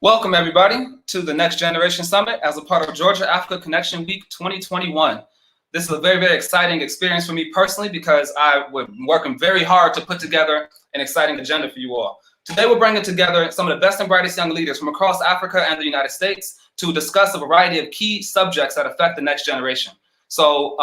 Welcome, everybody, to the Next Generation Summit as a part of Georgia-Africa Connection Week 2021. This is a very, very exciting experience for me personally because I was working very hard to put together an exciting agenda for you all. Today, we're bringing together some of the best and brightest young leaders from across Africa and the United States to discuss a variety of key subjects that affect the next generation. So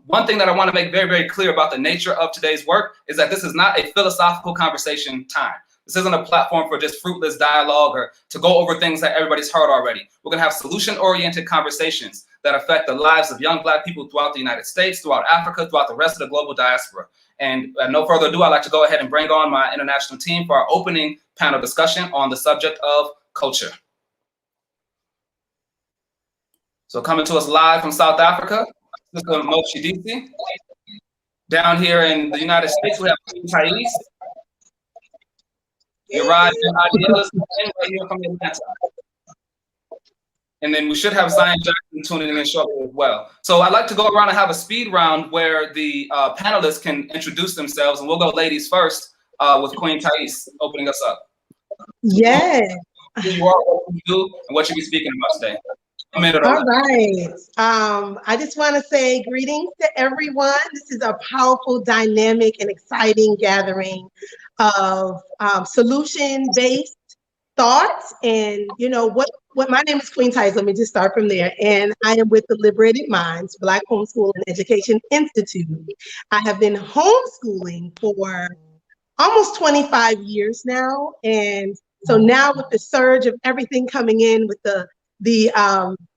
one thing that I want to make very, very clear about the nature of today's work is that this is not a philosophical conversation time. This isn't a platform for just fruitless dialogue or to go over things that everybody's heard already. We're going to have solution-oriented conversations that affect the lives of young Black people throughout the United States, throughout Africa, throughout the rest of the global diaspora. And no further ado, I'd like to go ahead and bring on my international team for our opening panel discussion on the subject of culture. So coming to us live from South Africa, Mr. Mochi DC. Down here in the United States, we have Thais. You arrived in Ideas right here from Atlanta. And then we should have Zion Jackson tuning in shortly as well. So I'd like to go around and have a speed round where the panelists can introduce themselves, and we'll go ladies first with Queen Thais opening us up. Yes. Who you are, what you do, and what you'll be speaking about today. All right. I just want to say greetings to everyone. This is a powerful, dynamic, and exciting gathering of solution-based thoughts. And you know what my name is Queen Thais. Let me just start from there. And I am with the Liberated Minds Black Homeschool and Education Institute. I have been homeschooling for almost 25 years now. And so now with the surge of everything coming in with the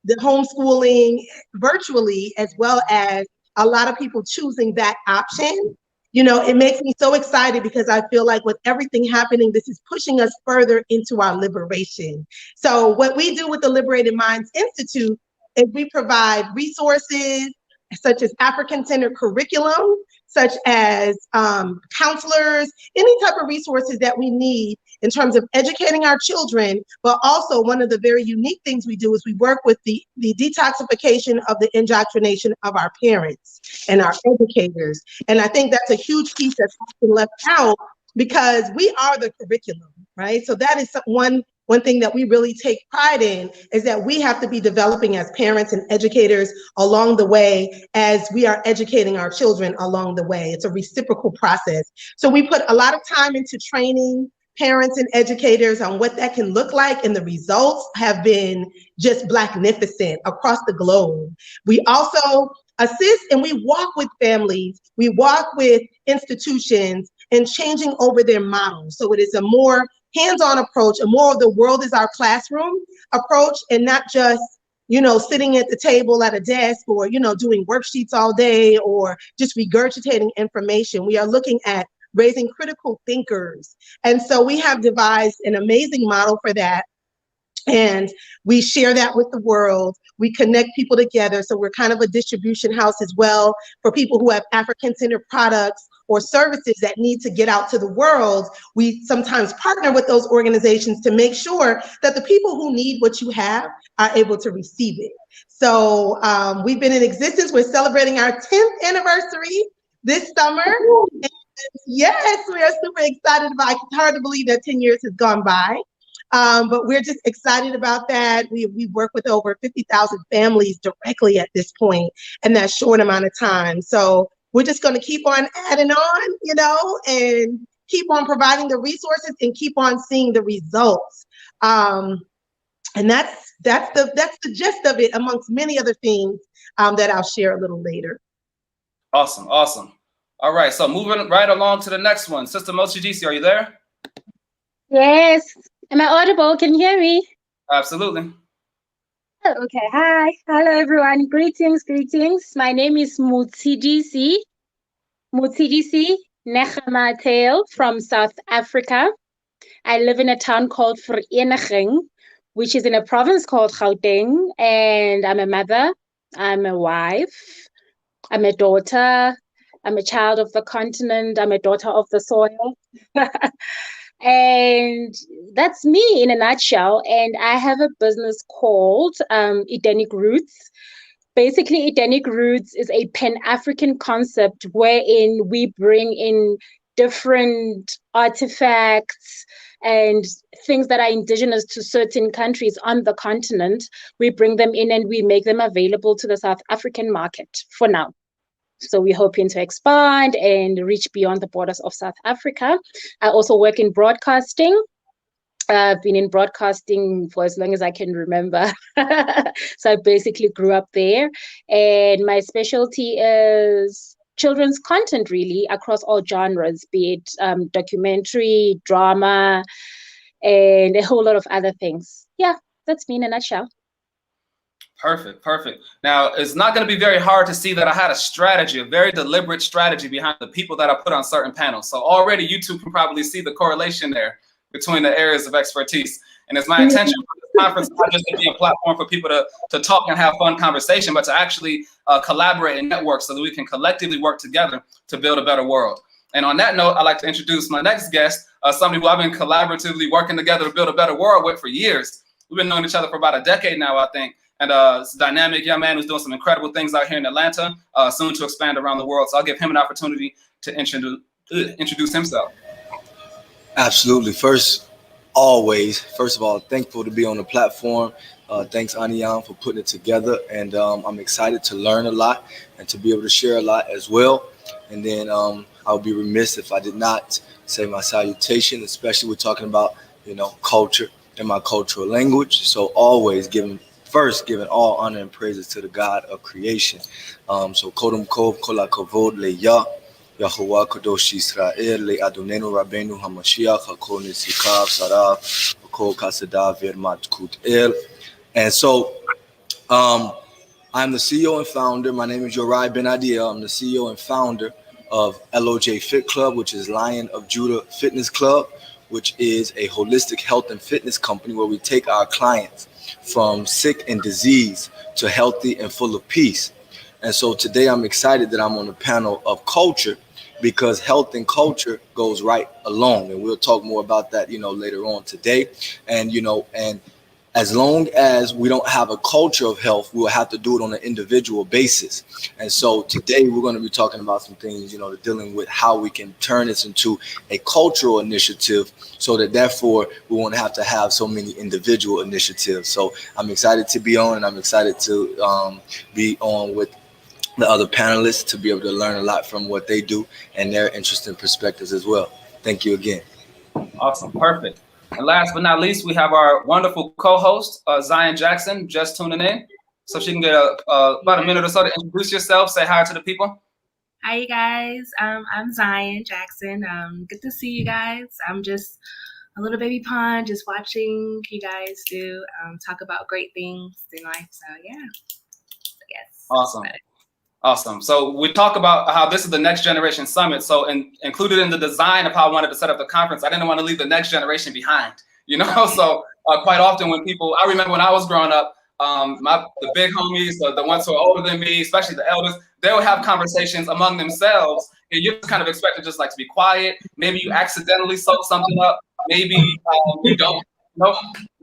homeschooling virtually, as well as a lot of people choosing that option, you know, it makes me so excited because I feel like with everything happening, this is pushing us further into our liberation. So what we do with the Liberated Minds Institute is we provide resources such as African-centered curriculum, such as counselors, any type of resources that we need in terms of educating our children. But also one of the very unique things we do is we work with the detoxification of the indoctrination of our parents and our educators. And I think that's a huge piece that's often left out because we are the curriculum, right? So that is one thing that we really take pride in is that we have to be developing as parents and educators along the way as we are educating our children along the way. It's a reciprocal process. So we put a lot of time into training parents and educators on what that can look like, and the results have been just Blacknificent across the globe. We also assist and we walk with families, we walk with institutions in changing over their models. So it is a more hands-on approach, a more of the world is our classroom approach, and not just, you know, sitting at the table at a desk or, you know, doing worksheets all day or just regurgitating information. We are looking at raising critical thinkers. And so we have devised an amazing model for that. And we share that with the world. We connect people together. So we're kind of a distribution house as well for people who have African-centered products or services that need to get out to the world. We sometimes partner with those organizations to make sure that the people who need what you have are able to receive it. So we've been in existence. We're celebrating our 10th anniversary this summer. And yes, we are super excited about it. It's hard to believe that 10 years has gone by. But we're just excited about that. We work with over 50,000 families directly at this point in that short amount of time. So we're just going to keep on adding on, you know, and keep on providing the resources and keep on seeing the results. And that's the gist of it, amongst many other things that I'll share a little later. Awesome, awesome. All right, so moving right along to the next one. Sister Mochi DC, are you there? Yes. Am I audible? Can you hear me? Absolutely. Oh, okay. Hi. Hello, everyone. Greetings, greetings. My name is Mutsidisi Nechama from South Africa. I live in a town called Vereniging, which is in a province called Gauteng, and I'm a mother, I'm a wife, I'm a daughter, I'm a child of the continent, I'm a daughter of the soil. And that's me in a nutshell. And I have a business called Edenic Roots. Basically, Edenic Roots is a Pan-African concept wherein we bring in different artifacts and things that are indigenous to certain countries on the continent. We bring them in and we make them available to the South African market for now. So we're hoping to expand and reach beyond the borders of South Africa. I also work in broadcasting. I've been in broadcasting for as long as I can remember. So I basically grew up there. And my specialty is children's content, really, across all genres, be it documentary, drama, and a whole lot of other things. Yeah, that's me in a nutshell. Perfect, perfect. Now, it's not going to be very hard to see that I had a strategy, a very deliberate strategy behind the people that I put on certain panels. So already you two can probably see the correlation there between the areas of expertise. And it's my intention for this conference not just to be a platform for people to talk and have fun conversation, but to actually collaborate and network so that we can collectively work together to build a better world. And on that note, I'd like to introduce my next guest, somebody who I've been collaboratively working together to build a better world with for years. We've been knowing each other for about a decade now, I think. And it's a dynamic young man who's doing some incredible things out here in Atlanta, soon to expand around the world. So I'll give him an opportunity to introduce himself. Absolutely. First of all, thankful to be on the platform. Thanks, Aniyan, for putting it together. And I'm excited to learn a lot and to be able to share a lot as well. And then I would be remiss if I did not say my salutation, especially we're talking about, culture and my cultural language. So always giving all honor and praises to the God of creation. So Kodum Kov, Kola Kovod, Le Yah, Yahuwah Kadosh Israel, Le Adonenu Rabbeinu HaMashiach, HaKol Nisikav, Sarah, HaKol Kasadav, Vermat Kut El. And so I'm the CEO and founder. My name is Yorai Ben Adia. I'm the CEO and founder of LOJ Fit Club, which is Lion of Judah Fitness Club, which is a holistic health and fitness company where we take our clients from sick and disease to healthy and full of peace. And so today I'm excited that I'm on a panel of culture because health and culture goes right along. And we'll talk more about that, later on today. And, and as long as we don't have a culture of health, we'll have to do it on an individual basis. And so today we're going to be talking about some things, dealing with how we can turn this into a cultural initiative so that therefore we won't have to have so many individual initiatives. So I'm excited to be on, and I'm excited to be on with the other panelists to be able to learn a lot from what they do and their interesting perspectives as well. Thank you again. Awesome. Perfect. And last but not least, we have our wonderful co-host, Zion Jackson, just tuning in. So she can get about a minute or so to introduce yourself, say hi to the people. Hi, you guys. I'm Zion Jackson. Good to see you guys. I'm just a little baby pawn, just watching you guys do talk about great things in life. So, yeah. Yes. Awesome. Awesome. So we talk about how this is the Next Generation Summit. So included in the design of how I wanted to set up the conference, I didn't want to leave the next generation behind, So quite often when I remember when I was growing up, the big homies, the ones who are older than me, especially the elders, they would have conversations among themselves. And you're kind of expected just like to be quiet. Maybe you accidentally soak something up. Maybe you don't.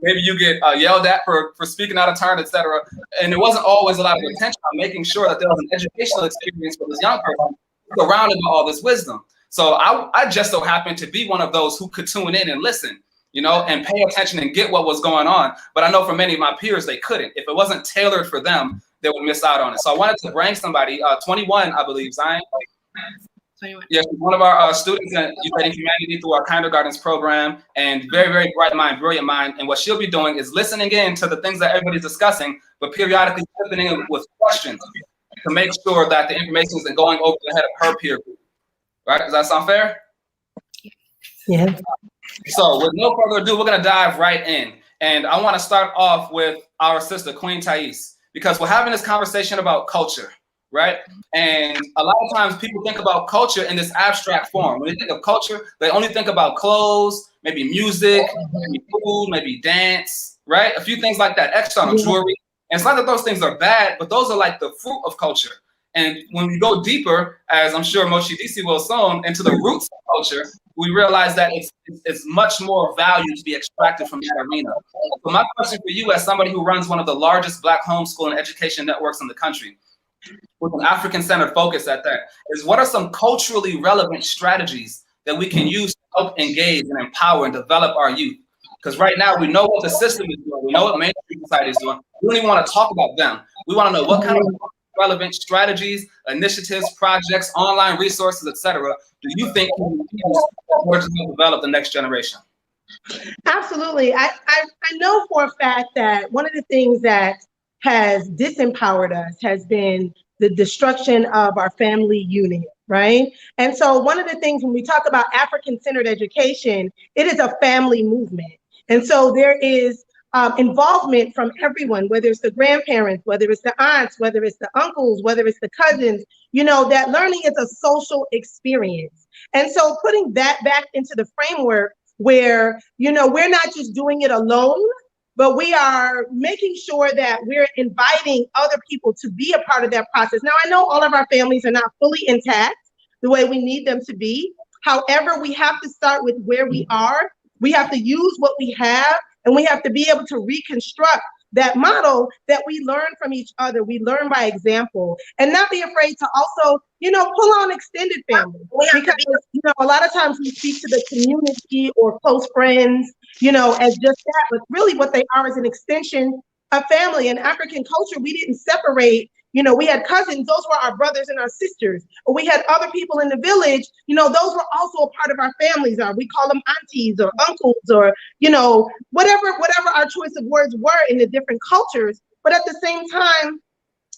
Maybe you get yelled at for speaking out of turn, etc. And there wasn't always a lot of attention on making sure that there was an educational experience for this young person surrounded by all this wisdom. So I just so happened to be one of those who could tune in and listen, and pay attention and get what was going on. But I know for many of my peers, they couldn't. If it wasn't tailored for them, they would miss out on it. So I wanted to bring somebody, 21, I believe, Zion. 21. Yes, one of our students in Uniting Humanity through our kindergartens program, and very, very bright mind, brilliant mind. And what she'll be doing is listening in to the things that everybody's discussing, but periodically chipping in with questions to make sure that the information isn't going over the head of her peer group. Right? Does that sound fair? Yeah. So with no further ado, we're going to dive right in. And I want to start off with our sister, Queen Thais, because we're having this conversation about culture. Right? And a lot of times people think about culture in this abstract form. When they think of culture, they only think about clothes, maybe music, maybe food, maybe dance, right? A few things like that, external jewelry. And it's not that those things are bad, but those are like the fruit of culture. And when we go deeper, as I'm sure Mochi DC will soon, into the roots of culture, we realize that it's much more value to be extracted from that arena. So my question for you, as somebody who runs one of the largest Black homeschool and education networks in the country, with an African-centered focus at that, is what are some culturally relevant strategies that we can use to help engage and empower and develop our youth. Because right now we know what the system is doing, we know what mainstream society is doing. We don't even want to talk about them. We want to know what kind of relevant strategies, initiatives, projects, online resources, etc. do you think can be used to develop the next generation? Absolutely. I know for a fact that one of the things that has disempowered us has been the destruction of our family unit, right? And so one of the things when we talk about African-centered education, it is a family movement. And so there is involvement from everyone, whether it's the grandparents, whether it's the aunts, whether it's the uncles, whether it's the cousins, you know, that learning is a social experience. And so putting that back into the framework where, you know, we're not just doing it alone, but we are making sure that we're inviting other people to be a part of that process. Now, I know all of our families are not fully intact the way we need them to be. However, we have to start with where we are. We have to use what we have, and we have to be able to reconstruct that model that we learn from each other. We learn by example, and not be afraid to also, you know, pull on extended family. Because, you know, a lot of times we speak to the community or close friends, you know, as just that, but really what they are is an extension of family. In African culture, we didn't separate. You know, we had cousins, those were our brothers and our sisters. Or we had other people in the village, you know, those were also a part of our families. We call them aunties or uncles or, you know, whatever our choice of words were in the different cultures. But at the same time,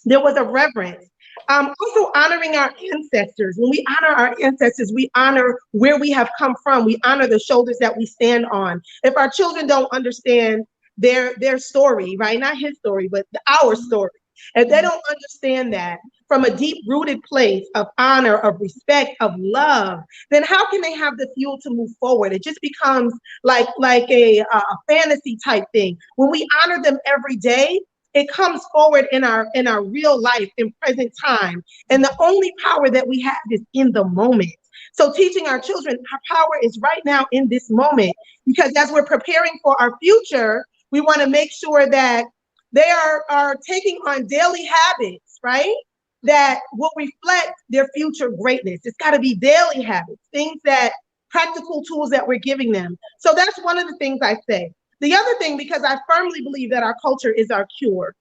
there was a reverence. Also honoring our ancestors. When we honor our ancestors, we honor where we have come from. We honor the shoulders that we stand on. If our children don't understand their story, right? Not his story, but our story. If they don't understand that from a deep-rooted place of honor, of respect, of love, then how can they have the fuel to move forward? It just becomes like a fantasy type thing. When we honor them every day, it comes forward in our real life, in present time. And the only power that we have is in the moment. So teaching our children, our power is right now in this moment, because as we're preparing for our future, we want to make sure that they are taking on daily habits, right? That will reflect their future greatness. It's got to be daily habits, things that practical tools that we're giving them. So that's one of the things I say. The other thing, because I firmly believe that our culture is our cure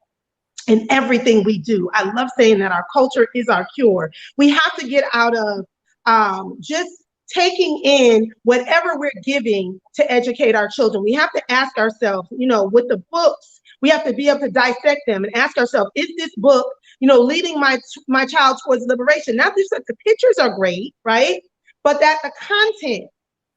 in everything we do. I love saying that our culture is our cure. We have to get out of just taking in whatever we're giving to educate our children. We have to ask ourselves, you know, with the books, we have to be able to dissect them and ask ourselves, is this book, you know, leading my child towards liberation? Not just that the pictures are great, right? But that the content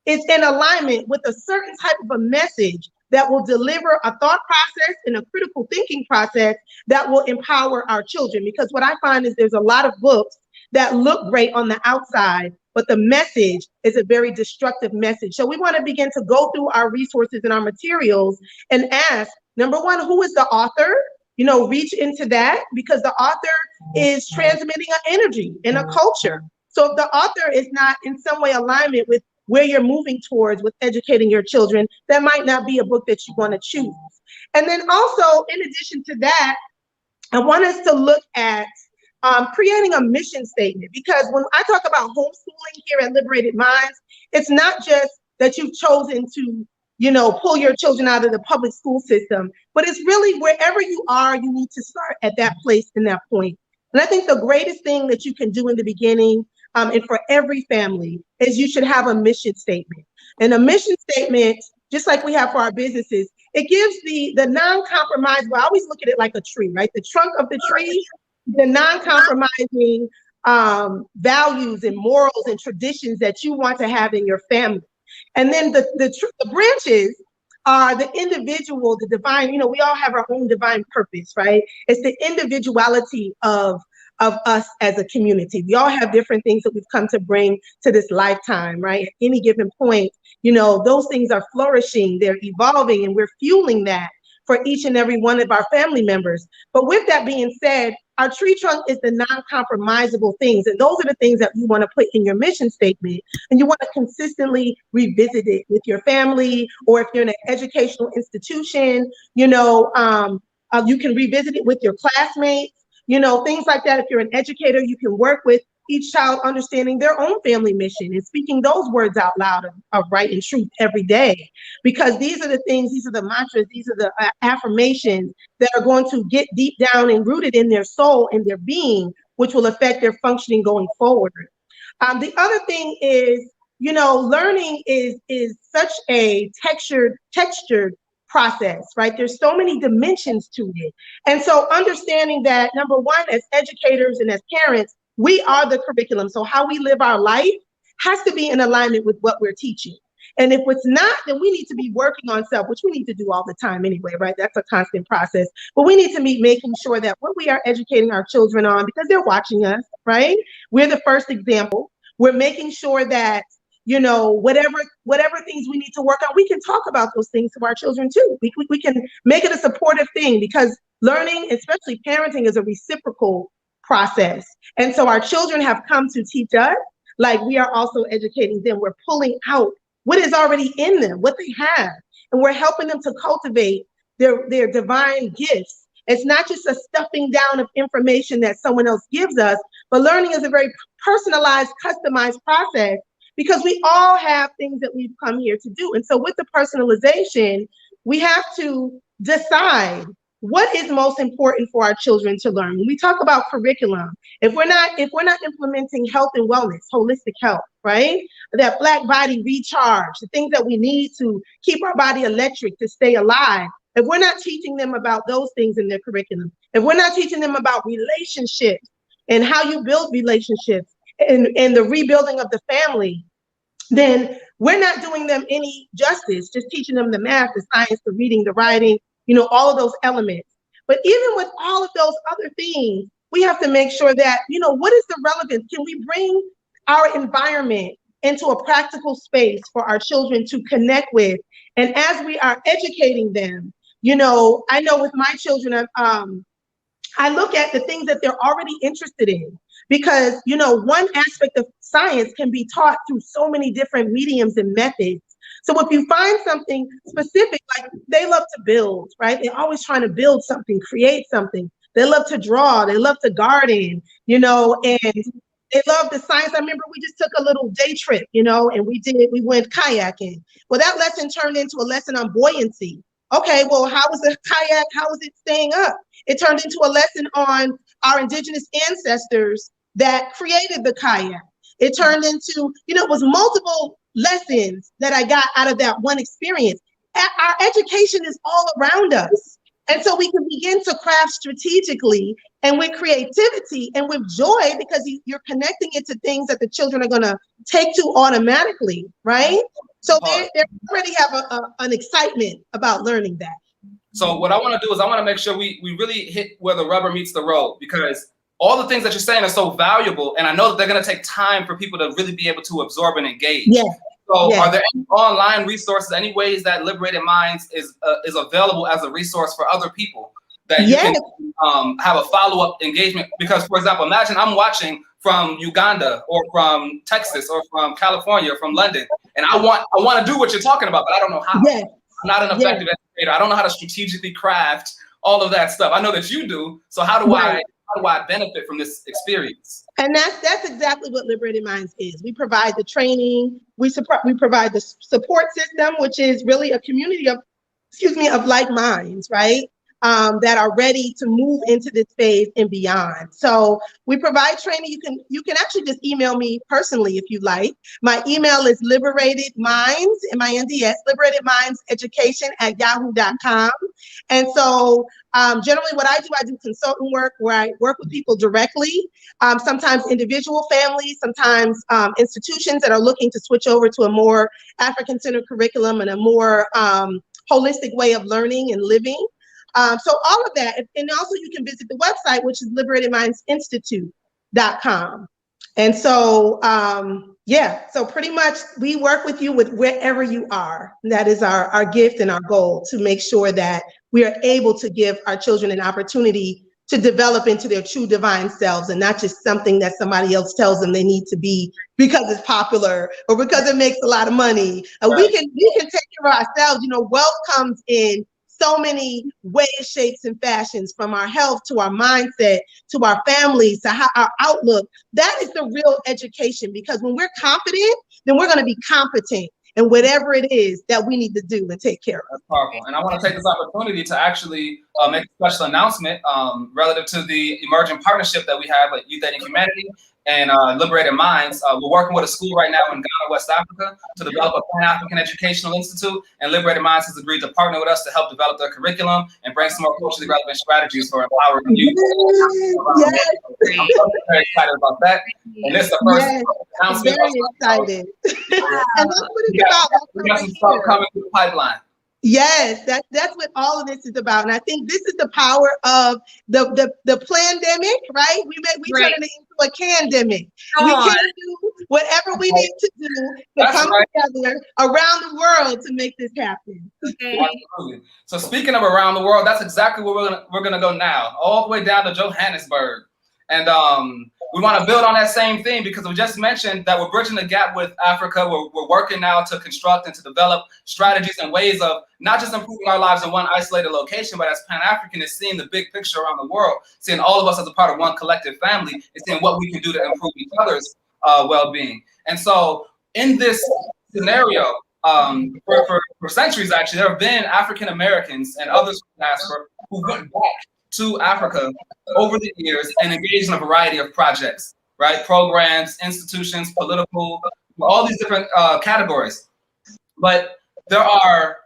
is in alignment with a certain type of a message that will deliver a thought process and a critical thinking process that will empower our children. Because what I find is there's a lot of books that look great on the outside, but the message is a very destructive message. So we want to begin to go through our resources and our materials and ask, number one, who is the author? You know, reach into that, because the author is transmitting an energy and a culture. So if the author is not in some way alignment with where you're moving towards with educating your children, that might not be a book that you want to choose. And then also, in addition to that, I want us to look at creating a mission statement, because when I talk about homeschooling here at Liberated Minds, it's not just that you've chosen to, you know, pull your children out of the public school system, but it's really wherever you are, you need to start at that place and that point. And I think the greatest thing that you can do in the beginning, and for every family, is you should have a mission statement. And a mission statement, just like we have for our businesses, it gives the non-compromisable. I always look at it like a tree, right? The trunk of the tree, the non-compromising values and morals and traditions that you want to have in your family. And then the branches are the individual, the divine, you know, we all have our own divine purpose, right? It's the individuality of us as a community. We all have different things that we've come to bring to this lifetime, right? At any given point, you know, those things are flourishing, they're evolving, and we're fueling that for each and every one of our family members. But with that being said, our tree trunk is the non-compromisable things. And those are the things that you want to put in your mission statement. And you want to consistently revisit it with your family, or if you're in an educational institution, you know, you can revisit it with your classmates, you know, things like that. If you're an educator, you can work with each child understanding their own family mission and speaking those words out loud of right and truth every day. Because these are the things, these are the mantras, these are the affirmations that are going to get deep down and rooted in their soul and their being, which will affect their functioning going forward. The other thing is, learning is such a textured process, right? There's so many dimensions to it. And so understanding that, number one, as educators and as parents, we are the curriculum. So how we live our life has to be in alignment with what we're teaching. And if it's not, then we need to be working on self, which we need to do all the time anyway, right? That's a constant process. But we need to be making sure that what we are educating our children on, because they're watching us, right? We're the first example. We're making sure that, whatever things we need to work on, we can talk about those things to our children too. We can make it a supportive thing, because learning, especially parenting, is a reciprocal process. And so our children have come to teach us, like we are also educating them. We're pulling out what is already in them, what they have, and we're helping them to cultivate their divine gifts. It's not just a stuffing down of information that someone else gives us, but learning is a very personalized, customized process, because we all have things that we've come here to do. And so with the personalization, we have to decide what is most important for our children to learn. When we talk about curriculum, if we're not implementing health and wellness, holistic health, right? That Black body recharge, the things that we need to keep our body electric to stay alive. If we're not teaching them about those things in their curriculum, if we're not teaching them about relationships and how you build relationships and the rebuilding of the family, then we're not doing them any justice, just teaching them the math, the science, the reading, the writing, all of those elements. But even with all of those other things, we have to make sure that, what is the relevance? Can we bring our environment into a practical space for our children to connect with? And as we are educating them, I know with my children, I look at the things that they're already interested in, because, one aspect of science can be taught through so many different mediums and methods. So if you find something specific, like they love to build, right? They're always trying to build something, create something. They love to draw, they love to garden, and they love the science. I remember we just took a little day trip, and we went kayaking. Well, that lesson turned into a lesson on buoyancy. Okay, well, how was the kayak? How was it staying up? It turned into a lesson on our indigenous ancestors that created the kayak. It turned into, it was multiple lessons that I got out of that one experience. Our education is all around us. And so we can begin to craft strategically and with creativity and with joy, because you're connecting it to things that the children are going to take to automatically, right? So they already have an excitement about learning that. So what I want to do is I want to make sure we really hit where the rubber meets the road, because all the things that you're saying are so valuable, and I know that they're going to take time for people to really be able to absorb and engage. Yeah. So are there any online resources, any ways that Liberated Minds is available as a resource for other people that you can have a follow-up engagement? Because, for example, imagine I'm watching from Uganda or from Texas or from California or from London, and I want to do what you're talking about, but I don't know how. Yes. I'm not an effective educator. I don't know how to strategically craft all of that stuff. I know that you do. So how do I benefit from this experience? And that's exactly what Liberated Minds is. We provide the training, we provide the support system, which is really a community of like minds, right? That are ready to move into this phase and beyond. So we provide training. You can actually just email me personally if you like. My email is liberatedminds, M-I-N-D-S, liberatedmindseducation@yahoo.com. And so generally what I do consultant work where I work with people directly, sometimes individual families, sometimes institutions that are looking to switch over to a more African-centered curriculum and a more holistic way of learning and living. So all of that, and also you can visit the website, which is liberatedmindsinstitute.com. And so, so pretty much we work with you with wherever you are. And that is our gift and our goal, to make sure that we are able to give our children an opportunity to develop into their true divine selves, and not just something that somebody else tells them they need to be because it's popular or because it makes a lot of money. We can take care of ourselves. Wealth comes in so many ways, shapes, and fashions, from our health to our mindset to our families to how our outlook. That is the real education, because when we're confident, then we're going to be competent in whatever it is that we need to do and take care of. That's powerful. And I want to take this opportunity to actually make a special announcement relative to the emerging partnership that we have with Youth Aiding Humanity and Liberated Minds. We're working with a school right now in Ghana, West Africa, to develop a Pan-African Educational Institute, and Liberated Minds has agreed to partner with us to help develop their curriculum and bring some more culturally relevant strategies for empowering youth. Yes. I'm very excited about that. And this is the first announcement. Very excited. And that's what it's about. We got some stuff coming through the pipeline. Yes, that's what all of this is about. And I think this is the power of the pandemic, right? We turn it into a pandemic. We can do whatever we need to do to come together around the world to make this happen. Absolutely. So speaking of around the world, that's exactly where we're gonna go now, all the way down to Johannesburg. And we want to build on that same thing, because we just mentioned that we're bridging the gap with Africa. We're working now to construct and to develop strategies and ways of not just improving our lives in one isolated location, but as Pan-Africanists, seeing the big picture around the world, seeing all of us as a part of one collective family, and seeing what we can do to improve each other's well-being. And so in this scenario, for centuries, actually, there have been African Americans and others from the diaspora who went back to Africa over the years and engaged in a variety of projects, right? Programs, institutions, political, all these different categories. But there are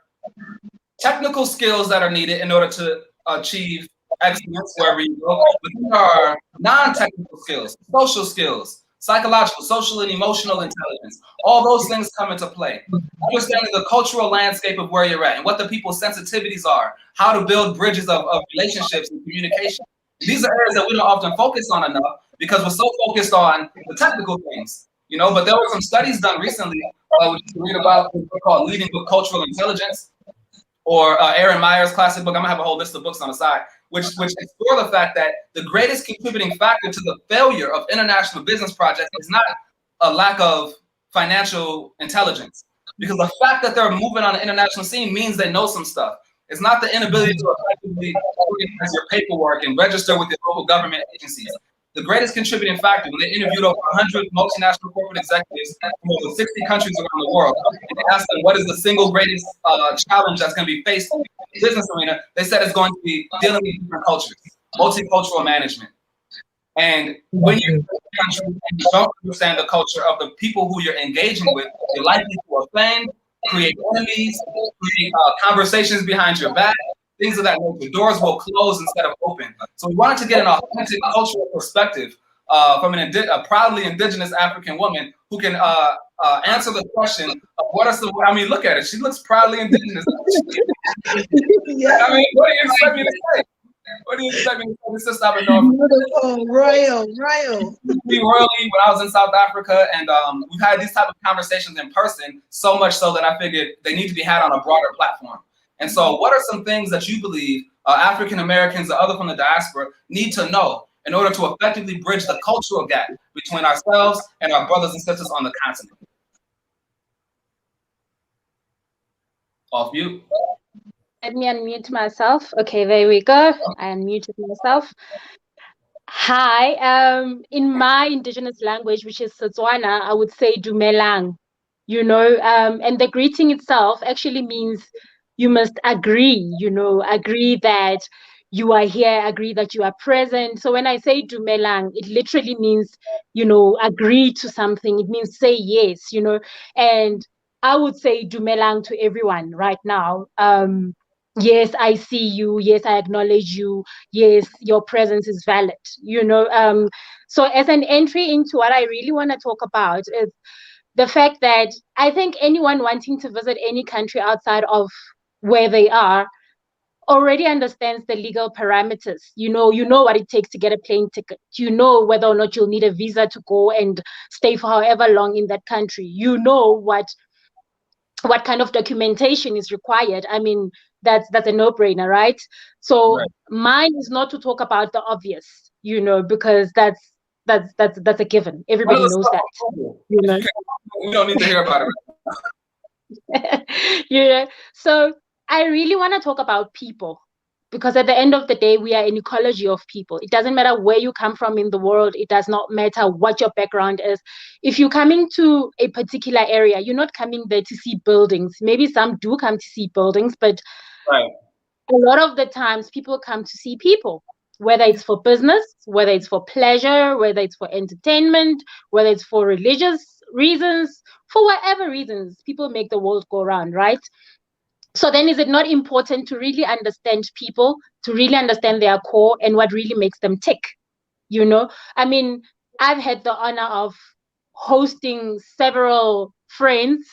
technical skills that are needed in order to achieve excellence wherever you go. But there are non-technical skills, social skills, psychological, social, and emotional intelligence. All those things come into play. Understanding the cultural landscape of where you're at and what the people's sensitivities are, how to build bridges of relationships and communication. These are areas that we don't often focus on enough because we're so focused on the technical things, you know. But there were some studies done recently, which you can read about, called Leading with Cultural Intelligence, or Aaron Meyer's classic book. I'm gonna have a whole list of books on the side, which explore the fact that the greatest contributing factor to the failure of international business projects is not a lack of financial intelligence, because the fact that they're moving on the international scene means they know some stuff. It's not the inability to effectively organize your paperwork and register with your local government agencies. The greatest contributing factor, when they interviewed over 100 multinational corporate executives from over 60 countries around the world, and they asked them what is the single greatest challenge that's going to be faced in the business arena, they said it's going to be dealing with different cultures, multicultural management. And when you're in a country and you don't understand the culture of the people who you're engaging with, you're likely to offend, create enemies, create conversations behind your back, things of that nature. Doors will close instead of open. So we wanted to get an authentic cultural perspective from a proudly indigenous African woman who can answer the question of what are some, I mean, look at it. She looks proudly indigenous. Yeah. I mean, what do you expect me to say? What do you expect me to say? Sister, I've been knowing royal. Royally when I was in South Africa, and we've had these type of conversations in person, so much so that I figured they need to be had on a broader platform. And so what are some things that you believe African Americans or other from the diaspora need to know in order to effectively bridge the cultural gap between ourselves and our brothers and sisters on the continent? Off mute. Let me unmute myself. Okay, there we go. I unmuted myself. Hi, in my indigenous language, which is Setswana, I would say dumelang, you know, and the greeting itself actually means you must agree, you know, agree that you are here, agree that you are present. So when I say dumelang, it literally means, you know, agree to something. It means say yes, you know, and I would say dumelang to everyone right now. Yes, I see you. Yes, I acknowledge you. Yes, your presence is valid, you know. So as an entry into what I really want to talk about is the fact that I think anyone wanting to visit any country outside of where they are already understands the legal parameters. You know what it takes to get a plane ticket. You know whether or not you'll need a visa to go and stay for however long in that country. You know what kind of documentation is required. I mean, that's a no-brainer, right? So mine is not to talk about the obvious, you know, because that's a given. Everybody knows that. You know? We don't need to hear about it. Yeah. So I really want to talk about people, because at the end of the day, we are an ecology of people. It doesn't matter where you come from in the world. It does not matter what your background is. If you're coming to a particular area, you're not coming there to see buildings. Maybe some do come to see buildings, but Right. a lot of the times people come to see people, whether it's for business, whether it's for pleasure, whether it's for entertainment, whether it's for religious reasons, for whatever reasons, people make the world go round, right? So then is it not important to really understand people, to really understand their core and what really makes them tick? You know, I mean, I've had the honor of hosting several friends,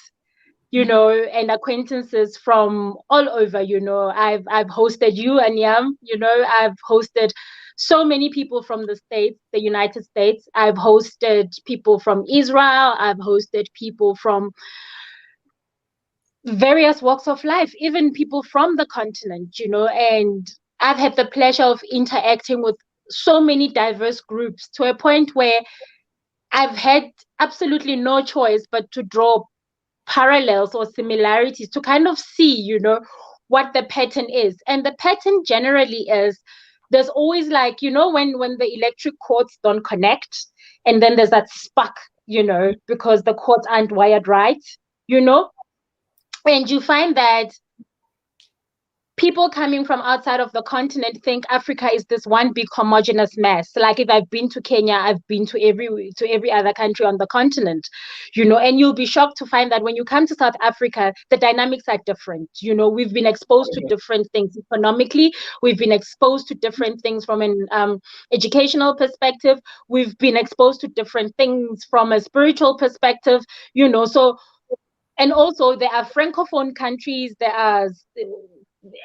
you know, and acquaintances from all over. You know, I've hosted you and Yam, you know, I've hosted so many people from the States, the United States. I've hosted people from Israel. I've hosted people from various walks of life, even people from the continent, you know, and I've had the pleasure of interacting with so many diverse groups to a point where I've had absolutely no choice but to draw parallels or similarities to kind of see, you know, what the pattern is. And the pattern generally is there's always, like, you know, when the electric cords don't connect, and then there's that spark, you know, because the cords aren't wired right, you know, and you find that people coming from outside of the continent think Africa is this one big homogeneous mess. Like, if I've been to Kenya, I've been to every other country on the continent, you know, and you'll be shocked to find that when you come to South Africa, the dynamics are different. You know, we've been exposed to different things economically. We've been exposed to different things from an educational perspective. We've been exposed to different things from a spiritual perspective, you know, so, and also there are francophone countries, there are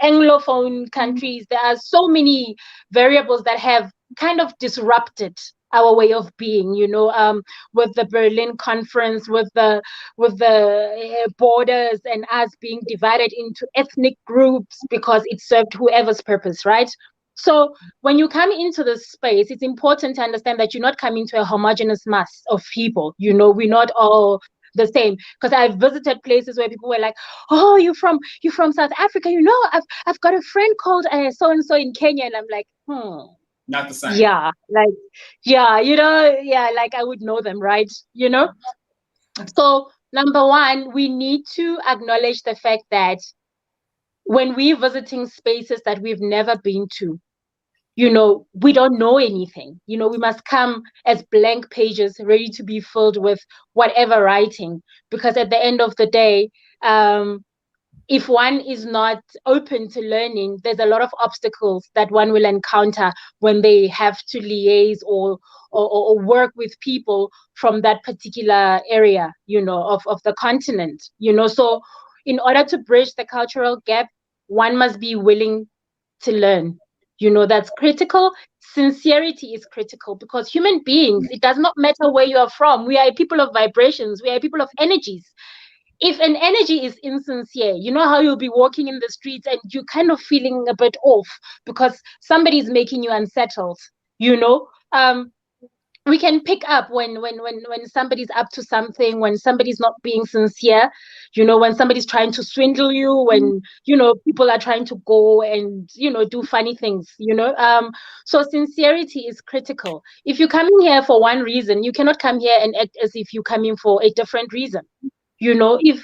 Anglophone countries. There are so many variables that have kind of disrupted our way of being, you know, with the Berlin Conference, with the borders and us being divided into ethnic groups because it served whoever's purpose, right? So when you come into this space, it's important to understand that you're not coming to a homogeneous mass of people. You know, we're not all the same. Because I've visited places where people were like, "Oh, you're from South Africa? You know, I've got a friend called so and so in Kenya," and I'm like, Not the same. yeah, like, yeah, you know, yeah, like I would know them, right? You know. So number one, we need to acknowledge the fact that when we're visiting spaces that we've never been to, you know, we don't know anything. You know, we must come as blank pages ready to be filled with whatever writing, because at the end of the day, if one is not open to learning, there's a lot of obstacles that one will encounter when they have to liaise or work with people from that particular area, you know, of the continent, you know. So in order to bridge the cultural gap, one must be willing to learn. You know, that's critical. Sincerity is critical, because human beings, it does not matter where you are from. We are a people of vibrations. We are a people of energies. If an energy is insincere, you know how you'll be walking in the streets and you're kind of feeling a bit off because somebody's making you unsettled, you know? We can pick up when somebody's up to something, when somebody's not being sincere, you know, when somebody's trying to swindle you, when, you know, people are trying to go and, you know, do funny things, you know. So sincerity is critical. If you're coming here for one reason, you cannot come here and act as if you're coming for a different reason. You know, if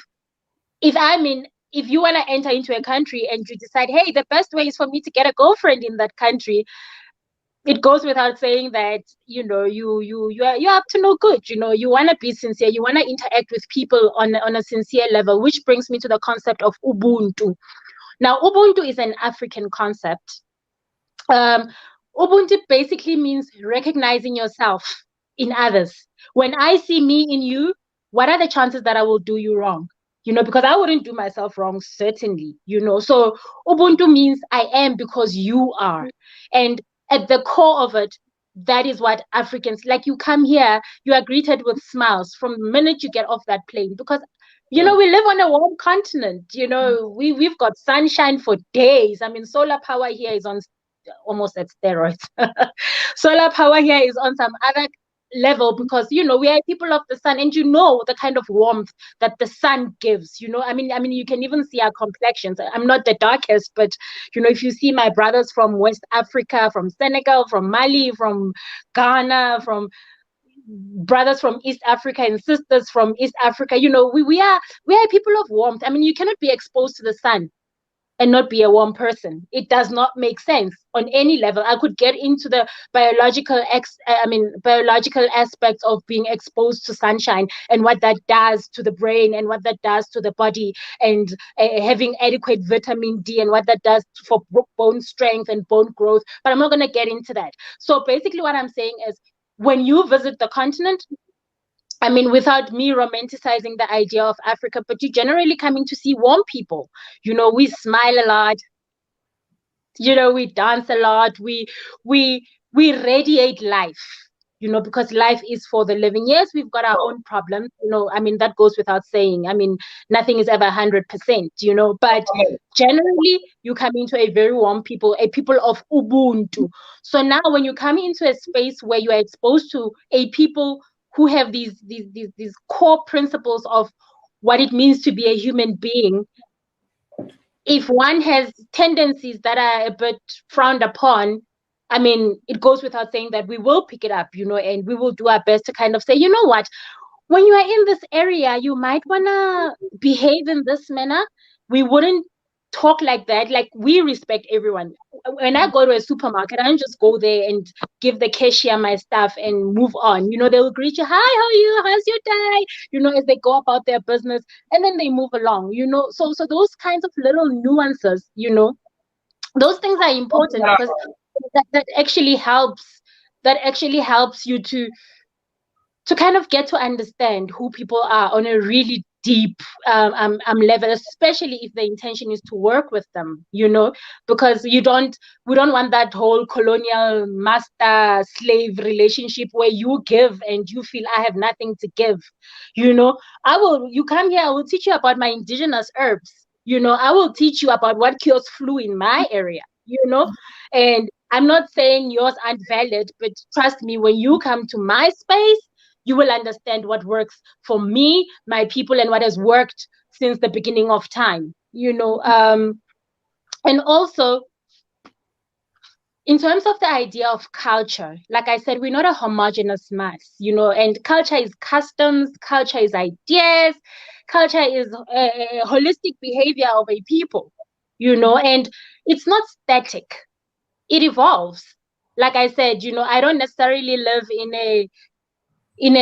you want to enter into a country and you decide, hey, the best way is for me to get a girlfriend in that country, it goes without saying that, you know, you're up to no good. You know, you want to be sincere, you want to interact with people on a sincere level, which brings me to the concept of Ubuntu. Now, Ubuntu is an African concept. Ubuntu basically means recognizing yourself in others. When I see me in you, what are the chances that I will do you wrong? You know, because I wouldn't do myself wrong, certainly, you know. So Ubuntu means I am because you are. And at the core of it, that is what Africans, like, you come here, you are greeted with smiles from the minute you get off that plane, because, you know, we live on a warm continent. You know, we've got sunshine for days. I mean, solar power here is on almost at steroids. Solar power here is on some other level, because we are people of the sun, and the kind of warmth that the sun gives. I mean you can even see our complexions. I'm not the darkest, but if you see my brothers from West Africa, from Senegal, from Mali, from Ghana, from brothers from East Africa and sisters from East Africa, we are people of warmth. I mean, you cannot be exposed to the sun and not be a warm person. It does not make sense on any level. I could get into the biological aspects of being exposed to sunshine and what that does to the brain and what that does to the body, and having adequate vitamin D and what that does for bone strength and bone growth. But I'm not going to get into that. So basically what I'm saying is, when you visit the continent, I mean, without me romanticizing the idea of Africa, but you generally coming to see warm people. We smile a lot. We dance a lot. We radiate life. Because life is for the living. Yes, we've got our own problems. I mean, that goes without saying. I mean, nothing is ever 100%. But generally, you come into a very warm people, a people of Ubuntu. So now, when you come into a space where you are exposed to a people who have these core principles of what it means to be a human being, if one has tendencies that are a bit frowned upon, I mean, it goes without saying that we will pick it up, and we will do our best to kind of say, what, when you are in this area, you might want to behave in this manner. We wouldn't talk like that. Like, we respect everyone. When I go to a supermarket, I don't just go there and give the cashier my stuff and move on. They will greet you, hi, how are you, how's your day, as they go about their business, and then they move along. So those kinds of little nuances, those things are important, because that actually helps you to kind of get to understand who people are on a really deep level, especially if the intention is to work with them, because we don't want that whole colonial master slave relationship where you give and you feel I have nothing to give. You come here, I will teach you about my indigenous herbs. I will teach you about what cures flu in my area, and I'm not saying yours aren't valid, but trust me, when you come to my space, you will understand what works for me, my people, and what has worked since the beginning of time, and also, in terms of the idea of culture, like I said, we're not a homogenous mass, and culture is customs, culture is ideas, culture is a holistic behavior of a people, and it's not static. It evolves. Like I said, I don't necessarily live in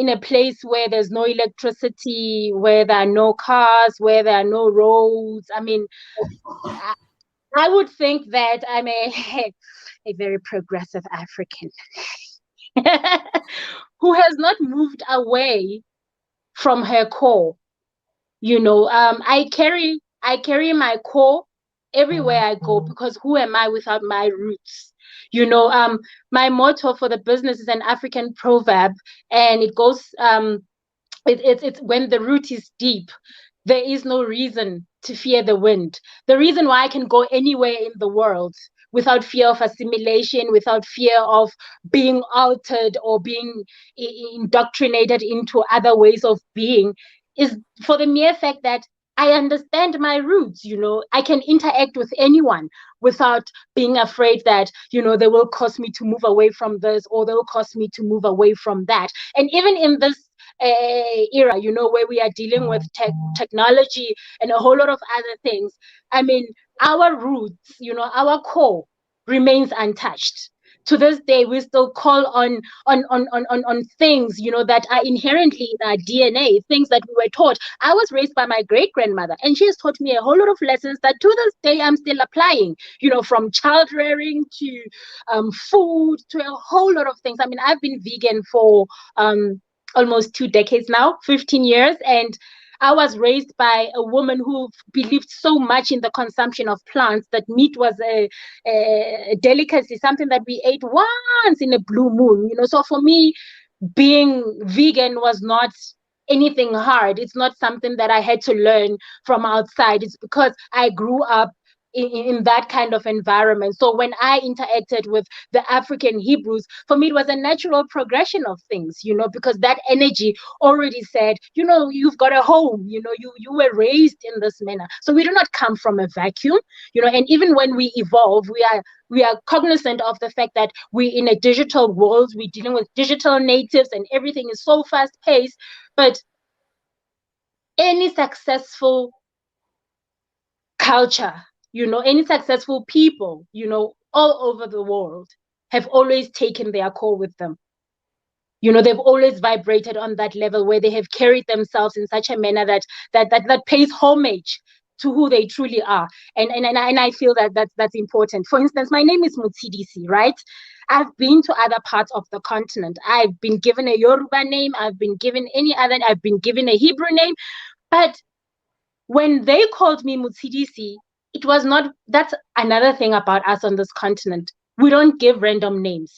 a place where there's no electricity, where there are no cars, where there are no roads. I mean, I would think that I'm a very progressive African who has not moved away from her core. I carry my core everywhere I go, because who am I without my roots? My motto for the business is an African proverb, and it goes, it's when the root is deep, there is no reason to fear the wind. The reason why I can go anywhere in the world without fear of assimilation, without fear of being altered or being indoctrinated into other ways of being, is for the mere fact that I understand my roots. I can interact with anyone without being afraid that, they will cause me to move away from this, or they will cause me to move away from that. And even in this era, where we are dealing with technology and a whole lot of other things, I mean, our roots, our core remains untouched. To this day, we still call on things, that are inherently in our DNA, things that we were taught. I was raised by my great grandmother, and she has taught me a whole lot of lessons that to this day I'm still applying. From child rearing to food to a whole lot of things. I mean, I've been vegan for almost 2 decades now, 15 years, and I was raised by a woman who believed so much in the consumption of plants that meat was a delicacy, something that we ate once in a blue moon. So for me, being vegan was not anything hard. It's not something that I had to learn from outside. It's because I grew up in that kind of environment. So when I interacted with the African Hebrews, for me, it was a natural progression of things, because that energy already said, you've got a home, you were raised in this manner. So we do not come from a vacuum, and even when we evolve, we are cognizant of the fact that we're in a digital world, we're dealing with digital natives and everything is so fast paced. But any successful culture, any successful people, all over the world have always taken their core with them. They've always vibrated on that level where they have carried themselves in such a manner that pays homage to who they truly are. And I feel that that's important. For instance, my name is Mutsidisi, right? I've been to other parts of the continent. I've been given a Yoruba name. I've been given a Hebrew name. But when they called me Mutsidisi, it was not, that's another thing about us on this continent. We don't give random names,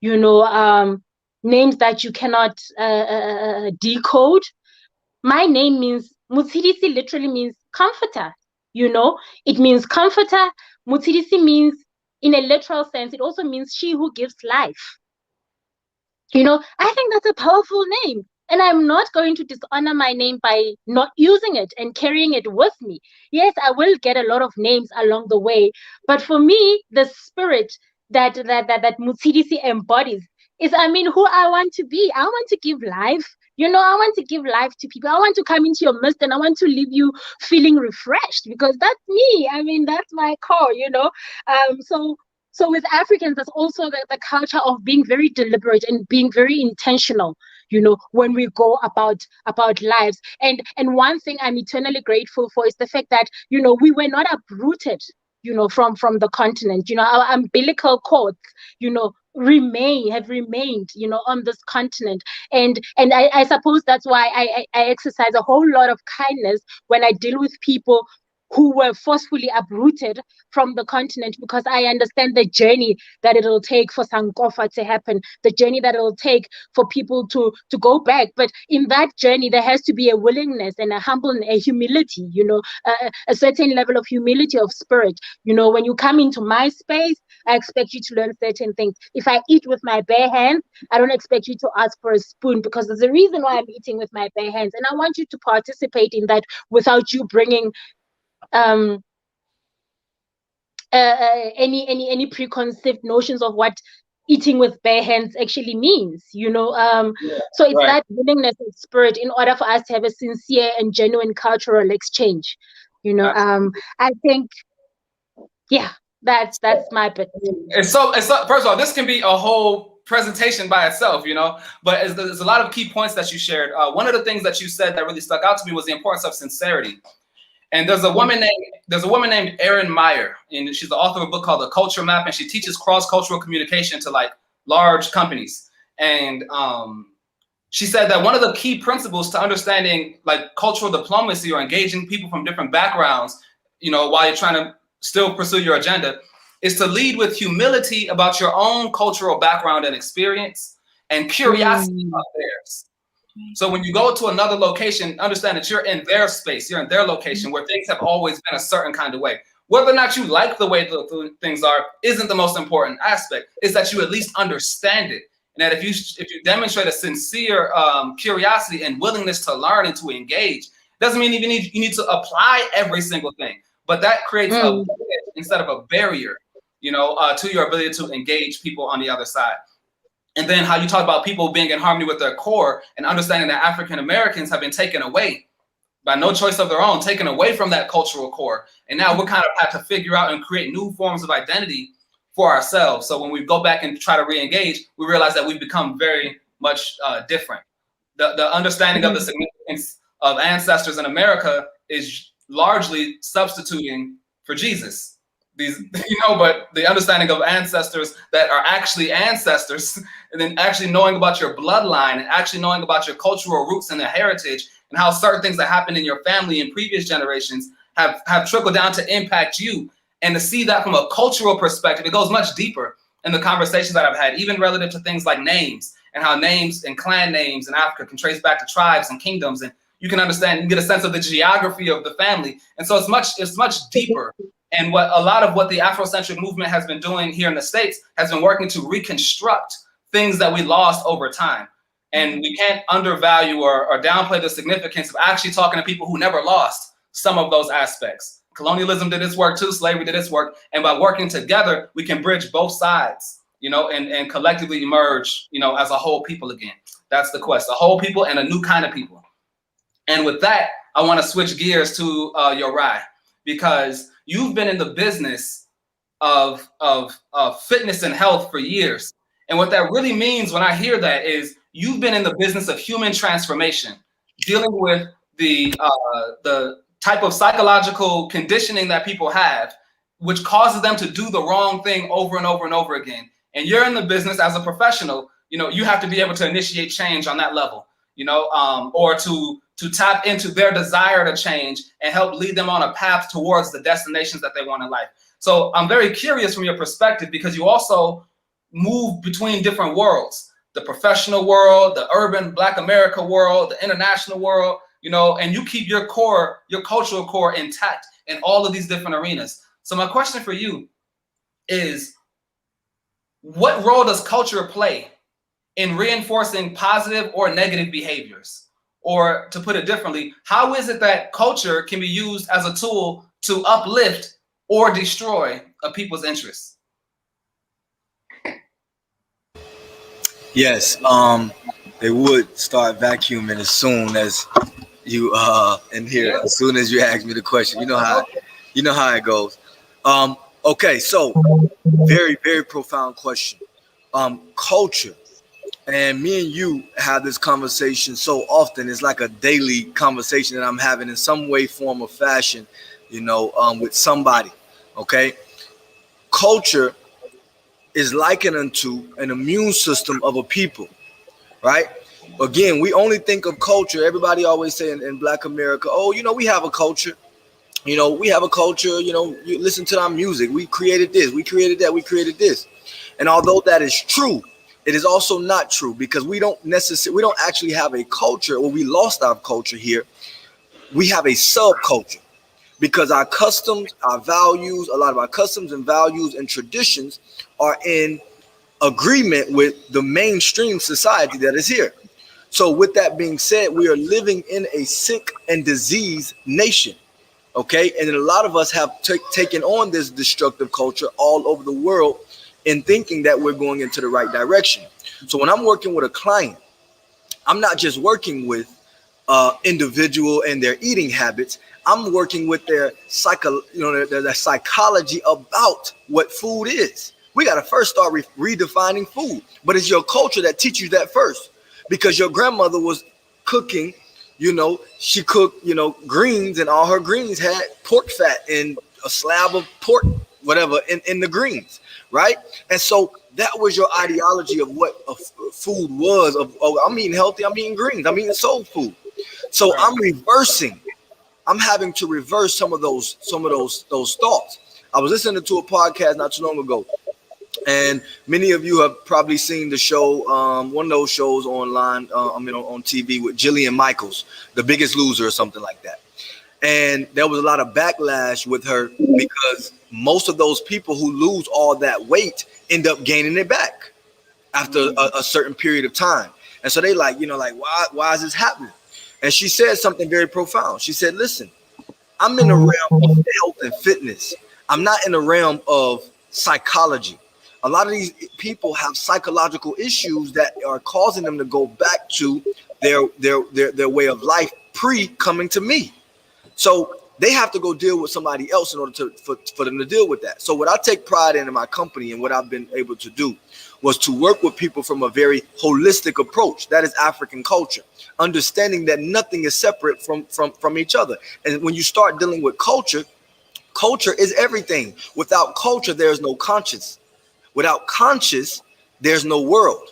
names that you cannot decode. My name means, Mutsidisi literally means comforter, it means comforter. Mutsidisi means, in a literal sense, it also means she who gives life. I think that's a powerful name. And I'm not going to dishonor my name by not using it and carrying it with me. Yes, I will get a lot of names along the way. But for me, the spirit that Mutsidisi embodies is, who I want to be. I want to give life. I want to give life to people. I want to come into your midst and I want to leave you feeling refreshed, because that's me. That's my core, So with Africans, there's also the culture of being very deliberate and being very intentional, when we go about lives. And one thing I'm eternally grateful for is the fact that, we were not uprooted, from the continent. Our umbilical cords, have remained, on this continent. And I suppose that's why I exercise a whole lot of kindness when I deal with people who were forcefully uprooted from the continent, because I understand the journey that it'll take for Sankofa to happen, the journey that it'll take for people to go back. But in that journey, there has to be a willingness and a humility, a certain level of humility of spirit. When you come into my space, I expect you to learn certain things. If I eat with my bare hands, I don't expect you to ask for a spoon, because there's a reason why I'm eating with my bare hands. And I want you to participate in that without you bringing any preconceived notions of what eating with bare hands actually means, so it's right. That willingness and spirit in order for us to have a sincere and genuine cultural exchange, I think, that's my bit. It's so first of all, this can be a whole presentation by itself, but there's a lot of key points that you shared. One of the things that you said that really stuck out to me was the importance of sincerity. And there's a woman named Erin Meyer, and she's the author of a book called The Culture Map, and she teaches cross-cultural communication to large companies. And she said that one of the key principles to understanding cultural diplomacy or engaging people from different backgrounds, while you're trying to still pursue your agenda, is to lead with humility about your own cultural background and experience and curiosity about theirs. So when you go to another location, understand that you're in their space, you're in their location where things have always been a certain kind of way. Whether or not you like the way the things are isn't the most important aspect. Is that you at least understand it, and that if you demonstrate a sincere curiosity and willingness to learn and to engage, doesn't mean you need to apply every single thing, but that creates a bridge instead of a barrier, to your ability to engage people on the other side. And then how you talk about people being in harmony with their core and understanding that African Americans have been taken away by no choice of their own, taken away from that cultural core. And now we kind of have to figure out and create new forms of identity for ourselves. So when we go back and try to re-engage, we realize that we've become very much different. The understanding of the significance of ancestors in America is largely substituting for Jesus. But the understanding of ancestors that are actually ancestors, and then actually knowing about your bloodline and actually knowing about your cultural roots and the heritage and how certain things that happened in your family in previous generations have trickled down to impact you. And to see that from a cultural perspective, it goes much deeper in the conversations that I've had, even relative to things like names and how names and clan names in Africa can trace back to tribes and kingdoms. And you can understand and get a sense of the geography of the family. And so it's much deeper. And what a lot of what the Afrocentric movement has been doing here in the States has been working to reconstruct things that we lost over time. And we can't undervalue or downplay the significance of actually talking to people who never lost some of those aspects. Colonialism did its work too, slavery did its work. And by working together, we can bridge both sides, you know, and collectively emerge, you know, as a whole people again. That's the quest, a whole people and a new kind of people. And with that, I want to switch gears to Yorai, because you've been in the business of fitness and health for years. And what that really means when I hear that is you've been in the business of human transformation, dealing with the type of psychological conditioning that people have, which causes them to do the wrong thing over and over and over again. And you're in the business as a professional, you know, you have to be able to initiate change on that level, you know, or to tap into their desire to change and help lead them on a path towards the destinations that they want in life. So I'm very curious from your perspective, because you also move between different worlds, the professional world, the urban Black America world, the international world, you know, and you keep your core, your cultural core intact in all of these different arenas. So my question for you is, what role does culture play in reinforcing positive or negative behaviors? Or to put it differently, how is it that culture can be used as a tool to uplift or destroy a people's interests? Yes, they would start vacuuming as soon as you in here. As soon as you ask me the question, you know how it goes. Okay, so very, very profound question. Culture. And me and you have this conversation so often. It's like a daily conversation that I'm having in some way, form, or fashion, you know, with somebody. Okay. Culture is likened unto an immune system of a people, right? Again, we only think of culture. Everybody always say in Black America, oh, you know, we have a culture. You know, we have a culture. You know, you listen to our music. We created this. We created that. We created this. And although that is true, it is also not true, because we don't actually have a culture, or we lost our culture here. We have a subculture, because our customs, our values, a lot of our customs and values and traditions are in agreement with the mainstream society that is here. So with that being said, we are living in a sick and diseased nation. Okay. And then a lot of us have taken on this destructive culture all over the world, in thinking that we're going into the right direction. So when I'm working with a client, I'm not just working with individual and their eating habits. I'm working with their their psychology about what food is. We got to first start redefining food, but it's your culture that teaches you that first, because your grandmother was cooking, you know, she cooked, you know, greens, and all her greens had pork fat and a slab of pork, whatever, in the greens. Right. And so that was your ideology of what food was. I'm eating healthy. I'm eating greens. I'm eating soul food. So I'm reversing. I'm having to reverse some of those thoughts. I was listening to a podcast not too long ago, and many of you have probably seen the show, one of those shows online, on TV with Jillian Michaels, The Biggest Loser or something like that. And there was a lot of backlash with her, because most of those people who lose all that weight end up gaining it back after a certain period of time. And so they like, why is this happening? And she said something very profound. She said, listen, I'm in the realm of health and fitness. I'm not in the realm of psychology. A lot of these people have psychological issues that are causing them to go back to their way of life pre-coming to me. So they have to go deal with somebody else in order for them to deal with that. So what I take pride in my company, and what I've been able to do, was to work with people from a very holistic approach. That is African culture, understanding that nothing is separate from each other. And when you start dealing with culture, culture is everything. Without culture, there's no conscience. Without conscience, there's no world.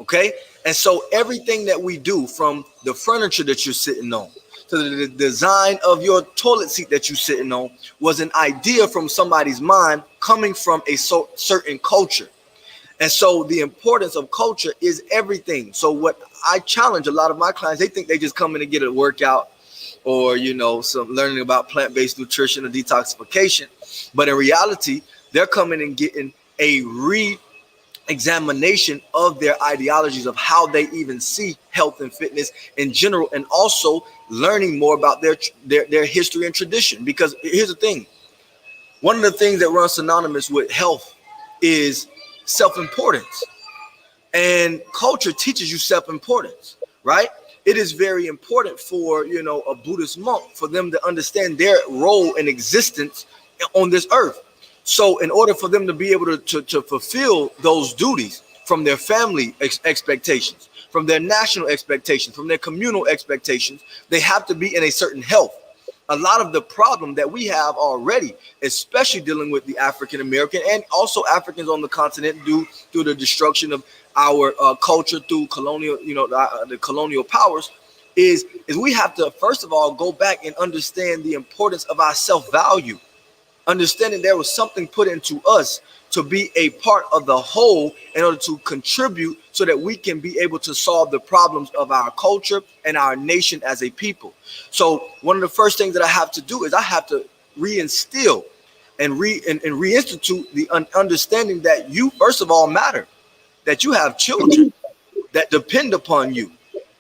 Okay? And so everything that we do, from the furniture that you're sitting on to the design of your toilet seat that you're sitting on, was an idea from somebody's mind coming from a certain culture. And so the importance of culture is everything. So what I challenge a lot of my clients, they think they just come in and get a workout, or, you know, some learning about plant-based nutrition or detoxification. But in reality, they're coming and getting a examination of their ideologies of how they even see health and fitness in general, and also learning more about their history and tradition. Because here's the thing, one of the things that runs synonymous with health is self-importance, and culture teaches you self-importance, right? It is very important for, you know, a Buddhist monk, for them to understand their role in existence on this earth. So in order for them to be able to fulfill those duties from their family expectations, from their national expectations, from their communal expectations, they have to be in a certain health. A lot of the problem that we have already, especially dealing with the African American and also Africans on the continent due to the destruction of our culture through colonial, you know, the colonial powers, is we have to first of all go back and understand the importance of our self-value. Understanding there was something put into us to be a part of the whole in order to contribute so that we can be able to solve the problems of our culture and our nation as a people. So one of the first things that I have to do is I have to reinstill and reinstitute the understanding that you, first of all, matter, that you have children that depend upon you,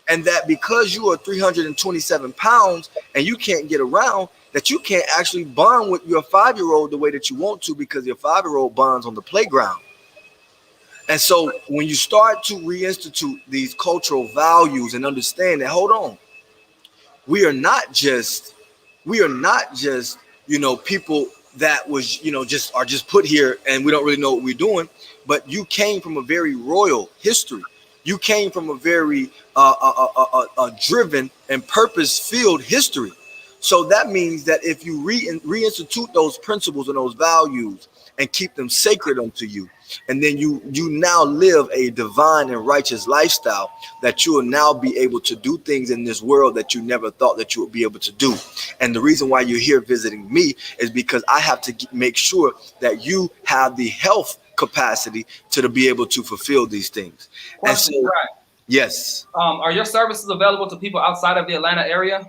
and that because you are 327 pounds and you can't get around, that you can't actually bond with your 5-year-old the way that you want to, because your 5-year-old bonds on the playground. And so when you start to reinstitute these cultural values and understand that, hold on, we are not just, you know, people that was, you know, just put here and we don't really know what we're doing, but you came from a very royal history. You came from a very driven and purpose-filled history. So that means that if you reinstitute those principles and those values and keep them sacred unto you, and then you now live a divine and righteous lifestyle, that you will now be able to do things in this world that you never thought that you would be able to do. And the reason why you're here visiting me is because I have to make sure that you have the health capacity to be able to fulfill these things. Question, and so, right. Yes. Are your services available to people outside of the Atlanta area?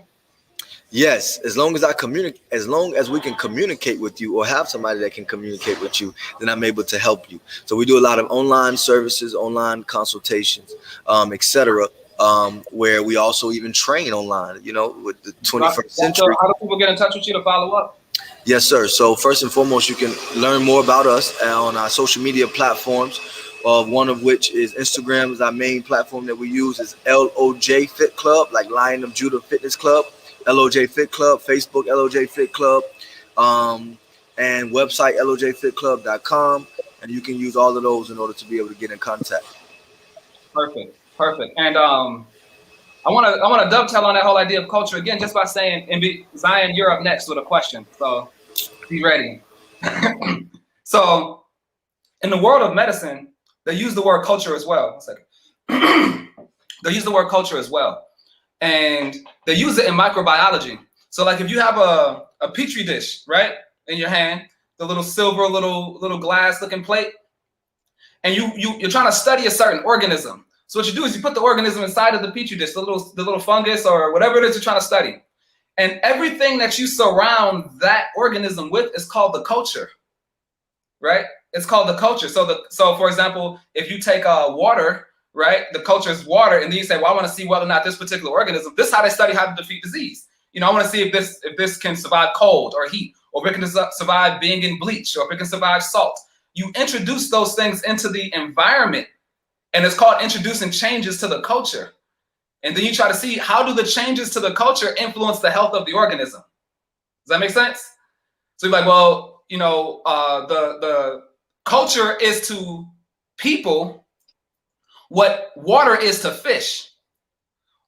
Yes, as long as we can communicate with you, or have somebody that can communicate with you, then I'm able to help you. So we do a lot of online services, online consultations, etc., where we also even train online, you know, with the 21st century. How do people get in touch with you to follow up? Yes, sir. So first and foremost, you can learn more about us on our social media platforms, one of which is Instagram is our main platform that we use, is LOJ Fit Club, like Lion of Judah Fitness Club. LOJ Fit Club, Facebook LOJ Fit Club, and website lojfitclub.com, and you can use all of those in order to be able to get in contact. Perfect. And I want to dovetail on that whole idea of culture again, just by saying, Zion, you're up next with a question, so be ready. So in the world of medicine, they use the word culture as well. They use the word culture as well. And they use it in microbiology. So like if you have a petri dish, right, in your hand, the little silver, little glass looking plate, and you're trying to study a certain organism. So what you do is you put the organism inside of the petri dish, the little fungus or whatever it is you're trying to study. And everything that you surround that organism with is called the culture, right? It's called the culture. So for example, if you take water, right? The culture is water, and then you say, well, I want to see whether or not this particular organism, this is how they study how to defeat disease. You know, I want to see if this can survive cold or heat, or if it can survive being in bleach, or if it can survive salt. You introduce those things into the environment, and it's called introducing changes to the culture. And then you try to see, how do the changes to the culture influence the health of the organism? Does that make sense? So you're like, well, you know, the culture is to people what water is to fish,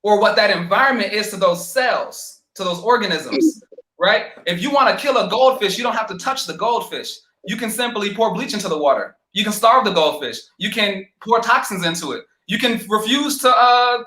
or what that environment is to those cells, to those organisms, right? If you want to kill a goldfish, you don't have to touch the goldfish. You can simply pour bleach into the water. You can starve the goldfish. You can pour toxins into it. You can refuse to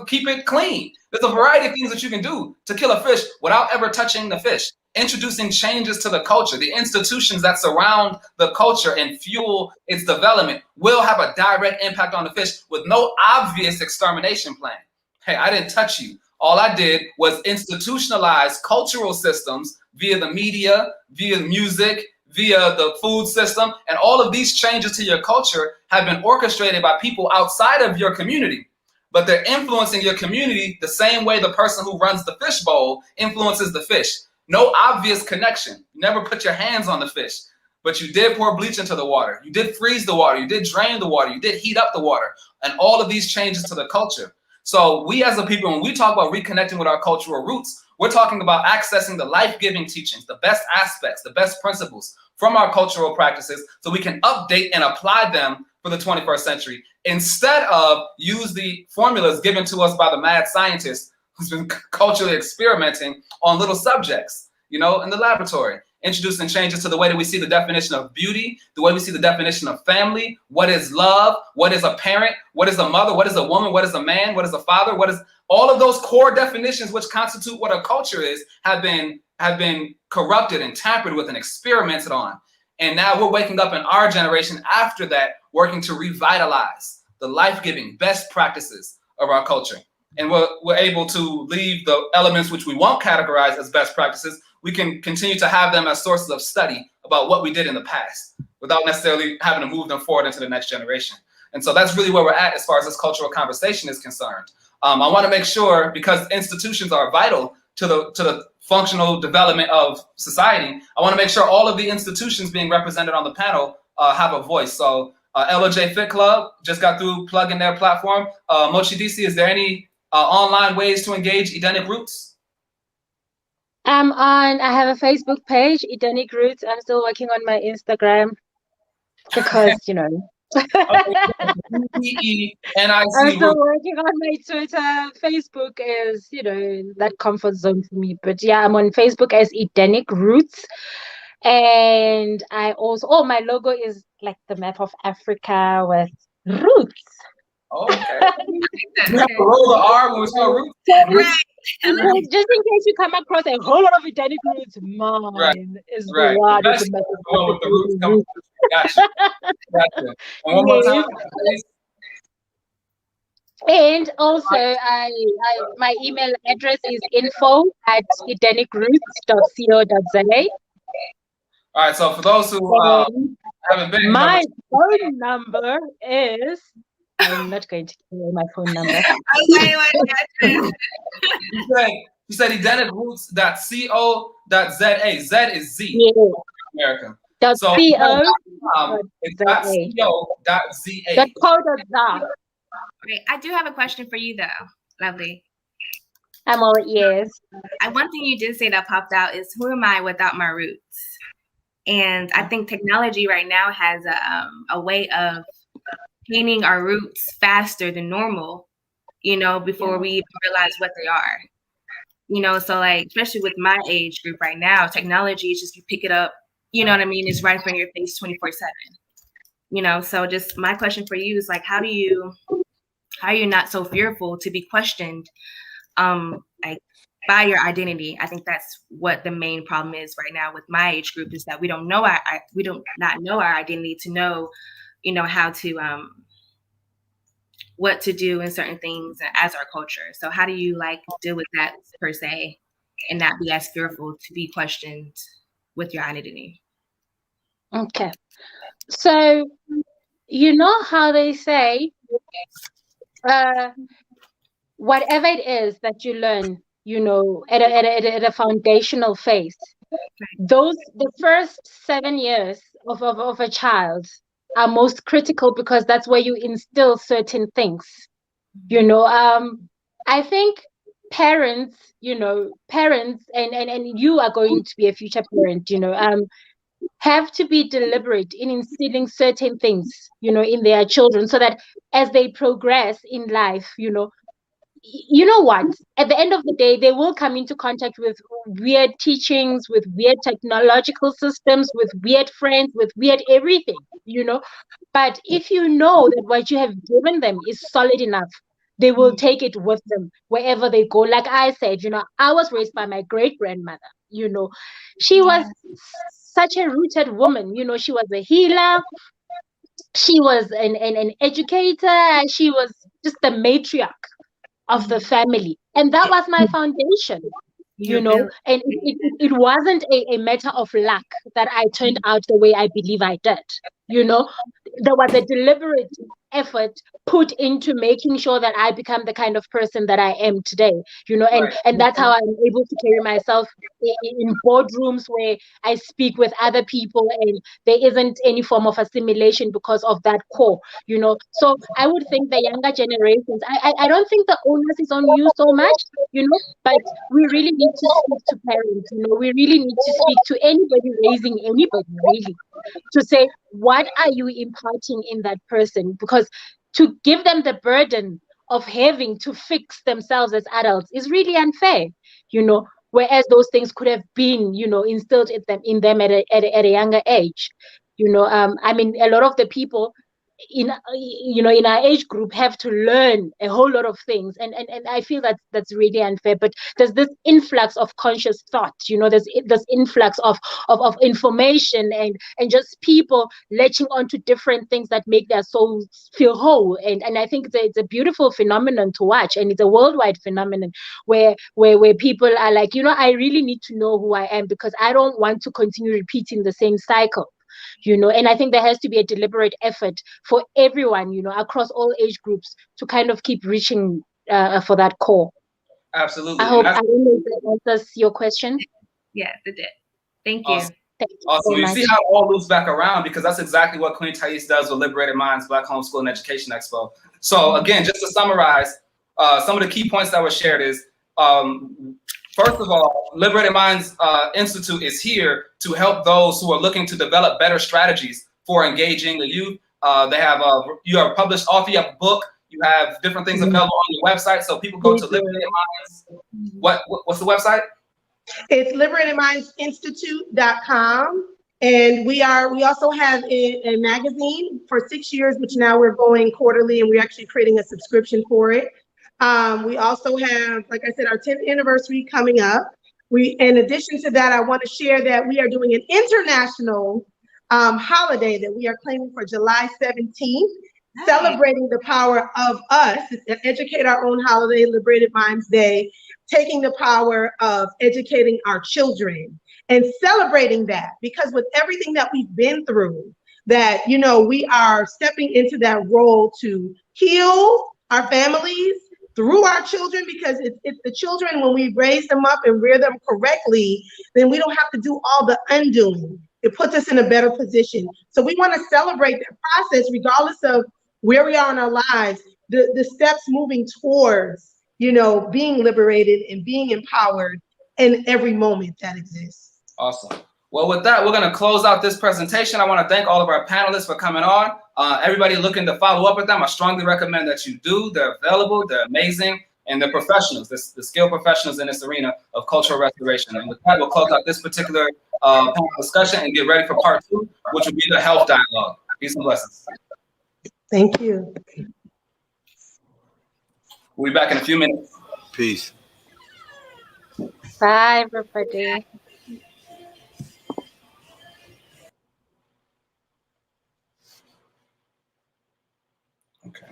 keep it clean. There's a variety of things that you can do to kill a fish without ever touching the fish. Introducing changes to the culture, the institutions that surround the culture and fuel its development will have a direct impact on the fish with no obvious extermination plan. Hey, I didn't touch you. All I did was institutionalize cultural systems via the media, via music, via the food system. And all of these changes to your culture have been orchestrated by people outside of your community. But they're influencing your community the same way the person who runs the fish bowl influences the fish. No obvious connection. You never put your hands on the fish, but you did pour bleach into the water. You did freeze the water. You did drain the water. You did heat up the water. And all of these changes to the culture. So we as a people, when we talk about reconnecting with our cultural roots, we're talking about accessing the life-giving teachings, the best aspects, the best principles from our cultural practices so we can update and apply them for the 21st century instead of use the formulas given to us by the mad scientist who's been culturally experimenting on little subjects, in the laboratory, introducing changes to the way that we see the definition of beauty, the way we see the definition of family, what is love, what is a parent, what is a mother, what is a woman, what is a man, what is a father, what is all of those core definitions which constitute what a culture is have been corrupted and tampered with and experimented on. And now we're waking up in our generation after that, working to revitalize the life-giving best practices of our culture. And we're able to leave the elements which we won't categorize as best practices. We can continue to have them as sources of study about what we did in the past without necessarily having to move them forward into the next generation. And so that's really where we're at as far as this cultural conversation is concerned. I want to make sure, because institutions are vital to the functional development of society, I want to make sure all of the institutions being represented on the panel have a voice. So LOJ Fit Club just got through plugging their platform. Mochi DC, is there any online ways to engage Edenic Roots? I have a Facebook page, Edenic Roots. I'm still working on my Instagram because, I'm still working on my Twitter. Facebook is, that comfort zone for me. But yeah, I'm on Facebook as Edenic Roots. And I also, my logo is like the map of Africa with roots. Okay. You have to roll the R when we spell roots. Just in case you come across a whole lot of Edenic Roots, mine is the one with the roots coming. Gotcha. And one more time, please. And also, my email address is info@edenicroots.co.za. All right, so for those who haven't been, my phone number is. I'm not going to give you my phone number. You said edenicroots.co.za. Z is Z. Yeah. America. So it's .co.za. Great. I do have a question for you though, Lovely. I'm all ears. One thing you did say that popped out is, who am I without my roots? And I think technology right now has a way of gaining our roots faster than normal, before we even realize what they are. So like, especially with my age group right now, technology is just, you pick it up, you know what I mean? It's right in front of your face 24/7. So just my question for you is like, how are you not so fearful to be questioned like by your identity? I think that's what the main problem is right now with my age group, is that we don't know our identity to know, how to what to do in certain things as our culture. So how do you deal with that per se, and not be as fearful to be questioned with your identity? Okay. So how they say, whatever it is that you learn, at a foundational phase, the first 7 years of a child are most critical, because that's where you instill certain things. I think parents, and you are going to be a future parent, have to be deliberate in instilling certain things, in their children, so that as they progress in life, what? At the end of the day, they will come into contact with weird teachings, with weird technological systems, with weird friends, with weird everything, But if you know that what you have given them is solid enough, they will take it with them wherever they go. Like I said, I was raised by my great-grandmother, She was such a rooted woman, she was a healer. She was an educator. She was just the matriarch of the family. And that was my foundation, you know, and it wasn't a matter of luck that I turned out the way I believe I did. You know, there was a deliberate effort put into making sure that I become the kind of person that I am today, you know, and that's how I'm able to carry myself in boardrooms where I speak with other people and there isn't any form of assimilation because of that core, you know. So I would think the younger generations, I don't think the onus is on you so much, you know, but we really need to speak to parents, you know, we really need to speak to anybody raising anybody, really, to say, what are you imparting in that person? Because to give them the burden of having to fix themselves as adults is really unfair, you know, whereas those things could have been, you know, instilled in them at a younger age, you know. I mean, a lot of the people in, you know, in our age group have to learn a whole lot of things, and I feel that that's really unfair. But there's this influx of conscious thought, you know, there's this influx of information and just people latching onto different things that make their souls feel whole, and I think it's a beautiful phenomenon to watch, and it's a worldwide phenomenon where people are like, you know, I really need to know who I am because I don't want to continue repeating the same cycle, you know. And I think there has to be a deliberate effort for everyone, you know, across all age groups to kind of keep reaching for that core. Absolutely. I don't know if that answers your question. Yes, it did. Thank you. Awesome. Thank you Awesome. very You much. see how it all loops back around, because that's exactly what Queen Thais does with Liberated Minds Black Homeschool and Education Expo. So again, just to summarize, some of the key points that were shared is, first of all, Liberated Minds Institute is here to help those who are looking to develop better strategies for engaging the youth. They have you are a published author, you have a book, you have different things available on your website. So people go to Liberated Minds. What's the website? It's liberatedmindsinstitute.com. And we also have a magazine for 6 years, which now we're going quarterly, and we're actually creating a subscription for it. We also have, like I said, our 10th anniversary coming up. In addition to that, I want to share that we are doing an international holiday that we are claiming for July 17th, celebrating the power of us. It's an Educate Our Own Holiday, Liberated Minds Day, taking the power of educating our children and celebrating that, because with everything that we've been through, that, you know, we are stepping into that role to heal our families through our children, because it's the children, when we raise them up and rear them correctly, then we don't have to do all the undoing. It puts us in a better position. So we want to celebrate that process, regardless of where we are in our lives, the steps moving towards, you know, being liberated and being empowered in every moment that exists. Awesome. Well, with that, we're going to close out this presentation. I want to thank all of our panelists for coming on. Everybody looking to follow up with them, I strongly recommend that you do. They're available, they're amazing, and they're professionals, the skilled professionals in this arena of cultural restoration. And with that, we'll close out this particular panel discussion and get ready for part 2, which will be the health dialogue. Peace and blessings. Thank you. We'll be back in a few minutes. Peace. Bye, everybody. Okay.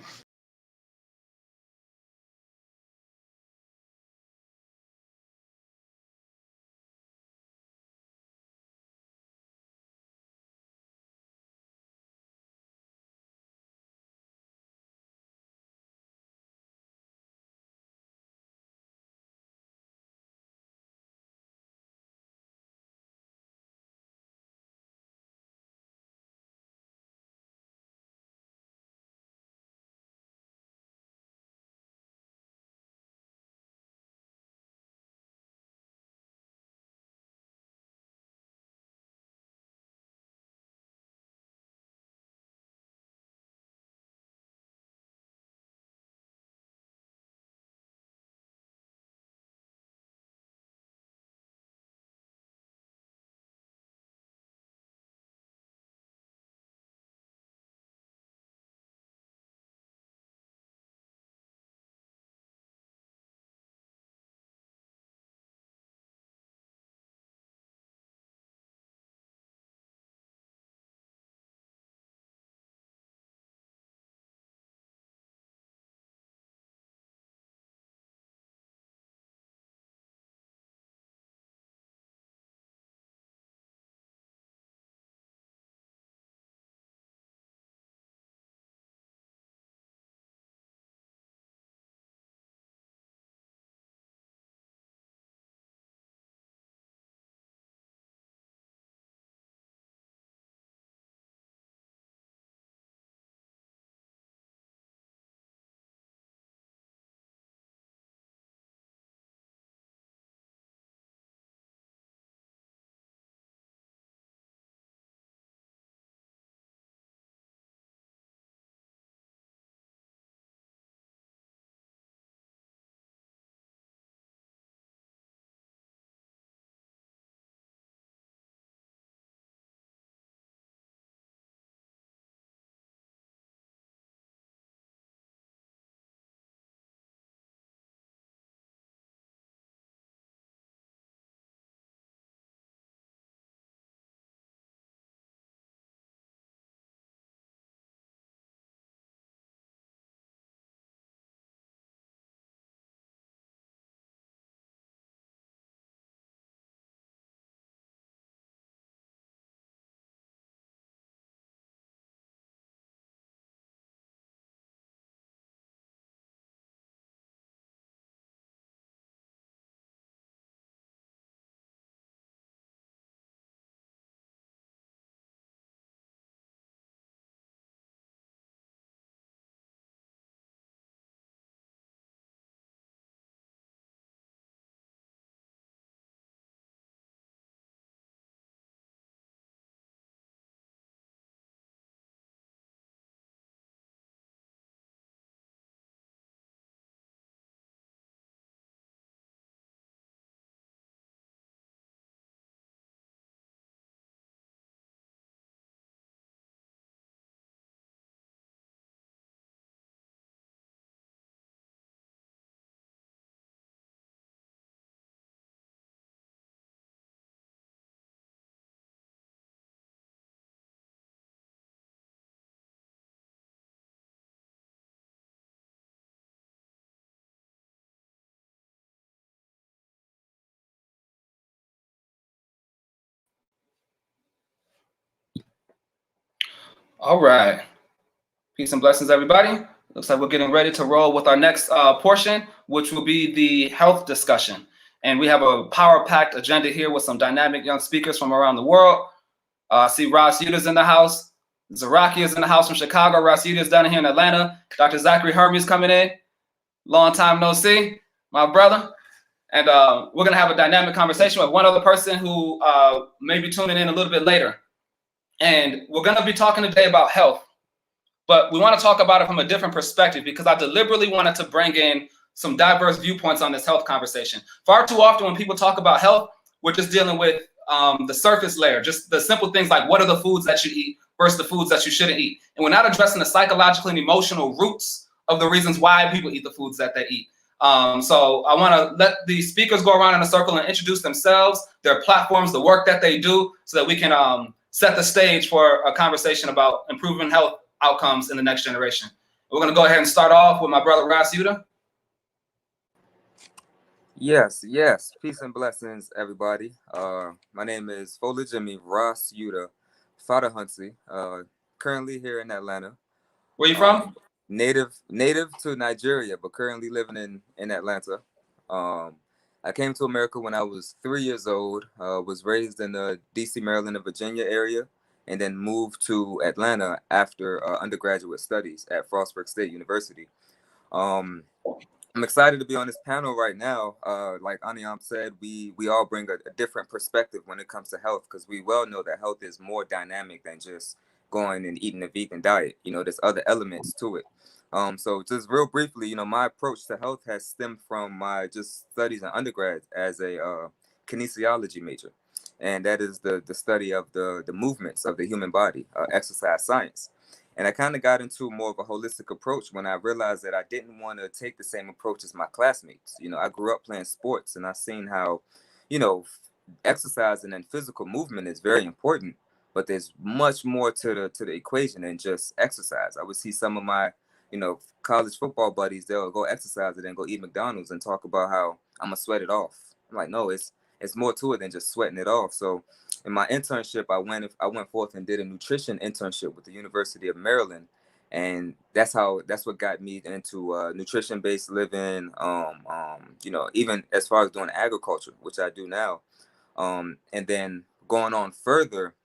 All right. Peace and blessings, everybody. Looks like we're getting ready to roll with our next portion, which will be the health discussion. And we have a power-packed agenda here with some dynamic young speakers from around the world. I see Ross Yuda's in the house. Zaraki is in the house from Chicago. Ross Yuda's down here in Atlanta. Dr. Zachary Hermes coming in. Long time no see, my brother. And we're going to have a dynamic conversation with one other person who may be tuning in a little bit later. And we're going to be talking today about health. But we want to talk about it from a different perspective because I deliberately wanted to bring in some diverse viewpoints on this health conversation. Far too often when people talk about health, we're just dealing with the surface layer, just the simple things like what are the foods that you eat versus the foods that you shouldn't eat. And we're not addressing the psychological and emotional roots of the reasons why people eat the foods that they eat. So I want to let the speakers go around in a circle and introduce themselves, their platforms, the work that they do, so that we can set the stage for a conversation about improving health outcomes in the next generation. We're going to go ahead and start off with my brother Ross Yuda. Yes. Peace and blessings, everybody. My name is Fola Jimmy Ross Yuda Fada Huntsley. Currently here in Atlanta. Where you from? Native to Nigeria, but currently living in Atlanta. I came to America when I was 3 years old. Was raised in the DC, Maryland, and Virginia area, and then moved to Atlanta after undergraduate studies at Frostburg State University. I'm excited to be on this panel right now. Like Aniyam said, we all bring a different perspective when it comes to health, because we well know that health is more dynamic than just going and eating a vegan diet. There's other elements to it. So just real briefly, my approach to health has stemmed from my just studies in undergrad as a kinesiology major. And that is the study of the movements of the human body, exercise science. And I kind of got into more of a holistic approach when I realized that I didn't want to take the same approach as my classmates. I grew up playing sports, and I seen how, exercising and physical movement is very important, but there's much more to the equation than just exercise. I would see some of my, college football buddies, they'll go exercise and then go eat McDonald's and talk about how I'm gonna sweat it off. I'm like, no, it's more to it than just sweating it off. So in my internship, I went forth and did a nutrition internship with the University of Maryland, and that's what got me into nutrition-based living. Even as far as doing agriculture, which I do now, and then going on further,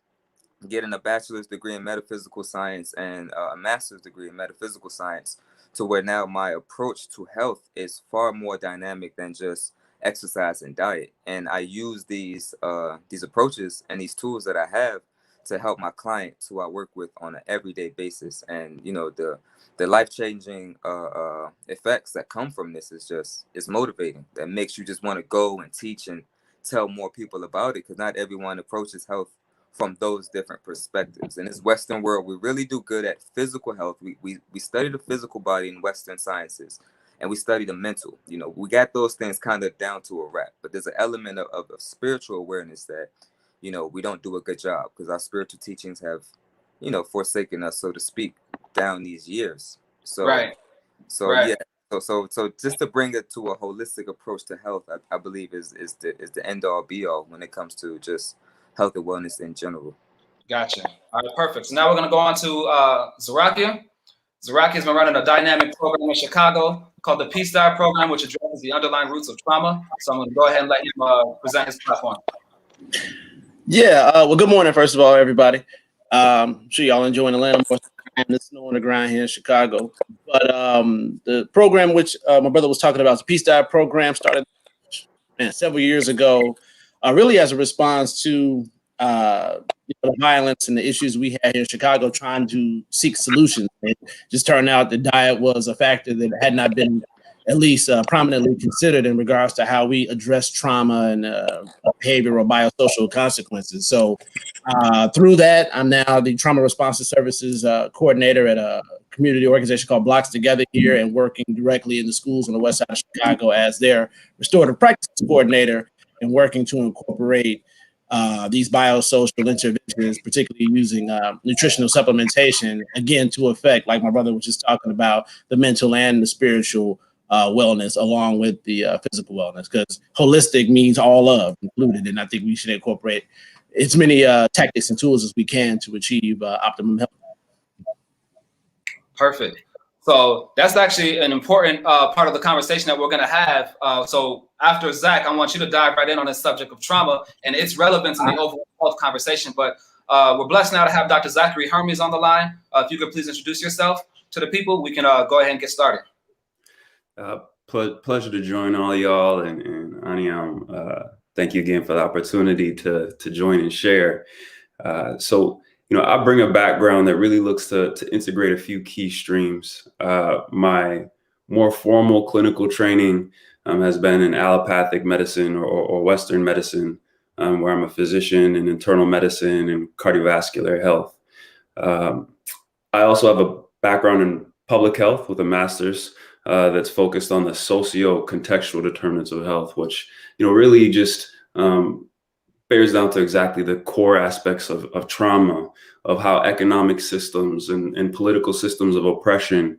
getting a bachelor's degree in metaphysical science and a master's degree in metaphysical science, to where now my approach to health is far more dynamic than just exercise and diet. And I use these approaches and these tools that I have to help my clients who I work with on an everyday basis. And the life-changing effects that come from this is motivating. That makes you just want to go and teach and tell more people about it, because not everyone approaches health from those different perspectives. In this Western world, we really do good at physical health. We study the physical body in Western sciences, and we study the mental. We got those things kind of down to a wrap, but there's an element of spiritual awareness that, we don't do a good job, because our spiritual teachings have, forsaken us, so to speak, down these years. So, right. Yeah. So just to bring it to a holistic approach to health, I believe is the end all be all when it comes to just health and wellness in general. Gotcha. All right, perfect. So now we're going to go on to Zaraki. Zaraki has been running a dynamic program in Chicago called the Peace Diet Program, which addresses the underlying roots of trauma. So I'm going to go ahead and let him present his platform. Yeah. Well, good morning, first of all, everybody. I'm sure y'all enjoying Atlanta more than the snow on the ground here in Chicago. But the program which my brother was talking about, the Peace Diet Program, started several years ago, really as a response to the violence and the issues we had here in Chicago, trying to seek solutions. It just turned out the diet was a factor that had not been at least prominently considered in regards to how we address trauma and behavioral biosocial consequences. So through that, I'm now the Trauma Responsive Services coordinator at a community organization called Blocks Together here, and working directly in the schools on the west side of Chicago as their restorative practice coordinator, and working to incorporate these biosocial interventions, particularly using nutritional supplementation, again, to affect, like my brother was just talking about, the mental and the spiritual wellness, along with the physical wellness, because holistic means all of included. And I think we should incorporate as many tactics and tools as we can to achieve optimum health. Perfect. So that's actually an important part of the conversation that we're going to have. So after Zach, I want you to dive right in on this subject of trauma and its relevance in the overall health conversation. But we're blessed now to have Dr. Zachary Hermes on the line. If you could please introduce yourself to the people, we can go ahead and get started. Pleasure to join all y'all, and Aniam, thank you again for the opportunity to join and share. So, I bring a background that really looks to integrate a few key streams. My more formal clinical training has been in allopathic medicine or Western medicine, where I'm a physician in internal medicine and cardiovascular health. I also have a background in public health with a master's that's focused on the socio-contextual determinants of health, which, really just bears down to exactly the core aspects of trauma, of how economic systems and political systems of oppression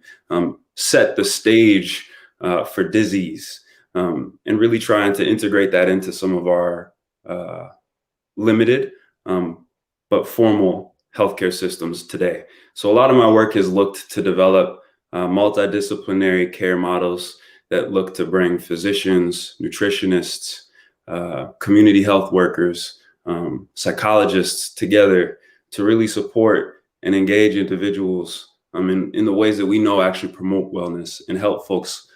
set the stage for disease, and really trying to integrate that into some of our limited but formal healthcare systems today. So a lot of my work has looked to develop multidisciplinary care models that look to bring physicians, nutritionists, community health workers, psychologists together to really support and engage individuals in the ways that we know actually promote wellness and help folks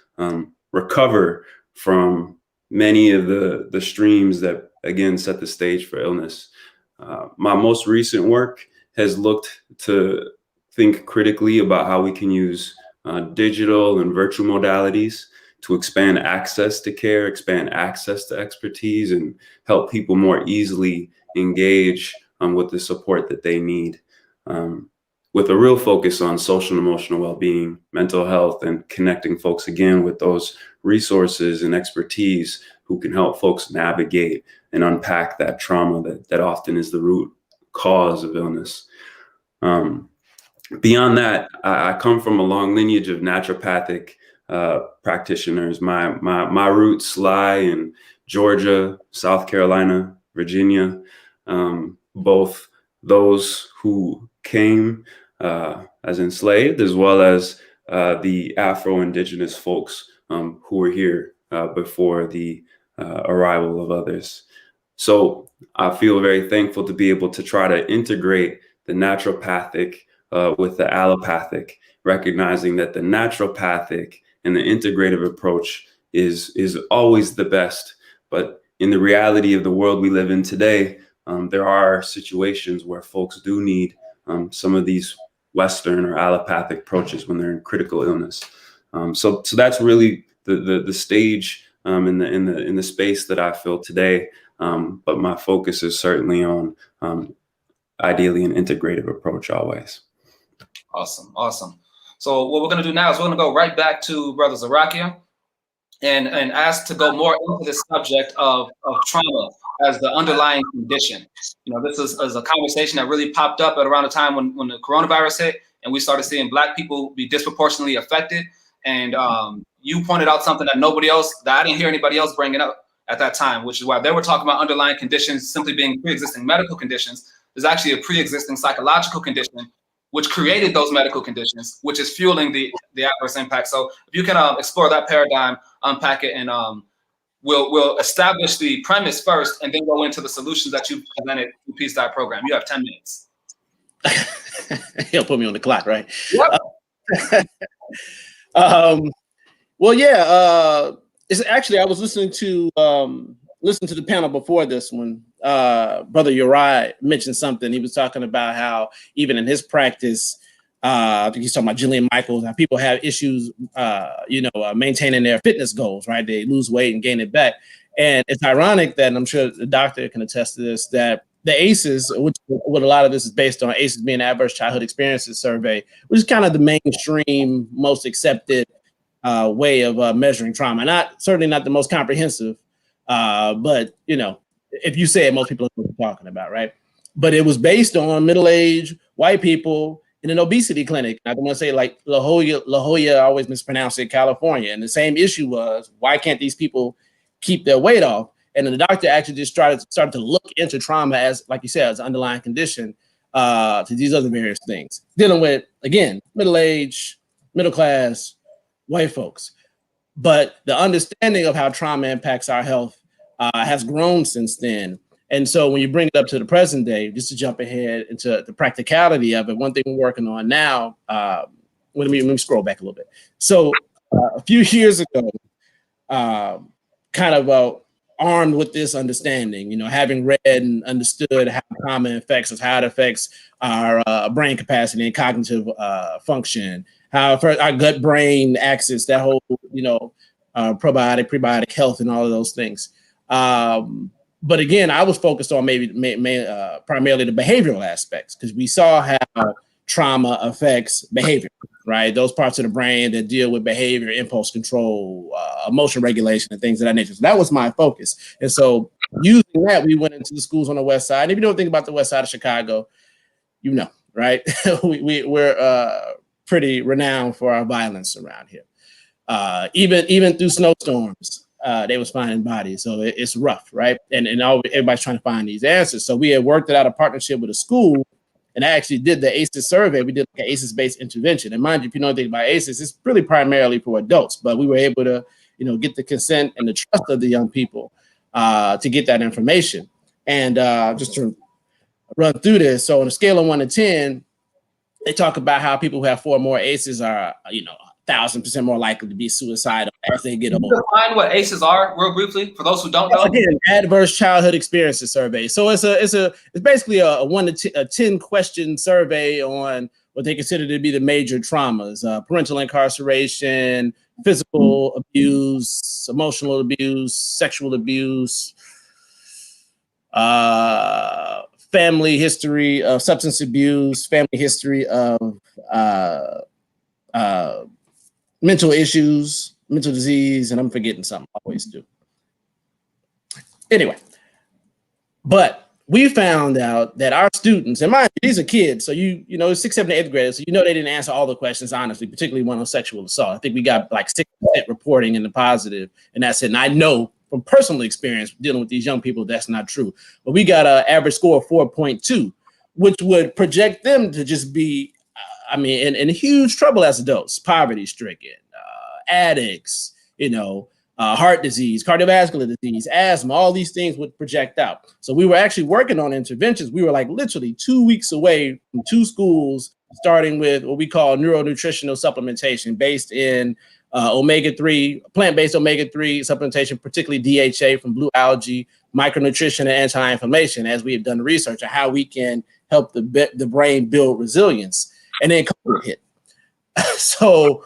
recover from many of the streams that, again, set the stage for illness. My most recent work has looked to think critically about how we can use digital and virtual modalities to expand access to care, expand access to expertise, and help people more easily engage with the support that they need, with a real focus on social and emotional well-being, mental health, and connecting folks again with those resources and expertise who can help folks navigate and unpack that trauma that often is the root cause of illness. Beyond that, I come from a long lineage of naturopathic practitioners. My roots lie in Georgia, South Carolina, Virginia, both those who came as enslaved, as well as the Afro-Indigenous folks who were here before the arrival of others. So I feel very thankful to be able to try to integrate the naturopathic with the allopathic, recognizing that the naturopathic and the integrative approach is always the best. But in the reality of the world we live in today, there are situations where folks do need some of these Western or allopathic approaches when they're in critical illness. So that's really the stage in the space that I feel today. But my focus is certainly on ideally an integrative approach always. Awesome. So what we're going to do now is we're going to go right back to Brother Zarakia and ask to go more into this subject of trauma as the underlying condition. This is a conversation that really popped up at around the time when the coronavirus hit, and we started seeing Black people be disproportionately affected. And you pointed out something that I didn't hear anybody else bringing up at that time, which is why they were talking about underlying conditions simply being pre-existing medical conditions. There's actually a pre-existing psychological condition which created those medical conditions, which is fueling the adverse impact. So if you can explore that paradigm, unpack it, and we'll establish the premise first, and then go into the solutions that you presented in Peace Diet Program. You have 10 minutes. He'll put me on the clock, right? Yep. Well, yeah. It's actually, I was listening to the panel before this one. Brother Uri mentioned something. He was talking about how even in his practice, I think he's talking about Jillian Michaels, how people have issues, maintaining their fitness goals, right? They lose weight and gain it back. And it's ironic that, and I'm sure the doctor can attest to this, that the ACEs, which what a lot of this is based on, ACEs being Adverse Childhood Experiences Survey, which is kind of the mainstream, most accepted way of measuring trauma. Certainly not the most comprehensive, but if you say it, most people know what you're talking about, right? But it was based on middle-aged white people in an obesity clinic. I don't want to say like La Jolla, I always mispronounce it, California. And the same issue was, why can't these people keep their weight off? And then the doctor actually just started to look into trauma as, like you said, as an underlying condition. to these other various things. Dealing with, again, middle-aged, middle-class, white folks. But the understanding of how trauma impacts our health has grown since then. And so when you bring it up to the present day, just to jump ahead into the practicality of it, one thing we're working on now, let me scroll back a little bit. So a few years ago, kind of armed with this understanding, having read and understood how trauma affects us, how it affects our brain capacity and cognitive function, how our gut-brain axis, that whole, probiotic, prebiotic health and all of those things. But again, I was focused on primarily the behavioral aspects, because we saw how trauma affects behavior, right? Those parts of the brain that deal with behavior, impulse control, emotion regulation, and things of that nature. So that was my focus. And so using that, we went into the schools on the West Side. And if you don't think about the West Side of Chicago, right? We're pretty renowned for our violence around here. Even through snowstorms, they was finding bodies. So it's rough, right? And everybody's trying to find these answers. So we had worked out a partnership with a school, and I actually did the ACEs survey. We did like an ACEs-based intervention. And mind you, if you know anything about ACEs, it's really primarily for adults, but we were able to, get the consent and the trust of the young people to get that information. And just to run through this, so on a scale of 1 to 10, they talk about how people who have 4 or more ACEs are, 1,000% more likely to be suicidal as they get older. Define what ACEs are, real briefly, for those who don't know. Again, adverse childhood experiences survey. So it's basically a 1 to 10 question survey on what they consider to be the major traumas: parental incarceration, physical abuse, emotional abuse, sexual abuse, family history of substance abuse, family history of mental issues, mental disease, and I'm forgetting something. I always do. Anyway, but we found out that our students, and mind you, these are kids, so you know, 6th, 7th, 8th graders, so they didn't answer all the questions honestly, particularly one on sexual assault. I think we got like 6% reporting in the positive, and that's it. And I know from personal experience dealing with these young people, that's not true. But we got an average score of 4.2, which would project them to just be, in huge trouble as adults: poverty-stricken, addicts, heart disease, cardiovascular disease, asthma, all these things would project out. So we were actually working on interventions. We were like literally 2 weeks away from 2 schools, starting with what we call neuronutritional supplementation based in omega-3, plant-based omega-3 supplementation, particularly DHA from blue algae, micronutrition, and anti-inflammation, as we have done research on how we can help the brain build resilience. And then COVID hit. So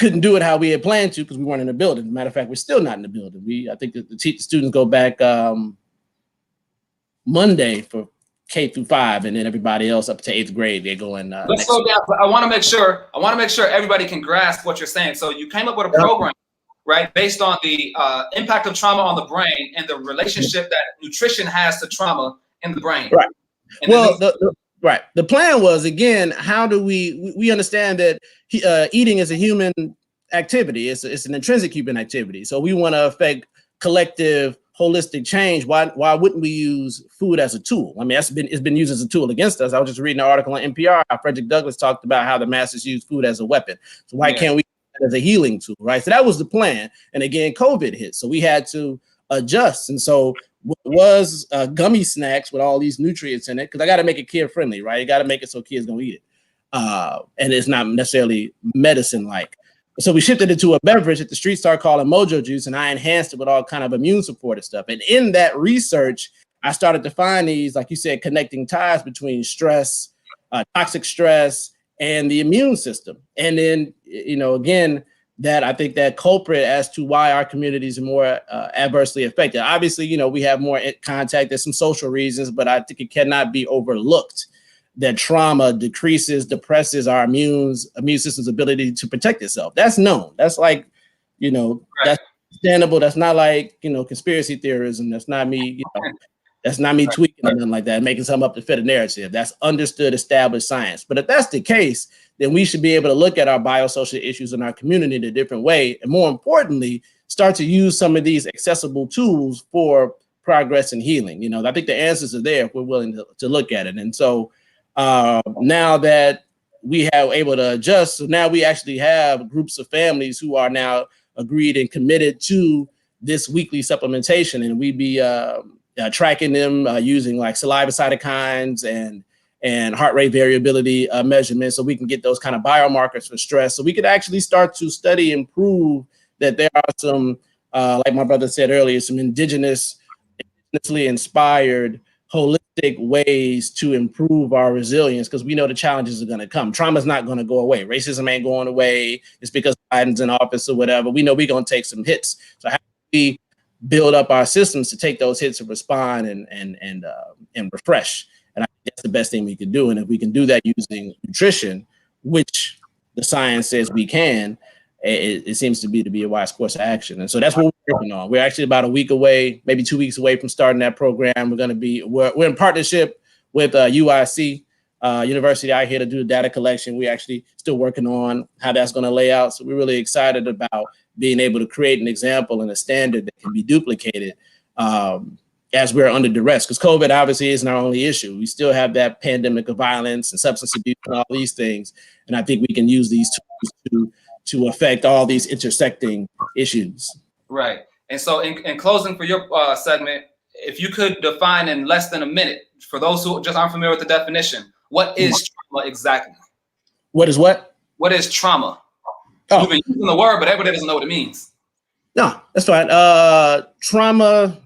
couldn't do it how we had planned to because we weren't in the building. As a matter of fact, we're still not in the building. I think that the students go back Monday for K through 5, and then everybody else up to 8th grade, they're going. Let's slow down. I want to make sure everybody can grasp what you're saying. So you came up with a program, right, based on the impact of trauma on the brain and the relationship that nutrition has to trauma in the brain. Right. And well, right. The plan was, again, how do we understand that eating is a human activity. It's an intrinsic human activity. So we want to affect collective holistic change. Why wouldn't we use food as a tool? It's been used as a tool against us. I was just reading an article on NPR. Frederick Douglass talked about how the masses use food as a weapon. So why can't we use it as a healing tool, right? So that was the plan. And again, COVID hit. So we had to adjust. And so what was gummy snacks with all these nutrients in it, because I got to make it kid friendly, right? You got to make it so kids don't eat it. And it's not necessarily medicine-like. So we shifted it to a beverage that the streets started calling Mojo Juice, and I enhanced it with all kind of immune supportive stuff. And in that research, I started to find these, like you said, connecting ties between stress, toxic stress, and the immune system. And then, again, that I think that culprit as to why our communities are more adversely affected. Obviously, we have more contact. There's some social reasons, but I think it cannot be overlooked that trauma depresses our immune system's ability to protect itself. That's known. That's like, that's understandable. That's not like, conspiracy theorism. That's not me, that's not me tweaking or nothing like that, making something up to fit a narrative. That's understood, established science. But if that's the case, then we should be able to look at our biosocial issues in our community in a different way. And more importantly, start to use some of these accessible tools for progress and healing. I think the answers are there if we're willing to look at it. And so Now that we have able to adjust, so now we actually have groups of families who are now agreed and committed to this weekly supplementation, and we be tracking them using like saliva cytokines and heart rate variability measurements, so we can get those kind of biomarkers for stress. So we could actually start to study and prove that there are some, like my brother said earlier, some indigenously inspired holistic ways to improve our resilience, because we know the challenges are going to come. Trauma is not going to go away. Racism ain't going away. It's because Biden's in office or whatever. We know we're going to take some hits. So how do we build up our systems to take those hits and respond and refresh? And I think that's the best thing we can do. And if we can do that using nutrition, which the science says we can, it seems to be a wise course of action. And so that's what we're working on. We're actually about a week away, maybe 2 weeks away from starting that program. We're in partnership with UIC, University out here, to do the data collection. We're actually still working on how that's going to lay out. So we're really excited about being able to create an example and a standard that can be duplicated as we're under duress, because COVID obviously isn't our only issue. We still have that pandemic of violence and substance abuse and all these things. And I think we can use these tools to affect all these intersecting issues. Right. And so in closing for your segment, if you could define in less than a minute, for those who just aren't familiar with the definition, what is trauma exactly? What is what? What is trauma? Oh. You've been using the word, but everybody doesn't know what it means. No, that's fine. Trauma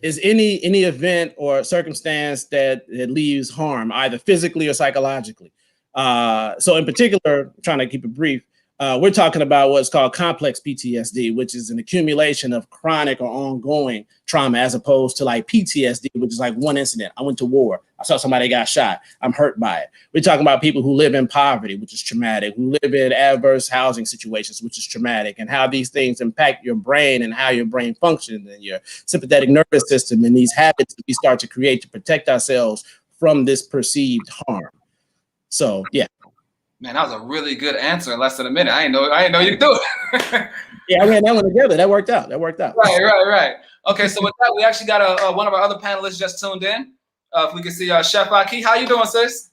is any event or circumstance that leaves harm, either physically or psychologically. So in particular, trying to keep it brief, we're talking about what's called complex PTSD, which is an accumulation of chronic or ongoing trauma, as opposed to like PTSD, which is like one incident. I went to war. I saw somebody got shot. I'm hurt by it. We're talking about people who live in poverty, which is traumatic, who live in adverse housing situations, which is traumatic, and how these things impact your brain and how your brain functions and your sympathetic nervous system, and these habits that we start to create to protect ourselves from this perceived harm. So, yeah. Man, that was a really good answer in less than a minute. I didn't know you could do it. Yeah, I ran that one together. That worked out. Right. Okay, so with that, we actually got one of our other panelists just tuned in. If we can see Chef Aki. How you doing, sis?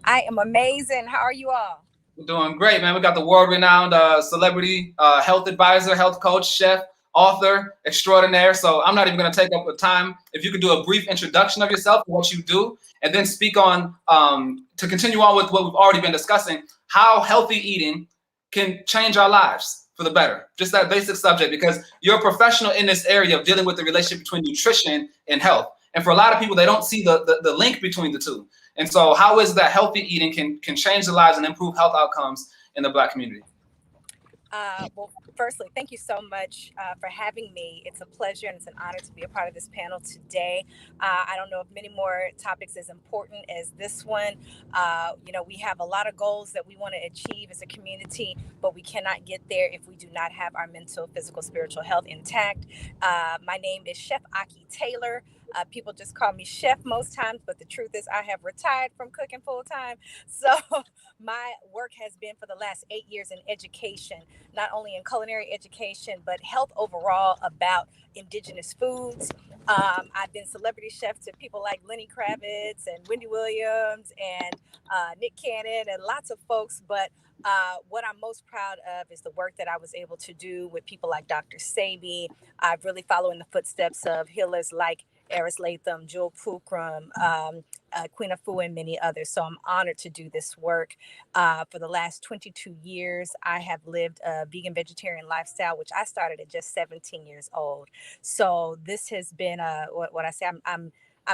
I am amazing. How are you all? We're doing great, man. We got the world-renowned celebrity health advisor, health coach, chef, author extraordinaire. So I'm not even going to take up the time. If you could do a brief introduction of yourself and what you do, and then speak on, to continue on with what we've already been discussing, how healthy eating can change our lives for the better. Just that basic subject, because you're a professional in this area of dealing with the relationship between nutrition and health. And for a lot of people, they don't see the link between the two. And so how is it that healthy eating can change the lives and improve health outcomes in the Black community? Well, firstly, thank you so much for having me. It's a pleasure and it's an honor to be a part of this panel today. I don't know if many more topics as important as this one. We have a lot of goals that we want to achieve as a community, but we cannot get there if we do not have our mental, physical, spiritual health intact. My name is Chef Aki Taylor. People just call me chef most times, but the truth is I have retired from cooking full time. So my work has been for the last 8 years in education, not only in culinary education, but health overall about indigenous foods. I've been celebrity chef to people like Lenny Kravitz and Wendy Williams and Nick Cannon and lots of folks. But what I'm most proud of is the work that I was able to do with people like Dr. Sabi. I've really followed in the footsteps of healers like Eris Latham, Jewel Pookrum, Queen Afua, and many others. So I'm honored to do this work. For the last 22 years, I have lived a vegan vegetarian lifestyle, which I started at just 17 years old. So this has been what I say. I'm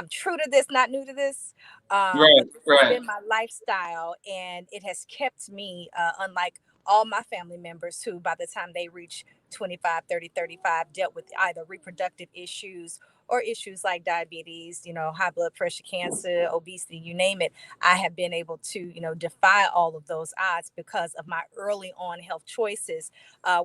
true to this, not new to this. But this has been my lifestyle, and it has kept me, unlike all my family members who, by the time they reach 25, 30, 35, dealt with either reproductive issues or issues like diabetes, high blood pressure, cancer, obesity, you name it. I have been able to, defy all of those odds because of my early on health choices,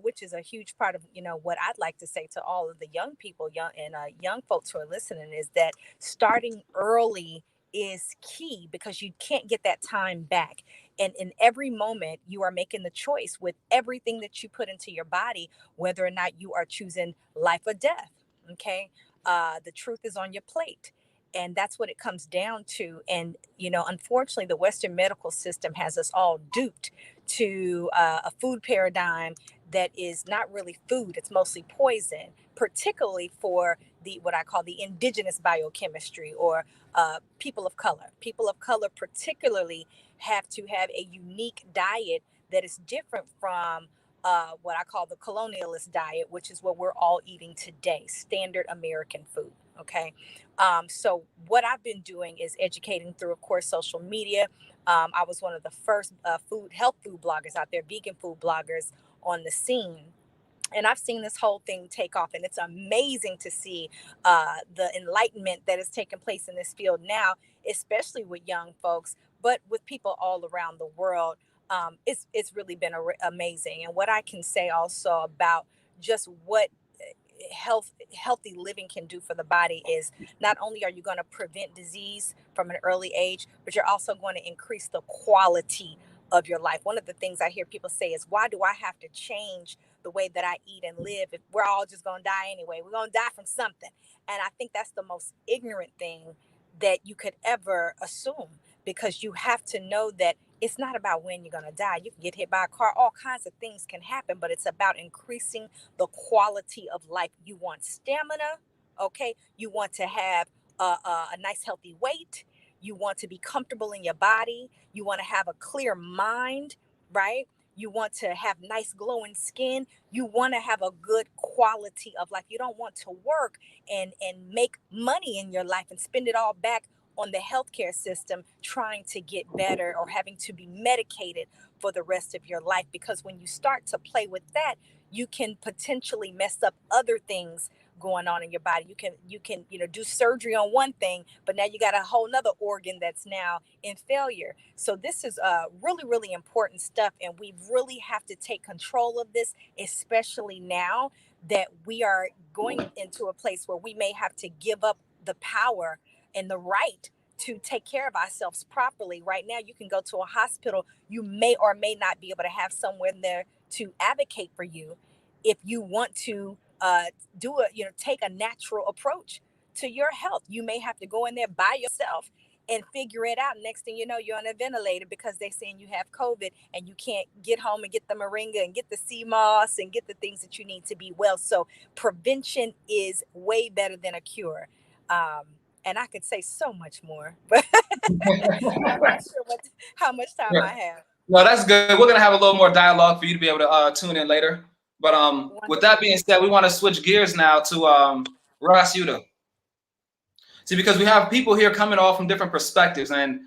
which is a huge part of, what I'd like to say to all of the young people, young folks who are listening, is that starting early is key, because you can't get that time back. And in every moment, you are making the choice with everything that you put into your body, whether or not you are choosing life or death. Okay. The truth is on your plate. And that's what it comes down to. And, you know, unfortunately, the Western medical system has us all duped to a food paradigm that is not really food. It's mostly poison, particularly for the what I call the indigenous biochemistry, or people of color. People of color particularly have to have a unique diet that is different from what I call the colonialist diet, which is what we're all eating today, standard American food. Okay. So what I've been doing is educating through, of course, social media. I was one of the first health food bloggers out there, vegan food bloggers on the scene. And I've seen this whole thing take off, and it's amazing to see the enlightenment that is taking place in this field now, especially with young folks, but with people all around the world. It's really been amazing. And what I can say also about just what healthy living can do for the body is not only are you going to prevent disease from an early age, but you're also going to increase the quality of your life. One of the things I hear people say is, why do I have to change the way that I eat and live if we're all just going to die anyway? We're going to die from something. And I think that's the most ignorant thing that you could ever assume, because you have to know that it's not about when you're going to die. You can get hit by a car, all kinds of things can happen, but it's about increasing the quality of life. You want stamina, okay? You want to have a nice healthy weight. You want to be comfortable in your body. You want to have a clear mind, right? You want to have nice glowing skin. You want to have a good quality of life. You don't want to work and make money in your life and spend it all back on the healthcare system trying to get better, or having to be medicated for the rest of your life. Because when you start to play with that, you can potentially mess up other things going on in your body. You can do surgery on one thing, but now you got a whole nother organ that's now in failure. So this is really, really important stuff, and we really have to take control of this, especially now that we are going into a place where we may have to give up the power and the right to take care of ourselves properly. Right now, you can go to a hospital. You may or may not be able to have someone there to advocate for you if you want to take a natural approach to your health. You may have to go in there by yourself and figure it out. Next thing you know, you're on a ventilator because they're saying you have COVID and you can't get home and get the moringa and get the sea moss and get the things that you need to be well. So prevention is way better than a cure. And I could say so much more, but I'm not sure how much time I have. No, that's good. We're gonna have a little more dialogue for you to be able to tune in later. But with that being said, we want to switch gears now to Ross Yuta. See, because we have people here coming all from different perspectives, and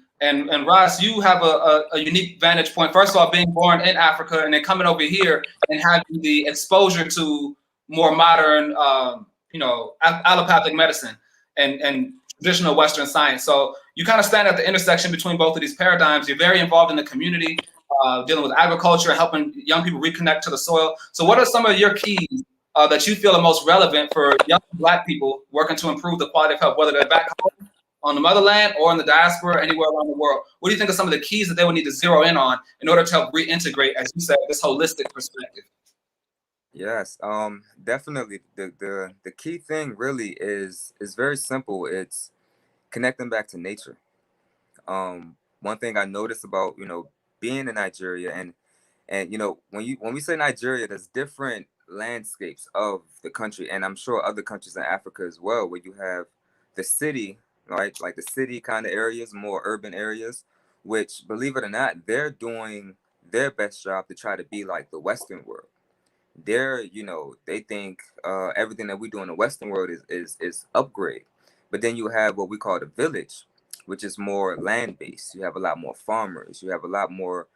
Ross, you have a unique vantage point. First of all, being born in Africa and then coming over here and having the exposure to more modern, allopathic medicine and traditional Western science. So you kind of stand at the intersection between both of these paradigms. You're very involved in the community, dealing with agriculture, helping young people reconnect to the soil. So what are some of your keys that you feel are most relevant for young Black people working to improve the quality of health, whether they're back home on the motherland or in the diaspora, anywhere around the world? What do you think are some of the keys that they would need to zero in on in order to help reintegrate, as you said, this holistic perspective? Yes, definitely. The key thing really is very simple. It's connecting back to nature. One thing I noticed about being in Nigeria, and when we say Nigeria, there's different landscapes of the country, and I'm sure other countries in Africa as well, where you have the city, right, like the city kind of areas, more urban areas, which, believe it or not, they're doing their best job to try to be like the Western world. They think everything that we do in the Western world is upgrade. But then you have what we call the village, which is more land-based. You have a lot more farmers. You have a lot more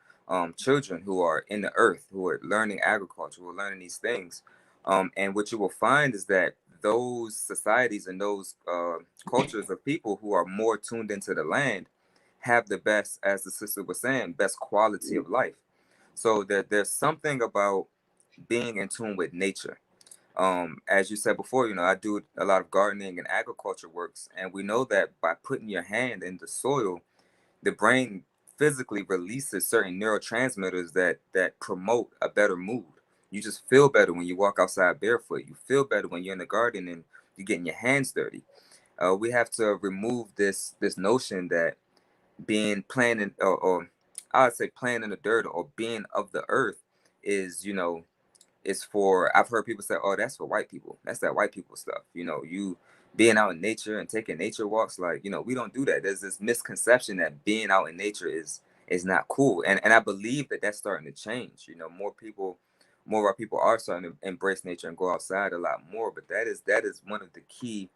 children who are in the earth, who are learning agriculture, who are learning these things. And what you will find is that those societies and those cultures of people who are more tuned into the land have the best, as the sister was saying, best quality of life. So there's something about being in tune with nature. As you said before, I do a lot of gardening and agriculture works, and we know that by putting your hand in the soil, the brain physically releases certain neurotransmitters that promote a better mood. You just feel better when you walk outside barefoot. You feel better when you're in the garden and you're getting your hands dirty. We have to remove this notion that being playing in, or I would say playing in the dirt or being of the earth is, is for, I've heard people say, oh, that's for white people. That's that white people stuff. You being out in nature and taking nature walks, like, we don't do that. There's this misconception that being out in nature is not cool. And I believe that that's starting to change. More of our people are starting to embrace nature and go outside a lot more. But that is one of the key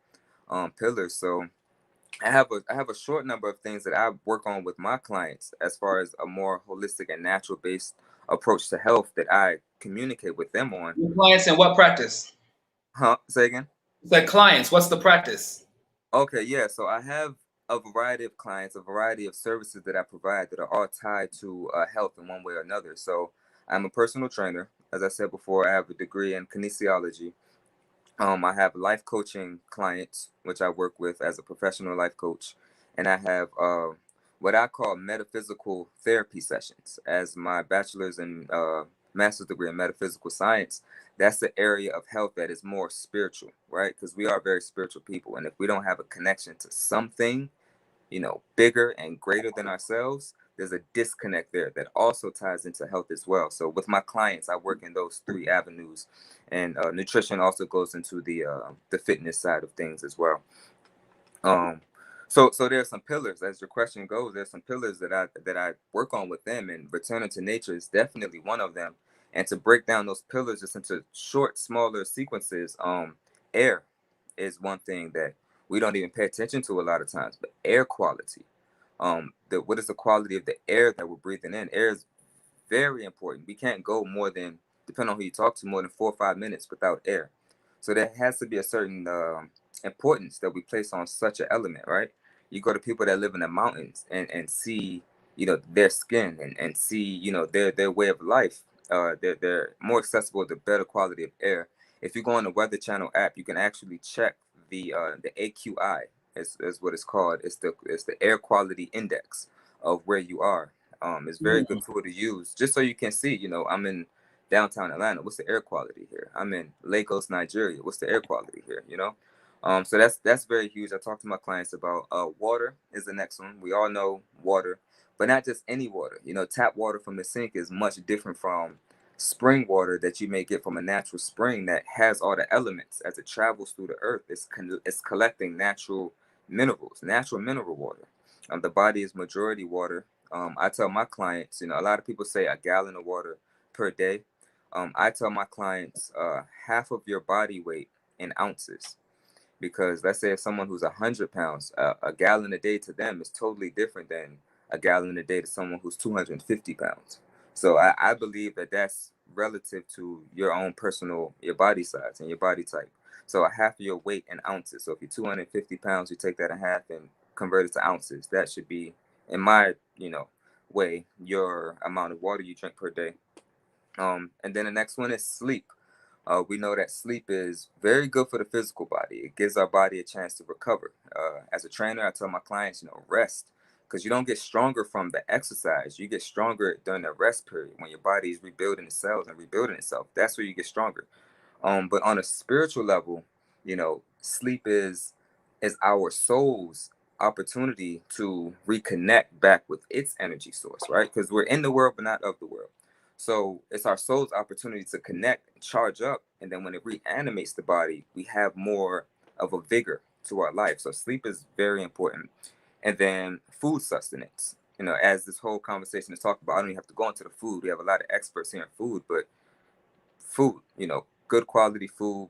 pillars. So I have a short number of things that I work on with my clients as far as a more holistic and natural based approach to health that I communicate with them on. Your clients in what practice? Huh? Say again? You said clients. What's the practice? Okay, yeah. So I have a variety of clients, a variety of services that I provide that are all tied to health in one way or another. So I'm a personal trainer. As I said before, I have a degree in kinesiology. I have life coaching clients, which I work with as a professional life coach, and I have what I call metaphysical therapy sessions. As my bachelor's and master's degree in metaphysical science, that's the area of health that is more spiritual, right? Because we are very spiritual people, and if we don't have a connection to something, bigger and greater than ourselves, there's a disconnect there that also ties into health as well. So with my clients, I work in those three avenues, and nutrition also goes into the fitness side of things as well. So there's some pillars, as your question goes. There's some pillars that I work on with them, and returning to nature is definitely one of them. And to break down those pillars just into short, smaller sequences, air is one thing that we don't even pay attention to a lot of times, but air quality. What is the quality of the air that we're breathing in? Air is very important. We can't go more than, depending on who you talk to, more than 4 or 5 minutes without air. So there has to be a certain importance that we place on such an element, right? You go to people that live in the mountains and see, their skin and see, their way of life. They're more accessible to better quality of air. If you go on the Weather Channel app, you can actually check the AQI is what it's called. It's the air quality index of where you are. It's very good tool to use just so you can see, I'm in downtown Atlanta. What's the air quality here? I'm in Lagos, Nigeria. What's the air quality here? So that's very huge. I talk to my clients about water is the next one. We all know water, but not just any water. Tap water from the sink is much different from spring water that you may get from a natural spring that has all the elements as it travels through the earth. It's collecting natural minerals, natural mineral water. The body is majority water. I tell my clients, a lot of people say a gallon of water per day. I tell my clients half of your body weight in ounces. Because let's say if someone who's 100 pounds, a gallon a day to them is totally different than a gallon a day to someone who's 250 pounds. So I believe that that's relative to your own your body size and your body type. So a half of your weight in ounces. So if you're 250 pounds, you take that in half and convert it to ounces. That should be, in my, way, your amount of water you drink per day. And then the next one is sleep. We know that sleep is very good for the physical body. It gives our body a chance to recover. As a trainer, I tell my clients, rest, because you don't get stronger from the exercise. You get stronger during the rest period when your body is rebuilding its cells and rebuilding itself. That's where you get stronger. But on a spiritual level, sleep is our soul's opportunity to reconnect back with its energy source, right? Because we're in the world, but not of the world. So it's our soul's opportunity to connect and charge up. And then when it reanimates the body, we have more of a vigor to our life. So sleep is very important. And then food sustenance. As this whole conversation is talking about, I don't even have to go into the food. We have a lot of experts here in food, but food, good quality food,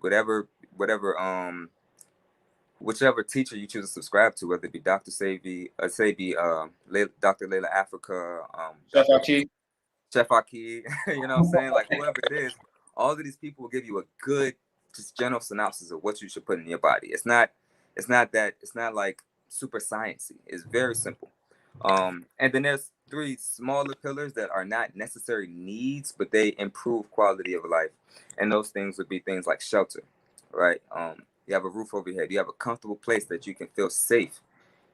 whichever teacher you choose to subscribe to, whether it be Dr. Dr. Layla Africa, Chef Aki. Chef Aki, you know what I'm saying? Like whoever it is, all of these people will give you a good, just general synopsis of what you should put in your body. It's not like super sciencey. It's very simple. And then there's 3 smaller pillars that are not necessary needs, but they improve quality of life. And those things would be things like shelter, right? You have a roof over your head. You have a comfortable place that you can feel safe.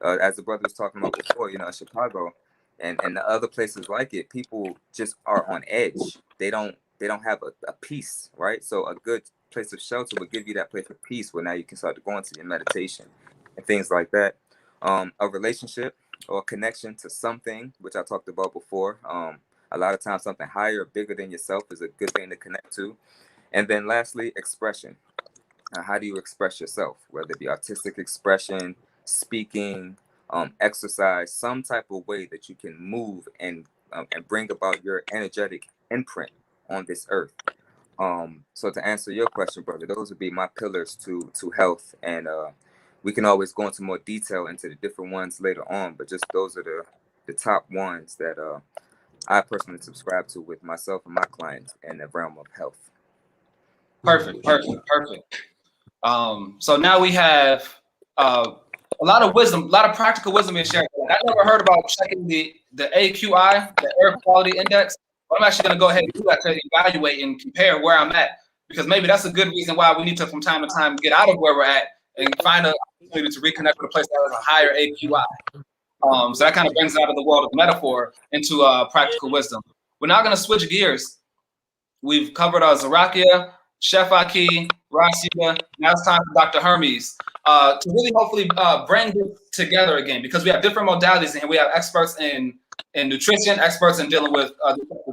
As the brother was talking about before, in Chicago and the other places like it, people just are on edge. They don't have a peace, right? So a good place of shelter would give you that place of peace where now you can start to go into your meditation and things like that. A relationship or connection to something, which I talked about before. A lot of times something higher, bigger than yourself is a good thing to connect to. And then lastly, expression. How do you express yourself? Whether it be artistic expression, speaking, exercise, some type of way that you can move and bring about your energetic imprint on this earth. So to answer your question, brother, those would be my pillars to health, and we can always go into more detail into the different ones later on, but just those are the top ones that I personally subscribe to with myself and my clients in the realm of health. Perfect. So now we have a lot of wisdom, a lot of practical wisdom being shared. I never heard about checking the AQI, the Air Quality Index. But I'm actually going to go ahead and do that to evaluate and compare where I'm at, because maybe that's a good reason why we need to, from time to time, get out of where we're at and find a opportunity to reconnect with a place that has a higher AQI. So that kind of brings it out of the world of metaphor into practical wisdom. We're now going to switch gears. We've covered Zarakia, Chef Aki, Rashida. Now it's time for Dr. Hermes to really hopefully bring this together again, because we have different modalities and we have experts in nutrition, experts in dealing with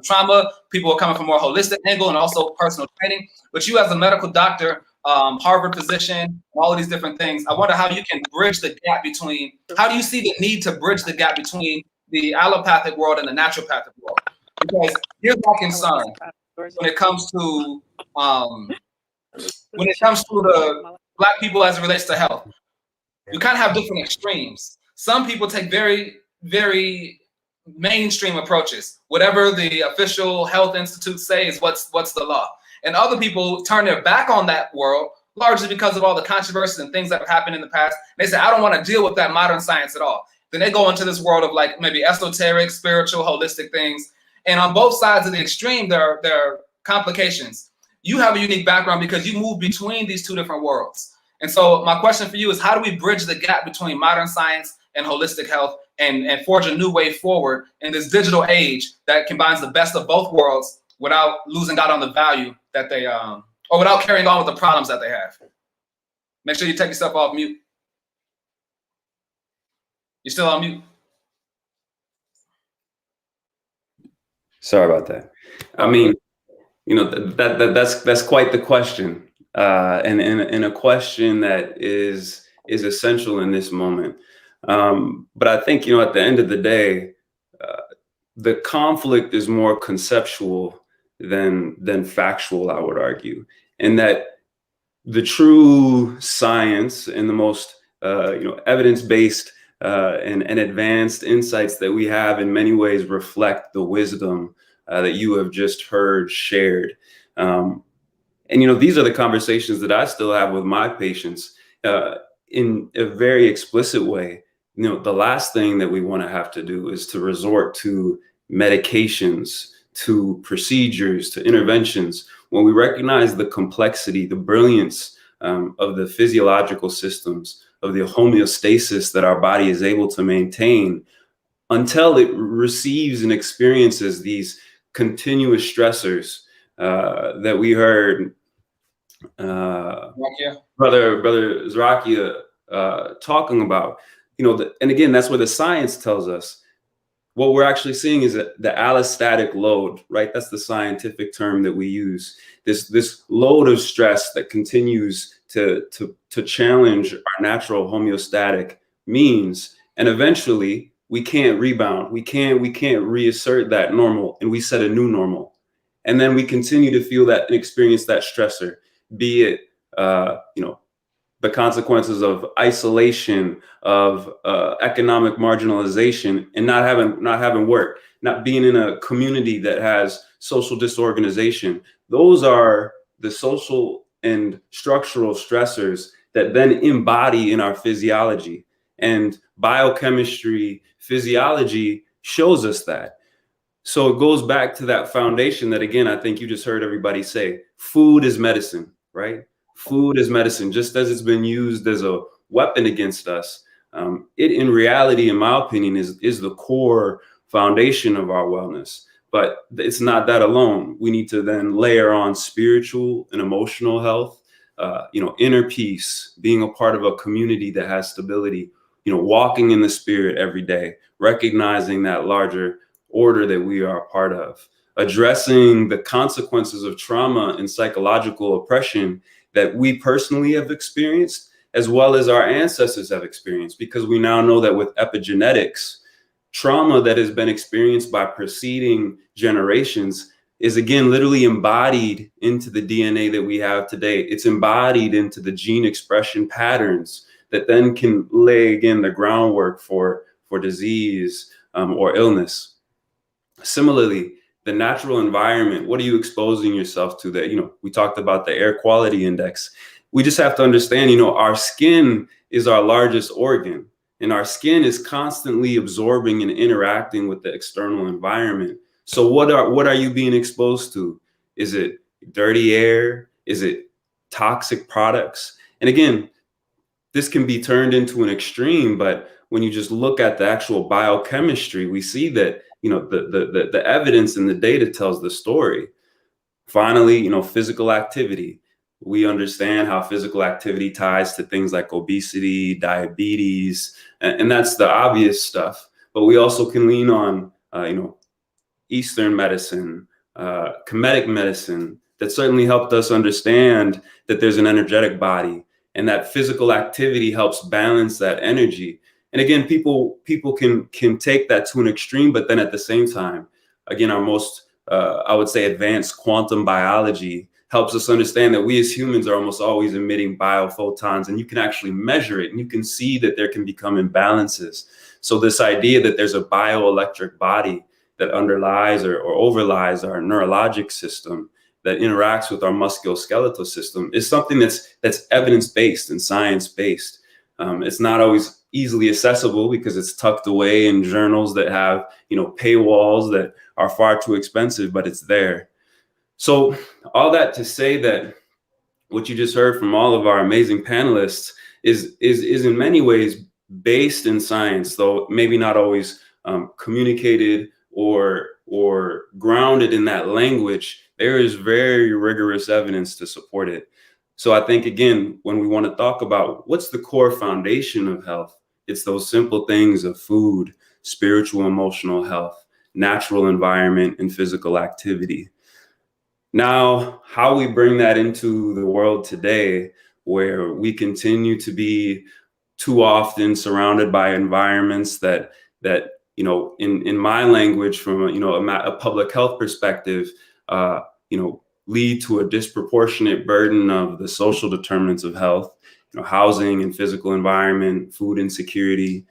trauma, people who are coming from a more holistic angle, and also personal training. But you as a medical doctor, Harvard physician, all of these different things, I wonder how you can bridge the gap between, how do you see the need to bridge the gap between the allopathic world and the naturopathic world? Because here's my concern when it comes to the Black people as it relates to health. You kind of have different extremes. Some people take very, very mainstream approaches. Whatever the official health institutes say is what's the law. And other people turn their back on that world, largely because of all the controversies and things that have happened in the past. They say, I don't want to deal with that modern science at all. Then they go into this world of like maybe esoteric, spiritual, holistic things. And on both sides of the extreme, there are complications. You have a unique background because you move between these two different worlds. And so my question for you is, how do we bridge the gap between modern science and holistic health and forge a new way forward in this digital age that combines the best of both worlds without losing out on the value that they, or without carrying on with the problems that they have? Make sure you take yourself off mute. You're still on mute. Sorry about that. I mean, you know, that's quite the question, and a question that is essential in this moment. But I think, you know, at the end of the day, the conflict is more conceptual than factual, I would argue, and that the true science and the most evidence-based and advanced insights that we have in many ways reflect the wisdom that you have just heard shared. And, you know, these are the conversations that I still have with my patients in a very explicit way. You know, the last thing that we want to have to do is to resort to medications, to procedures, to interventions, when we recognize the complexity, the brilliance of the physiological systems, of the homeostasis that our body is able to maintain until it receives and experiences these continuous stressors that we heard Brother Zarakia talking about. You know, and again, that's where the science tells us. What we're actually seeing is the allostatic load, right? That's the scientific term that we use. This load of stress that continues to challenge our natural homeostatic means, and eventually we can't rebound. We can't reassert that normal, and we set a new normal. And then we continue to feel that and experience that stressor, be it the consequences of isolation, of economic marginalization, and not having work, not being in a community that has social disorganization. Those are the social and structural stressors that then embody in our physiology. And biochemistry, physiology shows us that. So it goes back to that foundation that, again, I think you just heard everybody say, food is medicine, right? Food is medicine, just as it's been used as a weapon against us. It, in reality, in my opinion, is the core foundation of our wellness. But it's not that alone. We need to then layer on spiritual and emotional health, inner peace, being a part of a community that has stability, walking in the spirit every day, recognizing that larger order that we are a part of, addressing the consequences of trauma and psychological oppression that we personally have experienced, as well as our ancestors have experienced, because we now know that with epigenetics, trauma that has been experienced by preceding generations is again literally embodied into the DNA that we have today. It's embodied into the gene expression patterns that then can lay again the groundwork for disease or illness. Similarly, the natural environment, what are you exposing yourself to? That, we talked about the air quality index. We just have to understand, our skin is our largest organ, and our skin is constantly absorbing and interacting with the external environment. So what are you being exposed to? Is it dirty air? Is it toxic products? And again, this can be turned into an extreme, but when you just look at the actual biochemistry, we see that, the evidence and the data tells the story. Finally, physical activity. We understand how physical activity ties to things like obesity, diabetes, and that's the obvious stuff. But we also can lean on, Eastern medicine, Kemetic medicine, that certainly helped us understand that there's an energetic body, and that physical activity helps balance that energy. And again, people can take that to an extreme, but then at the same time, again, our most, I would say, advanced quantum biology helps us understand that we as humans are almost always emitting biophotons, and you can actually measure it, and you can see that there can become imbalances. So this idea that there's a bioelectric body that underlies or overlies our neurologic system, that interacts with our musculoskeletal system, is something that's evidence-based and science-based. It's not always easily accessible because it's tucked away in journals that have, paywalls that are far too expensive, but it's there. So all that to say that what you just heard from all of our amazing panelists is in many ways based in science, though maybe not always communicated or grounded in that language. There is very rigorous evidence to support it. So I think, again, when we want to talk about what's the core foundation of health, it's those simple things of food, spiritual, emotional health, natural environment, and physical activity. Now, how we bring that into the world today, where we continue to be too often surrounded by environments that in my language, from a public health perspective, lead to a disproportionate burden of the social determinants of health, housing and physical environment, food insecurity,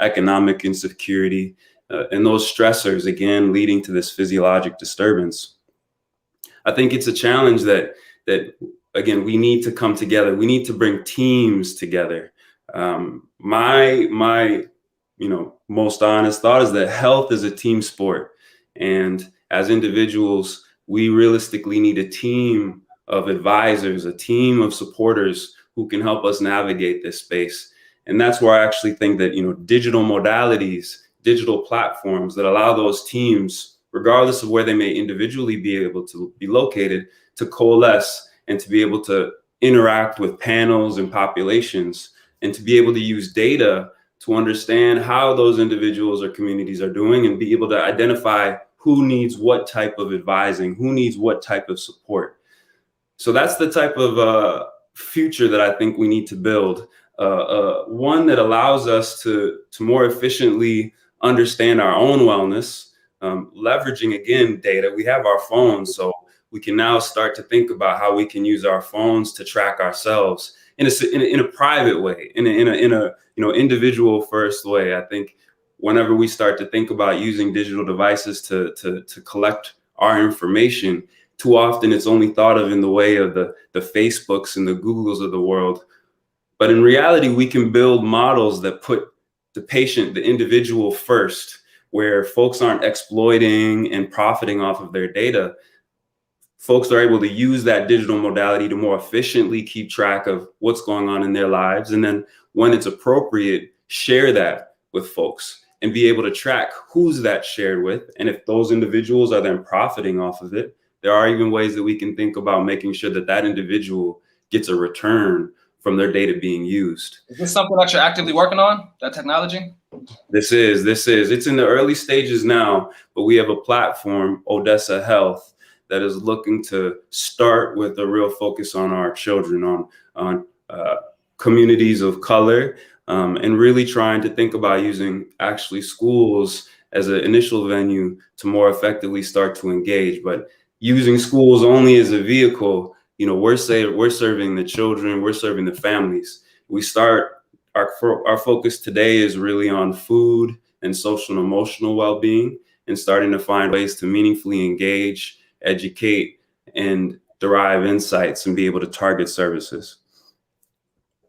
economic insecurity, and those stressors, again, leading to this physiologic disturbance. I think it's a challenge that again, we need to come together. We need to bring teams together. My most honest thought is that health is a team sport. And as individuals, we realistically need a team of advisors, a team of supporters who can help us navigate this space. And that's where I actually think that, digital modalities, digital platforms that allow those teams, regardless of where they may individually be able to be located, to coalesce and to be able to interact with panels and populations, and to be able to use data to understand how those individuals or communities are doing, and be able to identify who needs what type of advising, who needs what type of support. So that's the type of future that I think we need to build, one that allows us to more efficiently understand our own wellness, leveraging, again, data. We have our phones, so we can now start to think about how we can use our phones to track ourselves in a private way, in a individual first way. I think whenever we start to think about using digital devices to collect our information, too often it's only thought of in the way of the Facebooks and the Googles of the world. But in reality, we can build models that put the patient, the individual first, where folks aren't exploiting and profiting off of their data. Folks are able to use that digital modality to more efficiently keep track of what's going on in their lives. And then when it's appropriate, share that with folks and be able to track who's that shared with. And if those individuals are then profiting off of it, there are even ways that we can think about making sure that that individual gets a return from their data being used. Is this something that you're actively working on, that technology? This is. It's in the early stages now, but we have a platform, Odessa Health, that is looking to start with a real focus on our children, on communities of color, and really trying to think about using actually schools as an initial venue to more effectively start to engage. But using schools only as a vehicle, we're serving the children, we're serving the families. Our focus today is really on food and social and emotional well-being, and starting to find ways to meaningfully engage, educate, and derive insights and be able to target services.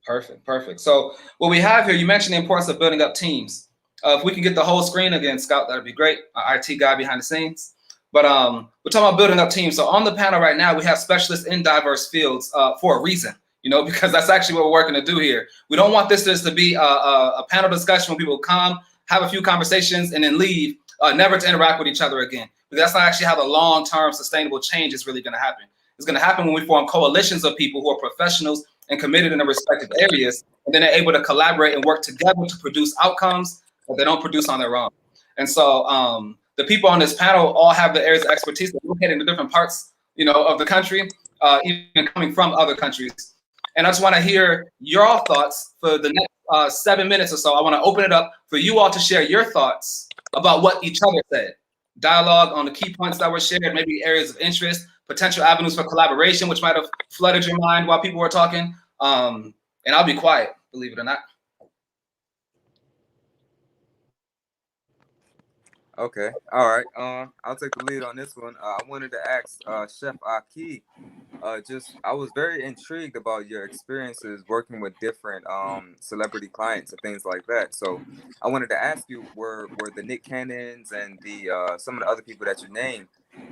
Perfect. So what we have here, you mentioned the importance of building up teams. If we can get the whole screen again, Scout, that'd be great. Our IT guy behind the scenes. But we're talking about building up teams. So on the panel right now, we have specialists in diverse fields for a reason, because that's actually what we're working to do here. We don't want this just to be a panel discussion where people come, have a few conversations, and then leave, never to interact with each other again. But that's not actually how the long-term sustainable change is really going to happen. It's going to happen when we form coalitions of people who are professionals and committed in their respective areas, and then they're able to collaborate and work together to produce outcomes that they don't produce on their own. And so the people on this panel all have the areas of expertise. They're located in different parts, of the country, even coming from other countries. And I just want to hear your thoughts for the next 7 minutes or so. I want to open it up for you all to share your thoughts about what each other said. Dialogue on the key points that were shared, maybe areas of interest, potential avenues for collaboration, which might have flooded your mind while people were talking. And I'll be quiet, believe it or not. Okay, all right. I'll take the lead on this one. I wanted to ask Chef Aki. I was very intrigued about your experiences working with different celebrity clients and things like that. So I wanted to ask you, were the Nick Cannons and the some of the other people that you named,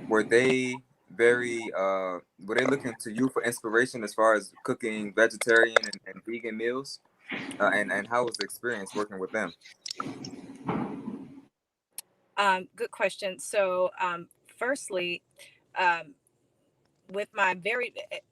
were they looking to you for inspiration as far as cooking vegetarian and vegan meals? And how was the experience working with them? Good question. So, firstly, with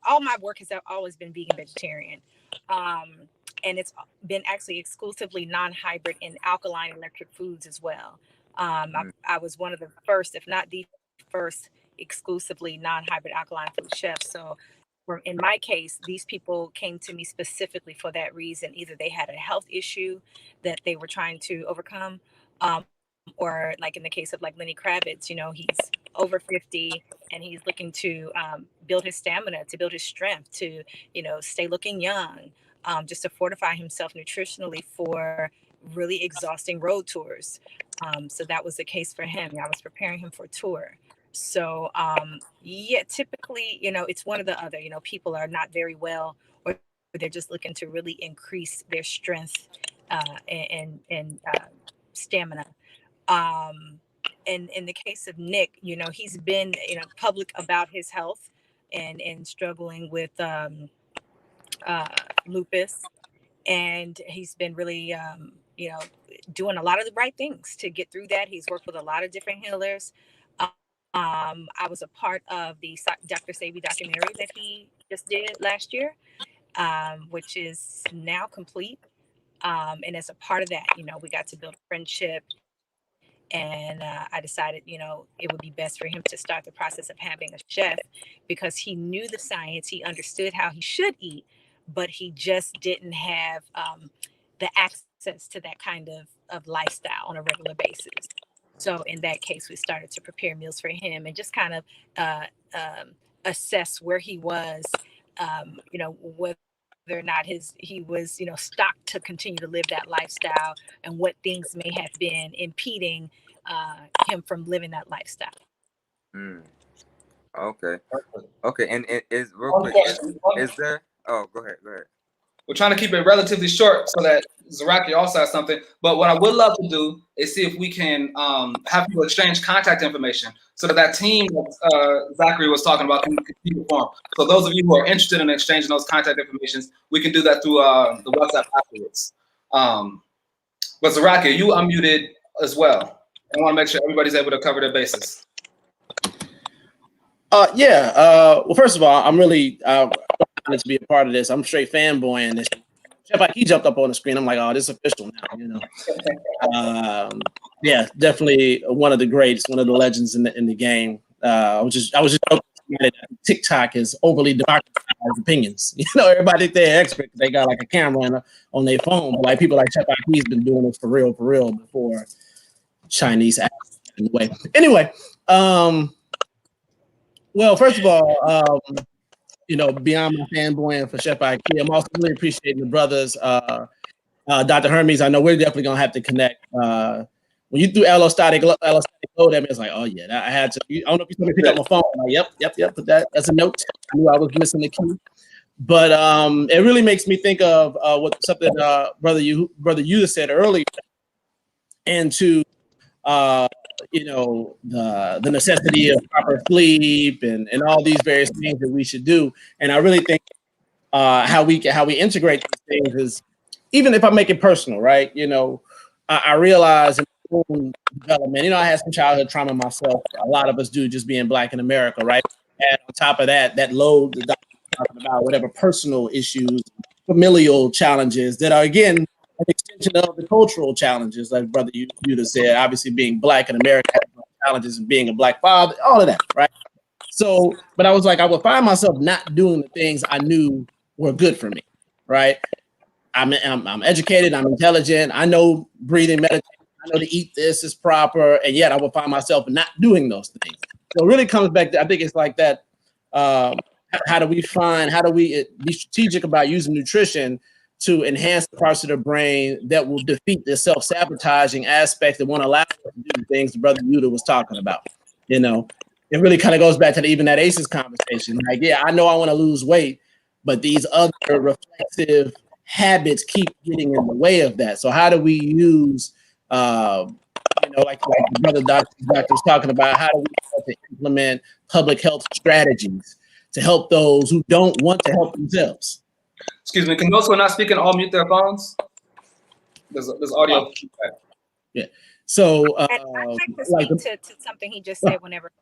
all my work has always been vegan vegetarian. And it's been actually exclusively non-hybrid and alkaline electric foods as well. I was one of the first, if not the first, exclusively non-hybrid alkaline food chefs. So in my case, these people came to me specifically for that reason. Either they had a health issue that they were trying to overcome, or like in the case of like Lenny Kravitz, he's over 50 and he's looking to build his stamina, to build his strength, to, stay looking young, just to fortify himself nutritionally for really exhausting road tours. So that was the case for him. I was preparing him for a tour. So typically, it's one or the other. People are not very well, or they're just looking to really increase their strength and stamina. And in the case of Nick, he's been, public about his health and struggling with lupus. And he's been really, doing a lot of the right things to get through that. He's worked with a lot of different healers. I was a part of the Dr. Sebi documentary that he just did last year, which is now complete. And as a part of that, we got to build a friendship. And I decided, it would be best for him to start the process of having a chef, because he knew the science, he understood how he should eat, but he just didn't have the access to that kind of lifestyle on a regular basis. So in that case, we started to prepare meals for him and just kind of assess where he was, whether or not he was, stocked to continue to live that lifestyle, and what things may have been impeding him from living that lifestyle. Okay. And is real quick, is there? Oh, go ahead. We're trying to keep it relatively short so that Zaraki also has something. But what I would love to do is see if we can have people exchange contact information so that team that Zachary was talking about can continue to form. So those of you who are interested in exchanging those contact informations, we can do that through the WhatsApp afterwards. But Zaraki, you unmuted as well. I want to make sure everybody's able to cover their bases. Well, first of all, I'm really wanted to be a part of this. I'm straight fanboying this. Chef Ike jumped up on the screen. I'm like, oh, this is official now, you know. Yeah, definitely one of the greats, one of the legends in the game. I was just joking that TikTok is overly democratized opinions. You know, everybody think they're expert. They got like a camera on their phone, but like people like Chef Ike's been doing it for real before Chinese apps in the way. Anyway, well, first of all, you know, beyond my fanboying for Chef Ike, I'm also really appreciating the brothers, Dr. Hermes. I know we're definitely gonna have to connect. When you threw allostatic load at me, it's like, oh yeah, I had to. I don't know if you told me to pick up my phone. I'm like, yep. Put that as a note. I knew I was missing the key. But it really makes me think of what something brother Yuda said earlier, and to you know, the necessity of proper sleep and all these various things that we should do. And I really think how we integrate these things is, even if I make it personal, right? You know, I realize in my own development, you know, I had some childhood trauma myself. A lot of us do, just being Black in America, right? And on top of that, that load that Dr. talking about, whatever personal issues, familial challenges that are, again, an extension of the cultural challenges, like Brother Yuda said, obviously being Black in America, challenges and being a Black father, all of that, right? So, but I was like, I would find myself not doing the things I knew were good for me, right? I'm educated, I'm intelligent, I know breathing, meditation, I know to eat this is proper, and yet I would find myself not doing those things. So it really comes back to, I think it's like that, how do we be strategic about using nutrition to enhance the parts of the brain that will defeat the self-sabotaging aspects that won't allow us to do the things the Brother Yuda was talking about. You know, it really kind of goes back to even that ACEs conversation. Like, yeah, I know I want to lose weight, but these other reflexive habits keep getting in the way of that. So how do we use, you know, like the brother doctor was talking about, how do we start to implement public health strategies to help those who don't want to help themselves? Excuse me, can those who are not speaking all mute their phones? There's audio. Yeah. So And I'd like to speak to something he just said whenever.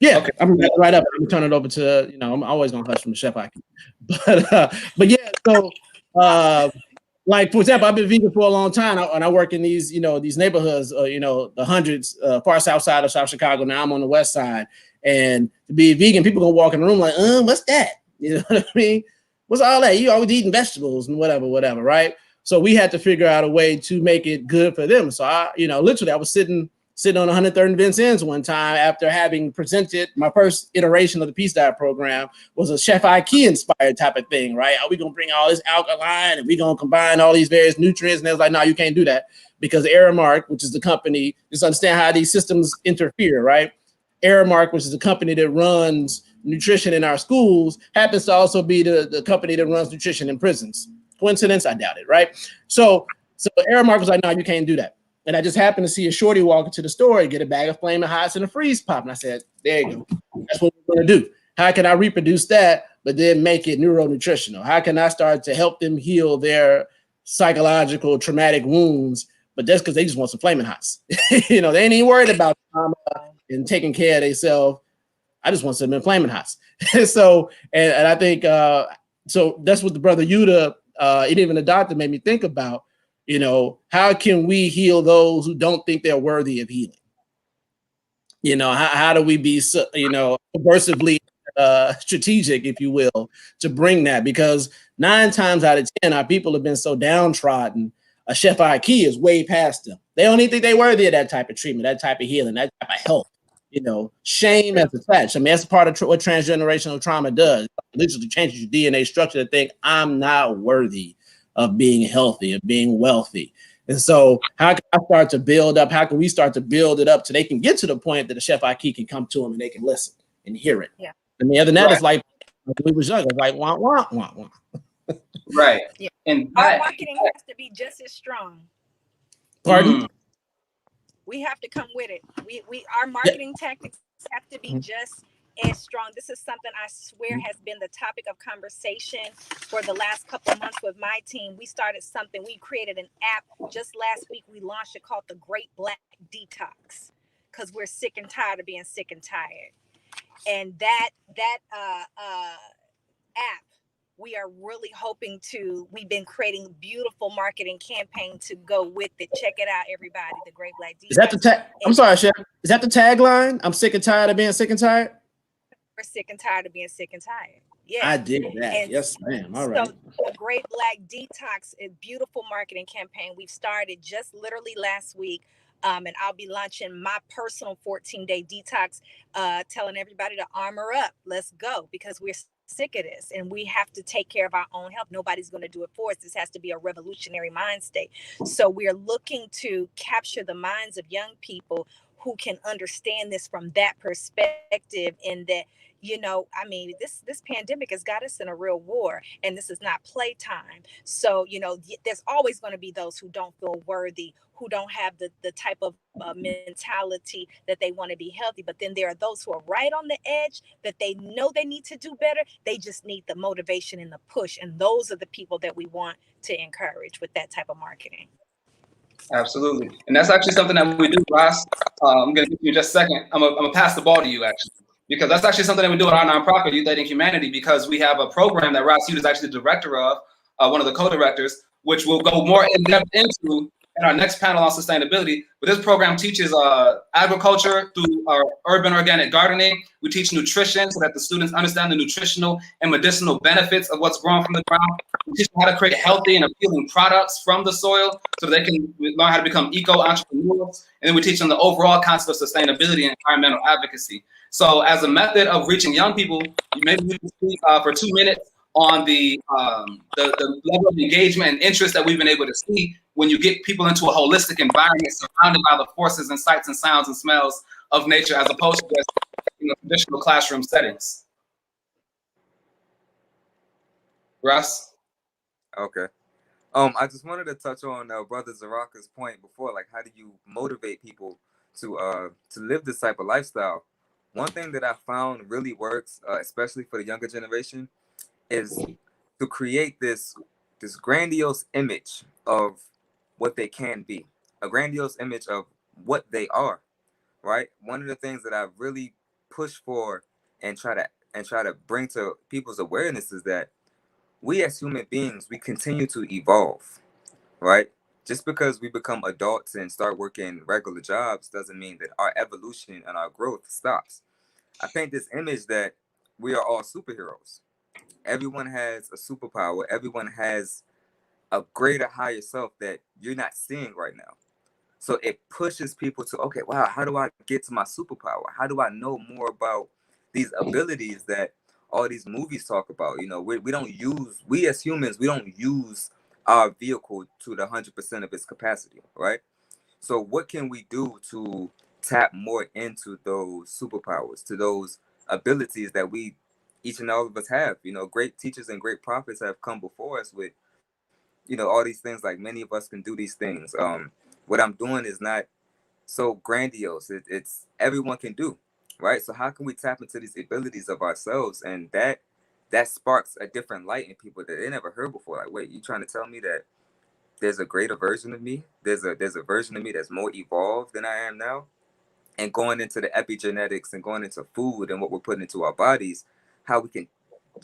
Yeah, okay. I'm right up. I'm gonna turn it over to, you know, I'm always gonna hush from Chef Ike. But yeah, so like for example, I've been vegan for a long time, and I work in these, you know, these neighborhoods, you know, the hundreds, far south side of South Chicago. Now I'm on the west side, and to be vegan, people gonna walk in the room like, what's that? You know what I mean? What's all that? You always eating vegetables and whatever, right? So we had to figure out a way to make it good for them. So I, you know, literally I was sitting on 103rd and Vincennes one time after having presented my first iteration of the Peace Diet program, was a Chef Ike inspired type of thing, right? Are we gonna bring all this alkaline and we gonna combine all these various nutrients? And they was like, no, you can't do that, because Aramark, which is the company, just understand how these systems interfere, right? Aramark, which is the company that runs nutrition in our schools, happens to also be the company that runs nutrition in prisons. Coincidence? I doubt it, right? So Aramark was like, no, you can't do that. And I just happened to see a shorty walk into the store and get a bag of Flaming Hots and a freeze pop. And I said, there you go. That's what we're going to do. How can I reproduce that, but then make it neuronutritional? How can I start to help them heal their psychological traumatic wounds? But that's because they just want some Flaming Hots. You know, they ain't even worried about trauma and taking care of themselves. I just want some Flaming Hots. So, and I think, so that's what the Brother Yuda, and even the doctor made me think about. You know, how can we heal those who don't think they're worthy of healing? You know, how do we be, you know, subversively strategic, if you will, to bring that? Because 9 times out of 10, our people have been so downtrodden. A Chef Ike is way past them. They don't even think they're worthy of that type of treatment, that type of healing, that type of health. You know, shame as attached. I mean, that's part of what transgenerational trauma does. It literally changes your DNA structure to think, I'm not worthy of being healthy, of being wealthy. And so how can I start to build up? How can we start to build it up so they can get to the point that the Chef Ike can come to them and they can listen and hear it? Yeah. And the other than that, it's like when we was young, it's like wah, wah, wah, wah. Right. Yeah. And our marketing has to be just as strong. Pardon? We have to come with it. Our marketing tactics have to be just as strong. This is something I swear has been the topic of conversation for the last couple of months with my team. We started something. We created an app just last week. We launched it called the Great Black Detox, because we're sick and tired of being sick and tired. And that app we are really hoping we've been creating beautiful marketing campaign to go with it. Check it out, everybody. The Great Black Detox. Is that the tag? I'm sorry, Chef. Is that the tagline? I'm sick and tired of being sick and tired. We're sick and tired of being sick and tired. Yeah, I did that. And yes, ma'am. All right. So the Great Black Detox is a beautiful marketing campaign. We've started just literally last week. And I'll be launching my personal 14-day detox, telling everybody to armor up. Let's go, because we're sick of this and we have to take care of our own health. Nobody's going to do it for us. This has to be a revolutionary mind state. So we're looking to capture the minds of young people who can understand this from that perspective, and that, you know, I mean, this pandemic has got us in a real war, and this is not playtime. So, you know, there's always going to be those who don't feel worthy, who don't have the type of mentality that they want to be healthy. But then there are those who are right on the edge, that they know they need to do better. They just need the motivation and the push. And those are the people that we want to encourage with that type of marketing. Absolutely. And that's actually something that we do, Ross. I'm going to give you just a second. I'm going to pass the ball to you, actually, because that's actually something that we do at our nonprofit, Youth Aiding Humanity, because we have a program that Ross Hughes is actually the director of, one of the co-directors, which we'll go more in depth into in our next panel on sustainability. But this program teaches agriculture through our urban organic gardening. We teach nutrition so that the students understand the nutritional and medicinal benefits of what's grown from the ground. We teach them how to create healthy and appealing products from the soil so they can learn how to become eco-entrepreneurs. And then we teach them the overall concept of sustainability and environmental advocacy. So as a method of reaching young people, maybe we can speak for 2 minutes on the level of engagement and interest that we've been able to see when you get people into a holistic environment surrounded by the forces and sights and sounds and smells of nature, as opposed to just, you know, traditional classroom settings. Russ? Okay. I just wanted to touch on Brother Zaraka's point before, like, how do you motivate people to live this type of lifestyle? One thing that I found really works, especially for the younger generation, is to create this grandiose image of what they can be, a grandiose image of what they are, right? One of the things that I really push for and try to bring to people's awareness is that we as human beings, we continue to evolve, right? Just because we become adults and start working regular jobs doesn't mean that our evolution and our growth stops. I paint this image that we are all superheroes. Everyone has a superpower. Everyone has a greater, higher self that you're not seeing right now. So it pushes people to, okay, wow, how do I get to my superpower? How do I know more about these abilities that all these movies talk about? You know, we as humans, we don't use our vehicle to the 100% of its capacity, right? So what can we do to tap more into those superpowers, to those abilities that each and all of us have? You know, great teachers and great prophets have come before us with, you know, all these things, like many of us can do these things. What I'm doing is not so grandiose. It's everyone can do, right? So how can we tap into these abilities of ourselves? And that sparks a different light in people that they never heard before. Like, wait, you trying to tell me that there's a greater version of me? There's a version of me that's more evolved than I am now? And going into the epigenetics and going into food and what we're putting into our bodies, how we can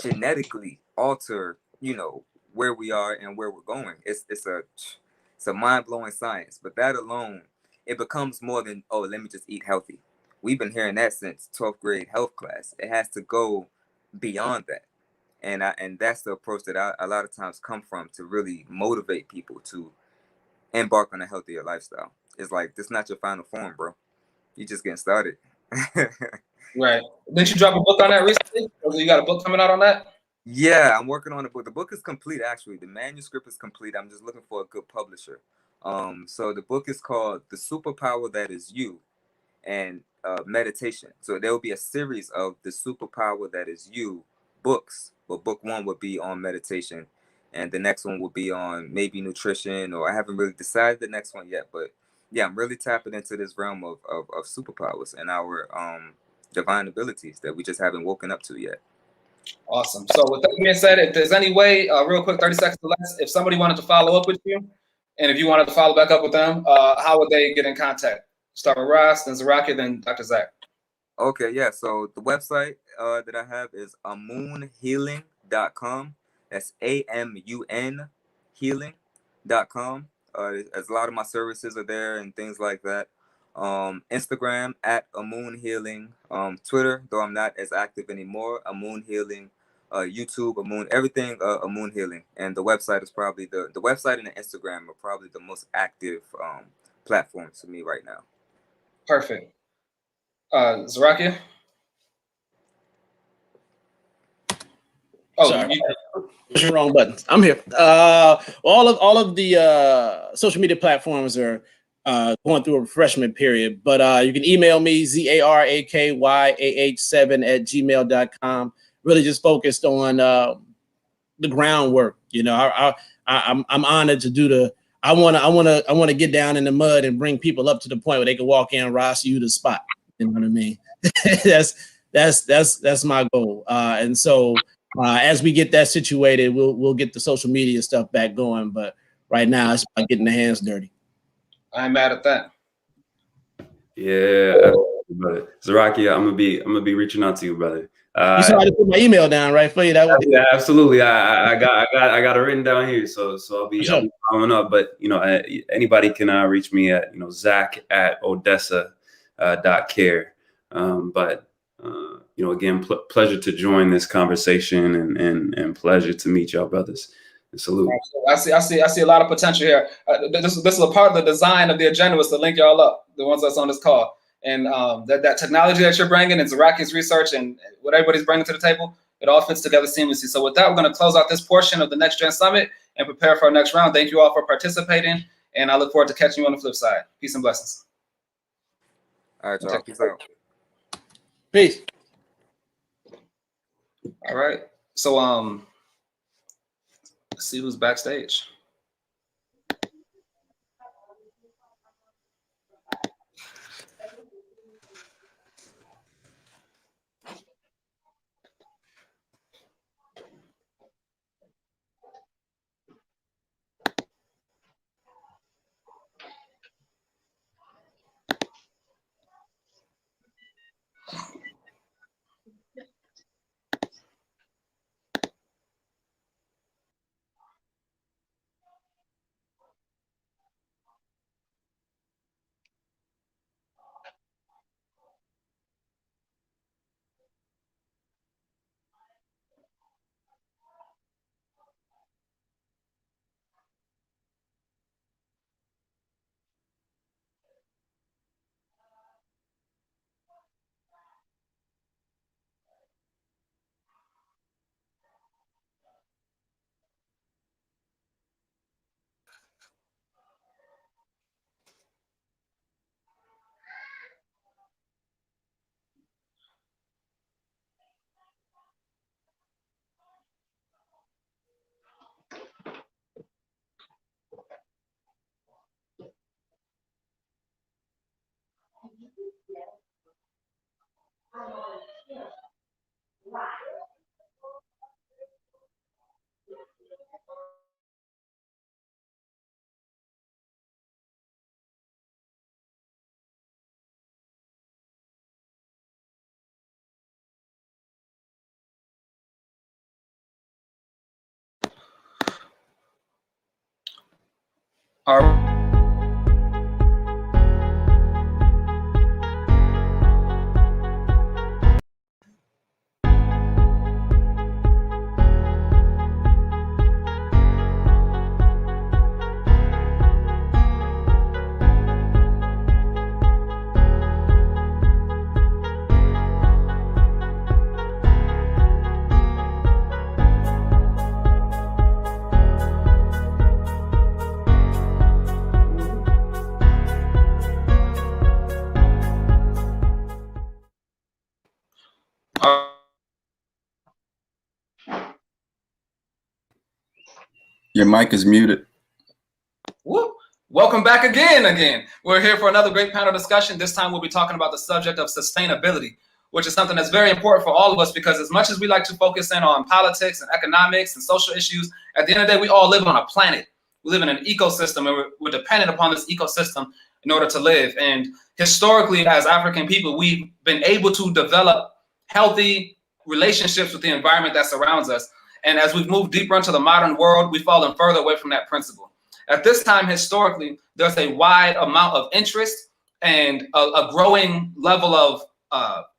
genetically alter, you know, where we are and where we're going. It's a mind-blowing science. But that alone, it becomes more than, oh, let me just eat healthy. We've been hearing that since 12th grade health class. It has to go beyond that. And that's the approach that I a lot of times come from, to really motivate people to embark on a healthier lifestyle. It's like, this is not your final form, bro. You just getting started. Right. Didn't you drop a book on that recently? Or you got a book coming out on that? Yeah, I'm working on a book. The book is complete, actually. The manuscript is complete. I'm just looking for a good publisher. So the book is called The Superpower That Is You, and meditation. So there will be a series of The Superpower That Is You books, but book one would be on meditation, and the next one will be on maybe nutrition, or I haven't really decided the next one yet. But yeah, I'm really tapping into this realm of superpowers and our divine abilities that we just haven't woken up to yet. Awesome. So with that being said, if there's any way, real quick, 30 seconds or less, if somebody wanted to follow up with you, and if you wanted to follow back up with them, how would they get in contact? Start with Ross, then Zaraki, then Dr. Zach. Okay, yeah. So the website that I have is amoonhealing.com. That's AMUN healing.com. As a lot of my services are there and things like that. Instagram at Amun Healing. Twitter, though I'm not as active anymore, Amun Healing. YouTube, Amun, everything Amun Healing. And the website is probably the website and the Instagram are probably the most active platforms to me right now. Perfect. Zarakia? Oh, sorry. Pushing the wrong buttons. I'm here. All of the social media platforms are going through a refreshment period, but you can email me zarakyah7@gmail.com. Really just focused on the groundwork. You know, I'm honored to do the. I want to get down in the mud and bring people up to the point where they can walk in, Ross, you the spot. You know what I mean? that's my goal. And so as we get that situated, we'll get the social media stuff back going. But right now, it's about getting the hands dirty. I ain't mad at that. Yeah, brother. Zarakia, I'm gonna be reaching out to you, brother. You saw I just put my email down right for you. That was yeah, absolutely. I got it written down here, so I'll be following up. But you know, anybody can reach me at Zach@odessa.care. But you know, again, pleasure to join this conversation and pleasure to meet y'all, brothers. And salute. I see a lot of potential here. This is a part of the design of the agenda was to link y'all up, the ones that's on this call. And that technology that you're bringing and Zarakia's research and what everybody's bringing to the table, it all fits together seamlessly. So with that, we're going to close out this portion of the Next Gen Summit and prepare for our next round. Thank you all for participating, and I look forward to catching you on the flip side. Peace and blessings. All right, y'all. Peace out. Peace. All right. So let's see who's backstage. All right. Your mic is muted. Whoop. Welcome back again. We're here for another great panel discussion. This time we'll be talking about the subject of sustainability, which is something that's very important for all of us because as much as we like to focus in on politics and economics and social issues, at the end of the day, we all live on a planet. We live in an ecosystem and we're dependent upon this ecosystem in order to live. And historically, as African people, we've been able to develop healthy relationships with the environment that surrounds us. And as we've moved deeper into the modern world, we've fallen further away from that principle. At this time, historically, there's a wide amount of interest and a growing level of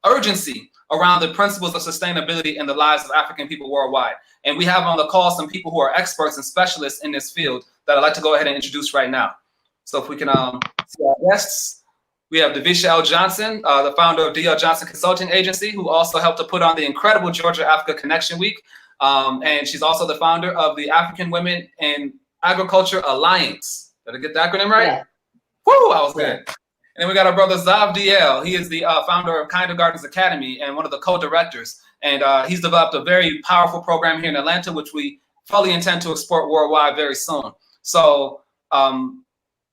urgency around the principles of sustainability in the lives of African people worldwide. And we have on the call some people who are experts and specialists in this field that I'd like to go ahead and introduce right now. So if we can see our guests, we have Davisha L. Johnson, the founder of D.L. Johnson Consulting Agency, who also helped to put on the incredible Georgia-Africa Connection Week. And she's also the founder of the African Women in Agriculture Alliance. Did I get the acronym right? Yeah. Woo, I was good. And then we got our brother Zav DL. He is the founder of Kinder Gardens Academy and one of the co-directors. And he's developed a very powerful program here in Atlanta, which we fully intend to export worldwide very soon. So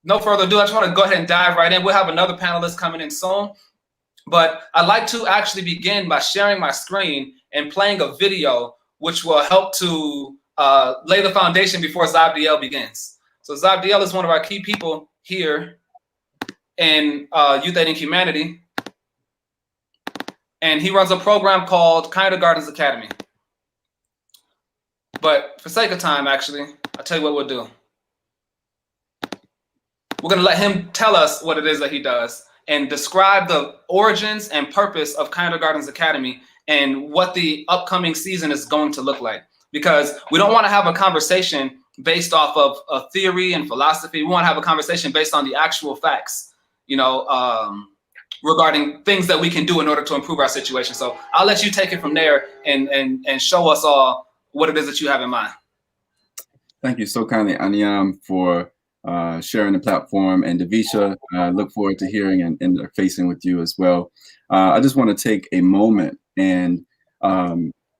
no further ado, I just want to go ahead and dive right in. We'll have another panelist coming in soon. But I'd like to actually begin by sharing my screen and playing a video, which will help to lay the foundation before Zav DL begins. So Zav DL is one of our key people here in Youth Aiding Humanity. And he runs a program called Kinder Gardens Academy. But for sake of time, actually, I'll tell you what we'll do. We're going to let him tell us what it is that he does and describe the origins and purpose of Kinder Gardens Academy and what the upcoming season is going to look like. Because we don't want to have a conversation based off of a theory and philosophy. We want to have a conversation based on the actual facts, you know, regarding things that we can do in order to improve our situation. So I'll let you take it from there and show us all what it is that you have in mind. Thank you so kindly, Anyam, for sharing the platform, and Davisha, look forward to hearing and interfacing with you as well. I just want to take a moment and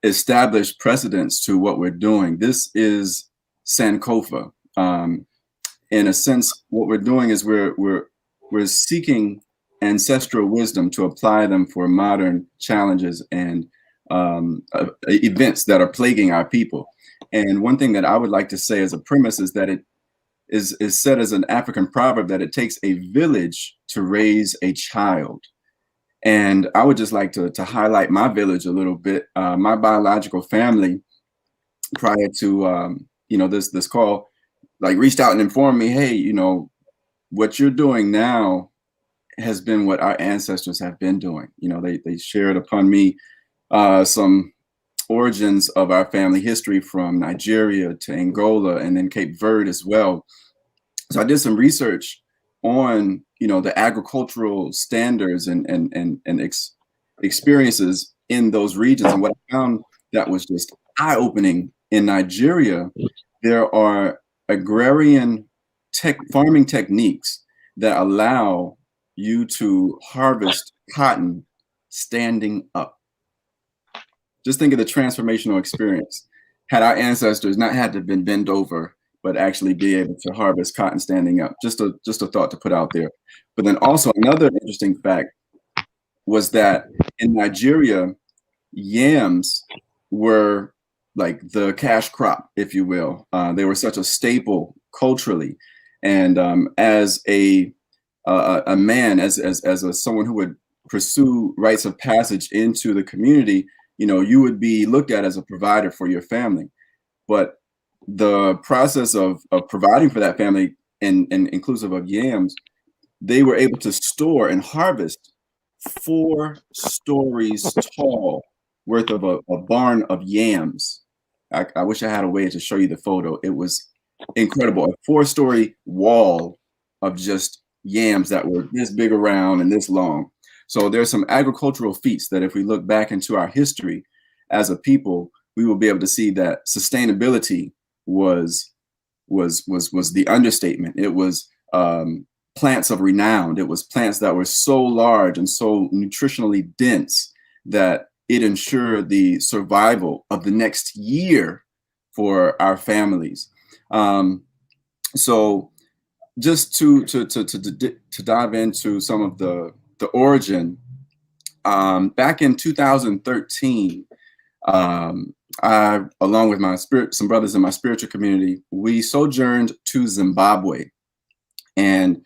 establish precedence to what we're doing. This is Sankofa. In a sense, what we're doing is we're seeking ancestral wisdom to apply them for modern challenges and events that are plaguing our people. And one thing that I would like to say as a premise is that it is said as an African proverb that it takes a village to raise a child. And I would just like to highlight my village a little bit. My biological family, prior to this call, like reached out and informed me, hey, you know, what you're doing now has been what our ancestors have been doing. You know, they shared upon me some origins of our family history from Nigeria to Angola and then Cape Verde as well. So I did some research on, you know, the agricultural standards and experiences in those regions. And what I found that was just eye-opening, in Nigeria, there are agrarian farming techniques that allow you to harvest cotton standing up. Just think of the transformational experience. Had our ancestors not had to have been bent over, but actually be able to harvest cotton standing up. Just a thought to put out there. But then also another interesting fact was that in Nigeria, yams were like the cash crop, if you will. They were such a staple culturally. And as a man, as someone who would pursue rites of passage into the community, you know, you would be looked at as a provider for your family. But the process of providing for that family, and inclusive of yams, they were able to store and harvest 4 stories tall worth of a barn of yams. I wish I had a way to show you the photo. It was incredible. A 4-story wall of just yams that were this big around and this long. So there's some agricultural feats that if we look back into our history as a people, we will be able to see that sustainability was the understatement. It was plants of renown. It was plants that were so large and so nutritionally dense that it ensured the survival of the next year for our families. So just to dive into some of the origin, back in 2013, I, along with some brothers in my spiritual community, we sojourned to Zimbabwe, and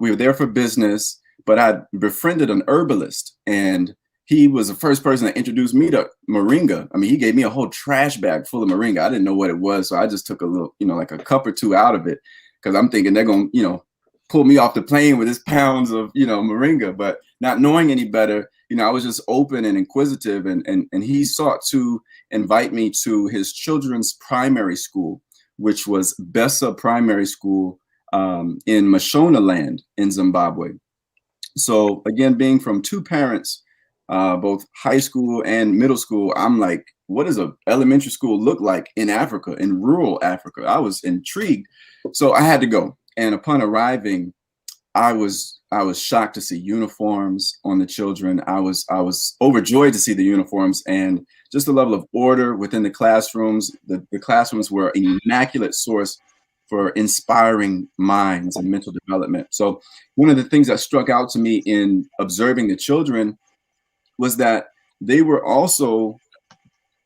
we were there for business. But I befriended an herbalist, and he was the first person that introduced me to moringa. I mean, he gave me a whole trash bag full of moringa. I didn't know what it was, so I just took a little, like a cup or two out of it, because I'm thinking they're going to, pull me off the plane with this pounds of, moringa. But not knowing any better, I was just open and inquisitive, and he sought to invite me to his children's primary school, which was Besa Primary School in Mashonaland in Zimbabwe. So again, being from two parents, both high school and middle school, I'm like, what does a elementary school look like in Africa, in rural Africa? I was intrigued. So I had to go. And upon arriving, I was shocked to see uniforms on the children. I was overjoyed to see the uniforms and just the level of order within the classrooms. The classrooms were an immaculate source for inspiring minds and mental development. So one of the things that struck out to me in observing the children was that they were also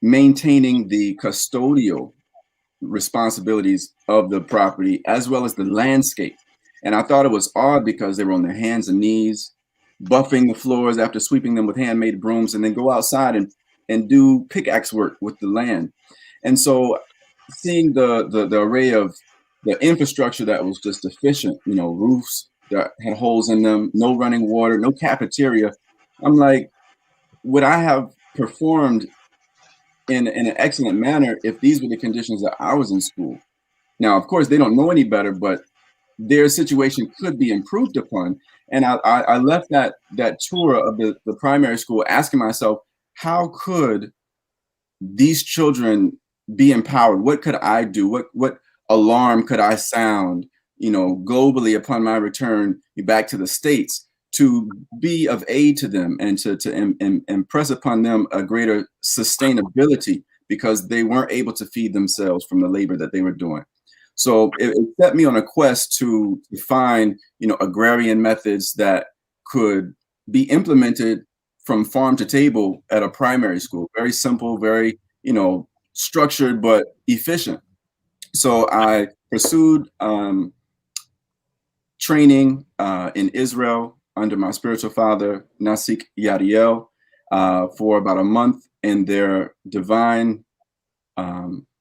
maintaining the custodial responsibilities of the property as well as the landscape. And I thought it was odd because they were on their hands and knees, buffing the floors after sweeping them with handmade brooms, and then go outside and do pickaxe work with the land. And so seeing the array of the infrastructure that was just deficient, roofs that had holes in them, no running water, no cafeteria, I'm like, would I have performed in an excellent manner if these were the conditions that I was in school? Now, of course, they don't know any better, but their situation could be improved upon. And I left that tour of the primary school asking myself, how could these children be empowered? What could I do? What alarm could I sound, globally upon my return back to the States to be of aid to them and to impress upon them a greater sustainability, because they weren't able to feed themselves from the labor that they were doing. So it set me on a quest to find, agrarian methods that could be implemented from farm to table at a primary school. Very simple, very, structured, but efficient. So I pursued training in Israel under my spiritual father, Nasik Yadiel, for about a month in their divine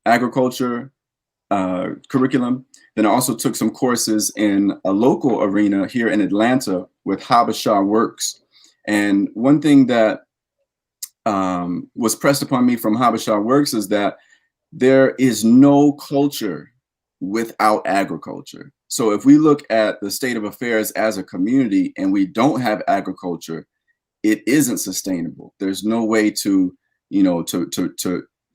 agriculture curriculum. Then I also took some courses in a local arena here in Atlanta with Habesha Works. And one thing that was pressed upon me from Habesha Works is that there is no culture without agriculture. So if we look at the state of affairs as a community and we don't have agriculture, it isn't sustainable. There's no way to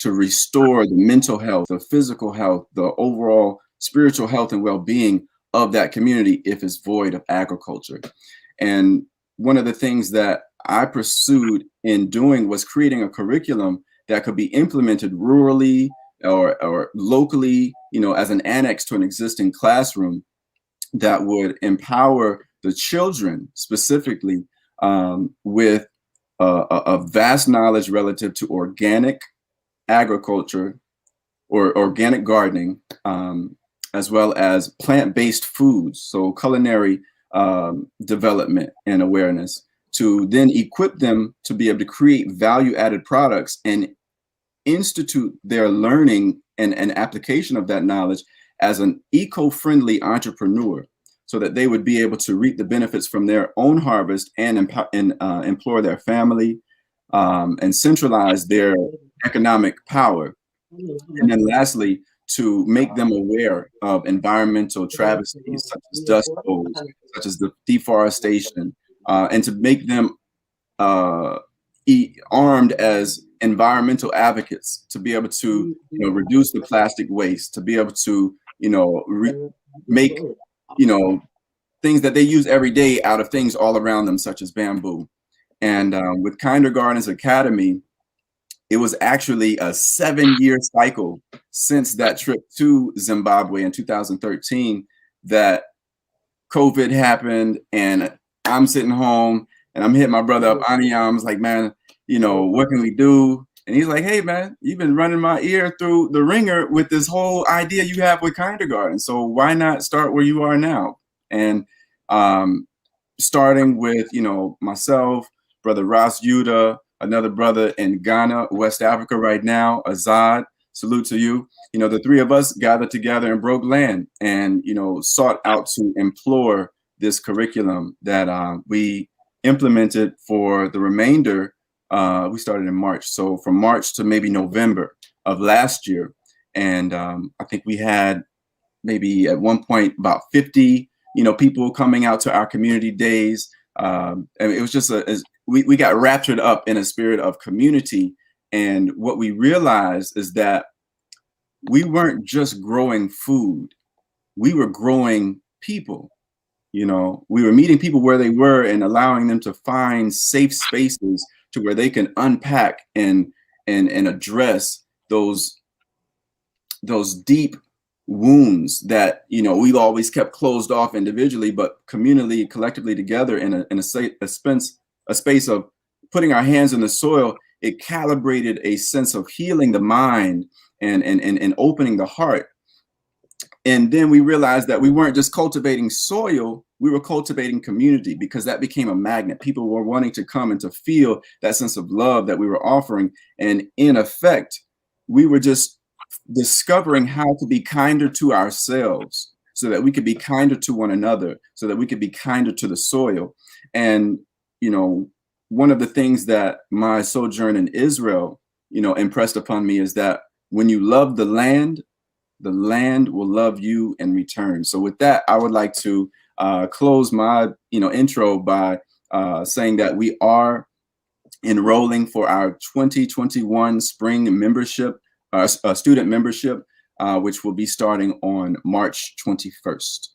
restore the mental health, the physical health, the overall spiritual health and well-being of that community if it's void of agriculture. And one of the things that I pursued in doing was creating a curriculum that could be implemented rurally or locally, as an annex to an existing classroom that would empower the children specifically with a vast knowledge relative to organic agriculture or organic gardening, as well as plant-based foods, so culinary development and awareness, to then equip them to be able to create value-added products and institute their learning and application of that knowledge as an eco-friendly entrepreneur, so that they would be able to reap the benefits from their own harvest and employ their family and centralize their economic power. And then lastly, to make them aware of environmental travesties such as dust bowls, such as the deforestation, and to make them armed as environmental advocates, to be able to reduce the plastic waste, to be able to make things that they use every day out of things all around them, such as bamboo. And with Kinder Gardens Academy, it was actually a 7-year cycle since that trip to Zimbabwe in 2013 that COVID happened, and I'm sitting home and I'm hitting my brother up, Aniyam. I was like, man, what can we do? And he's like, hey, man, you've been running my ear through the ringer with this whole idea you have with Kinder Garden. So why not start where you are now? And starting with, myself, Brother Ross Yuda, another brother in Ghana, West Africa right now, Azad. Salute to you. You know, the three of us gathered together and broke land and, you know, sought out to implore this curriculum that we implemented for the remainder. We started in March. So from March to maybe November of last year. And I think we had maybe at one point about 50, you know, people coming out to our community days. And it was just we got raptured up in a spirit of community. And what we realized is that we weren't just growing food, we were growing people. You know, we were meeting people where they were and allowing them to find safe spaces to where they can unpack and address those deep wounds that, you know, we've always kept closed off individually, but communally, collectively together in a space of putting our hands in the soil. It calibrated a sense of healing the mind and opening the heart. And then we realized that we weren't just cultivating soil, we were cultivating community, because that became a magnet. People were wanting to come and to feel that sense of love that we were offering. And in effect, we were just discovering how to be kinder to ourselves so that we could be kinder to one another, so that we could be kinder to the soil. And, you know, one of the things that my sojourn in Israel, you know, impressed upon me is that when you love the land will love you in return. So with that, I would like to close my, you know, intro by saying that we are enrolling for our 2021 spring membership, student membership, which will be starting on March 21st.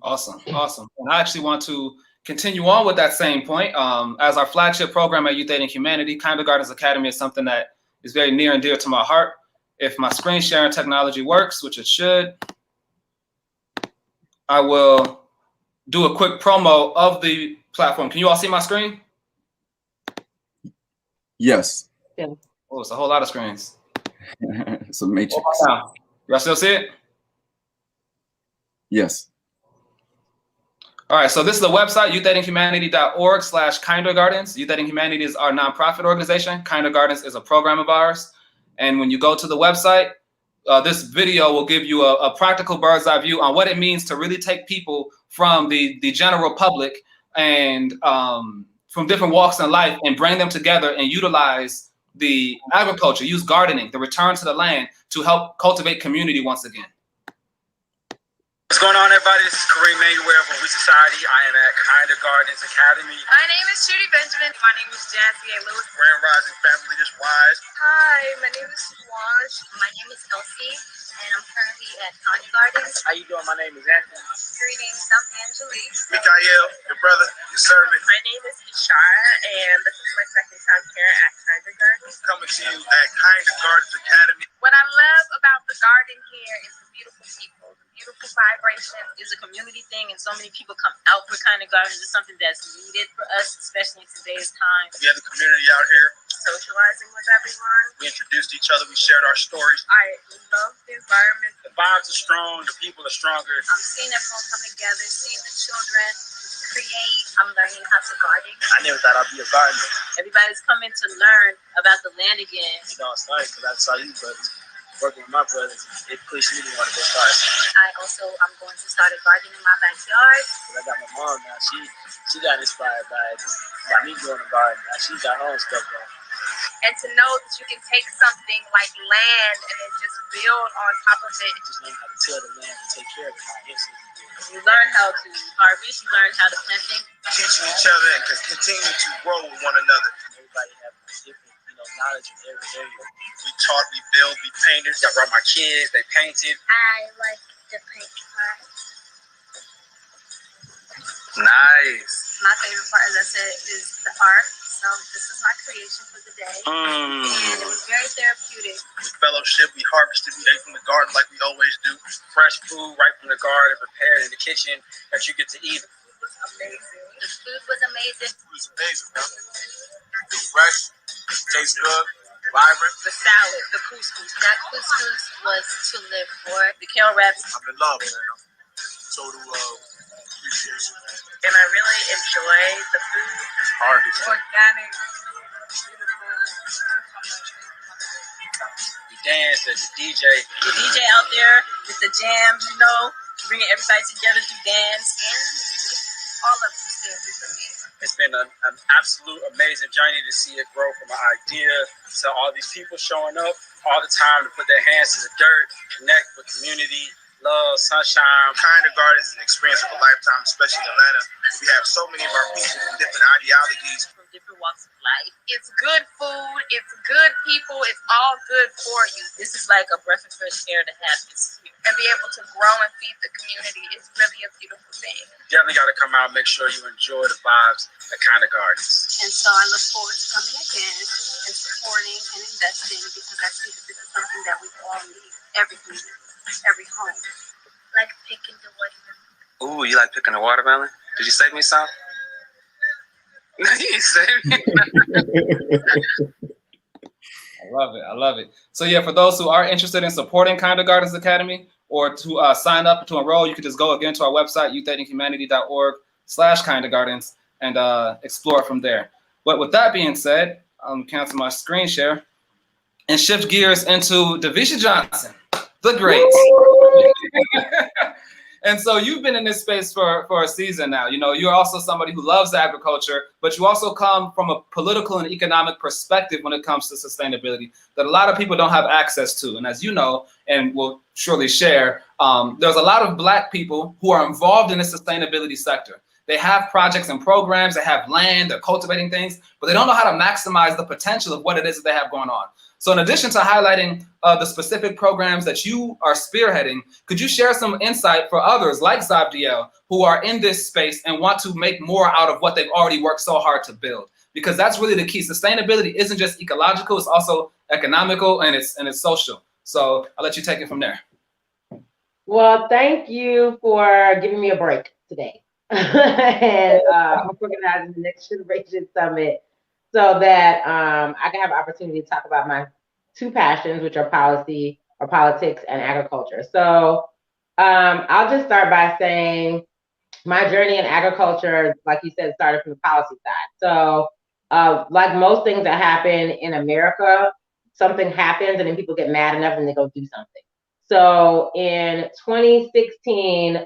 Awesome, awesome. And I actually want to continue on with that same point. As our flagship program at Youth Aiding Humanity, Kindergartens Academy is something that is very near and dear to my heart. If my screen sharing technology works, which it should, I will do a quick promo of the platform. Can you all see my screen? Yes. Yeah. Oh, it's a whole lot of screens. It's a matrix. Y'all still see it? Yes. All right, so this is the website, youthaidinghumanity.org/kindergardens. Youth Aiding Humanity is our nonprofit organization. Kindergardens is a program of ours. And when you go to the website, this video will give you a practical bird's eye view on what it means to really take people from the general public and from different walks in life and bring them together and utilize the agriculture, use gardening, the return to the land to help cultivate community once again. What's going on, everybody? This is Kareem Manuel from We Society. I am at Kindergartens Academy. My name is Judy Benjamin. My name is Jazzy A. Lewis. Grand Rising Family, this Wise. Hi, my name is Swash. My name is Elsie, and I'm currently at Kindergartens. How you doing? My name is Anthony. Greetings, I'm Angelique. Mikael, your brother, your servant. My name is Ishara, and this is my second time here at Kindergartens. Coming to you at Kindergartens Academy. What I love about the garden here is the beautiful people. The beautiful vibration is a community thing, and so many people come out for Kindergartens. It's something that's needed for us, especially in today's time. We have the community out here. Socializing with everyone. We introduced each other. We shared our stories. I love the environment. The vibes are strong. The people are stronger. I'm seeing everyone come together, seeing the children create. I'm learning how to garden. I never thought I'd be a gardener. Everybody's coming to learn about the land again. You know, it's nice because I saw you brothers. Working with my brothers, it pushed me to want to go start. I'm going to start a garden in my backyard. I got my mom now. She got inspired by it. Got me doing the garden. Now she got her own stuff going. And to know that you can take something like land and then just build on top of it. Just learn how to till the land and take care of it. You learn how to harvest. You learn how to plant things. Teaching each other and continue to grow with one another. Everybody have different, knowledge in every area. We taught, we built, we painted. I brought my kids. They painted. I like to paint art. Nice. My favorite part, as I said, is the art. So this is my creation for the day. And it was very therapeutic. We fellowship, we harvested, we ate from the garden like we always do. Fresh food right from the garden, prepared in the kitchen that you get to eat. The food was amazing. The food was amazing. It was amazing, man. It was fresh, it tastes good, vibrant. The salad, the couscous. That couscous was to live for. The kale wraps. I'm in love, man. Total And I really enjoy the food. Organic, beautiful. The dance, there's a DJ. The DJ out there with the jams, you know, bringing everybody together through dance. And all of it is amazing. It's been an absolute amazing journey to see it grow from an idea to all these people showing up all the time to put their hands to the dirt, connect with community, love, sunshine. Kind of Gardens is an experience of a lifetime, especially in Atlanta. We have so many of our people from different ideologies. From different walks of life. It's good food, it's good people, it's all good for you. This is like a breath of fresh air to have this here. And be able to grow and feed the community is really a beautiful thing. Definitely got to come out and make sure you enjoy the vibes at Kind of Gardens. And so I look forward to coming again and supporting and investing because I see that this is something that we all need, every community, every home. Like picking the watermelon. Ooh, you like picking the watermelon? Did you save me some? No, you didn't save me. I love it. I love it. So yeah, for those who are interested in supporting Kind of Gardens Academy or to sign up to enroll, you can just go again to our website, youthaidinghumanity.org/Kind of Gardens and explore from there. But with that being said, I'm cancel my screen share and shift gears into Davisha Johnson, the great. And so you've been in this space for a season now. You know, you're also somebody who loves agriculture, but you also come from a political and economic perspective when it comes to sustainability that a lot of people don't have access to. And as you know, and will surely share, there's a lot of Black people who are involved in the sustainability sector. They have projects and programs, they have land, they're cultivating things, but they don't know how to maximize the potential of what it is that they have going on. So in addition to highlighting the specific programs that you are spearheading, could you share some insight for others like Zabdiel who are in this space and want to make more out of what they've already worked so hard to build? Because that's really the key. Sustainability isn't just ecological, it's also economical and it's social. So I'll let you take it from there. Well, thank you for giving me a break today. And I'm organizing the Next Generation Summit so that I can have an opportunity to talk about my two passions, which are politics and agriculture. So I'll just start by saying my journey in agriculture, like you said, started from the policy side. So like most things that happen in America, something happens and then people get mad enough and they go do something. So in 2016,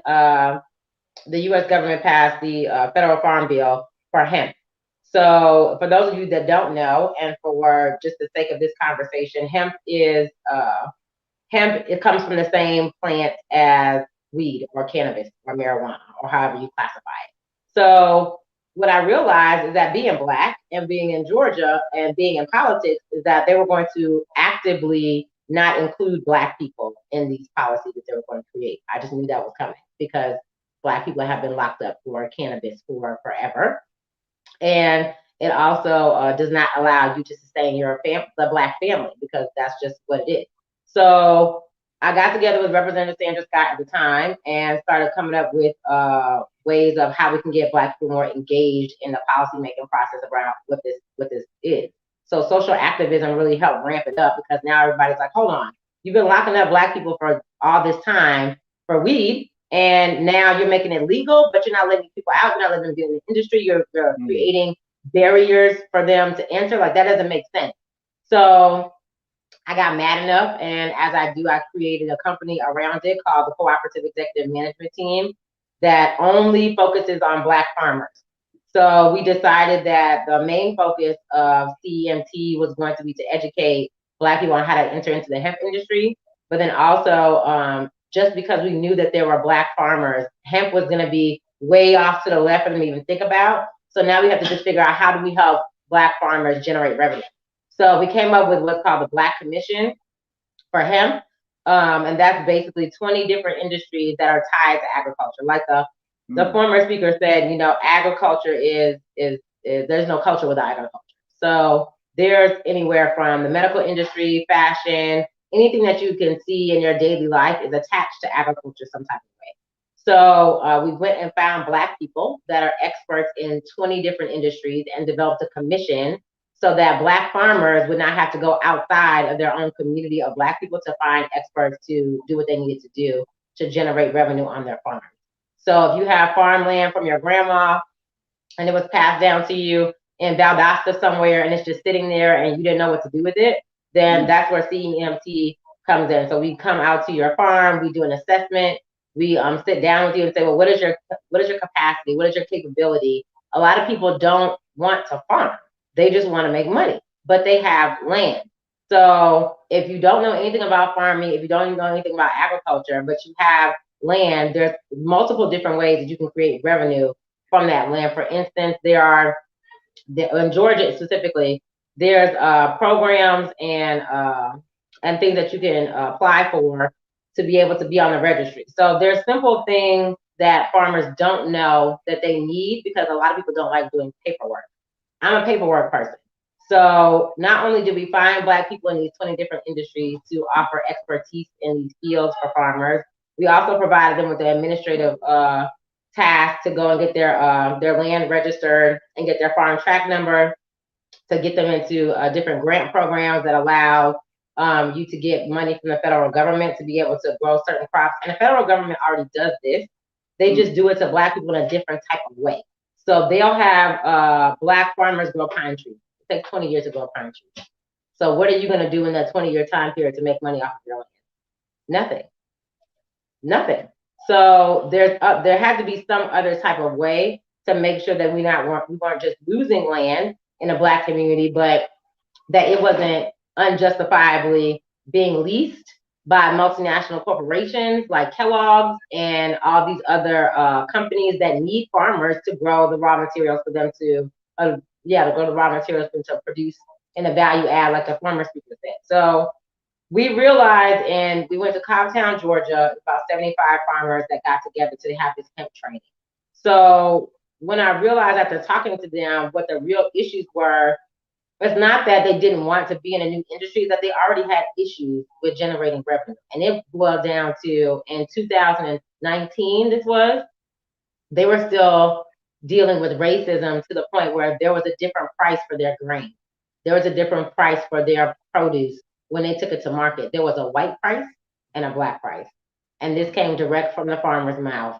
the U.S. government passed the federal farm bill for hemp. So for those of you that don't know, and for just the sake of this conversation, hemp, it comes from the same plant as weed or cannabis or marijuana or however you classify it. So what I realized is that being Black and being in Georgia and being in politics is that they were going to actively not include Black people in these policies that they were going to create. I just knew that was coming because Black people have been locked up for cannabis for forever. And it also does not allow you to sustain the Black family because that's just what it is. So I got together with Representative Sandra Scott at the time and started coming up with ways of how we can get Black people more engaged in the policymaking process around what this is. So social activism really helped ramp it up because now everybody's like, hold on, you've been locking up Black people for all this time for weed, and now you're making it legal, but you're not letting people out, you're not letting them get in the industry, you're creating barriers for them to enter. Like, that doesn't make sense. So I got mad enough, and as I do, I created a company around it called the Cooperative Executive Management Team that only focuses on Black farmers. So we decided that the main focus of CEMT was going to be to educate Black people on how to enter into the hemp industry, but then also just because we knew that there were Black farmers, hemp was going to be way off to the left for them to even think about. So now we have to just figure out how do we help Black farmers generate revenue. So we came up with what's called the Black Commission for hemp. And that's basically 20 different industries that are tied to agriculture. Like the former speaker said, you know, agriculture is there's no culture without agriculture. So there's anywhere from the medical industry, fashion, anything that you can see in your daily life is attached to agriculture some type of way. So we went and found Black people that are experts in 20 different industries and developed a commission so that Black farmers would not have to go outside of their own community of Black people to find experts to do what they needed to do to generate revenue on their farms. So if you have farmland from your grandma and it was passed down to you in Valdosta somewhere and it's just sitting there and you didn't know what to do with it, then that's where CEMT comes in. So we come out to your farm, we do an assessment, we sit down with you and say, well, what is your capacity? What is your capability? A lot of people don't want to farm. They just want to make money, but they have land. So if you don't know anything about farming, if you don't even know anything about agriculture, but you have land, there's multiple different ways that you can create revenue from that land. For instance, in Georgia specifically, there's programs and things that you can apply for to be able to be on the registry. So there's simple things that farmers don't know that they need because a lot of people don't like doing paperwork. I'm a paperwork person. So not only do we find Black people in these 20 different industries to offer expertise in these fields for farmers, we also provided them with the administrative task to go and get their land registered and get their farm track number, to get them into different grant programs that allow you to get money from the federal government to be able to grow certain crops. And the federal government already does this. They just do it to Black people in a different type of way. So they'll have Black farmers grow pine trees. It takes 20 years to grow pine trees. So what are you going to do in that 20-year time period to make money off of your land? Nothing. So there had to be some other type of way to make sure that we weren't just losing land in a Black community, but that it wasn't unjustifiably being leased by multinational corporations like Kellogg's and all these other companies that need farmers to grow the raw materials for them to grow the raw materials for them to produce in a value add, like the former speaker said. So we realized, and we went to Cobbtown, Georgia, about 75 farmers that got together to have this hemp training. So when I realized after talking to them what the real issues were, it's not that they didn't want to be in a new industry, that they already had issues with generating revenue. And it boiled down to, in 2019, they were still dealing with racism to the point where there was a different price for their grain. There was a different price for their produce when they took it to market. There was a white price and a Black price. And this came direct from the farmer's mouth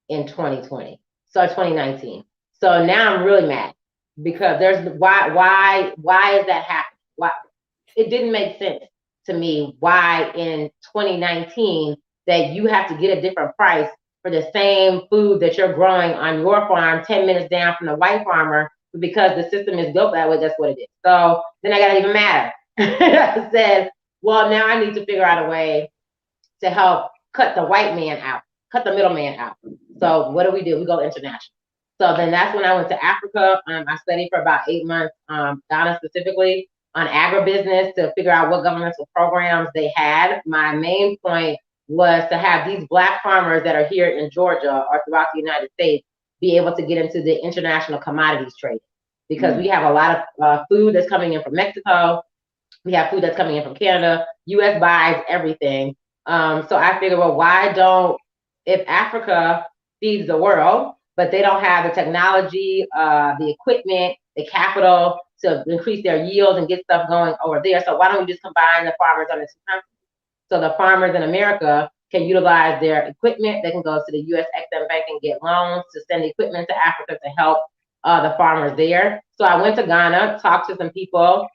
in 2019. So now I'm really mad because why is that happening? Why? It didn't make sense to me why in 2019 that you have to get a different price for the same food that you're growing on your farm 10 minutes down from the white farmer, because the system is built that way. That's what it is. So then I got even madder. I said, well, now I need to figure out a way to help cut the white man out, cut the middleman out. So what do? We go international. So then that's when I went to Africa. I studied for about 8 months, Ghana specifically, on agribusiness to figure out what governmental programs they had. My main point was to have these Black farmers that are here in Georgia or throughout the United States be able to get into the international commodities trade, because we have a lot of food that's coming in from Mexico. We have food that's coming in from Canada. US buys everything. So I figured, well, if Africa feeds the world, but they don't have the technology, the equipment, the capital to increase their yields and get stuff going over there, so why don't we just combine the farmers on the two continents? So the farmers in America can utilize their equipment. They can go to the US Exim Bank and get loans to send equipment to Africa to help the farmers there. So I went to Ghana, talked to some people,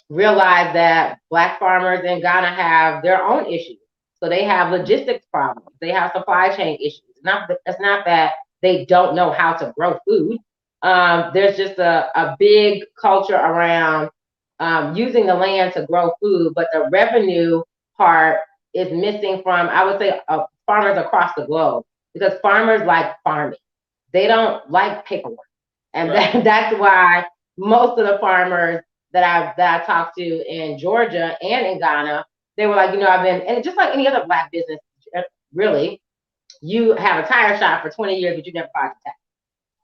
realized that Black farmers in Ghana have their own issues. So they have logistics problems. They have supply chain issues. It's not that they don't know how to grow food. There's just a big culture around using the land to grow food, but the revenue part is missing from, I would say, farmers across the globe, because farmers like farming. They don't like paperwork. And that's why most of the farmers that I talked to in Georgia and in Ghana, they were like, and just like any other Black business, really, you have a tire shop for 20 years, but you never filed a tax.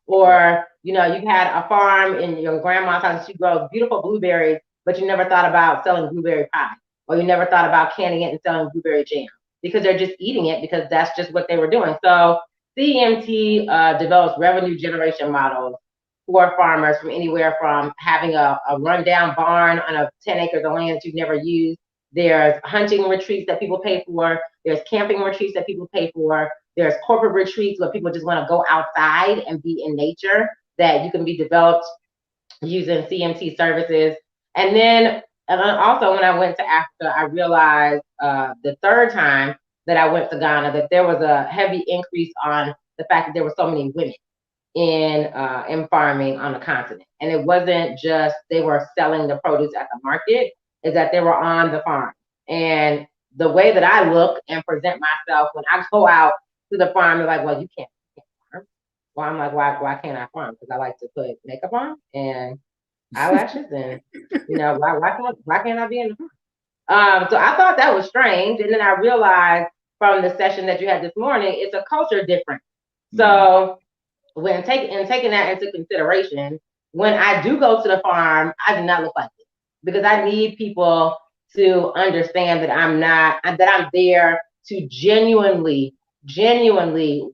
Or, you've had a farm in your grandma's house, she grows beautiful blueberries, but you never thought about selling blueberry pie, or you never thought about canning it and selling blueberry jam, because they're just eating it because that's just what they were doing. So CEMT develops revenue generation models for farmers, from anywhere from having a rundown barn on 10 acres of land that you've never used. There's hunting retreats that people pay for. There's camping retreats that people pay for. There's corporate retreats where people just want to go outside and be in nature, that you can be developed using CMT services. And then also when I went to Africa, I realized the third time that I went to Ghana that there was a heavy increase on the fact that there were so many women in farming on the continent. And it wasn't just they were selling the produce at the market, is that they were on the farm. And the way that I look and present myself when I go out to the farm, they're like, well, you can't farm. Well, I'm like, why can't I farm? Because I like to put makeup on and eyelashes, and why can't I be in the farm? So I thought that was strange, and then I realized from the session that you had this morning, it's a culture difference. So when taking that into consideration, when I do go to the farm, I do not look like this, because I need people to understand that I'm there to genuinely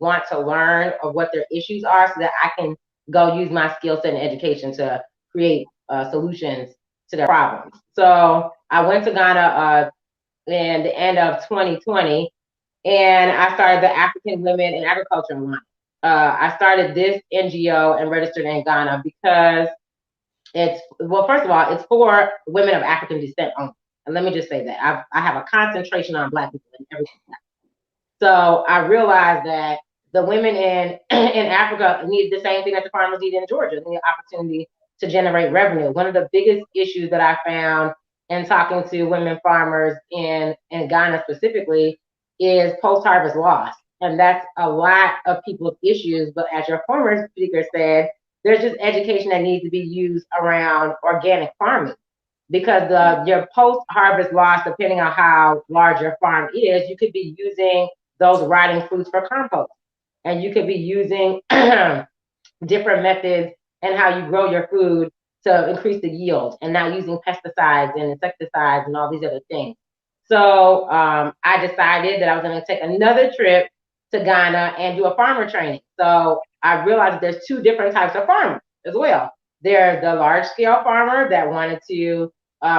want to learn of what their issues are, so that I can go use my skill set and education to create solutions to their problems. So I went to Ghana in the end of 2020, and I started the African Women in Agriculture Alliance. I started this NGO and registered in Ghana because first of all, it's for women of African descent only. And let me just say that I have a concentration on Black people in everything. So I realized that the women in Africa need the same thing that the farmers need in Georgia. They need an opportunity to generate revenue. One of the biggest issues that I found in talking to women farmers in Ghana specifically is post-harvest loss. And that's a lot of people's issues. But as your former speaker said, there's just education that needs to be used around organic farming, because your post-harvest loss, depending on how large your farm is, you could be using those rotting fruits for compost. And you could be using different methods and how you grow your food to increase the yield, and not using pesticides and insecticides and all these other things. So I decided that I was going to take another trip to Ghana and do a farmer training. So I realized there's two different types of farmers as well. There's the large scale farmer that wanted to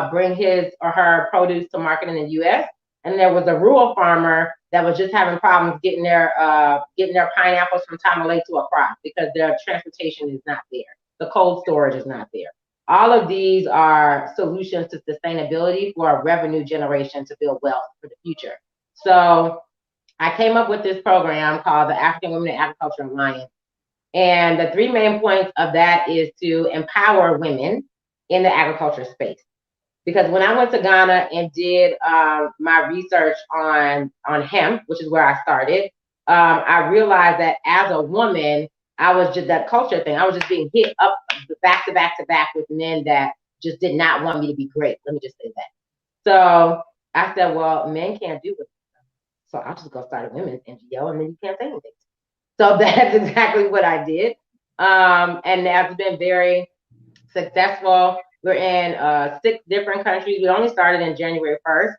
bring his or her produce to market in the US. And there was a rural farmer that was just having problems getting their pineapples from Tamale to a crop, because their transportation is not there. The cold storage is not there. All of these are solutions to sustainability for revenue generation to build wealth for the future. So I came up with this program called the African Women in Agriculture Alliance. And the three main points of that is to empower women in the agriculture space. Because when I went to Ghana and did my research on hemp, which is where I started, I realized that as a woman, I was just that culture thing. I was just being hit up back to back to back with men that just did not want me to be great. Let me just say that. So I said, well, men can't do it. So I'll just go start a women's NGO, and then you can't say anything. So that's exactly what I did. And that's been very successful. We're in 6 different countries. We only started in January 1st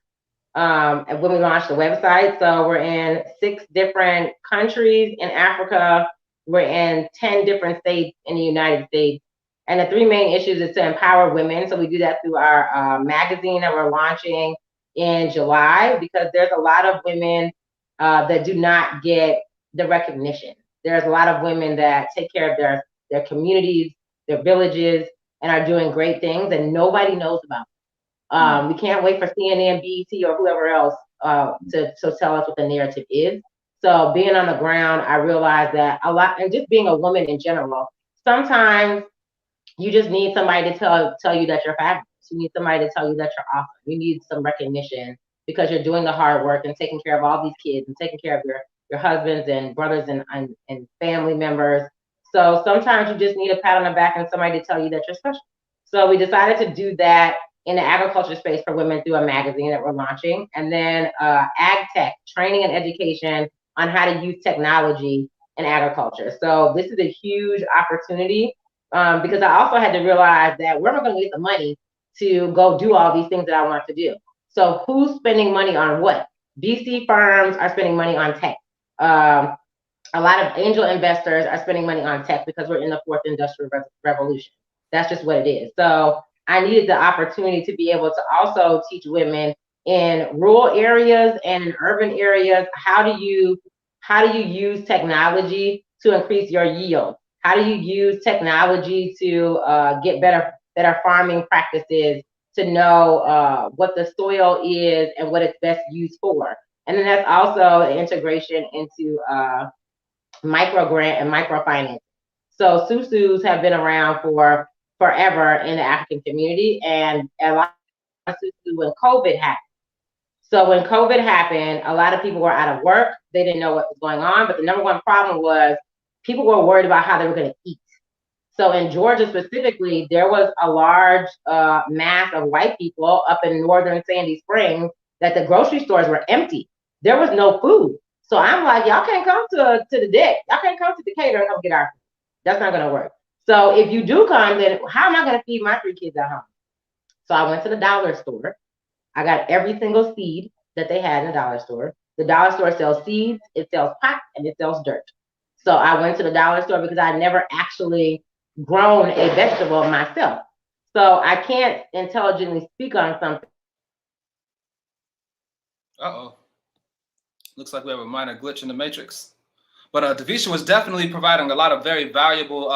and when we launched the website. So we're in 6 different countries in Africa. We're in 10 different states in the United States. And the 3 main issues is to empower women. So we do that through our magazine that we're launching in July, because there's a lot of women that do not get the recognition. There's a lot of women that take care of their communities, their villages, and are doing great things, and nobody knows about them. We can't wait for CNN, BET, or whoever else to tell us what the narrative is. So being on the ground, I realized that a lot, and just being a woman in general, sometimes you just need somebody to tell you that you're fabulous. You need somebody to tell you that you're awesome. You need some recognition because you're doing the hard work and taking care of all these kids and taking care of your husbands and brothers and family members. So sometimes you just need a pat on the back and somebody to tell you that you're special. So we decided to do that in the agriculture space for women through a magazine that we're launching. And then ag tech, training and education on how to use technology in agriculture. So this is a huge opportunity because I also had to realize that where am I going to get the money to go do all these things that I want to do? So who's spending money on what? VC firms are spending money on tech. A lot of angel investors are spending money on tech because we're in the 4th industrial revolution. That's just what it is. So I needed the opportunity to be able to also teach women in rural areas and in urban areas, how do you how do you use technology to increase your yield? How do you use technology to get better farming practices, to know what the soil is and what it's best used for? And then that's also an integration into micro grant and microfinance. So SUSUs have been around for forever in the African community, and a lot of SUSU when COVID happened. So when COVID happened, a lot of people were out of work. They didn't know what was going on, but the number one problem was people were worried about how they were going to eat. So in Georgia specifically, there was a large mass of white people up in northern Sandy Springs that the grocery stores were empty. There was no food. So I'm like, y'all can't come to the deck. Y'all can't come to Decatur and come get our food. That's not going to work. So if you do come, then how am I going to feed my 3 kids at home? So I went to the dollar store. I got every single seed that they had in the dollar store. The dollar store sells seeds, it sells pots, and it sells dirt. So I went to the dollar store because I never actually grown a vegetable myself. So I can't intelligently speak on something. Uh-oh. Looks like we have a minor glitch in the matrix. But Davisha was definitely providing a lot of very valuable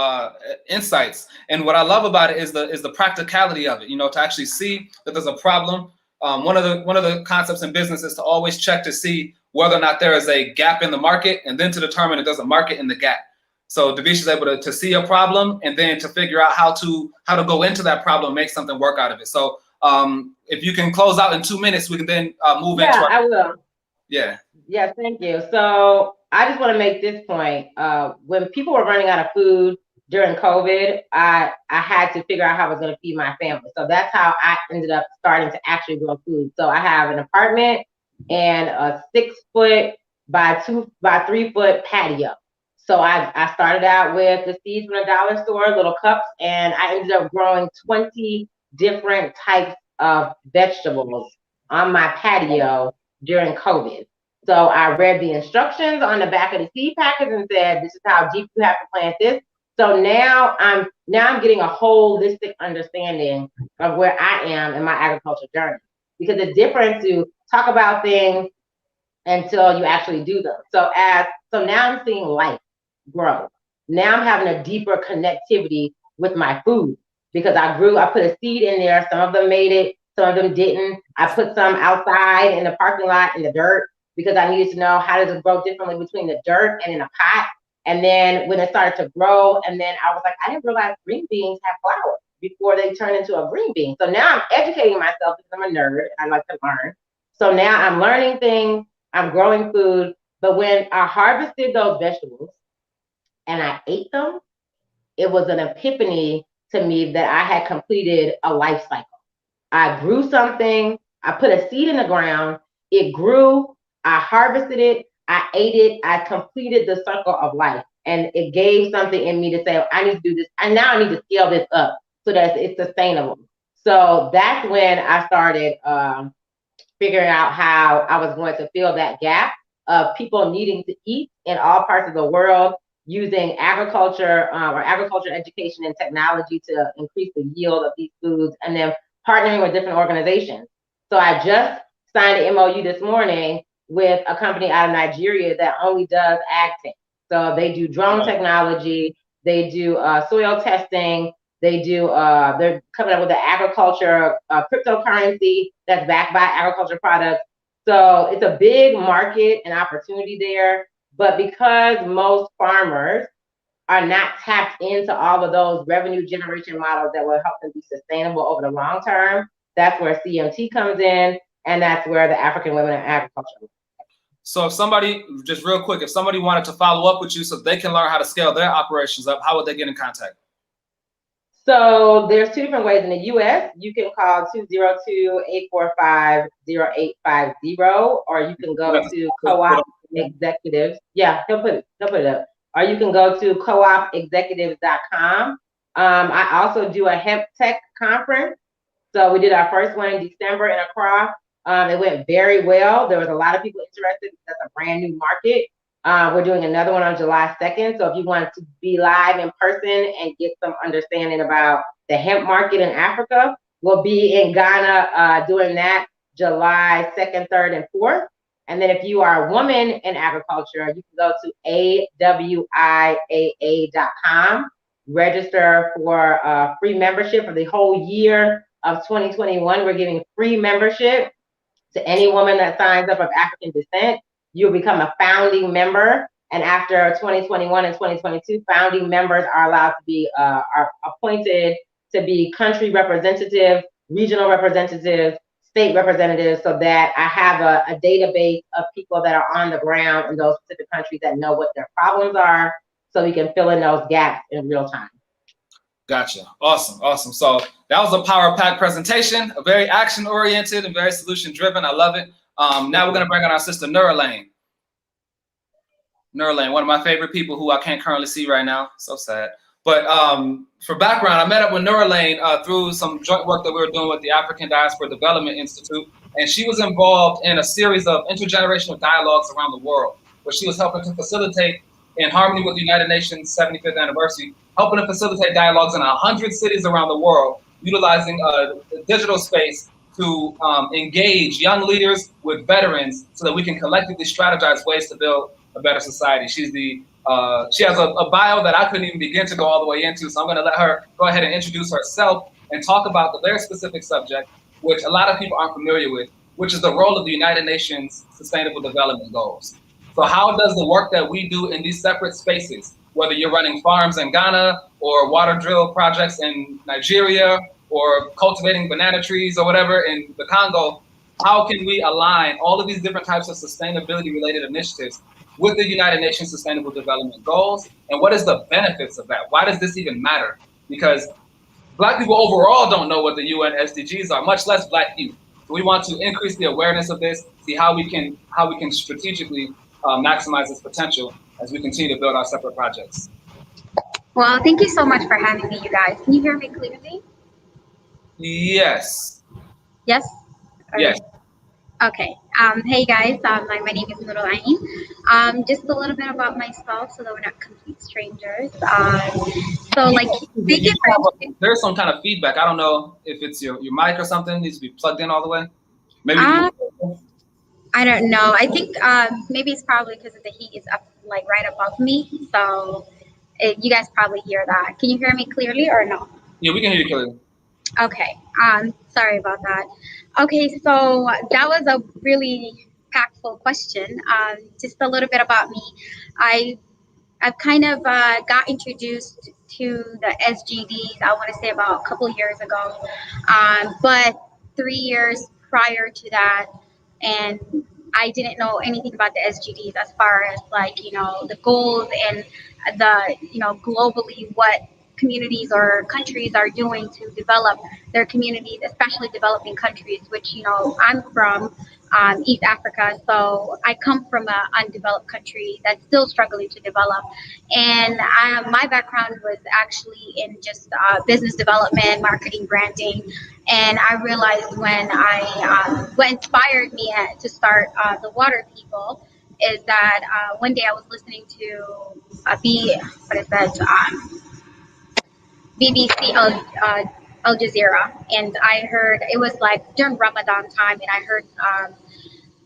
insights. And what I love about it is the practicality of it, you know, to actually see that there's a problem. One of the concepts in business is to always check to see whether or not there is a gap in the market, and then to determine if there's a market in the gap. So Davisha is able to see a problem and then to figure out how to go into that problem, make something work out of it. So if you can close out in 2 minutes, we can then move into I will. Yeah. Yes, thank you. So I just want to make this point. When people were running out of food during COVID, I had to figure out how I was going to feed my family. So that's how I ended up starting to actually grow food. So I have an apartment and a 6-foot by 3-foot patio. So I started out with the seeds from the dollar store, little cups, and I ended up growing 20 different types of vegetables on my patio during COVID. So I read the instructions on the back of the seed package and said, this is how deep you have to plant this. So now I'm getting a holistic understanding of where I am in my agriculture journey, because it's different to talk about things until you actually do them. So now I'm seeing life grow. Now I'm having a deeper connectivity with my food, because I put a seed in there. Some of them made it, some of them didn't. I put some outside in the parking lot in the dirt, because I needed to know how does it grow differently between the dirt and in a pot. And then when it started to grow, and then I was like, I didn't realize green beans have flowers before they turn into a green bean. So now I'm educating myself, because I'm a nerd, I like to learn. So now I'm learning things, I'm growing food. But when I harvested those vegetables and I ate them, it was an epiphany to me that I had completed a life cycle. I grew something, I put a seed in the ground, it grew, I harvested it, I ate it, I completed the circle of life. And it gave something in me to say, I need to do this, and now I need to scale this up so that it's sustainable. So that's when I started figuring out how I was going to fill that gap of people needing to eat in all parts of the world, using agriculture or agriculture education and technology to increase the yield of these foods, and then partnering with different organizations. So I just signed an MOU this morning with a company out of Nigeria that only does ag tech. So they do drone technology, they do soil testing, they do, they're coming up with an agriculture cryptocurrency that's backed by agriculture products. So it's a big market and opportunity there. But because most farmers are not tapped into all of those revenue generation models that will help them be sustainable over the long term, that's where CMT comes in, and that's where the African Women in Agriculture. So if somebody, just real quick, if somebody wanted to follow up with you so they can learn how to scale their operations up, how would they get in contact? So there's 2 different ways. In the US, you can call 202-845-0850, or you can go to Co-op Executives. Yeah, he'll put it up. Or you can go to coopexecutives.com. I also do a hemp tech conference. So we did our first one in December in Accra. It went very well. There was a lot of people interested. That's a brand new market. We're doing another one on July 2nd. So if you want to be live in person and get some understanding about the hemp market in Africa, we'll be in Ghana doing that July 2nd, 3rd, and 4th. And then if you are a woman in agriculture, you can go to awiaa.com, register for a free membership for the whole year of 2021. We're giving free membership to any woman that signs up of African descent. You'll become a founding member. And after 2021 and 2022, founding members are allowed to be are appointed to be country representatives, regional representatives, state representatives, so that I have a database of people that are on the ground in those specific countries that know what their problems are, so we can fill in those gaps in real time. Gotcha. Awesome. Awesome. So that was a power pack presentation, a very action oriented and very solution driven. I love it. Now we're going to bring on our sister, Nurlane. Nurlane, one of my favorite people who I can't currently see right now. So sad. But for background, I met up with Nurlane through some joint work that we were doing with the African Diaspora Development Institute. And she was involved in a series of intergenerational dialogues around the world, where she was helping to facilitate, in harmony with the United Nations 75th anniversary, helping to facilitate dialogues in 100 cities around the world, utilizing the digital space to engage young leaders with veterans so that we can collectively strategize ways to build a better society. She's the she has a bio that I couldn't even begin to go all the way into, so I'm going to let her go ahead and introduce herself and talk about the very specific subject, which a lot of people aren't familiar with, which is the role of the United Nations Sustainable Development Goals. So how does the work that we do in these separate spaces, whether you're running farms in Ghana or water drill projects in Nigeria or cultivating banana trees or whatever in the Congo, how can we align all of these different types of sustainability related initiatives with the United Nations Sustainable Development Goals, and what is the benefits of that? Why does this even matter? Because Black people overall don't know what the UN SDGs are, much less Black youth. So we want to increase the awareness of this, see how we can strategically maximize its potential as we continue to build our separate projects. Well, thank you so much for having me, you guys. Can you hear me clearly? Yes. Yes? Yes. Okay. Hey guys, my name is Nurulain. Just a little bit about myself so that we're not complete strangers. There's some kind of feedback. I don't know if it's your mic or something needs to be plugged in all the way. Maybe. I don't know. I think maybe it's probably because the heat is up like right above me. So you guys probably hear that. Can you hear me clearly or no? Yeah, we can hear you clearly. Okay. Sorry about that. Okay, so that was a really impactful question. Just a little bit about me. I've kind of got introduced to the SGDs, I want to say about a couple years ago. But 3 years prior to that, and I didn't know anything about the SGDs as far as like, you know, the goals and the, you know, globally what communities or countries are doing to develop their communities, especially developing countries, which, you know, I'm from East Africa. So I come from an undeveloped country that's still struggling to develop. And my background was actually in just business development, marketing, branding. And I realized when what inspired me to start the Water People is that one day I was listening to BBC Al Jazeera, and I heard it was like during Ramadan time, and I heard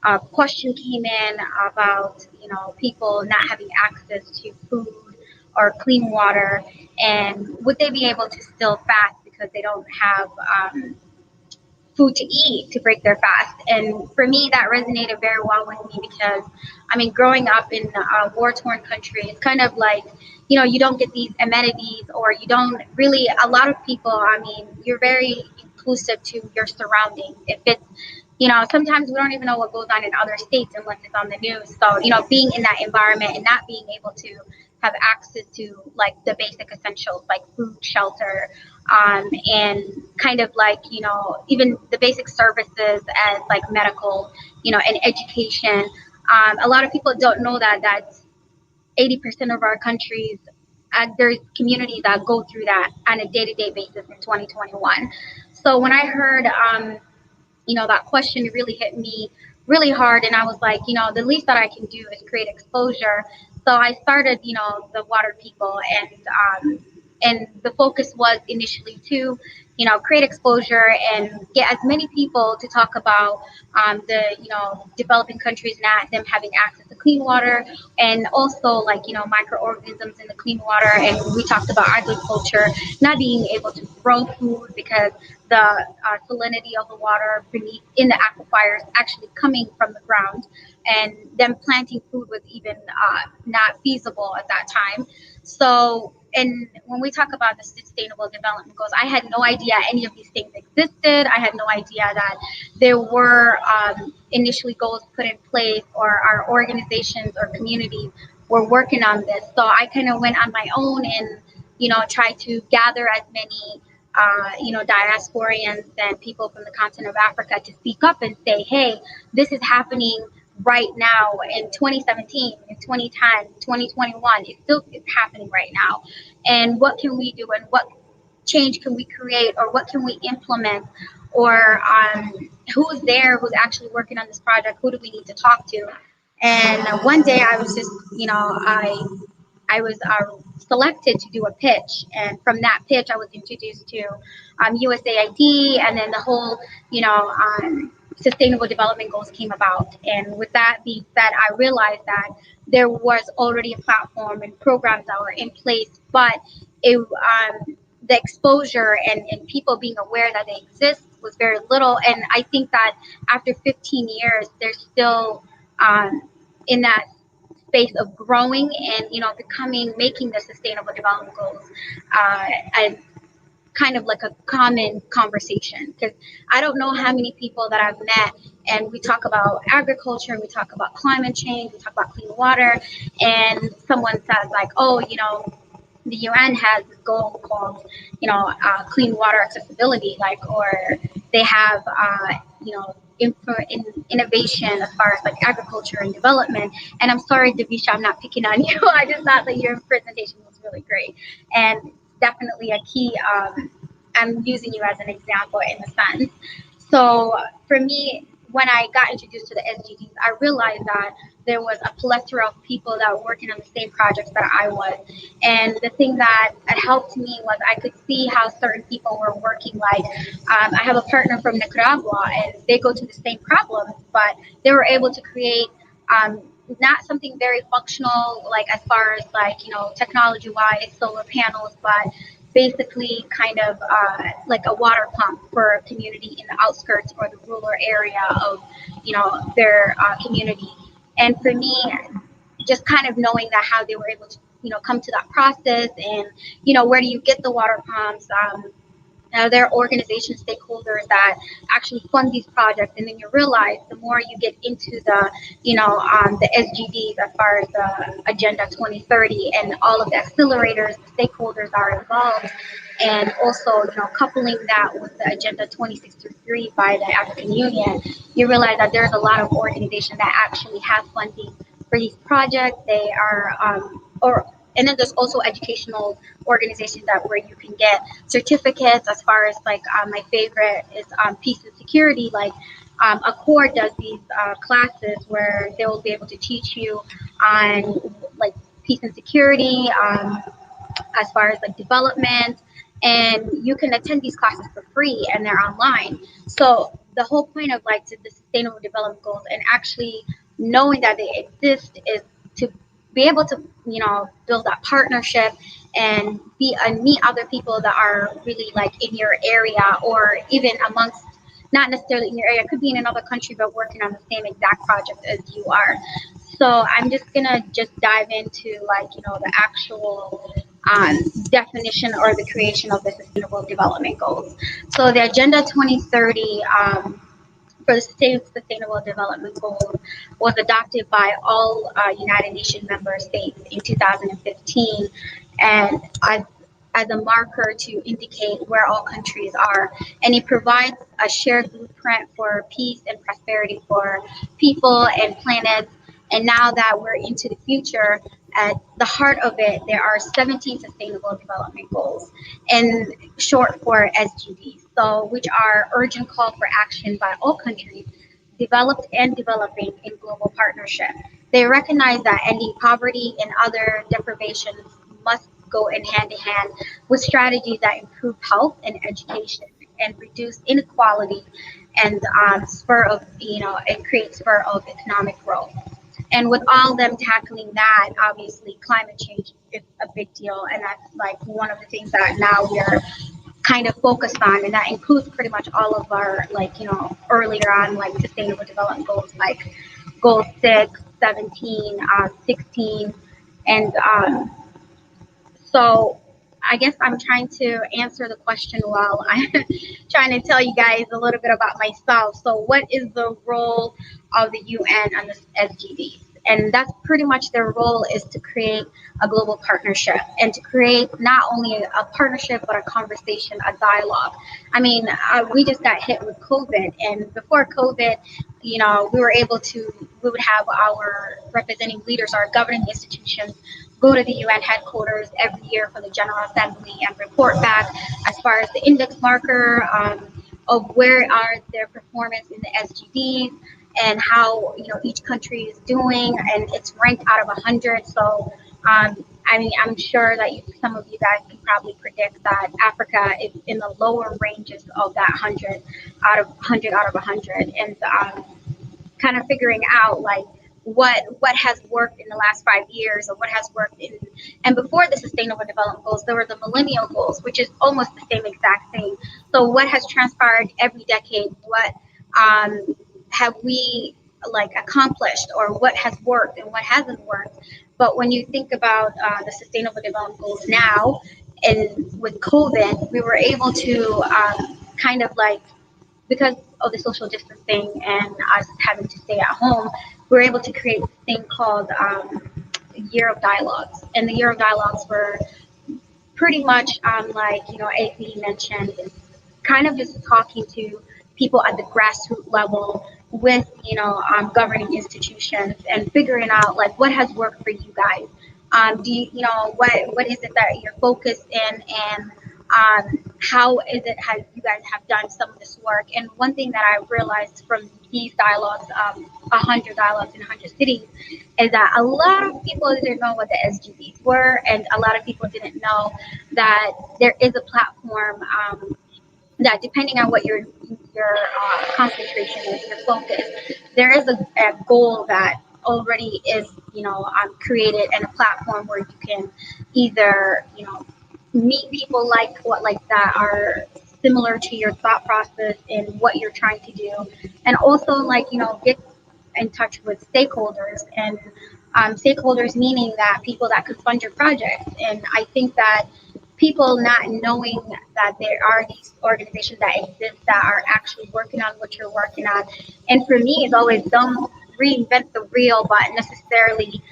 a question came in about, you know, people not having access to food or clean water, and would they be able to still fast because they don't have food to eat to break their fast. And for me, that resonated very well with me because, I mean, growing up in a war-torn country, it's kind of like, you know, you don't get these amenities, or you don't really, a lot of people, I mean, you're very inclusive to your surroundings. If it's, you know, sometimes we don't even know what goes on in other states unless it's on the news. So, you know, being in that environment and not being able to have access to like the basic essentials like food, shelter, and kind of like, you know, even the basic services as like medical, you know, and education. A lot of people don't know that 80% of our countries, there's communities that go through that on a day-to-day basis in 2021. So when I heard, you know, that question really hit me really hard, and I was like, you know, the least that I can do is create exposure. So I started, you know, the Water People, and the focus was initially to create exposure and get as many people to talk about the developing countries not them having access to clean water, and also microorganisms in the clean water. And we talked about agriculture not being able to grow food because the salinity of the water beneath in the aquifers actually coming from the ground, and them planting food was even not feasible at that time. So, and when we talk about the sustainable development goals, I had no idea any of these things existed. I had no idea that there were initially goals put in place, or our organizations or communities were working on this. So I kind of went on my own and, tried to gather as many, diasporians and people from the continent of Africa to speak up and say, hey, this is happening right now in 2017, in 2010, 2021. It still is happening right now. And what can we do, and what change can we create, or what can we implement, or who's there, who's actually working on this project, who do we need to talk to? And one day I was just, I was selected to do a pitch, and from that pitch, I was introduced to USAID, and then the whole, sustainable development goals came about. And with that being said, I realized that there was already a platform and programs that were in place, but the exposure and people being aware that they exist was very little. And I think that after 15 years, they're still in that space of growing and becoming, making the sustainable development goals a kind of like a common conversation. Because I don't know how many people that I've met, and we talk about agriculture, we talk about climate change, we talk about clean water, and someone says like, oh, the UN has this goal called, clean water accessibility, or they have, innovation as far as like agriculture and development. And I'm sorry, Davisha, I'm not picking on you. I just thought that your presentation was really great, and definitely a key. I'm using you as an example in a sense. So for me, when I got introduced to the SDGs, I realized that there was a plethora of people that were working on the same projects that I was. And the thing that helped me was I could see how certain people were working. Like, I have a partner from Nicaragua, and they go to the same problems, but they were able to create not something very functional, like as far as technology wise, solar panels, but basically kind of like a water pump for a community in the outskirts or the rural area of their community. And for me, just kind of knowing that how they were able to come to that process, and where do you get the water pumps, there are organization stakeholders that actually fund these projects. And then you realize the more you get into the the SGDs as far as the Agenda 2030 and all of the accelerators, stakeholders are involved, and also coupling that with the Agenda 2063 by the African Union, you realize that there's a lot of organizations that actually have funding for these projects. They are and then there's also educational organizations that where you can get certificates as far as my favorite is peace and security. Like Accord does these classes where they will be able to teach you on like peace and security, as far as like development, and you can attend these classes for free and they're online. So the whole point of the sustainable development goals and actually knowing that they exist is to be able to build that partnership and meet other people that are really like in your area, or even amongst not necessarily in your area, it could be in another country but working on the same exact project as you are. So I'm just gonna just dive into the actual definition or the creation of the sustainable development goals. So the Agenda 2030 for the Sustainable Development Goals was adopted by all United Nations member states in 2015, and as a marker to indicate where all countries are. And it provides a shared blueprint for peace and prosperity for people and planets. And now that we're into the future, at the heart of it, there are 17 Sustainable Development Goals, in short for SDGs, so which are urgent call for action by all countries, developed and developing in global partnership. They recognize that ending poverty and other deprivations must go in hand with strategies that improve health and education and reduce inequality and and create spur of economic growth. And with all them tackling that, obviously climate change is a big deal, and that's like one of the things that now we're kind of focused on, and that includes pretty much all of our earlier on like sustainable development goals, like goal 6, 17, 16, and so I guess I'm trying to answer the question while I'm trying to tell you guys a little bit about myself. So what is the role of the UN and the SDGs? And that's pretty much their role, is to create a global partnership and to create not only a partnership, but a conversation, a dialogue. I mean, we just got hit with COVID, and before COVID, we would have our representing leaders, our governing institutions, go to the UN headquarters every year for the General Assembly and report back as far as the index marker of where are their performance in the SDGs and how each country is doing, and it's ranked out of 100. So I'm sure that some of you guys can probably predict that Africa is in the lower ranges of that 100 out of 100, and kind of figuring out like what has worked in the last 5 years, or what has worked in, and before the sustainable development goals there were the millennial goals, which is almost the same exact thing. So what has transpired every decade, what have we like accomplished, or what has worked and what hasn't worked. But when you think about the sustainable development goals now, and with COVID we were able to kind of like, because of the social distancing and us having to stay at home, we were able to create this thing called Year of Dialogues. And the Year of Dialogues were pretty much, AP mentioned, kind of just talking to people at the grassroots level with, governing institutions and figuring out like what has worked for you guys. Do what is it that you're focused in, and how is it how you guys have done some of this work? And one thing that I realized from these dialogues, 100 dialogues in 100 cities, is that a lot of people didn't know what the SDGs were, and a lot of people didn't know that there is a platform that, depending on what your concentration is, your focus, there is a goal that already is created, and a platform where you can either meet people like that are similar to your thought process and what you're trying to do, and also get in touch with stakeholders, and stakeholders meaning that people that could fund your project. And I think that people not knowing that there are these organizations that exist that are actually working on what you're working on. And for me, it's always don't reinvent the wheel, but necessarily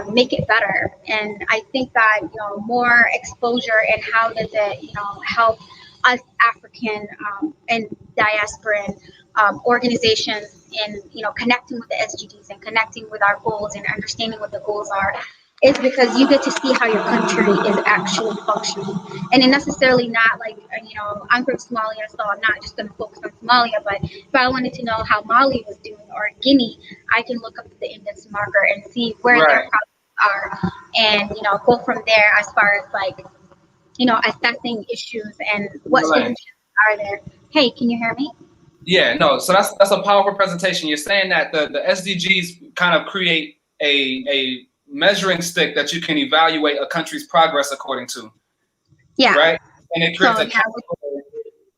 make it better. And I think that more exposure, and how does it help us African and diasporan organizations in connecting with the SDGs and connecting with our goals and understanding what the goals are, is because you get to see how your country is actually functioning. And it necessarily not like, I'm from Somalia, so I'm not just going to focus on Somalia, but if I wanted to know how Mali was doing, or Guinea, I can look up the index marker and see where their problems are, and go from there as far as like assessing issues and what solutions are there. Hey, can you hear me? Yeah, no. So that's a powerful presentation. You're saying that the SDGs kind of create a measuring stick that you can evaluate a country's progress according to. Yeah. Right. And it creates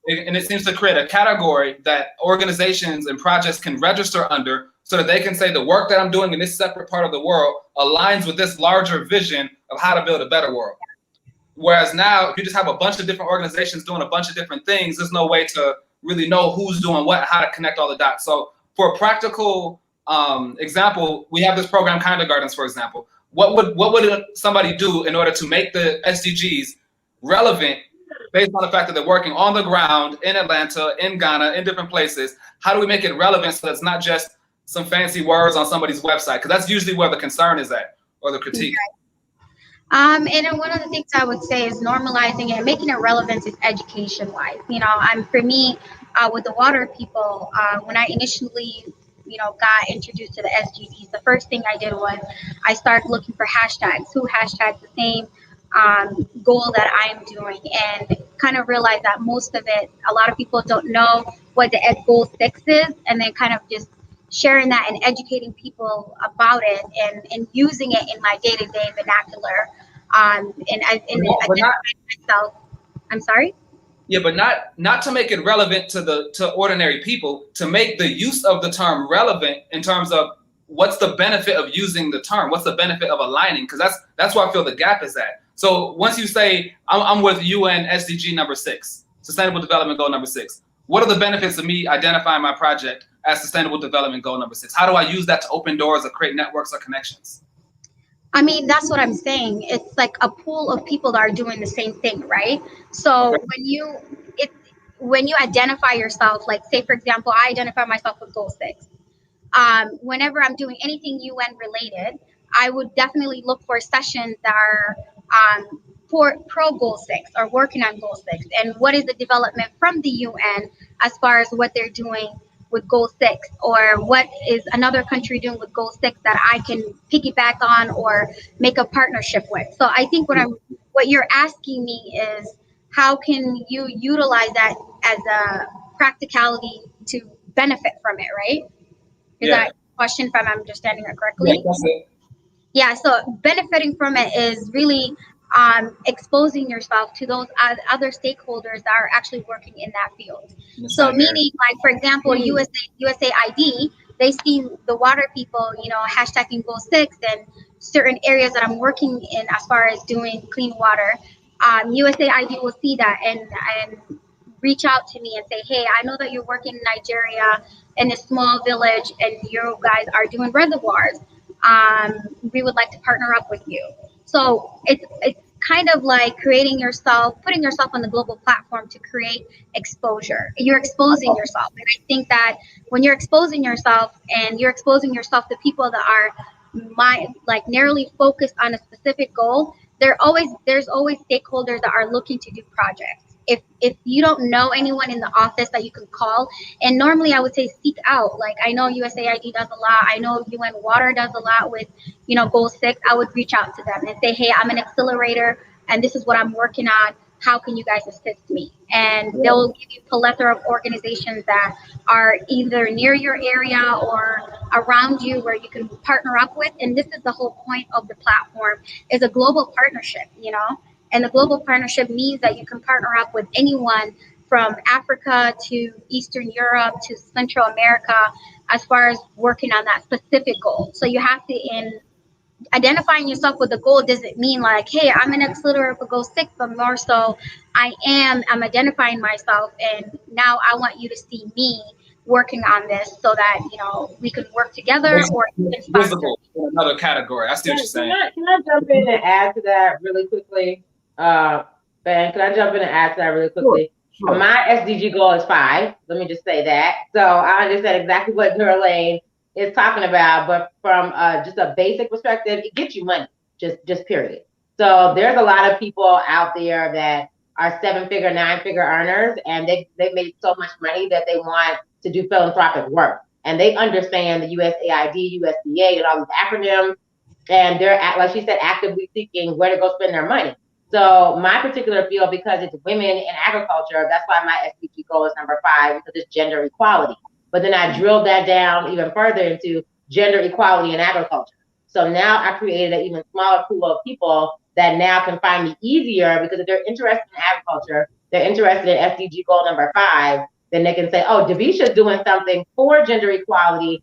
and it seems to create a category that organizations and projects can register under, so that they can say the work that I'm doing in this separate part of the world aligns with this larger vision of how to build a better world. Whereas now, if you just have a bunch of different organizations doing a bunch of different things, there's no way to really know who's doing what, how to connect all the dots. So for a practical example, we have this program, Kindergartens, for example. What would somebody do in order to make the SDGs relevant, based on the fact that they're working on the ground in Atlanta, in Ghana, in different places? How do we make it relevant so that it's not just some fancy words on somebody's website? Because that's usually where the concern is at, or the critique. And then one of the things I would say is normalizing it, making it relevant is education-wise. For me, with the water people, when I initially, got introduced to the SDGs, the first thing I did was I started looking for hashtags. Who hashtags the same? goal that I'm doing, and kind of realize that most of it, a lot of people don't know what the goal 6 is, and then kind of just sharing that and educating people about it, and using it in my day-to-day vernacular, and identifying myself. I'm sorry? Yeah, but not to make it relevant to ordinary people, to make the use of the term relevant in terms of what's the benefit of using the term, what's the benefit of aligning, because that's where I feel the gap is at. So once you say I'm with UN SDG number 6, Sustainable Development Goal number 6, what are the benefits of me identifying my project as Sustainable Development Goal number 6? How do I use that to open doors or create networks or connections? I mean, that's what I'm saying. It's like a pool of people that are doing the same thing, right? So when you identify yourself, like say for example, I identify myself with goal 6. Whenever I'm doing anything UN related, I would definitely look for sessions that are for pro goal 6 or working on goal 6, and what is the development from the UN as far as what they're doing with goal 6, or what is another country doing with goal 6 that I can piggyback on or make a partnership with. So I think what you're asking me is, how can you utilize that as a practicality to benefit from it, right? Is that a question, if I'm understanding it correctly? Yeah, that's it. Yeah, so benefiting from it is really exposing yourself to those other stakeholders that are actually working in that field. So meaning, like, for example, USAID, they see the water people, hashtagging goal 6 and certain areas that I'm working in as far as doing clean water. USAID will see that and reach out to me and say, hey, I know that you're working in Nigeria in a small village and you guys are doing reservoirs. We would like to partner up with you. So it's kind of like putting yourself on the global platform to create exposure. You're exposing yourself. And I think that when you're exposing yourself and you're exposing yourself to people that are narrowly focused on a specific goal, there's always stakeholders that are looking to do projects. If you don't know anyone in the office that you can call, and normally I would say seek out, like I know USAID does a lot, I know UN Water does a lot with goal 6, I would reach out to them and say, hey, I'm an accelerator and this is what I'm working on, how can you guys assist me? And they'll give you a plethora of organizations that are either near your area or around you where you can partner up with. And this is the whole point of the platform, is a global partnership, and the global partnership means that you can partner up with anyone from Africa to Eastern Europe to Central America as far as working on that specific goal. So you have to, in identifying yourself with the goal, doesn't mean like, hey, I'm an accelerator for goal 6, but more so I'm identifying myself, and now I want you to see me working on this so that we can work together, or you can sponsor. Visible in another category. I see what you're saying. Can I jump in and add to that really quickly? Ben, can I jump in and add to that really quickly? Sure. My SDG goal is 5. Let me just say that. So I understand exactly what Nerlane is talking about, but from just a basic perspective, it gets you money, just period. So there's a lot of people out there that are 7-figure, 9-figure earners, and they've made so much money that they want to do philanthropic work. And they understand the USAID, USDA, and all these acronyms, and they're, like she said, actively seeking where to go spend their money. So my particular field, because it's women in agriculture, that's why my SDG goal is number 5, because it's gender equality. But then I drilled that down even further into gender equality in agriculture. So now I created an even smaller pool of people that now can find me easier, because if they're interested in agriculture, they're interested in SDG goal number 5, then they can say, oh, Davisha's doing something for gender equality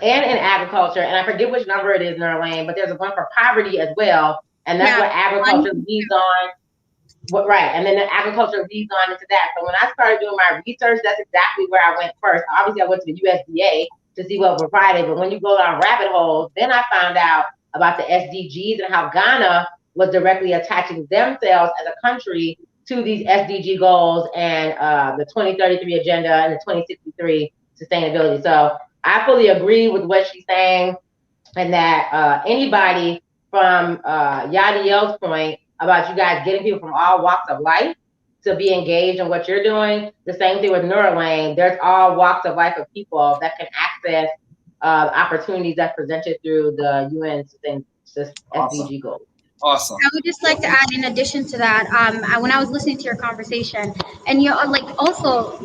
and in agriculture, and I forget which number it is, Nerlane, but there's a one for poverty as well, and that's what agriculture leads on. Right, and then the agriculture leads on into that. So when I started doing my research, that's exactly where I went first. Obviously, I went to the USDA to see what was Friday, but when you go down rabbit holes, then I found out about the SDGs and how Ghana was directly attaching themselves as a country to these SDG goals and the 2033 agenda and the 2063 sustainability. So I fully agree with what she's saying, and that anybody from Yadiel's point about you guys getting people from all walks of life to be engaged in what you're doing, the same thing with Nerlane. There's all walks of life of people that can access opportunities that presented through the UN SDG goals. Awesome. I would just like to add, in addition to that, when I was listening to your conversation, and you're like also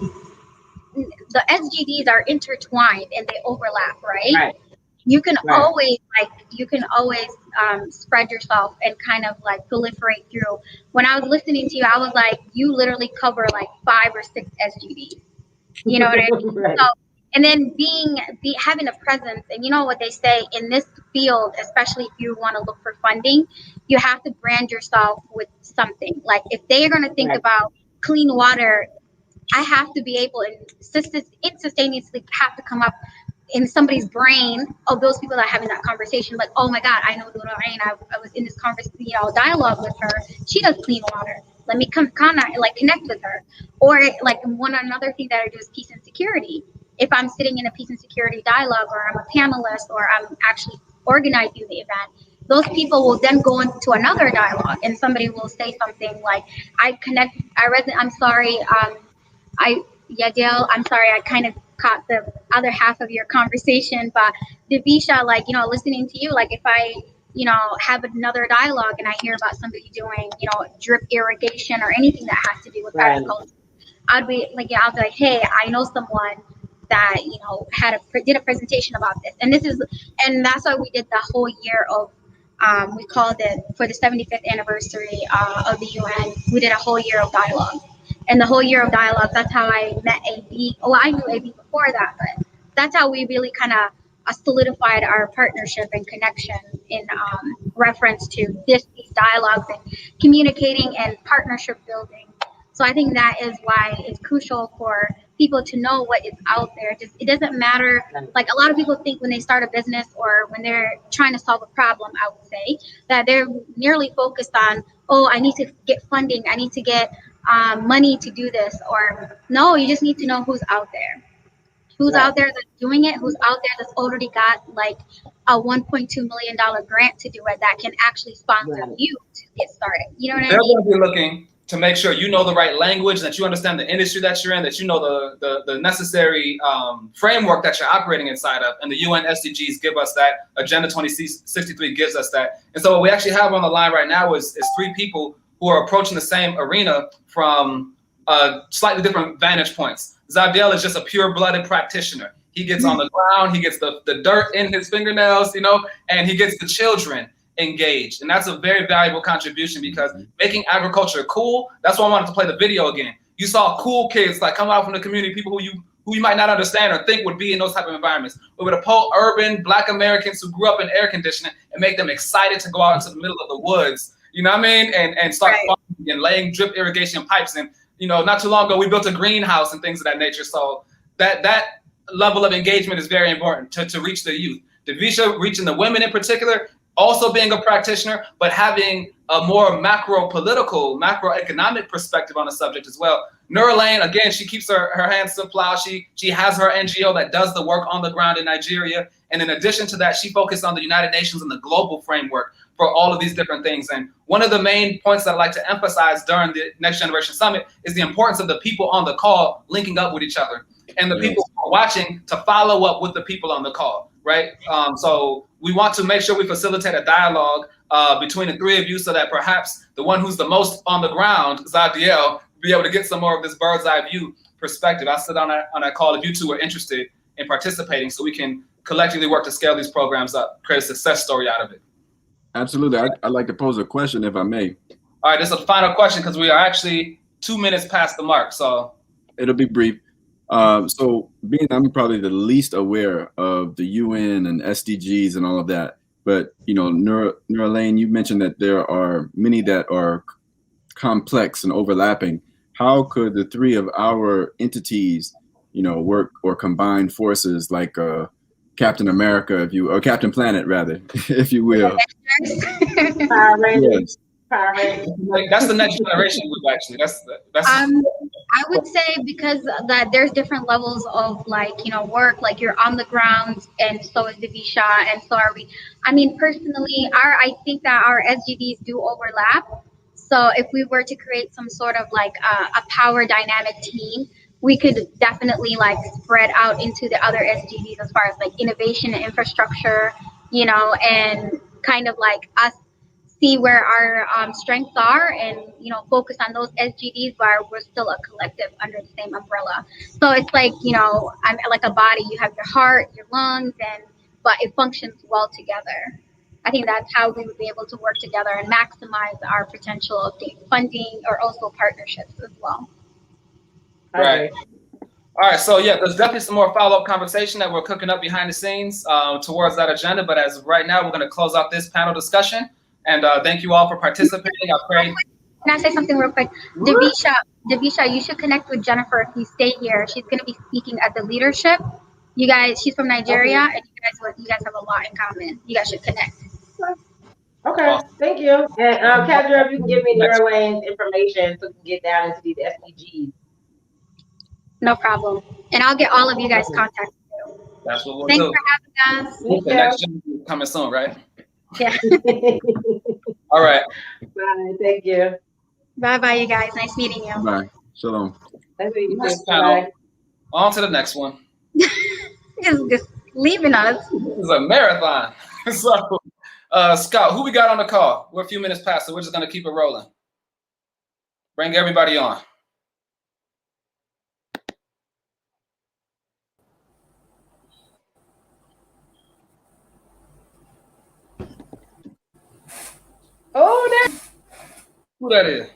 the SGDs are intertwined and they overlap, right? Right. You can Right. always spread yourself and kind of like proliferate through. When I was listening to you, I was like, you literally cover like 5 or 6 SGDs. You know what I mean? Right. So, and then having a presence, and you know what they say in this field, especially if you want to look for funding, you have to brand yourself with something. Like if they are going to think Right. about clean water, I have to be able and instantaneously have to come up in somebody's brain of those people that are having that conversation. Like, oh my God, I know Lorraine. I was in this conversation, dialogue with her. She does clean water. Let me come kind of like connect with her. Or like another thing that I do is peace and security. If I'm sitting in a peace and security dialogue, or I'm a panelist, or I'm actually organizing the event, those people will then go into another dialogue, and somebody will say something like, I'm sorry, Dale, I'm sorry, I kind of caught the other half of your conversation, but Divisha, like, listening to you, like if I, have another dialogue and I hear about somebody doing, drip irrigation or anything that has to do with Right. agriculture, I'll be like, hey, I know someone that, did a presentation about this. And that's why we did the whole year of, we called it for the 75th anniversary of the UN. We did a whole year of dialogue. And the whole year of dialogue, that's how I met AB. Oh, I knew AB before that, but that's how we really kind of solidified our partnership and connection in reference to these dialogues and communicating and partnership building. So I think that is why it's crucial for people to know what is out there. It doesn't matter. Like a lot of people think when they start a business or when they're trying to solve a problem, I would say that they're nearly focused on, oh, I need to get funding. I need to get money to do this. Or no, you just need to know who's out there. Who's Right. out there that's doing it? Who's out there that's already got like a $1.2 million grant to do it that can actually sponsor Right. you to get started? You know what I They're mean? going to be looking to make sure you know the right language, that you understand the industry that you're in, that you know the necessary framework that you're operating inside of. And the UN SDGs give us that. Agenda 2063 gives us that. And so what we actually have on the line right now is 3 people who are approaching the same arena from slightly different vantage points. Zabdiel is just a pure-blooded practitioner. He gets on the ground, he gets the dirt in his fingernails, and he gets the children engaged. And that's a very valuable contribution, because making agriculture cool, that's why I wanted to play the video again. You saw cool kids like come out from the community, people who you might not understand or think would be in those type of environments. We would pull urban Black Americans who grew up in air conditioning and make them excited to go out into the middle of the woods, you know what I mean? And start farming and laying drip irrigation pipes. And not too long ago, we built a greenhouse and things of that nature. So that level of engagement is very important to reach the youth. Divisha reaching the women in particular, also being a practitioner, but having a more macroeconomic perspective on the subject as well. Nurulaine, again, she keeps her hands to the plow. She has her NGO that does the work on the ground in Nigeria. And in addition to that, she focused on the United Nations and the global framework for all of these different things. And one of the main points that I like to emphasize during the Next Generation Summit is the importance of the people on the call linking up with each other, and the people who are watching to follow up with the people on the call, right? So we want to make sure we facilitate a dialogue between the 3 of you, so that perhaps the one who's the most on the ground, Zabdiel, be able to get some more of this bird's eye view perspective. I'll sit on that call if you two are interested in participating, so we can collectively work to scale these programs up, create a success story out of it. Absolutely. I'd like to pose a question, if I may. All right, this is a final question because we are actually 2 minutes past the mark. So it'll be brief. So being I'm probably the least aware of the UN and SDGs and all of that, but Nurulaine, you mentioned that there are many that are complex and overlapping. How could the 3 of our entities, work or combine forces like Captain America, or Captain Planet rather, if you will? Yes. That's the next generation group, actually. That's I would say because that there's different levels of work. Like you're on the ground, and so is Divisha, and so are we. I mean, personally, I think that our SGDs do overlap. So if we were to create some sort of a power dynamic team, we could definitely spread out into the other SGDs as far as innovation and infrastructure, and kind of us see where our strengths are and, you know, focus on those SGDs where we're still a collective under the same umbrella. So it's like, you know, I'm like a body. You have your heart, your lungs, but it functions well together. I think that's how we would be able to work together and maximize our potential of funding or also partnerships as well. Right. All right, so yeah, there's definitely some more follow-up conversation that we're cooking up behind the scenes towards that agenda. But as of right now, we're going to close out this panel discussion. And thank you all for participating. I pray. Can I say something real quick? Davisha, you should connect with Jennifer if you stay here. She's going to be speaking at the leadership. You guys, she's from Nigeria, and you guys have a lot in common. You guys should connect. Okay, thank you. And Kendra, if you can give me your lane's information so we can get down into these SDGs. No problem. And I'll get all of you guys contacted. That's what we'll Thanks do. for having us. The next gen is coming soon, right? Yeah. All right. Bye. Thank you. Bye, you guys. Nice meeting you. Bye. Shalom. Nice meeting you. Next panel. On to the next one. just leaving us. This is a marathon. So, Scott, who we got on the call? We're a few minutes past, so we're just going to keep it rolling. Bring everybody on. Who that is?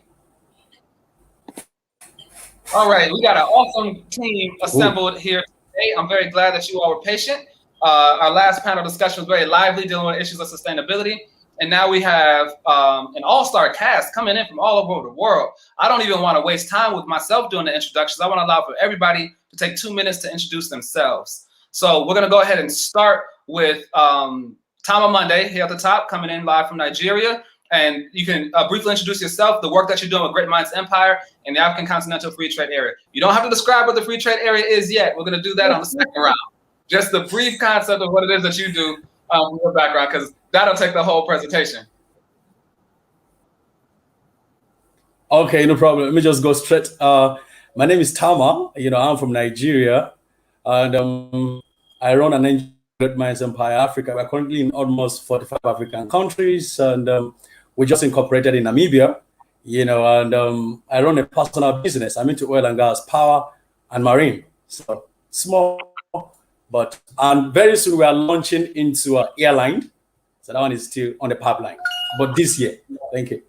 All right, we got an awesome team assembled here today. I'm very glad that you all were patient. Our last panel discussion was very lively, dealing with issues of sustainability. And now we have an all-star cast coming in from all over the world. I don't even want to waste time with myself doing the introductions. I want to allow for everybody to take 2 minutes to introduce themselves. So we're going to go ahead and start with Tama Monday here at the top, coming in live from Nigeria. And you can briefly introduce yourself, the work that you're doing with Great Minds Empire in the African Continental Free Trade Area. You don't have to describe what the free trade area is yet. We're going to do that on the second round. Just the brief concept of what it is that you do from your background, because that'll take the whole presentation. Okay, no problem. Let me just go straight. My name is Tama. I'm from Nigeria, and I run an Great Minds Empire Africa. We're currently in almost 45 African countries, and we just incorporated in Namibia. And I run a personal business. I'm into oil and gas, power, and marine. So small, and very soon we are launching into an airline. So that one is still on the pipeline, but this year. Thank you.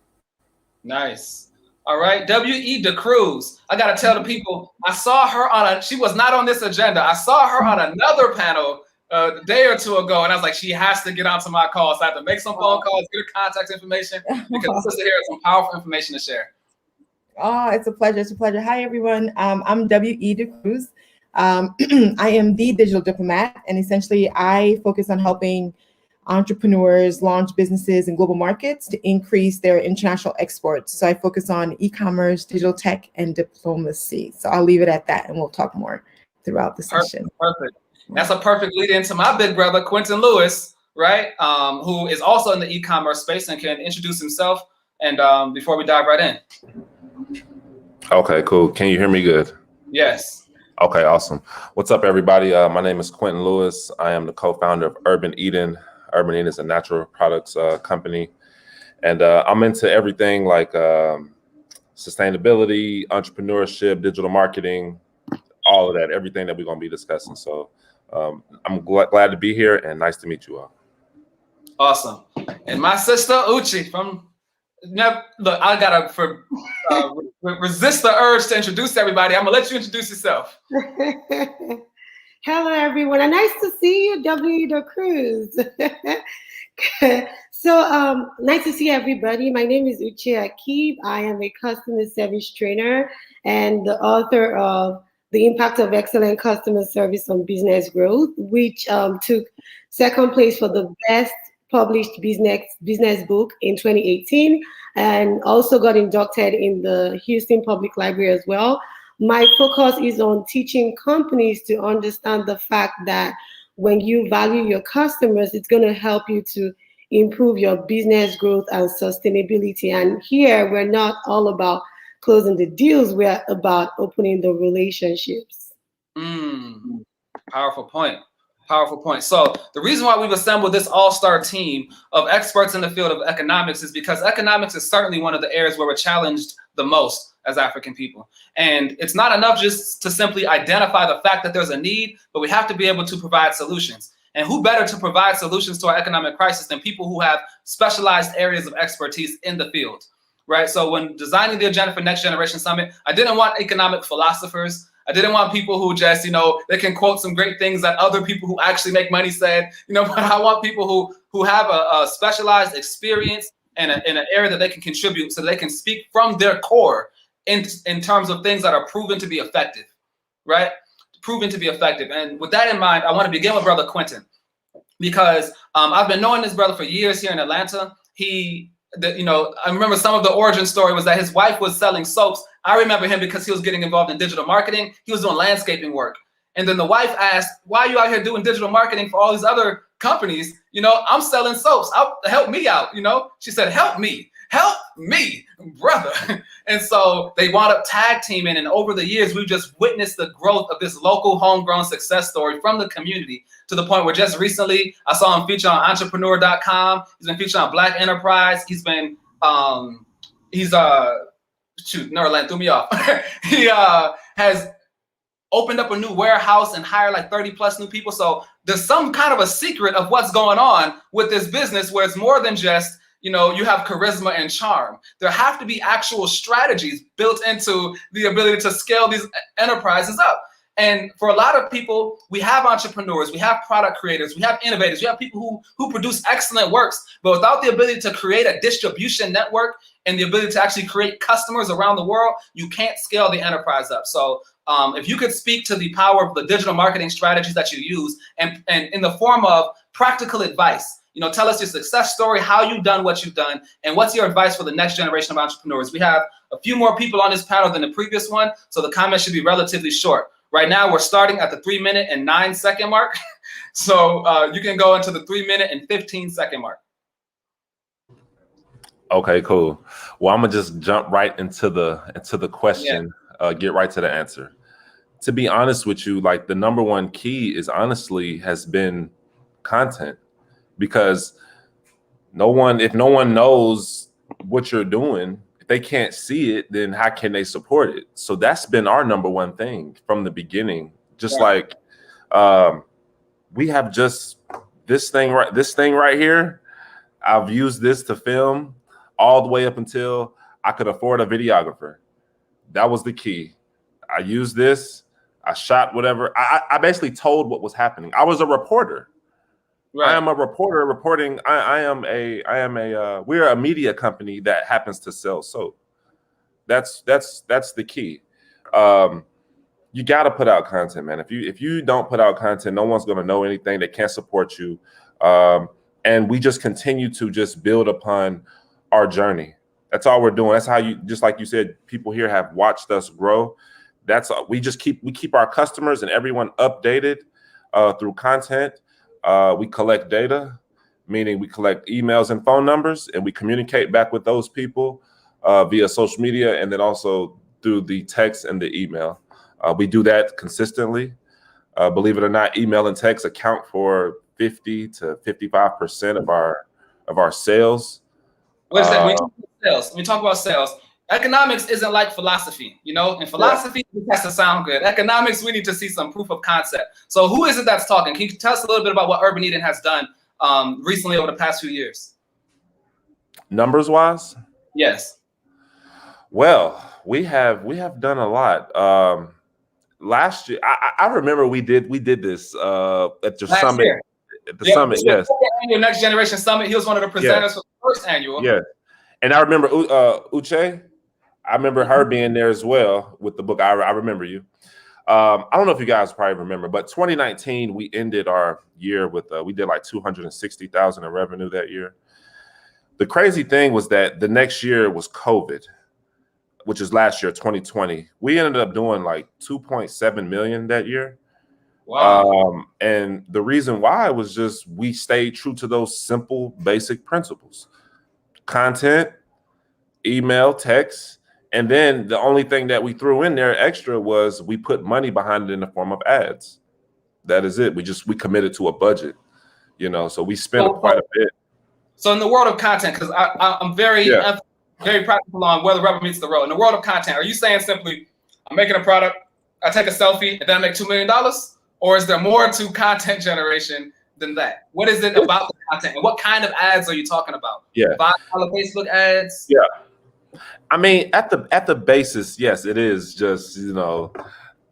Nice. All right, W.E. DeCruz. I got to tell the people, I saw her she was not on this agenda. I saw her on another panel a day or two ago, and I was like, she has to get onto my call. So I have to make some phone calls, get her contact information, because the sister here has some powerful information to share. Oh, it's a pleasure. It's a pleasure. Hi, everyone. I'm W.E. DeCruz. I am the digital diplomat, and essentially I focus on helping entrepreneurs launch businesses in global markets to increase their international exports. So I focus on e-commerce, digital tech, and diplomacy. So I'll leave it at that, and we'll talk more throughout the session. Perfect. That's a perfect lead into my big brother, Quentin Lewis, right? Who is also in the e-commerce space and can introduce himself. And before we dive right in. Okay, cool. Can you hear me good? Yes. Okay, awesome. What's up, everybody? My name is Quentin Lewis. I am the co-founder of Urban Eden. Urban Eden is a natural products company. And I'm into everything like sustainability, entrepreneurship, digital marketing, all of that, everything that we're going to be discussing. So I'm glad to be here, and nice to meet you all. Awesome. And my sister Uchi from look, I gotta resist the urge to introduce everybody. I'm gonna let you introduce yourself. Hello, everyone, and nice to see you, W. DeCruz. So nice to see everybody. My name is Uche Akib. I am a customer service trainer and the author of The Impact of Excellent Customer Service on Business Growth, which took second place for the best published business book in 2018, and also got inducted in the Houston Public Library as well. My focus is on teaching companies to understand the fact that when you value your customers, it's going to help you to improve your business growth and sustainability. And here, we're not all about closing the deals, we're about opening the relationships. Powerful point. Powerful point. So the reason why we've assembled this all-star team of experts in the field of economics is because economics is certainly one of the areas where we're challenged the most as African people. And it's not enough just to simply identify the fact that there's a need, but we have to be able to provide solutions. And who better to provide solutions to our economic crisis than people who have specialized areas of expertise in the field, right? So when designing the agenda for Next Generation Summit, I didn't want economic philosophers. I didn't want people who just, they can quote some great things that other people who actually make money said, but I want people who have a specialized experience and in an area that they can contribute so they can speak from their core in terms of things that are proven to be effective, right? Proven to be effective. And with that in mind, I want to begin with Brother Quentin, because I've been knowing this brother for years here in Atlanta. I remember some of the origin story was that his wife was selling soaps. I remember him because he was getting involved in digital marketing. He was doing landscaping work. And then the wife asked, why are you out here doing digital marketing for all these other companies? I'm selling soaps. Help me out. She said, help me, brother. And so they wound up tag teaming. And over the years, we've just witnessed the growth of this local homegrown success story from the community to the point where just recently I saw him featured on entrepreneur.com. He's been featured on Black Enterprise. He's been, Nerland threw me off. He has opened up a new warehouse and hired like 30 plus new people. So there's some kind of a secret of what's going on with this business where it's more than just, you have charisma and charm. There have to be actual strategies built into the ability to scale these enterprises up. And for a lot of people, we have entrepreneurs, we have product creators, we have innovators, we have people who produce excellent works, but without the ability to create a distribution network and the ability to actually create customers around the world, you can't scale the enterprise up. So if you could speak to the power of the digital marketing strategies that you use and in the form of practical advice, tell us your success story, how you've done what you've done, and what's your advice for the next generation of entrepreneurs. We have a few more people on this panel than the previous one, so the comments should be relatively short. Right now, we're starting at the 3-minute and 9-second mark. So you can go into the 3-minute and 15-second mark. Okay, cool. Well, I'm gonna just jump right into the question, get right to the answer. To be honest with you, like the number one key is honestly has been content, because if no one knows what you're doing, if they can't see it, then how can they support it? So that's been our number one thing from the beginning. Just like we have just this thing right here. I've used this to film all the way up until I could afford a videographer. That was the key. I used this, I shot whatever. I basically told what was happening. I was a reporter. Right. I am a reporter reporting. We're a media company that happens to sell soap. That's the key. You got to put out content, man. If you don't put out content, no one's going to know anything. They can't support you. And we just continue to just build upon our journey. That's all we're doing. That's how just like you said, people here have watched us grow. That's we keep our customers and everyone updated through content. We collect data, meaning we collect emails and phone numbers, and we communicate back with those people via social media, and then also through the text and the email. We do that consistently. Believe it or not, email and text account for 50 to 55% of our sales. Wait a second. When we talk about sales, economics isn't like philosophy, In philosophy, it has to sound good. Economics, we need to see some proof of concept. So who is it that's talking? Can you tell us a little bit about what Urban Eden has done recently over the past few years? Numbers wise? Yes. Well, we have done a lot. Last year, I remember we did this at the summit. Year. At the summit, yes. Annual Next Generation Summit. He was one of the presenters for the first annual. Yeah. And I remember Uche. I remember her being there as well with the book. I remember you. I don't know if you guys probably remember, but 2019 we ended our year with we did like 260,000 in revenue that year. The crazy thing was that the next year was COVID, which is last year, 2020. We ended up doing like 2.7 million that year. Wow. And the reason why was just we stayed true to those simple, basic principles. Content, email, text, and then the only thing that we threw in there extra was we put money behind it in the form of ads. That is it. We committed to a budget, you know, so we spent quite a bit. So in the world of content, because I'm very practical on where the rubber meets the road. In the world of content, are you saying simply, I'm making a product, I take a selfie, and then I make $2 million? Or is there more to content generation than that? What is it about the content? And what kind of ads are you talking about? Yeah. $5 Facebook ads? Yeah. I mean, at the basis, yes, it is just, you know,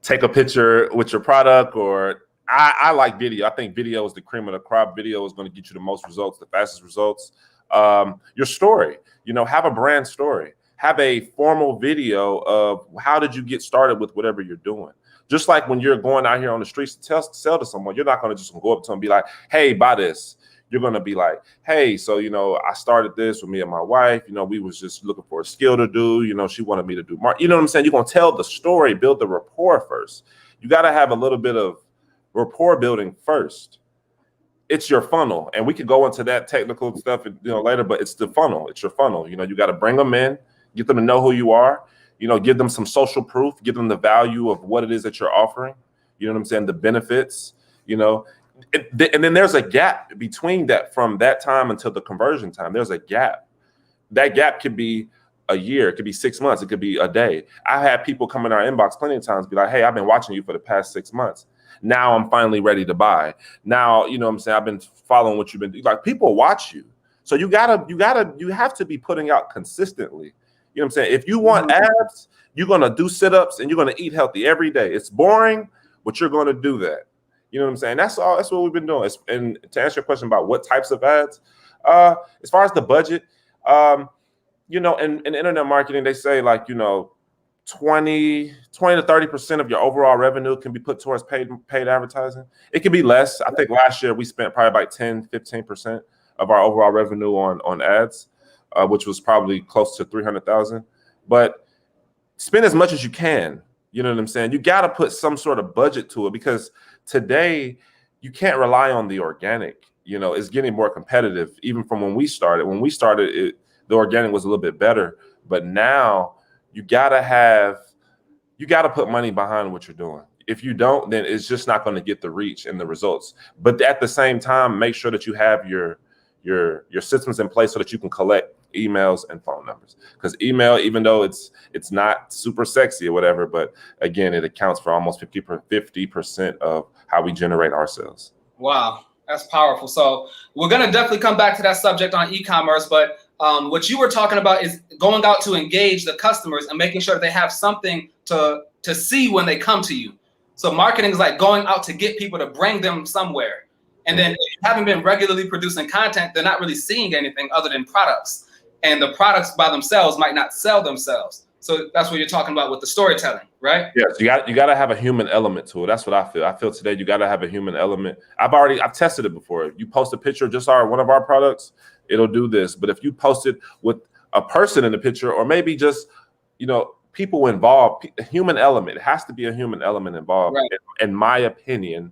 take a picture with your product, or I like video. I think video is the cream of the crop. Video is going to get you the most results, the fastest results. Your story, you know, have a brand story. Have a formal video of how did you get started with whatever you're doing. Just like when you're going out here on the streets to sell to someone, you're not going to just go up to them and be like, hey, buy this. You're going to be like, hey, so, you know, I started this with me and my wife. You know, we was just looking for a skill to do. You know, she wanted me to do more. You know what I'm saying? You're going to tell the story, build the rapport first. You got to have a little bit of rapport building first. It's your funnel. And we could go into that technical stuff, you know, later, but it's the funnel. It's your funnel. You know, you got to bring them in, get them to know who you are, you know, give them some social proof, give them the value of what it is that you're offering. You know what I'm saying? The benefits, you know. And then there's a gap between that, from that time until the conversion time. There's a gap. That gap could be a year, it could be 6 months, it could be a day. I had people come in our inbox plenty of times, be like, hey, I've been watching you for the past 6 months. Now I'm finally ready to buy. Now, you know what I'm saying, I've been following what you've been doing. Like, people watch you. So you have to be putting out consistently. You know what I'm saying? If you want abs, you're gonna do sit-ups and you're gonna eat healthy every day. It's boring, but you're gonna do that. You know what I'm saying? That's all. That's what we've been doing. And to answer your question about what types of ads, as far as the budget, you know, in internet marketing, they say, like, you know, 20 to 30% of your overall revenue can be put towards paid advertising. It can be less. I think last year we spent probably about 10-15% of our overall revenue on ads, which was probably close to 300,000. But spend as much as you can. You know what I'm saying? You got to put some sort of budget to it, because today you can't rely on the organic. You know, it's getting more competitive, even from when we started. When we started, the organic was a little bit better, but now you got to put money behind what you're doing. If you don't, then it's just not going to get the reach and the results. But at the same time, make sure that you have your systems in place so that you can collect emails and phone numbers. Because email, even though it's not super sexy or whatever, but again, it accounts for almost 50% of how we generate our sales. Wow, that's powerful. So we're going to definitely come back to that subject on e-commerce, but what you were talking about is going out to engage the customers and making sure that they have something to see when they come to you. So marketing is like going out to get people, to bring them somewhere. And then if you haven't been regularly producing content, they're not really seeing anything other than products. And the products by themselves might not sell themselves. So that's what you're talking about with the storytelling, right? Yes, you got to have a human element to it. That's what I feel. I feel today you got to have a human element. I've tested it before. If you post a picture of just one of our products, it'll do this. But if you post it with a person in the picture, or maybe just, you know, people involved, human element, it has to be a human element involved, right, in my opinion.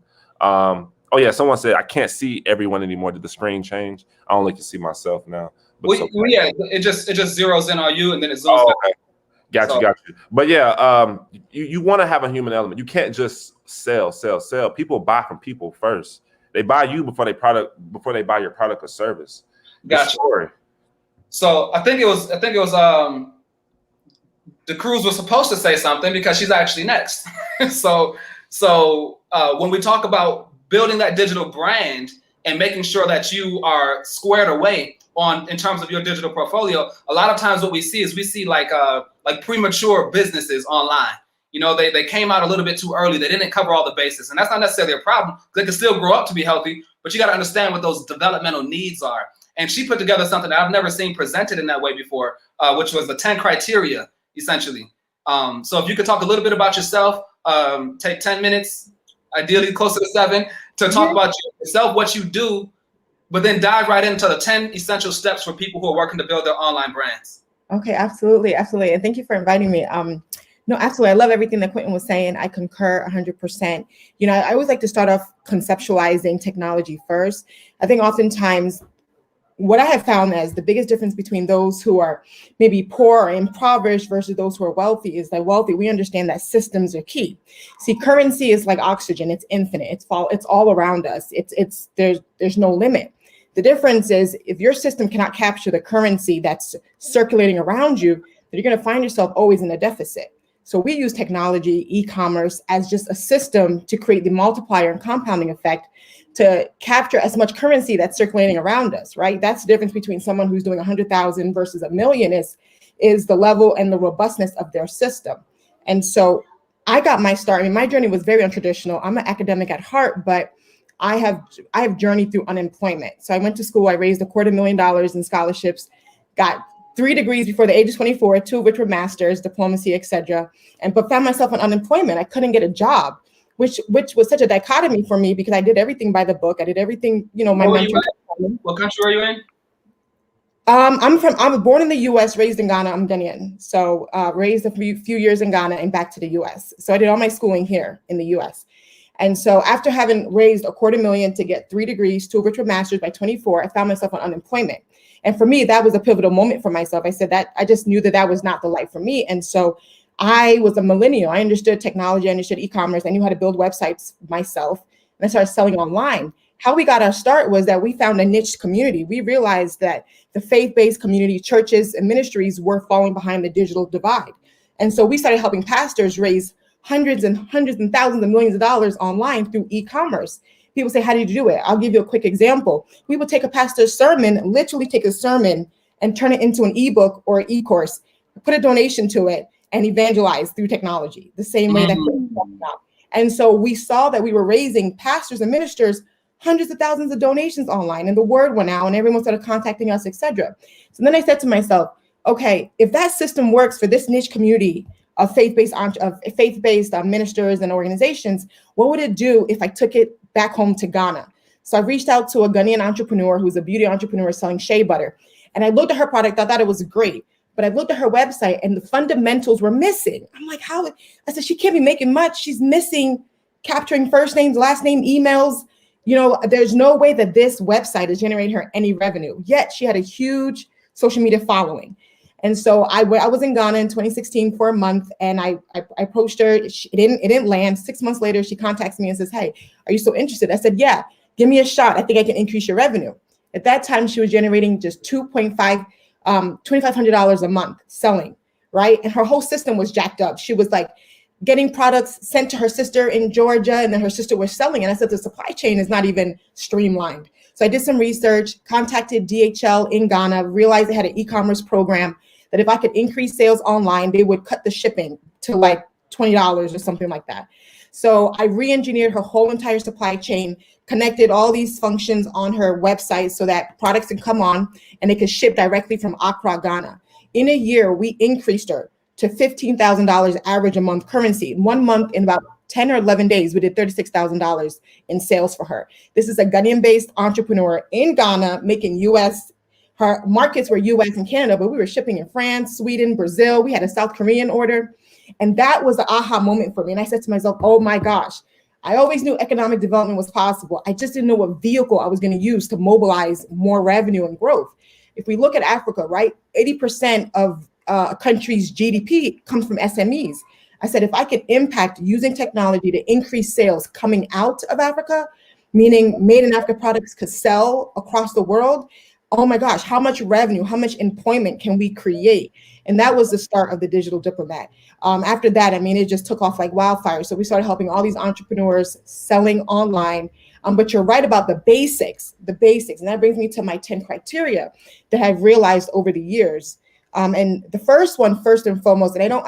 Oh yeah, someone said I can't see everyone anymore. Did the screen change? I only can see myself now. But yeah, it just zeroes in on you and then it zooms back. Okay. Got you. But yeah, you want to have a human element. You can't just sell. People buy from people first. They buy you before they buy your product or service. Gotcha. So I think it was the Cruz was supposed to say something because she's actually next. So when we talk about building that digital brand and making sure that you are squared away in terms of your digital portfolio, a lot of times what we see like premature businesses online. You know, they came out a little bit too early. They didn't cover all the bases, and that's not necessarily a problem. They can still grow up to be healthy, but you got to understand what those developmental needs are. And she put together something that I've never seen presented in that way before, which was the 10 criteria, essentially. So if you could talk a little bit about yourself, take 10 minutes, ideally closer to 7, to talk about yourself, what you do, but then dive right into the 10 essential steps for people who are working to build their online brands. Okay, absolutely. And thank you for inviting me. No, absolutely. I love everything that Quentin was saying. I concur 100%. You know, I always like to start off conceptualizing technology first. I think oftentimes what I have found as the biggest difference between those who are maybe poor or impoverished versus those who are wealthy is that wealthy, we understand that systems are key. See, currency is like oxygen, it's infinite, it's all around us. There's no limit. The difference is if your system cannot capture the currency that's circulating around you, then you're going to find yourself always in a deficit. So we use technology, e-commerce as just a system to create the multiplier and compounding effect to capture as much currency that's circulating around us, right? That's the difference between someone who's doing 100,000 versus $1 million is the level and the robustness of their system. And so I got my start. I mean, my journey was very untraditional. I'm an academic at heart, but I have journeyed through unemployment. So I went to school, I raised $250,000 in scholarships, got 3 degrees before the age of 24, 2 of which were masters, diplomacy, etc. But found myself in unemployment. I couldn't get a job, which was such a dichotomy for me because I did everything by the book. I did everything, my mentor. What country are you in? I was born in the U.S., raised in Ghana. I'm Ghanaian. So raised a few years in Ghana and back to the U.S. So I did all my schooling here in the U.S. And so after having raised $250,000 to get 3 degrees, 2 of which were masters by 24, I found myself on unemployment. And for me, that was a pivotal moment for myself. I said that I just knew that was not the life for me. And so I was a millennial. I understood technology, I understood e-commerce. I knew how to build websites myself. And I started selling online. How we got our start was that we found a niche community. We realized that the faith-based community, churches and ministries were falling behind the digital divide. And so we started helping pastors raise hundreds and thousands of millions of dollars online through e-commerce. People say, how did you do it? I'll give you a quick example. We would take a pastor's sermon, literally take a sermon and turn it into an ebook or an e-course, put a donation to it and evangelize through technology, the same way that we're talking about. And so we saw that we were raising pastors and ministers hundreds of thousands of donations online, and the word went out and everyone started contacting us, etc. So then I said to myself, okay, if that system works for this niche community of faith-based ministers and organizations, what would it do if I took it back home to Ghana? So I reached out to a Ghanaian entrepreneur who's a beauty entrepreneur selling shea butter. And I looked at her product, I thought it was great. But I looked at her website and the fundamentals were missing. I'm like, how? I said, she can't be making much. She's missing capturing first names, last name, emails. There's no way that this website is generating her any revenue. Yet she had a huge social media following. And so I was in Ghana in 2016 for a month, and I approached her. It didn't land. 6 months later, she contacts me and says, hey, are you so interested? I said, yeah, give me a shot. I think I can increase your revenue. At that time, she was generating just $2,500 a month selling, right? And her whole system was jacked up. She was like getting products sent to her sister in Georgia, and then her sister was selling. And I said, the supply chain is not even streamlined. So I did some research, contacted DHL in Ghana, realized they had an e-commerce program that if I could increase sales online, they would cut the shipping to like $20 or something like that. So I re-engineered her whole entire supply chain, connected all these functions on her website so that products can come on and they could ship directly from Accra, Ghana. In a year, we increased her to $15,000 average a month currency. In 1 month, in about 10 or 11 days, we did $36,000 in sales for her. This is a Ghanaian-based entrepreneur in Ghana making US. Her markets were US and Canada, but we were shipping in France, Sweden, Brazil. We had a South Korean order. And that was the aha moment for me. And I said to myself, oh my gosh, I always knew economic development was possible. I just didn't know what vehicle I was going to use to mobilize more revenue and growth. If we look at Africa, right, 80% of a country's GDP comes from SMEs. I said, if I could impact using technology to increase sales coming out of Africa, meaning made in Africa products could sell across the world, oh my gosh, how much revenue, how much employment can we create? And that was the start of the Digital Diplomat. After that, it just took off like wildfire. So we started helping all these entrepreneurs selling online. But you're right about the basics. And that brings me to my 10 criteria that I've realized over the years. And the first one, first and foremost, and I don't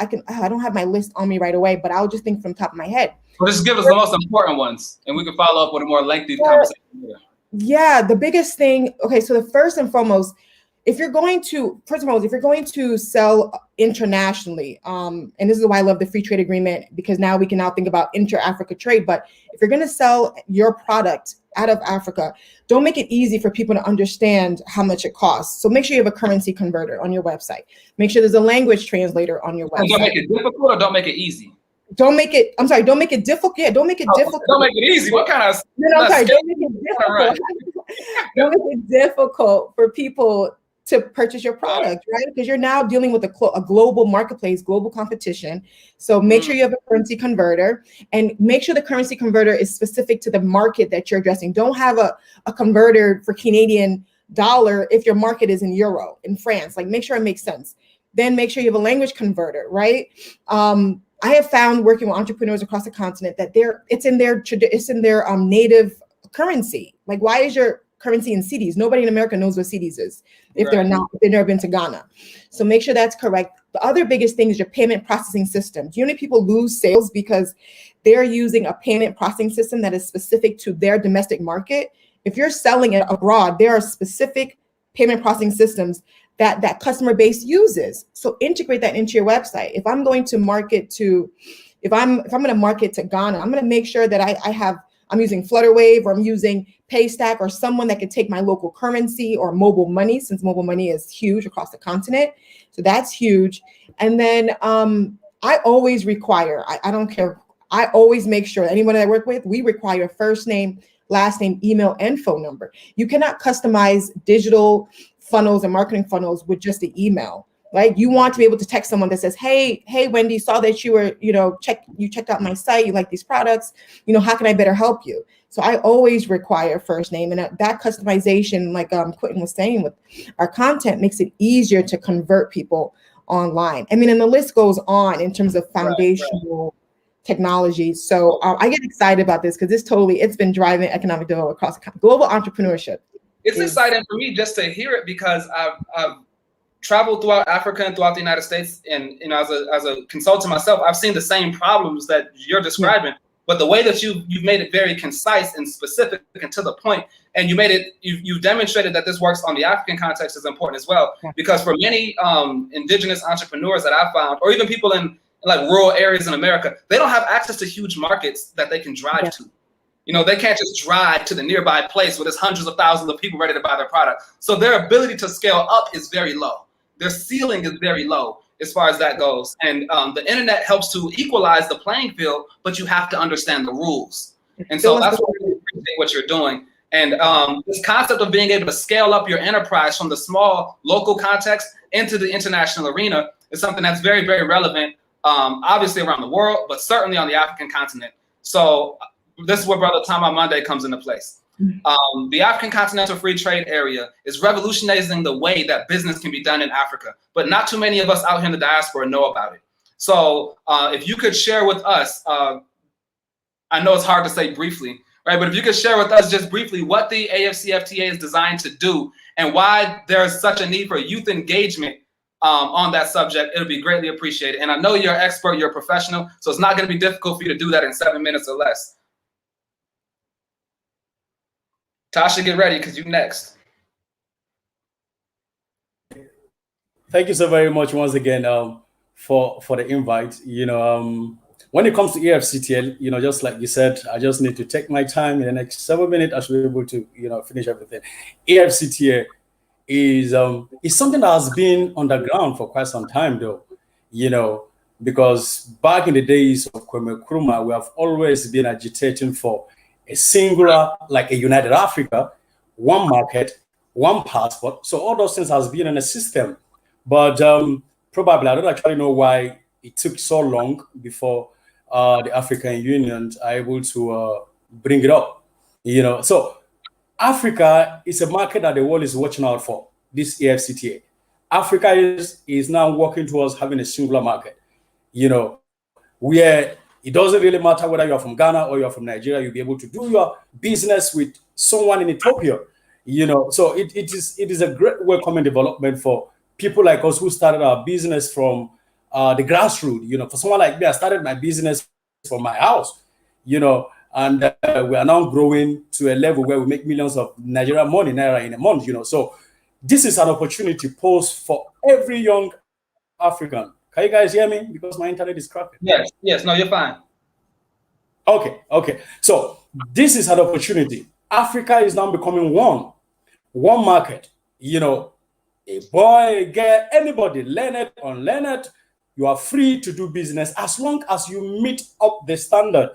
have my list on me right away, but I'll just think from the top of my head. Well, just give us the most important ones, and we can follow up with a more lengthy conversation later. Yeah, the biggest thing. Okay, so the first and foremost, if you're going to sell internationally, and this is why I love the free trade agreement, because now we can think about inter-Africa trade. But if you're going to sell your product out of Africa, don't make it easy for people to understand how much it costs. So make sure you have a currency converter on your website. Make sure there's a language translator on your website. And don't make it difficult or don't make it easy. Don't make it difficult. Yeah, don't make it difficult. Don't make it easy. What kind of? No, I'm sorry. Don't make it difficult. Don't make it difficult for people to purchase your product, right? Because you're now dealing with a global marketplace, global competition. So make sure you have a currency converter, and make sure the currency converter is specific to the market that you're addressing. Don't have a converter for Canadian dollar if your market is in euro in France. Like, make sure it makes sense. Then make sure you have a language converter, right? I have found, working with entrepreneurs across the continent, that it's in their native currency. Like, why is your currency in cedis? Nobody in America knows what cedis is if they've never been to Ghana. So make sure that's correct. The other biggest thing is your payment processing system. Do you know many people lose sales because they're using a payment processing system that is specific to their domestic market? If you're selling it abroad, there are specific payment processing systems that customer base uses. So integrate that into your website. If I'm going to market to, if I'm going to market to Ghana, I'm going to make sure that I'm using Flutterwave, or I'm using Paystack, or someone that can take my local currency, or mobile money, since mobile money is huge across the continent. So that's huge. And then I always require, I don't care, I always make sure anyone that I work with, we require first name, last name, email, and phone number. You cannot customize digital funnels and marketing funnels with just the email, right? You want to be able to text someone that says, hey, Wendy, saw that you were, you checked out my site, you like these products, how can I better help you? So I always require first name, and that customization, like Quentin was saying, with our content, makes it easier to convert people online. I mean, and the list goes on in terms of foundational technologies. So I get excited about this because it's been driving economic development across the global entrepreneurship. It's exciting for me just to hear it, because I've traveled throughout Africa and throughout the United States, and as a consultant myself, I've seen the same problems that you're describing. But the way that you've made it very concise and specific and to the point, and you've demonstrated that this works on the African context is important as well. Because for many indigenous entrepreneurs that I've found, or even people in like rural areas in America, they don't have access to huge markets that they can drive to. They can't just drive to the nearby place where there's hundreds of thousands of people ready to buy their product. So their ability to scale up is very low. Their ceiling is very low as far as that goes. And the internet helps to equalize the playing field, but you have to understand the rules. And so that's what I appreciate what you're doing. And this concept of being able to scale up your enterprise from the small local context into the international arena is something that's very, very relevant, obviously around the world, but certainly on the African continent. So this is where Brother Tama Monday comes into place. The African Continental Free Trade Area is revolutionizing the way that business can be done in Africa, but not too many of us out here in the diaspora know about it. So if you could share with us, I know it's hard to say briefly, right? But if you could share with us just briefly what the AFCFTA is designed to do and why there's such a need for youth engagement on that subject, it'll be greatly appreciated. And I know you're an expert, you're a professional, so it's not going to be difficult for you to do that in 7 minutes or less. Tasha, get ready, because you're next. Thank you so very much once again for the invite. When it comes to AFCTL, just like you said, I just need to take my time. In the next 7 minutes, I should be able to, finish everything. AFCTA is something that has been on the ground for quite some time, though. Because back in the days of Kwame Nkrumah, we have always been agitating for a singular, like a united Africa, one market, one passport. So all those things has been in a system. But probably, I don't actually know why it took so long before the African Union are able to bring it up. So Africa is a market that the world is watching out for, this AFCTA. Africa is now working towards having a singular market, where it doesn't really matter whether you're from Ghana or you're from Nigeria, you'll be able to do your business with someone in Ethiopia. So it is a great welcoming development for people like us who started our business from the grassroots. For someone like me, I started my business from my house, and we are now growing to a level where we make millions of Nigerian money, naira, in a month. So this is an opportunity posed for every young African. Can you guys hear me? Because my internet is cracking. Yes. No, you're fine. Okay. So this is an opportunity. Africa is now becoming one market. A boy, girl, anybody, learned, unlearned, you are free to do business as long as you meet up the standard.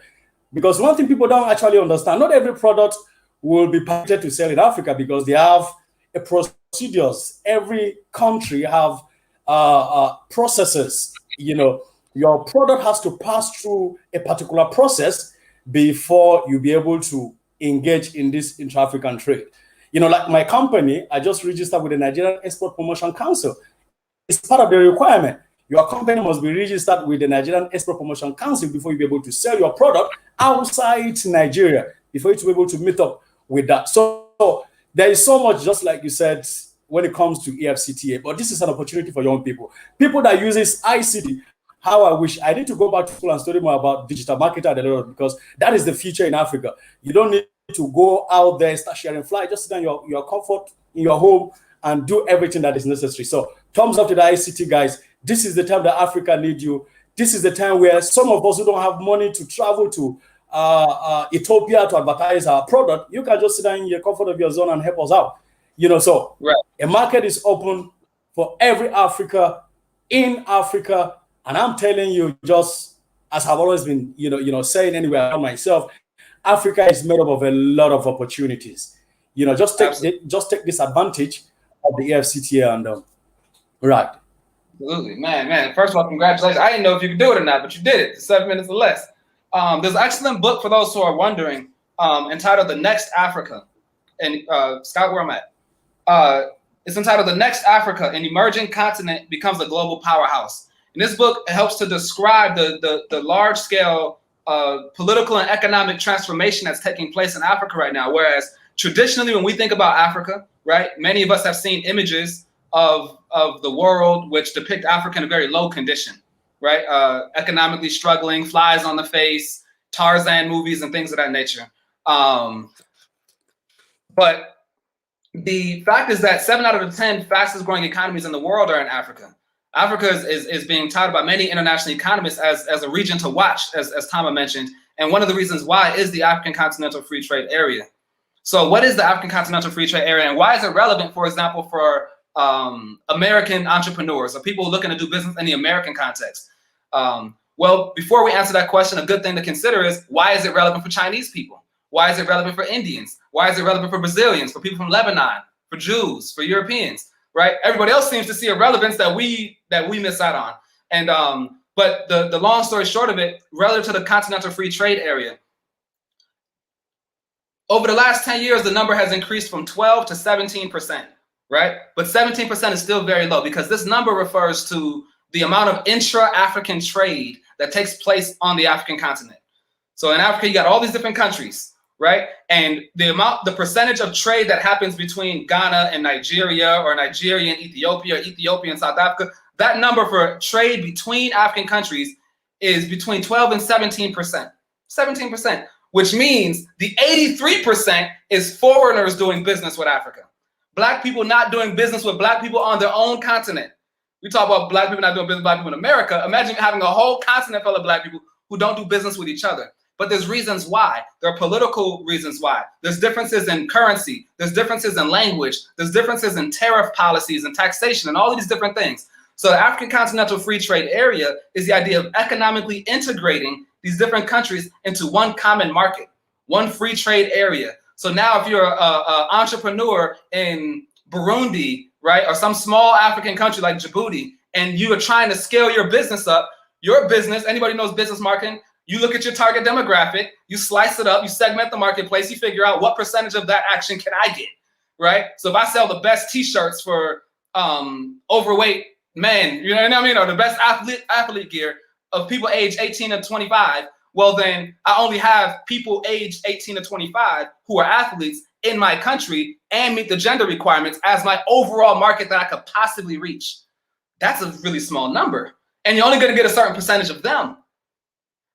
Because one thing people don't actually understand, not every product will be permitted to sell in Africa because they have a procedures. Every country have processes. You know, your product has to pass through a particular process before you be able to engage in this intra-African trade. You know, like my company, I just registered with the Nigerian Export Promotion Council. It's part of the requirement. Your company must be registered with the Nigerian Export Promotion Council before you be able to sell your product outside Nigeria, before you to be able to meet up with that. So there is so much, just like you said, when it comes to EFCTA, but this is an opportunity for young people. People that uses ICT, how I wish I need to go back to school and study more about digital marketing because that is the future in Africa. You don't need to go out there and start sharing fly, just sit in your comfort in your home and do everything that is necessary. So thumbs up to the ICT guys. This is the time that Africa needs you. This is the time where some of us who don't have money to travel to Ethiopia to advertise our product, you can just sit down in your comfort of your zone and help us out. You know, so a market is open for every Africa in Africa. And I'm telling you, just as I've always been, saying anywhere around myself, Africa is made up of a lot of opportunities. You know, just take this advantage of the EFCTA and right. Absolutely, man. First of all, congratulations. I didn't know if you could do it or not, but you did it. 7 minutes or less. There's an excellent book for those who are wondering, entitled "The Next Africa," and Scott, where I'm at. It's entitled "The Next Africa: An Emerging Continent Becomes a Global Powerhouse." And this book helps to describe the large scale political and economic transformation that's taking place in Africa right now. Whereas traditionally, when we think about Africa, right, many of us have seen images of the world which depict Africa in a very low condition, right? Economically struggling, flies on the face, Tarzan movies and things of that nature. But the fact is that 7 out of the 10 fastest growing economies in the world are in Africa. Africa is being touted by many international economists as a region to watch, as Tama mentioned. And one of the reasons why is the African Continental Free Trade Area. So what is the African Continental Free Trade Area, and why is it relevant, for example, for American entrepreneurs or people looking to do business in the American context? Well, before we answer that question, a good thing to consider is, why is it relevant for Chinese people? Why is it relevant for Indians? Why is it relevant for Brazilians, for people from Lebanon, for Jews, for Europeans, right? Everybody else seems to see a relevance that we miss out on. And but the long story short of it, relative to the Continental Free Trade Area, over the last 10 years, the number has increased from 12 to 17%, right? But 17% is still very low because this number refers to the amount of intra-African trade that takes place on the African continent. So in Africa, you got all these different countries, right? And the percentage of trade that happens between Ghana and Nigeria, or Nigeria and Ethiopia, or Ethiopia and South Africa, that number for trade between African countries is between 12 and 17%. 17%, which means the 83% is foreigners doing business with Africa. Black people not doing business with Black people on their own continent. We talk about Black people not doing business with Black people in America. Imagine having a whole continent full of Black people who don't do business with each other. But there's reasons why. There are political reasons why. There's differences in currency. There's differences in language. There's differences in tariff policies and taxation and all of these different things. So the African Continental Free Trade Area is the idea of economically integrating these different countries into one common market, one free trade area. So now if you're an entrepreneur in Burundi, right, or some small African country like Djibouti, and you are trying to scale your business up, your business, anybody knows business marketing, you look at your target demographic, you slice it up, you segment the marketplace, you figure out what percentage of that action can I get, right? So if I sell the best t-shirts for overweight men, you know what I mean, or the best athlete gear of people age 18 to 25, well then I only have people age 18 to 25 who are athletes in my country and meet the gender requirements as my overall market that I could possibly reach. That's a really small number. And you're only gonna get a certain percentage of them.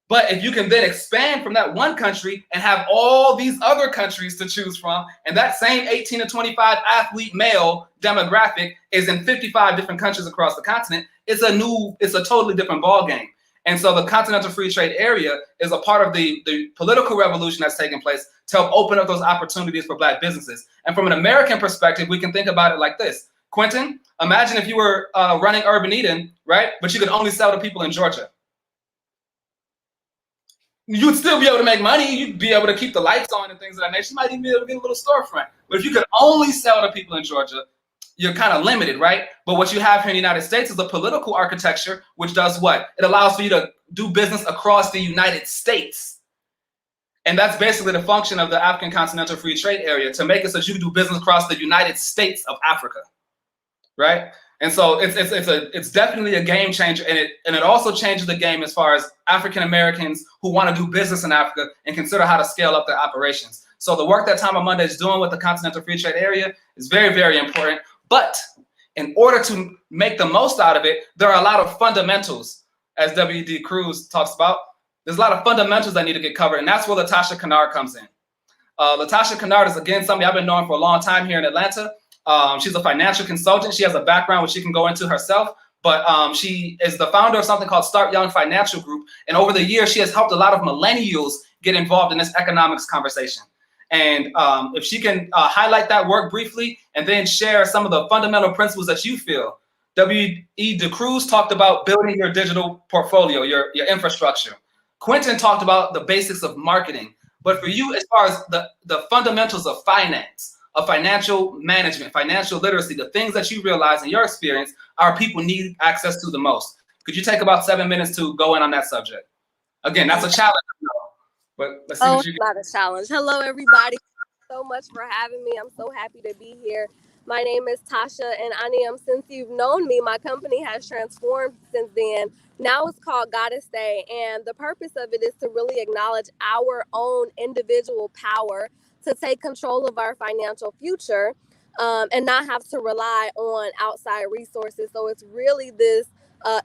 But if you can then expand from that one country and have all these other countries to choose from, and that same 18 to 25 athlete male demographic is in 55 different countries across the continent, it's a totally different ballgame. And so the Continental Free Trade Area is a part of the political revolution that's taking place to help open up those opportunities for Black businesses. And from an American perspective, we can think about it like this. Quentin, imagine if you were running Urban Eden, right? But you could only sell to people in Georgia. you'd still be able to make money. You'd be able to keep the lights on and things of that nature. You might even be able to get a little storefront. But if you could only sell to people in Georgia, you're kind of limited, right? But what you have here in the United States is a political architecture, which does what? It allows for you to do business across the United States. And that's basically the function of the African Continental Free Trade Area, to make it so that you can do business across the United States of Africa, right? And so it's definitely a game changer, and it also changes the game as far as African Americans who want to do business in Africa and consider how to scale up their operations. So the work that Time of Monday is doing with the Continental Free Trade Area is very, very important. But in order to make the most out of it, there are a lot of fundamentals, as W.D. Cruz talks about. There's a lot of fundamentals that need to get covered, and that's where Latasha Kennard comes in. Latasha Kennard is, again, somebody I've been knowing for a long time here in Atlanta. She's a financial consultant. She has a background which she can go into herself, but she is the founder of something called Start Young Financial Group. And over the years, she has helped a lot of millennials get involved in this economics conversation. And if she can highlight that work briefly and then share some of the fundamental principles that you feel. W.E. DeCruz talked about building your digital portfolio, your infrastructure. Quentin talked about the basics of marketing. But for you, as far as the fundamentals of finance, of financial management, financial literacy, the things that you realize in your experience our people need access to the most. Could you take about 7 minutes to go in on that subject? Again, that's a challenge, but let's see what you get. Not a challenge. Hello, everybody. So much for having me. I'm so happy to be here. My name is Tasha, and Aniam, since you've known me, my company has transformed since then. Now it's called Goddess Day, and the purpose of it is to really acknowledge our own individual power to take control of our financial future, and not have to rely on outside resources. So it's really this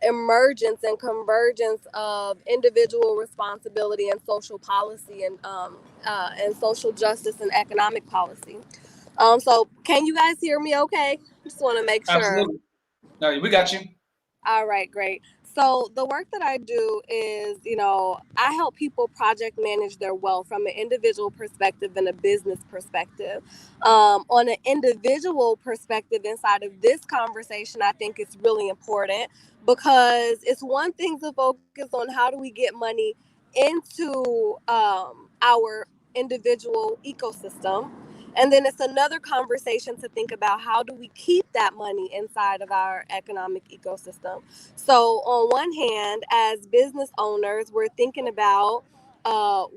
emergence and convergence of individual responsibility and social policy, and social justice and economic policy. So can you guys hear me okay? Just want to make sure. Absolutely. No, we got you. All right, great. So the work that I do is, I help people project manage their wealth from an individual perspective and a business perspective. On an individual perspective inside of this conversation, I think it's really important because it's one thing to focus on how do we get money into our individual ecosystem. And then it's another conversation to think about how do we keep that money inside of our economic ecosystem. So on one hand, as business owners, we're thinking about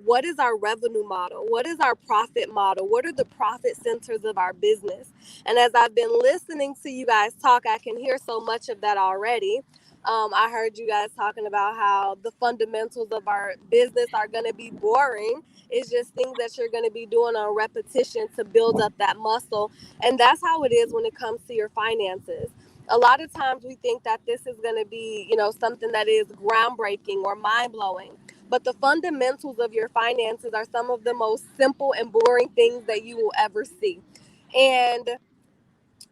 what is our revenue model? What is our profit model? What are the profit centers of our business? And as I've been listening to you guys talk, I can hear so much of that already. I heard you guys talking about how the fundamentals of our business are going to be boring. It's just things that you're going to be doing on repetition to build up that muscle. And that's how it is when it comes to your finances. A lot of times we think that this is going to be, something that is groundbreaking or mind-blowing. But the fundamentals of your finances are some of the most simple and boring things that you will ever see. And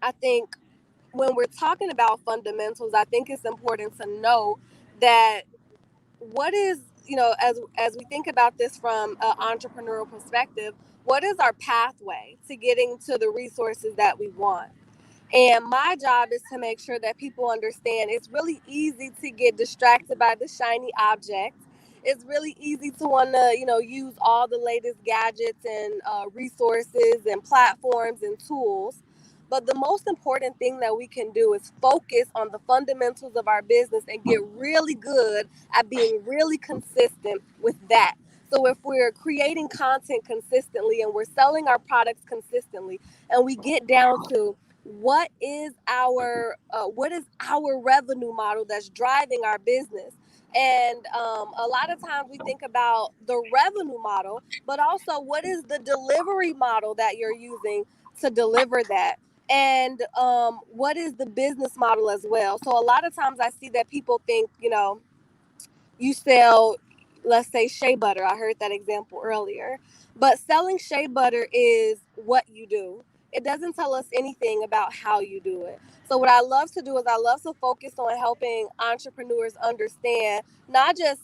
I think when we're talking about fundamentals, I think it's important to know that what is, as we think about this from an entrepreneurial perspective, what is our pathway to getting to the resources that we want? And my job is to make sure that people understand it's really easy to get distracted by the shiny objects. It's really easy to want to, use all the latest gadgets and resources and platforms and tools. But the most important thing that we can do is focus on the fundamentals of our business and get really good at being really consistent with that. So if we're creating content consistently and we're selling our products consistently, and we get down to what is our revenue model that's driving our business. And a lot of times we think about the revenue model, but also what is the delivery model that you're using to deliver that, and what is the business model as well. So a lot of times I see that people think, you sell, let's say, shea butter. I heard that example earlier. But selling shea butter is what you do. It doesn't tell us anything about how you do it. So what I love to do is I love to focus on helping entrepreneurs understand not just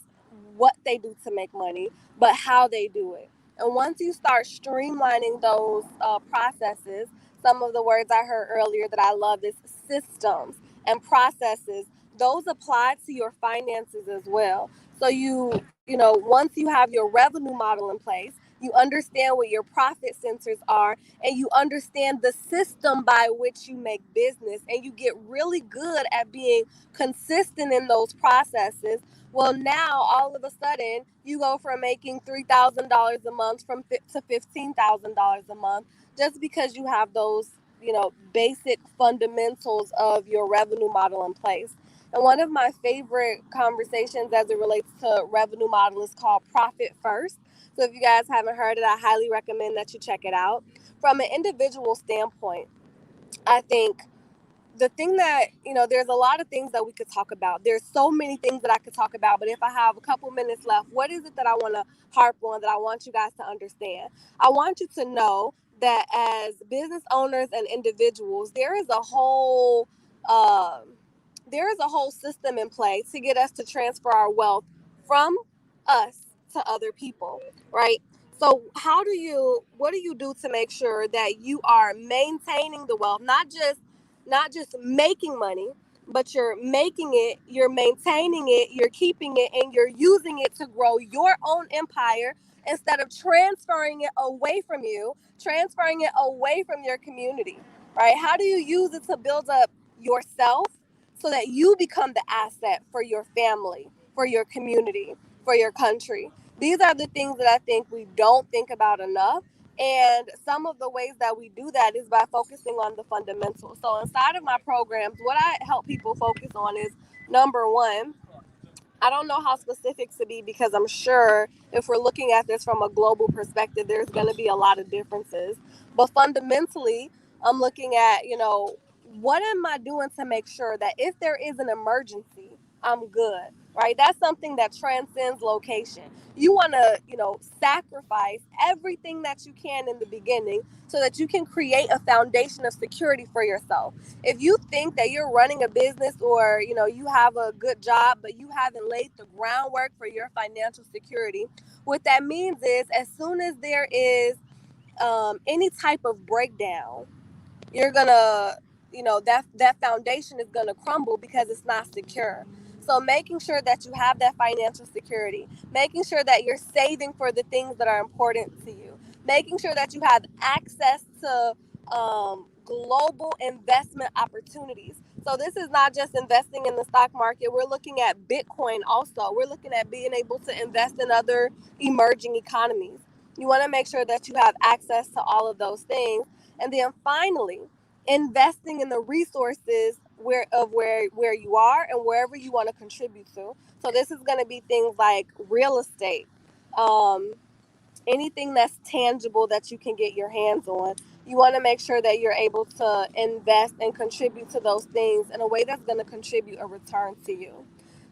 what they do to make money, but how they do it. And once you start streamlining those processes, some of the words I heard earlier that I love is systems and processes. those apply to your finances as well. So you know, once you have your revenue model in place, you understand what your profit centers are, and you understand the system by which you make business, and you get really good at being consistent in those processes. Well, now all of a sudden you go from making $3,000 a month to $15,000 a month, just because you have those, you know, basic fundamentals of your revenue model in place. And one of my favorite conversations as it relates to revenue model is called Profit First. So if you guys haven't heard it, I highly recommend that you check it out. From an individual standpoint, I think the thing that, you know, there's a lot of things that we could talk about. There's so many things that I could talk about, but if I have a couple minutes left, what is it that I want to harp on, that I want you guys to understand? I want you to know that as business owners and individuals, there is a whole system in play to get us to transfer our wealth from us to other people, right? So what do you do to make sure that you are maintaining the wealth, not just making money, but you're making it, you're maintaining it, you're keeping it, and you're using it to grow your own empire instead of transferring it away from you, transferring it away from your community, right? How do you use it to build up yourself so that you become the asset for your family, for your community, for your country? These are the things that I think we don't think about enough. And some of the ways that we do that is by focusing on the fundamentals. So inside of my programs, what I help people focus on is, number one, I don't know how specific to be, because I'm sure if we're looking at this from a global perspective, there's going to be a lot of differences. But fundamentally, I'm looking at, you know, what am I doing to make sure that if there is an emergency, I'm good, right? That's something that transcends location. You want to, you know, sacrifice everything that you can in the beginning so that you can create a foundation of security for yourself. If you think that you're running a business, or, you know, you have a good job, but you haven't laid the groundwork for your financial security, what that means is, as soon as there is any type of breakdown, you're gonna, you know, that foundation is gonna crumble because it's not secure. So making sure that you have that financial security, making sure that you're saving for the things that are important to you, making sure that you have access to global investment opportunities. So this is not just investing in the stock market. We're looking at Bitcoin also. We're looking at being able to invest in other emerging economies. You want to make sure that you have access to all of those things. And then finally, investing in the resources where you are and wherever you want to contribute to. So this is going to be things like real estate, anything that's tangible that you can get your hands on. You want to make sure that you're able to invest and contribute to those things in a way that's going to contribute a return to you.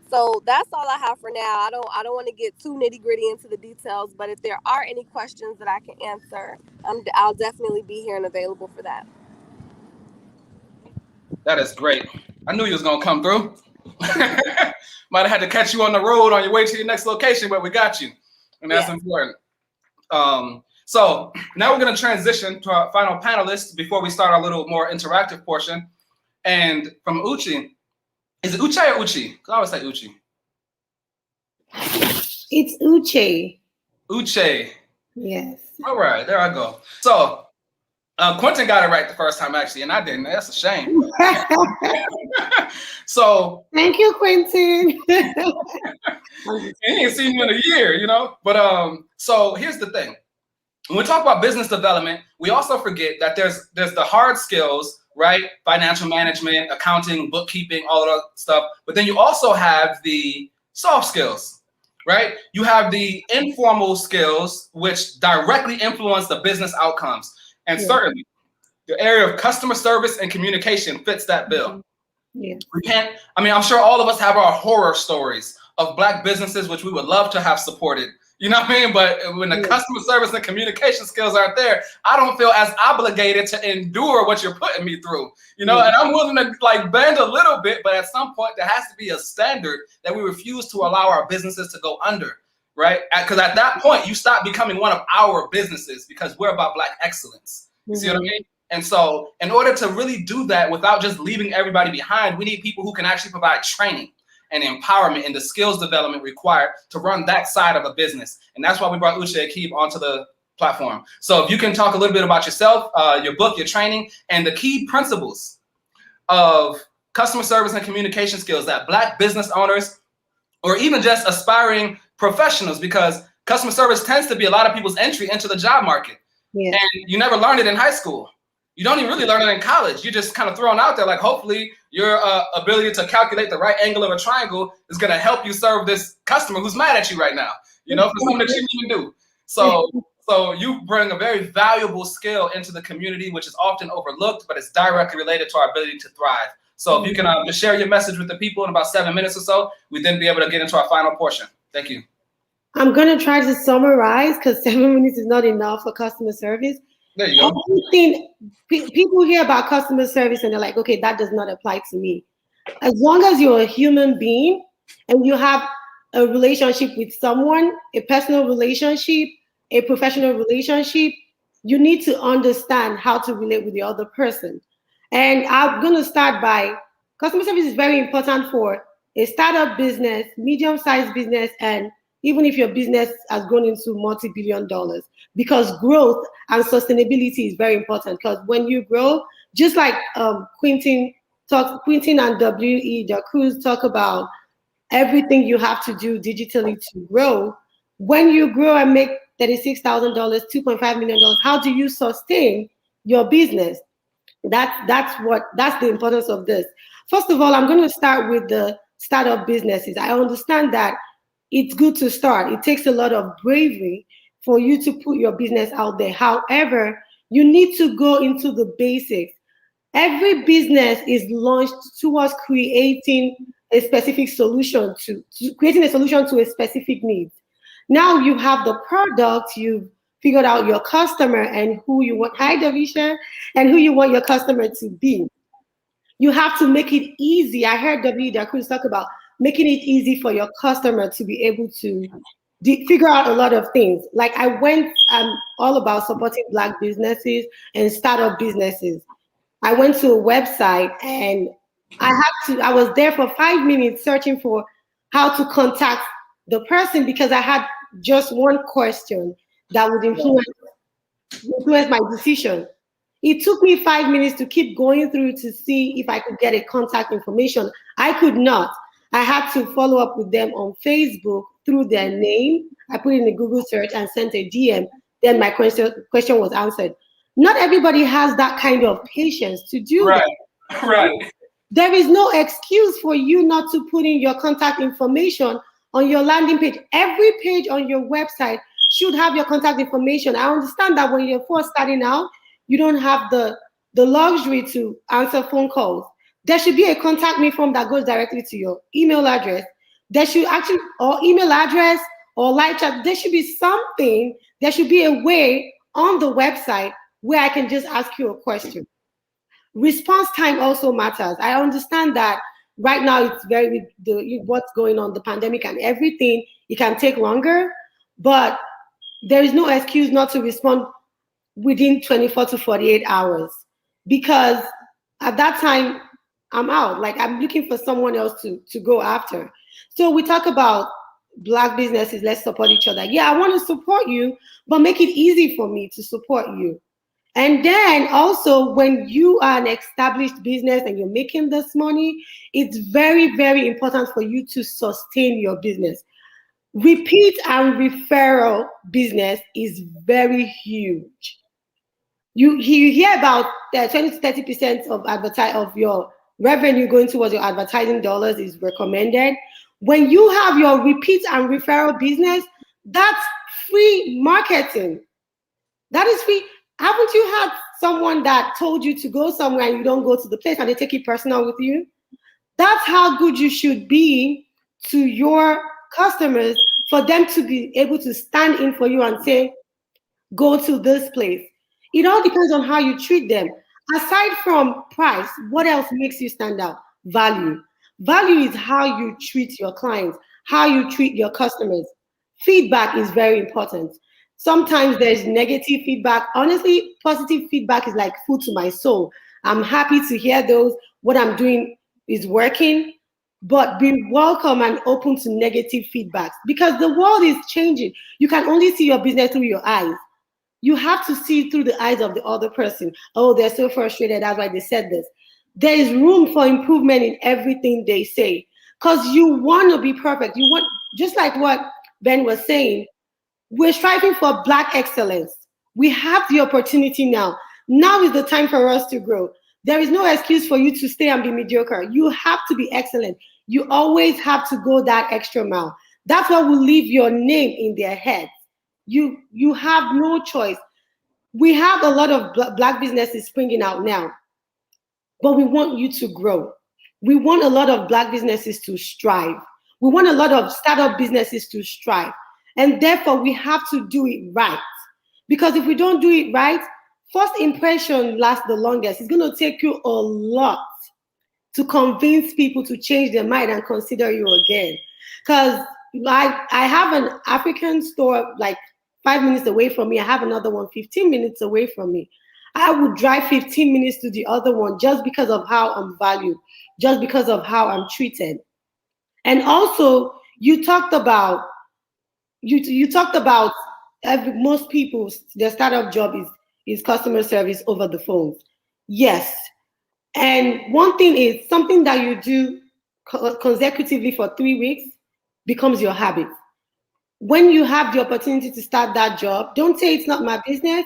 So that's all I have for now. I don't want to get too nitty gritty into the details, but if there are any questions that I can answer, I'll definitely be here and available for that. That is great. I knew you was gonna come through. Might have had to catch you on the road on your way to your next location, but we got you, and that's important. So now we're gonna transition to our final panelists before we start our little more interactive portion. And from Uchi, is it Uche or Uchi? I always say Uchi. It's Uche. Uche. Yes. All right, there I go. So Quentin got it right the first time, actually, and I didn't. That's a shame. So thank you, Quentin. He ain't seen you in a year, you know. But so here's the thing: when we talk about business development, we also forget that there's the hard skills, right? Financial management, accounting, bookkeeping, all of that stuff. But then you also have the soft skills, right? You have the informal skills, which directly influence the business outcomes. And certainly, the area of customer service and communication fits that bill. Yeah. I'm sure all of us have our horror stories of Black businesses, which we would love to have supported. You know what I mean? But when the customer service and communication skills aren't there, I don't feel as obligated to endure what you're putting me through. You know, and I'm willing to like bend a little bit, but at some point there has to be a standard that we refuse to allow our businesses to go under, right? Because at that point, you stop becoming one of our businesses because we're about Black excellence. You see what I mean? And so in order to really do that without just leaving everybody behind, we need people who can actually provide training and empowerment and the skills development required to run that side of a business. And that's why we brought Uche Akib onto the platform. So if you can talk a little bit about yourself, your book, your training, and the key principles of customer service and communication skills that Black business owners or even just aspiring professionals, because customer service tends to be a lot of people's entry into the job market. Yeah. And you never learn it in high school. You don't even really learn it in college. You're just kind of thrown out there like, hopefully your ability to calculate the right angle of a triangle is going to help you serve this customer who's mad at you right now, you know, for something that you didn't do. So you bring a very valuable skill into the community, which is often overlooked, but it's directly related to our ability to thrive. So if you can just share your message with the people in about 7 minutes or so, we'd then be able to get into our final portion. Thank you. I'm going to try to summarize because 7 minutes is not enough for customer service. There you go. People hear about customer service and they're like, okay, that does not apply to me. As long as you're a human being and you have a relationship with someone, a personal relationship, a professional relationship, you need to understand how to relate with the other person. And I'm going to start by customer service is very important for a startup business, medium-sized business, and even if your business has grown into multi-billion dollars, because growth and sustainability is very important. Because when you grow, just like Quentin and W.E. Gacw talk about everything you have to do digitally to grow. When you grow and make $36,000, $2.5 million, how do you sustain your business? That's the importance of this. First of all, I'm going to start with the startup businesses. I understand that it's good to start. It takes a lot of bravery for you to put your business out there. However, you need to go into the basics. Every business is launched towards creating a specific solution to a specific need. Now you have the product, you've figured out your customer and who you want, and who you want your customer to be. You have to make it easy. I heard W. Gacw talk about making it easy for your customer to be able to figure out a lot of things. Like I'm all about supporting Black businesses and startup businesses. I went to a website and I was there for 5 minutes searching for how to contact the person because I had just one question that would influence my decision. It took me 5 minutes to keep going through to see if I could get a contact information. I could not. I had to follow up with them on Facebook through their name. I put in a Google search and sent a DM. Then my question was answered. Not everybody has that kind of patience to do that. Right. There is no excuse for you not to put in your contact information on your landing page. Every page on your website should have your contact information. I understand that when you're first starting out, you don't have the luxury to answer phone calls. There should be a contact me form that goes directly to your email address. There should actually, or email address or live chat, there should be something, there should be a way on the website where I can just ask you a question. Response time also matters. I understand that right now it's what's going on, the pandemic and everything, it can take longer, but there is no excuse not to respond within 24 to 48 hours because at that time I'm out. Like I'm looking for someone else to go after. So we talk about Black businesses, let's support each other. Yeah, I want to support you, but make it easy for me to support you. And then also when you are an established business and you're making this money, it's very, very important for you to sustain your business. Repeat and referral business is very huge. You hear about 20 to 30% of your revenue going towards your advertising dollars is recommended. When you have your repeat and referral business, that's free marketing. That is free. Haven't you had someone that told you to go somewhere and you don't go to the place and they take it personal with you? That's how good you should be to your customers for them to be able to stand in for you and say, go to this place. It all depends on how you treat them. Aside from price, what else makes you stand out? Value. Value is how you treat your clients, how you treat your customers. Feedback is very important. Sometimes there's negative feedback. Honestly, positive feedback is like food to my soul. I'm happy to hear those. What I'm doing is working, but be welcome and open to negative feedbacks because the world is changing. You can only see your business through your eyes. You have to see through the eyes of the other person. Oh, they're so frustrated. That's why they said this. There is room for improvement in everything they say because you want to be perfect. You want, just like what Ben was saying, we're striving for Black excellence. We have the opportunity now. Now is the time for us to grow. There is no excuse for you to stay and be mediocre. You have to be excellent. You always have to go that extra mile. That's what will leave your name in their heads. You have no choice. We have a lot of Black businesses springing out now, but we want you to grow. We want a lot of Black businesses to strive. We want a lot of startup businesses to strive. And therefore, we have to do it right. Because if we don't do it right, first impression lasts the longest. It's going to take you a lot to convince people to change their mind and consider you again. Because I have an African store like 5 minutes away from me. I have another one 15 minutes away from me. I would drive 15 minutes to the other one just because of how I'm valued, just because of how I'm treated. And also, you talked about most people, their startup job is customer service over the phone. Yes. And one thing is something that you do consecutively for 3 weeks becomes your habit. When you have the opportunity to start that job, don't say it's not my business.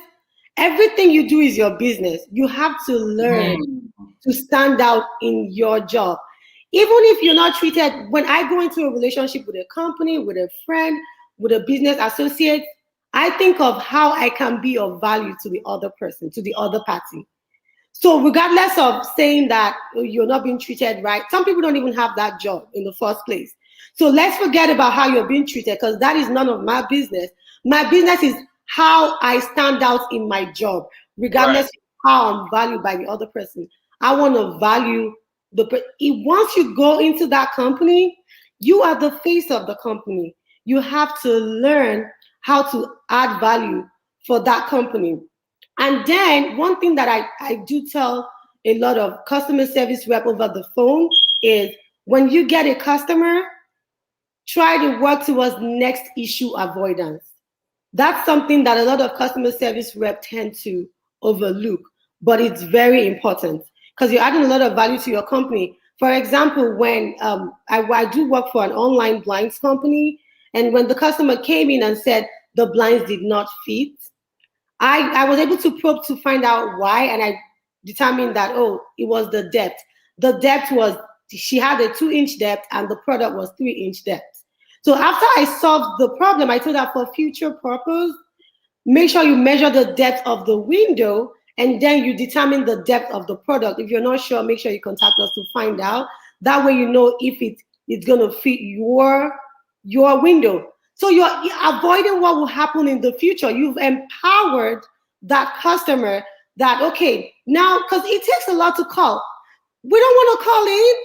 Everything you do is your business. You have to learn to stand out in your job. Even if you're not treated, when I go into a relationship with a company, with a friend, with a business associate, I think of how I can be of value to the other person, to the other party. So regardless of saying that you're not being treated right, some people don't even have that job in the first place. So let's forget about how you're being treated because that is none of my business. My business is how I stand out in my job, regardless of how I'm valued by the other person. I want to value once you go into that company, you are the face of the company. You have to learn how to add value for that company. And then one thing that I do tell a lot of customer service rep over the phone is when you get a customer, try to work towards next issue avoidance. That's something that a lot of customer service rep tend to overlook, but it's very important because you're adding a lot of value to your company. For example, when I do work for an online blinds company, and when the customer came in and said the blinds did not fit, I was able to probe to find out why, and I determined that, oh, it was the depth. The depth was, she had a 2-inch depth and the product was 3-inch depth. So after I solved the problem, I told her for future purpose, make sure you measure the depth of the window and then you determine the depth of the product. If you're not sure, make sure you contact us to find out. That way you know if it's gonna fit your window. So you're avoiding what will happen in the future. You've empowered that customer that, okay, now, because it takes a lot to call. We don't want to call in.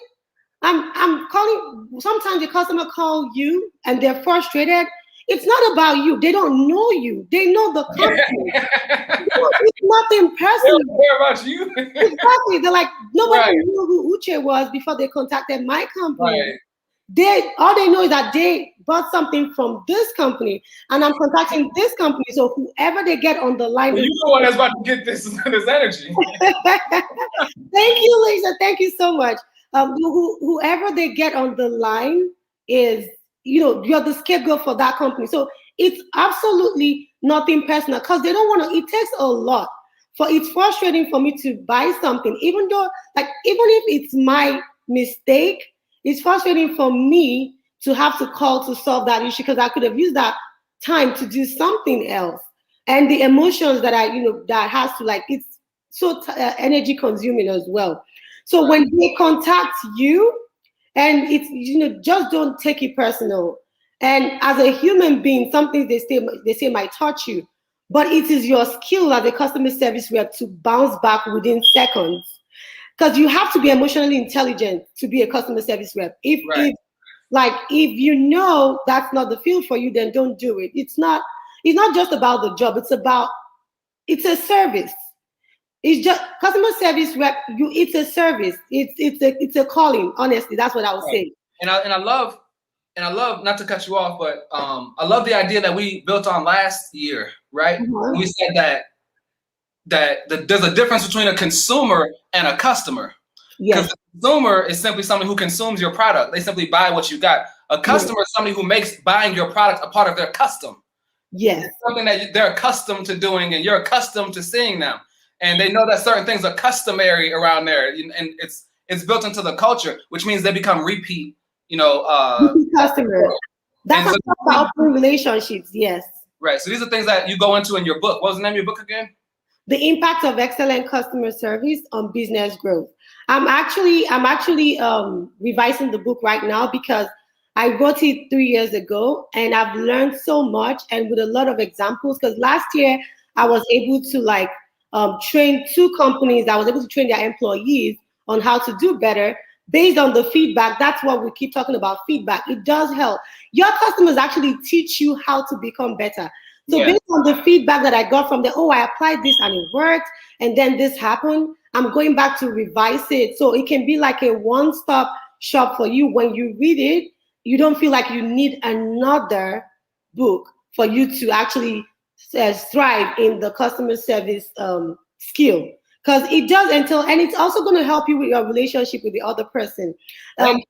I'm calling, sometimes the customer call you and they're frustrated. It's not about you. They don't know you. They know the company. It's nothing personal. They don't care about you. Exactly. They're like, nobody knew who Uche was before they contacted my company. Right. All they know is that they bought something from this company and I'm contacting this company. So whoever they get on the line. Well, you're the one that's about to get this energy. Thank you, Lisa. Thank you so much. Whoever they get on the line is, you're the scapegoat for that company. So it's absolutely nothing personal because they don't want to, it takes a lot. It's frustrating for me to buy something, even if it's my mistake, it's frustrating for me to have to call to solve that issue because I could have used that time to do something else. And the emotions that that has to it's so energy consuming as well. So when they contact you, and it's just don't take it personal. And as a human being, something they say might touch you, but it is your skill as a customer service rep to bounce back within seconds. Because you have to be emotionally intelligent to be a customer service rep. If you know that's not the field for you, then don't do it. It's not it's not just about the job. It's a service. It's just customer service rep. It's a service. It's a calling. Honestly, that's what I would say. And I love, not to cut you off, but I love the idea that we built on last year, right? Mhm. We said that there's a difference between a consumer and a customer. Yes. Because the consumer is simply somebody who consumes your product. They simply buy what you got. A customer is somebody who makes buying your product a part of their custom. Yes. It's something that they're accustomed to doing, and you're accustomed to seeing them. And they know that certain things are customary around there, and it's built into the culture, which means they become repeat, customers. That's about relationships. Yes. Right. So these are things that you go into in your book. What was the name of your book again? The impact of excellent customer service on business growth. I'm actually revising the book right now because I wrote it 3 years ago, and I've learned so much, and with a lot of examples. Because last year I was able to train 2 companies. I was able to train their employees on how to do better based on the feedback. That's what we keep talking about, feedback. It does help. Your customers actually teach you how to become better. So based on the feedback that I got from them, I applied this and it worked, and then this happened, I'm going back to revise it. So it can be like a one-stop shop for you. When you read it, you don't feel like you need another book for you to actually thrive in the customer service skill. Because it does entail, and it's also going to help you with your relationship with the other person. And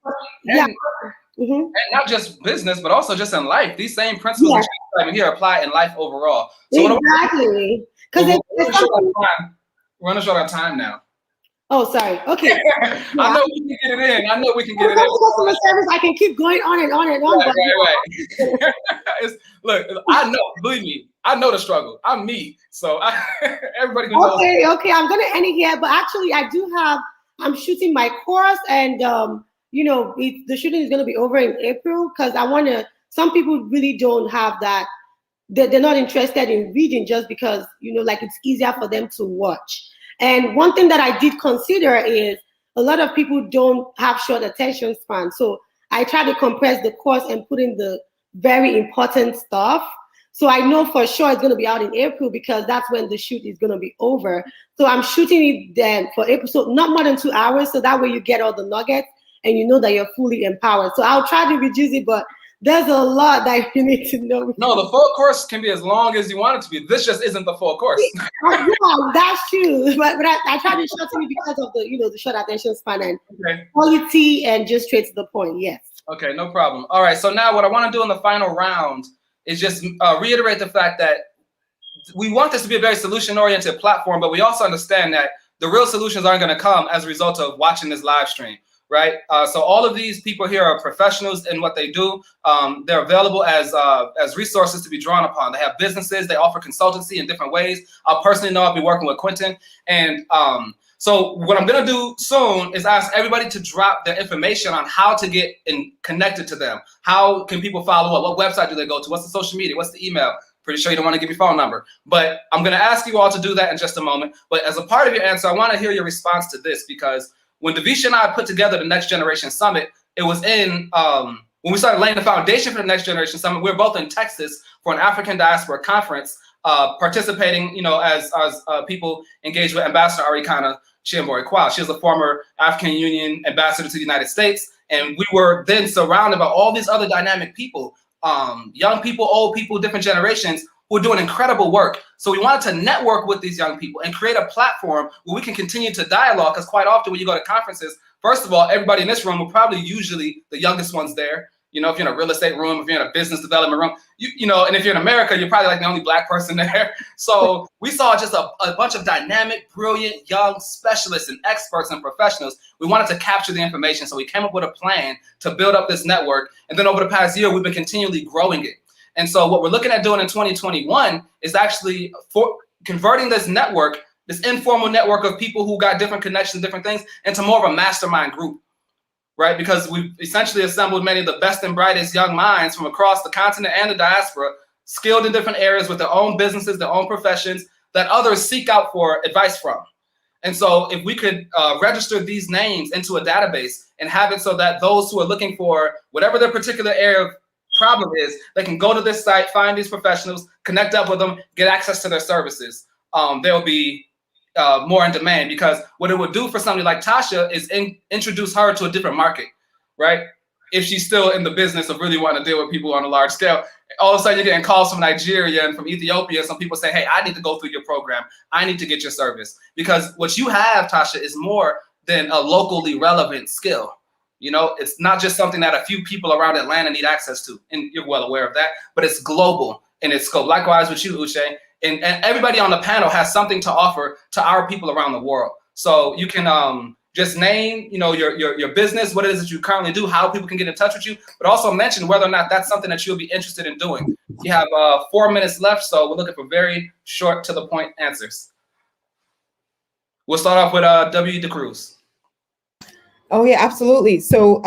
not just business, but also just in life. These same principles that you here apply in life overall. So exactly. Because we're running short on time now. Oh, sorry. Okay. I know we can get it in. Customer service, I can keep going on and on and on. Right. Look, I know. Believe me, I know the struggle. I'm me, so everybody knows. Okay. I'm gonna end it here, but actually, I'm shooting my course, and the shooting is gonna be over in April because I want to. Some people really don't have that. They're not interested in reading just because it's easier for them to watch. And one thing that I did consider is a lot of people don't have short attention span. So I try to compress the course and put in the very important stuff. So I know for sure it's going to be out in April because that's when the shoot is going to be over. So I'm shooting it then for April, so not more than 2 hours. So that way you get all the nuggets and you know that you're fully empowered. So I'll try to reduce it, but there's a lot that you need to know. No, the full course can be as long as you want it to be. This just isn't the full course. Yeah, that's true. But I try to shorten it because of the short attention span and quality and just straight to the point. Yes. Okay, no problem. All right. So now what I want to do in the final round is just reiterate the fact that we want this to be a very solution-oriented platform, but we also understand that the real solutions aren't going to come as a result of watching this live stream. Right. So all of these people here are professionals in what they do. They're available as resources to be drawn upon. They have businesses. They offer consultancy in different ways. I personally know I'll be working with Quentin. And so what I'm going to do soon is ask everybody to drop their information on how to get connected to them. How can people follow up? What website do they go to? What's the social media? What's the email? Pretty sure you don't want to give your phone number. But I'm going to ask you all to do that in just a moment. But as a part of your answer, I want to hear your response to this because when Davisha and I put together the Next Generation Summit, it was in when we started laying the foundation for the Next Generation Summit. We were both in Texas for an African diaspora conference, participating, as people engaged with Ambassador Arikana Chiambori-Quao. She was a former African Union ambassador to the United States, and we were then surrounded by all these other dynamic people, young people, old people, different generations, who are doing incredible work. So we wanted to network with these young people and create a platform where we can continue to dialogue, because quite often when you go to conferences, first of all, everybody in this room will probably usually the youngest ones there. If you're in a real estate room, if you're in a business development room, and if you're in America, you're probably like the only Black person there. So we saw just a bunch of dynamic, brilliant, young specialists and experts and professionals. We wanted to capture the information. So we came up with a plan to build up this network. And then over the past year, we've been continually growing it. And so what we're looking at doing in 2021 is actually converting this network, this informal network of people who got different connections, different things, into more of a mastermind group, right? Because we've essentially assembled many of the best and brightest young minds from across the continent and the diaspora, skilled in different areas with their own businesses, their own professions, that others seek out for advice from. And so if we could register these names into a database and have it so that those who are looking for whatever their particular area of problem is they can go to this site, find these professionals, connect up with them, get access to their services. They'll be more in demand, because what it would do for somebody like Tasha is introduce her to a different market, right? If she's still in the business of really wanting to deal with people on a large scale, all of a sudden you're getting calls from Nigeria and from Ethiopia. Some people say, hey, I need to go through your program. I need to get your service. Because what you have, Tasha, is more than a locally relevant skill. You know, it's not just something that a few people around Atlanta need access to, and you're well aware of that, but it's global in its scope. Likewise with you, Uche, and everybody on the panel has something to offer to our people around the world. So you can just name, you know, your business, what it is that you currently do, how people can get in touch with you, but also mention whether or not that's something that you'll be interested in doing. You have 4 minutes left, so we're looking for very short to the point answers. We'll start off with W. DeCruz. Oh yeah, absolutely. So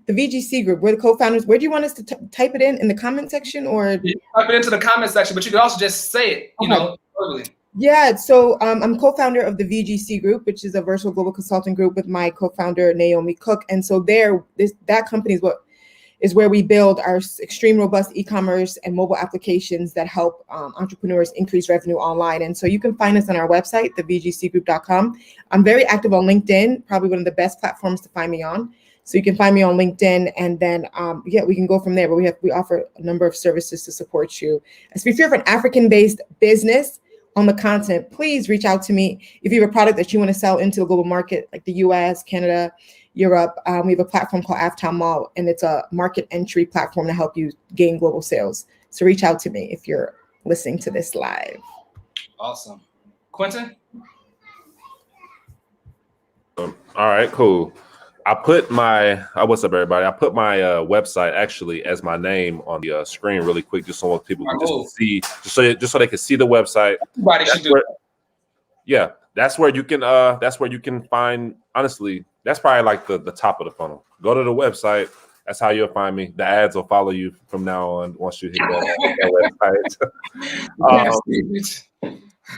the VGC group, we're the co-founders. Where do you want us to type it in the comment section, or? You type it into the comment section, but you can also just say it, you know, verbally. Yeah, so I'm co-founder of the VGC group, which is a virtual global consulting group with my co-founder Naomi Cook. And so that company is where we build our extreme robust e-commerce and mobile applications that help entrepreneurs increase revenue online. And so you can find us on our website, thevgcgroup.com. I'm very active on LinkedIn, probably one of the best platforms to find me on. So you can find me on LinkedIn, and then we can go from there. But we offer a number of services to support you. As if you're an African-based business on the continent, please reach out to me. If you have a product that you want to sell into the global market, like the US, Canada, Europe, we have a platform called Aftown Mall, and it's a market entry platform to help you gain global sales. So reach out to me if you're listening to this live. Awesome. Quentin? All right, cool. What's up, everybody? I put my website actually as my name on the screen really quick, just so people can just see, just so they can see the website. Everybody should do it. Yeah, that's where you can find. Honestly, that's probably like the top of the funnel. Go to the website. That's how you'll find me. The ads will follow you from now on once you hit that website.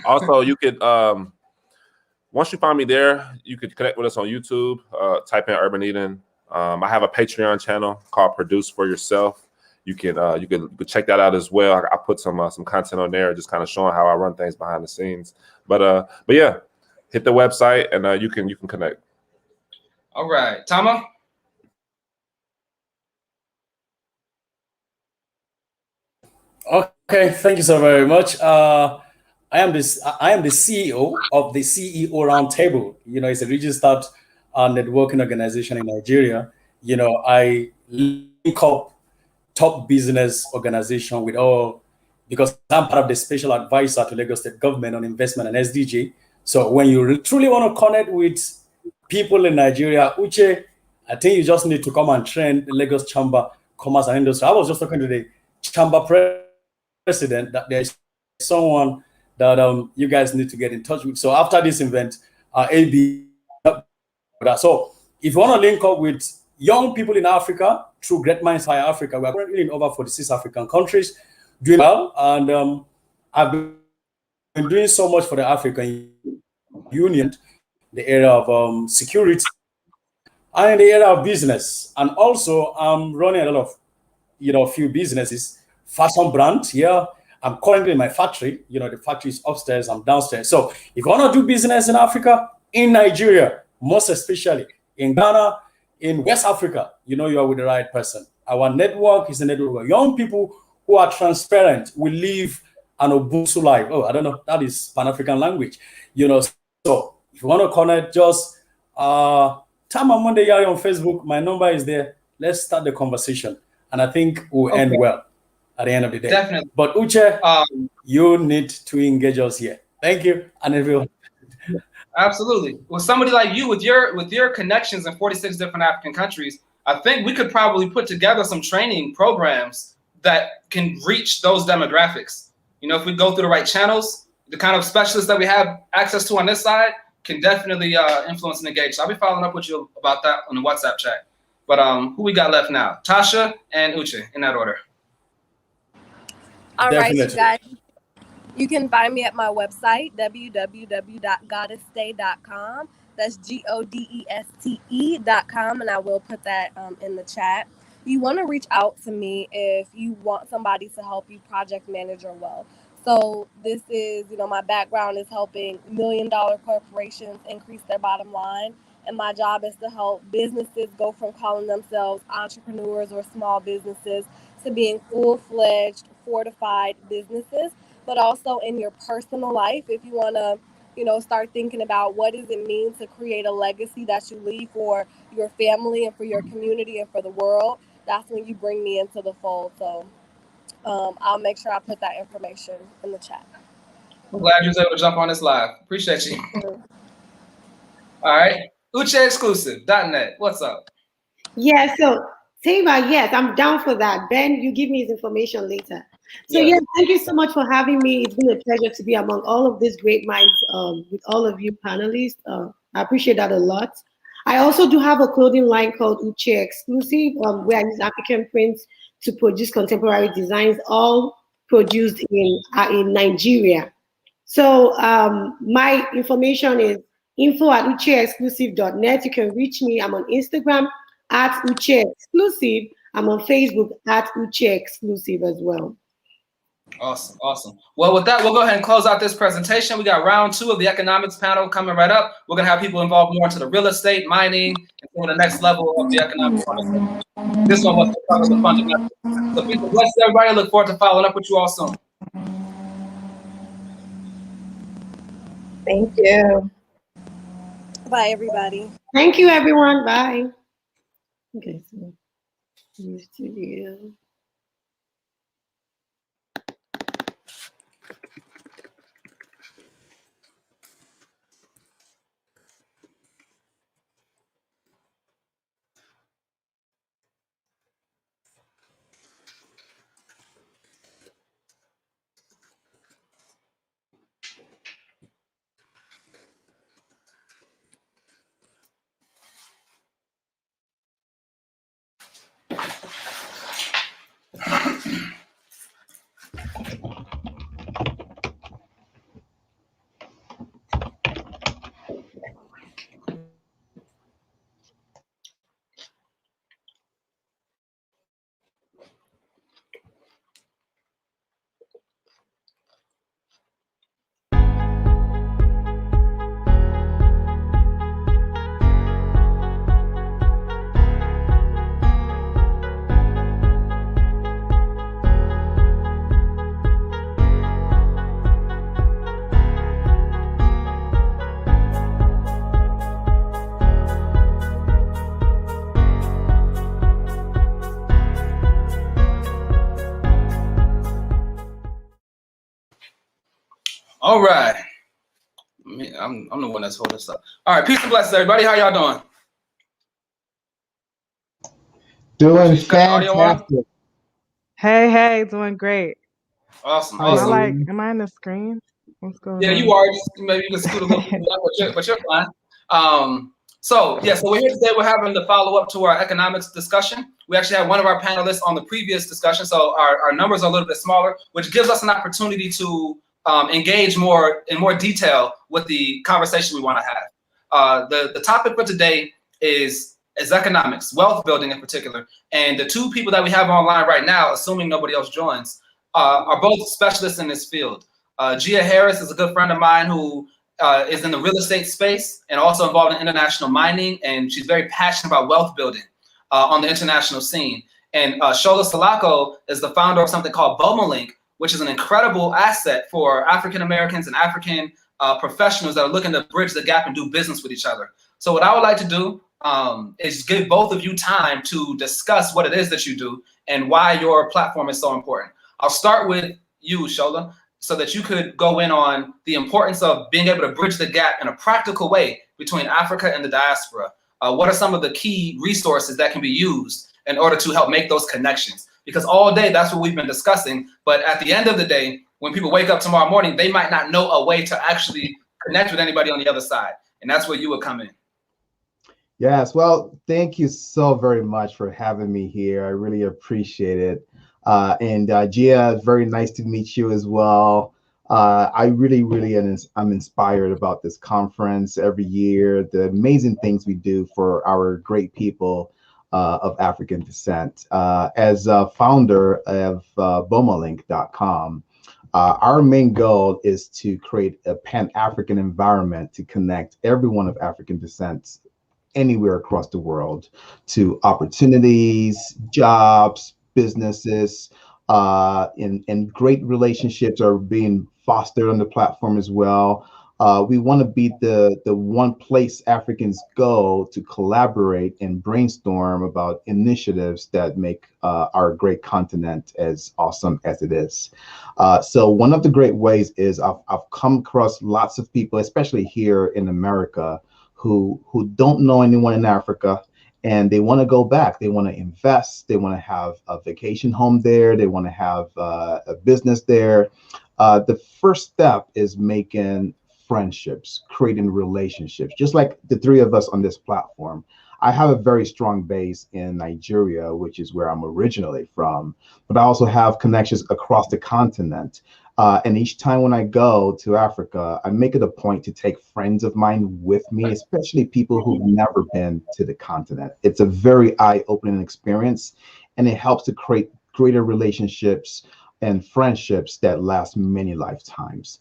Also, you could. Once you find me there, you could connect with us on YouTube. Type in Urban Eden. I have a Patreon channel called Produce for Yourself. You can check that out as well. I put some content on there, just kind of showing how I run things behind the scenes. But yeah, hit the website and you can connect. All right, Tama. Okay, thank you so very much. I am the CEO of the CEO Roundtable. You know, it's a registered networking organization in Nigeria. You know, I link up top business organization with all, because I'm part of the special advisor to Lagos State government on investment and SDG. So when you truly want to connect with people in Nigeria, Uche, I think you just need to come and train the Lagos Chamber Commerce and Industry. I was just talking to the Chamber president that there's someone that you guys need to get in touch with. So after this event, AB. So if you want to link up with young people in Africa through Great Minds High Africa, we're currently in over 46 African countries, doing well. And I've been doing so much for the African Union, the area of security, and in the area of business. And also I'm running a lot of, few businesses, fashion brand here. I'm currently in my factory. You know, the factory is upstairs, I'm downstairs. So if you want to do business in Africa, in Nigeria, most especially in Ghana, in West Africa, you know you are with the right person. Our network is a network of young people who are transparent. We live an Ubuntu life. Oh, I don't know, that is Pan-African language. You know, so if you want to connect, just Tama Monday Yari on Facebook. My number is there. Let's start the conversation. And I think we'll end well at the end of the day. Definitely. But Uche, you need to engage us here. Thank you, and everyone. Absolutely. Well, somebody like you with your connections in 46 different African countries, I think we could probably put together some training programs that can reach those demographics. You know, if we go through the right channels, the kind of specialists that we have access to on this side can definitely influence and engage. So I'll be following up with you about that on the WhatsApp chat. But who we got left now? Tasha and Uche, in that order. All right, you guys. You can find me at my website, www.goddessday.com. That's GODESTE.com, and I will put that in the chat. you want to reach out to me if you want somebody to help you project manage your wealth. So this is, my background is helping $1 million corporations increase their bottom line. And my job is to help businesses go from calling themselves entrepreneurs or small businesses to being full-fledged, fortified businesses. But also in your personal life, if you want to, start thinking about what does it mean to create a legacy that you leave for your family and for your community and for the world, that's when you bring me into the fold. So I'll make sure I put that information in the chat. I'm glad you was able to jump on this live. Appreciate you. All right. UcheExclusive.net. What's up? Yeah, so Tama, yes, I'm down for that. Ben, you give me his information later. So yeah, thank you so much for having me. It's been a pleasure to be among all of these great minds with all of you panelists. I appreciate that a lot. I also do have a clothing line called Uche Exclusive, where I use African prints to produce contemporary designs, all produced in Nigeria. So my information is info@ucheexclusive.net. You can reach me. I'm on Instagram @ucheexclusive. I'm on Facebook @ucheexclusive as well. Awesome. Well, with that, we'll go ahead and close out this presentation. We got round 2 of the economics panel coming right up. We're gonna have people involved more into the real estate, mining, and some of the next level of the economic conversation. This one was the fundamentals. So people, bless everybody. Look forward to following up with you all soon. Thank you. Bye, everybody. Thank you, everyone. Bye. Okay, so studio. All right. I'm the one that's holding this up. All right, peace and blessings, everybody. How y'all doing? Doing fantastic. Hey, doing great. Awesome. Am I on the screen? What's going on? Yeah, you are. Maybe you can scoot a little bit up, but you're fine. So we're here today. We're having the follow-up to our economics discussion. We actually had one of our panelists on the previous discussion, so our numbers are a little bit smaller, which gives us an opportunity to engage in more detail with the conversation we want to have. The topic for today is economics, wealth building in particular, and the two people that we have online right now, assuming nobody else joins, are both specialists in this field. Gia Harris is a good friend of mine who is in the real estate space and also involved in international mining, and she's very passionate about wealth building on the international scene. And Shola Salako is the founder of something called BomoLink, which is an incredible asset for African Americans and African professionals that are looking to bridge the gap and do business with each other. So what I would like to do is give both of you time to discuss what it is that you do and why your platform is so important. I'll start with you, Shola, so that you could go in on the importance of being able to bridge the gap in a practical way between Africa and the diaspora. What are some of the key resources that can be used in order to help make those connections? Because all day, that's what we've been discussing. But at the end of the day, when people wake up tomorrow morning, they might not know a way to actually connect with anybody on the other side. And that's where you would come in. Yes, well, thank you so very much for having me here. I really appreciate it. And Gia, it's very nice to meet you as well. I really I'm inspired about this conference every year, the amazing things we do for our great people of African descent. As a founder of bomalink.com, our main goal is to create a Pan-African environment to connect everyone of African descent anywhere across the world to opportunities, jobs, businesses, and great relationships are being fostered on the platform as well. We want to be the one place Africans go to collaborate and brainstorm about initiatives that make our great continent as awesome as it is. So one of the great ways is I've come across lots of people, especially here in America, who don't know anyone in Africa, and they want to go back. They want to invest. They want to have a vacation home there. They want to have a business there. The first step is making friendships, creating relationships, just like the three of us on this platform. I have a very strong base in Nigeria, which is where I'm originally from, but I also have connections across the continent. And each time when I go to Africa, I make it a point to take friends of mine with me, especially people who've never been to the continent. It's a very eye-opening experience, and it helps to create greater relationships and friendships that last many lifetimes.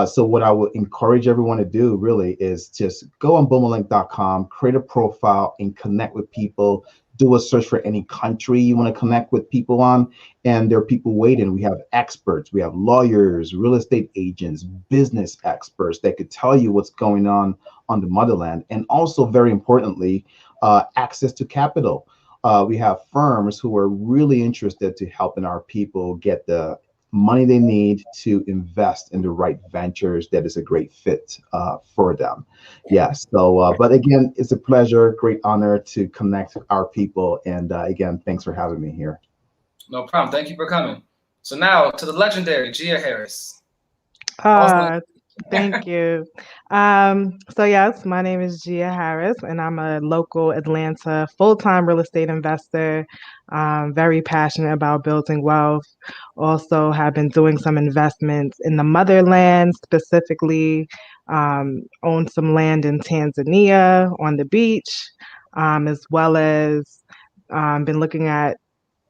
So what I would encourage everyone to do really is just go on bomalink.com, create a profile, and connect with people. Do a search for any country you want to connect with people on, and there are people waiting. We have experts, we have lawyers, real estate agents, business experts that could tell you what's going on the motherland, and also very importantly, access to capital. We have firms who are really interested to helping our people get the money they need to invest in the right ventures that is a great fit for them. Yes. So, but again, it's a pleasure, great honor to connect our people. And again, thanks for having me here. No problem. Thank you for coming. So now to the legendary Gacw Harris. Thank you. So yes, my name is Gacw Harris, and I'm a local Atlanta full-time real estate investor. Very passionate about building wealth. Also have been doing some investments in the motherland, specifically own some land in Tanzania on the beach, as well as been looking at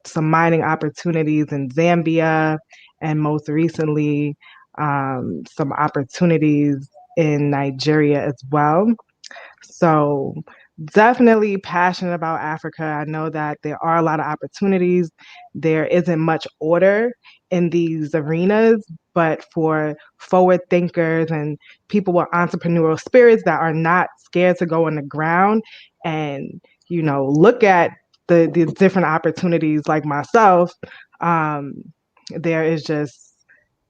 some mining opportunities in Zambia, and most recently some opportunities in Nigeria as well. So definitely passionate about Africa. I know that there are a lot of opportunities. There isn't much order in these arenas, but for forward thinkers and people with entrepreneurial spirits that are not scared to go on the ground and, you know, look at the different opportunities like myself,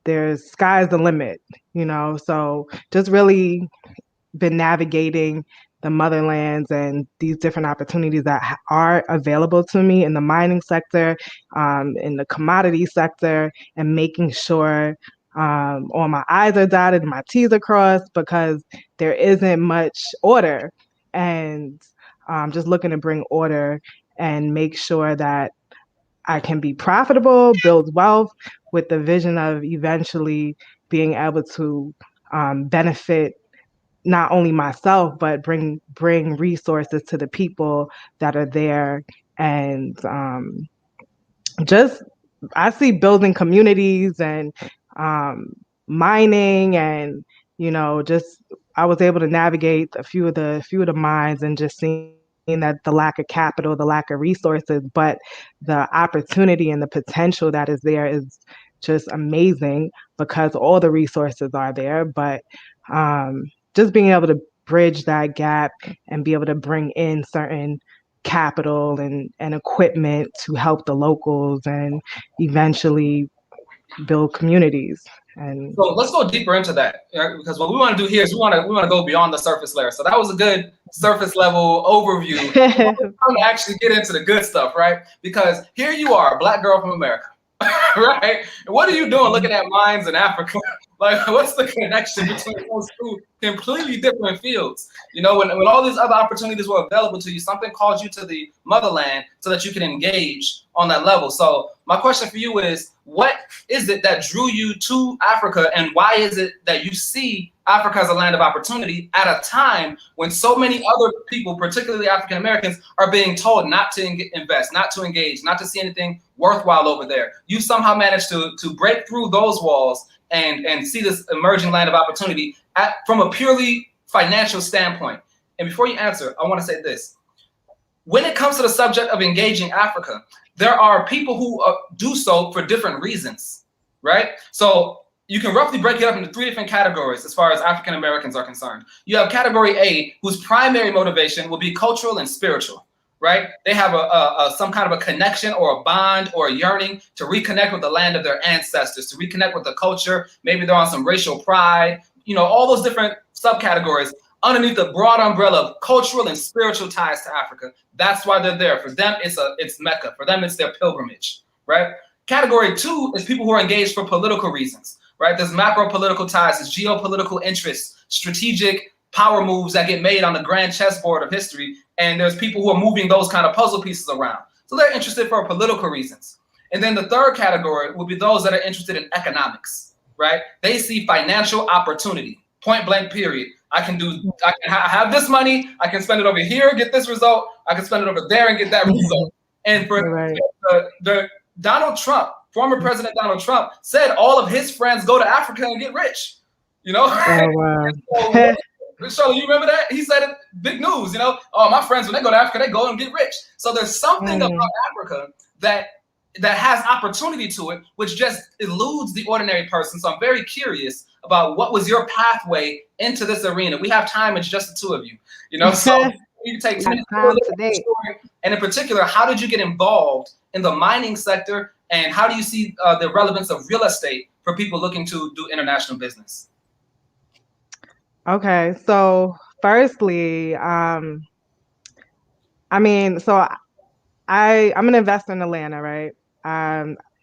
there's sky's the limit, you know. So just really been navigating the motherlands and these different opportunities that are available to me in the mining sector, in the commodity sector, and making sure all my I's are dotted and my T's are crossed, because there isn't much order. And just looking to bring order and make sure that I can be profitable, build wealth, with the vision of eventually being able to benefit not only myself, but bring resources to the people that are there. And just I see building communities and mining, and you know, just I was able to navigate a few of the mines and just seeing that the lack of capital, the lack of resources, but the opportunity and the potential that is there is just amazing, because all the resources are there. But just being able to bridge that gap and be able to bring in certain capital and equipment to help the locals and eventually build communities. And so let's go deeper into that, because what we want to do here is we want to go beyond the surface layer. So that was a good surface level overview. We're trying to actually get into the good stuff, right? Because here you are, a Black girl from America, right? And what are you doing looking at mines in Africa? Like, what's the connection between those two completely different fields? You know, when all these other opportunities were available to you, something called you to the motherland so that you can engage on that level. So my question for you is, What is it that drew you to Africa, and why is it that you see Africa as a land of opportunity at a time when so many other people, particularly African Americans, are being told not to invest, not to engage, not to see anything worthwhile over there? You somehow managed to break through those walls and see this emerging land of opportunity from a purely financial standpoint. And before you answer, I want to say this. When it comes to the subject of engaging Africa, there are people who do so for different reasons, right? So you can roughly break it up into 3 different categories as far as African Americans are concerned. You have category A, whose primary motivation will be cultural and spiritual, right? They have some kind of a connection or a bond or a yearning to reconnect with the land of their ancestors, to reconnect with the culture. Maybe they're on some racial pride, you know, all those different subcategories underneath the broad umbrella of cultural and spiritual ties to Africa. That's why they're there. For them, it's Mecca. For them, it's their pilgrimage, right? Category 2 is people who are engaged for political reasons, right? There's macro political ties, there's geopolitical interests, strategic power moves that get made on the grand chessboard of history, and there's people who are moving those kind of puzzle pieces around. So they're interested for political reasons. And then the third category will be those that are interested in economics, right? They see financial opportunity, point blank period. I can have this money, I can spend it over here, get this result, I can spend it over there and get that result. And for the Donald Trump, former President Donald Trump, said all of his friends go to Africa and get rich, you know? Oh, wow. So you remember that? He said it, big news, you know? Oh, my friends, when they go to Africa, they go and get rich. So there's something about Africa that has opportunity to it, which just eludes the ordinary person. So I'm very curious about what was your pathway into this arena. We have time, it's just the two of you, you know? So you take 10 minutes, and in particular, how did you get involved in the mining sector, and how do you see the relevance of real estate for people looking to do international business? Okay, so firstly, I mean, so I'm an investor in Atlanta, right?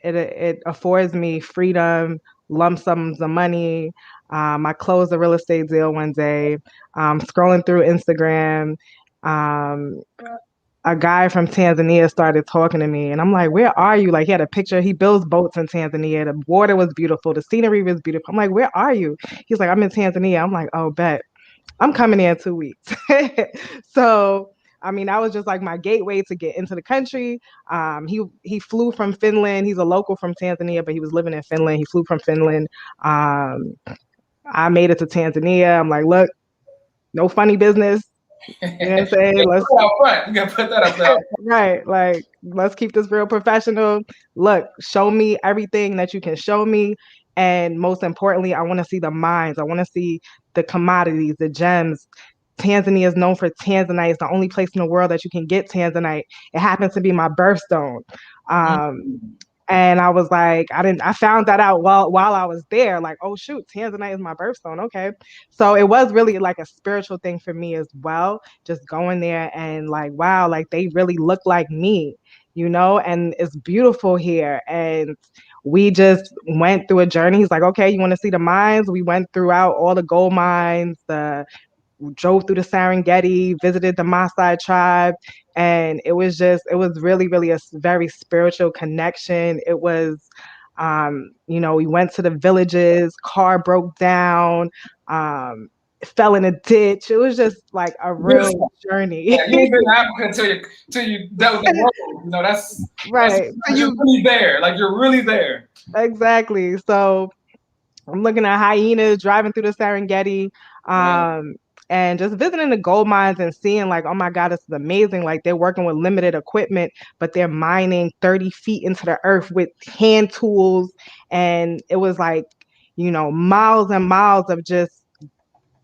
It affords me freedom, lump sums of money. I closed a real estate deal one day, scrolling through Instagram. A guy from Tanzania started talking to me, and I'm like, where are you? Like, he had a picture. He builds boats in Tanzania. The water was beautiful. The scenery was beautiful. I'm like, where are you? He's like, I'm in Tanzania. I'm like, oh, bet. I'm coming in 2 weeks. So, I mean, that was just like my gateway to get into the country. He flew from Finland. He's a local from Tanzania, but he was living in Finland. He flew from Finland. I made it to Tanzania. I'm like, look, no funny business. You know what I'm saying? You gotta put that up there. Right. Like, let's keep this real professional. Look, show me everything that you can show me. And most importantly, I want to see the mines. I want to see the commodities, the gems. Tanzania is known for tanzanite. It's the only place in the world that you can get tanzanite. It happens to be my birthstone. And I was like, I found that out while I was there, like, oh shoot, Tanzanite is my birthstone. Okay. So it was really like a spiritual thing for me as well. Just going there and like, wow, like they really look like me, you know, and it's beautiful here. And we just went through a journey. He's like, okay, you want to see the mines? We went throughout all the gold mines, drove through the Serengeti, visited the Maasai tribe, and it was really, really a very spiritual connection. It was, you know, we went to the villages, car broke down, fell in a ditch. It was just like a real journey. Yeah, you ain't been to Africa until you dealt with the world. You know, that's right. You're really there. Like, you're really there. Exactly. So I'm looking at hyenas driving through the Serengeti. And just visiting the gold mines and seeing like, oh my God, this is amazing. Like, they're working with limited equipment, but they're mining 30 feet into the earth with hand tools. And it was like, you know, miles and miles of just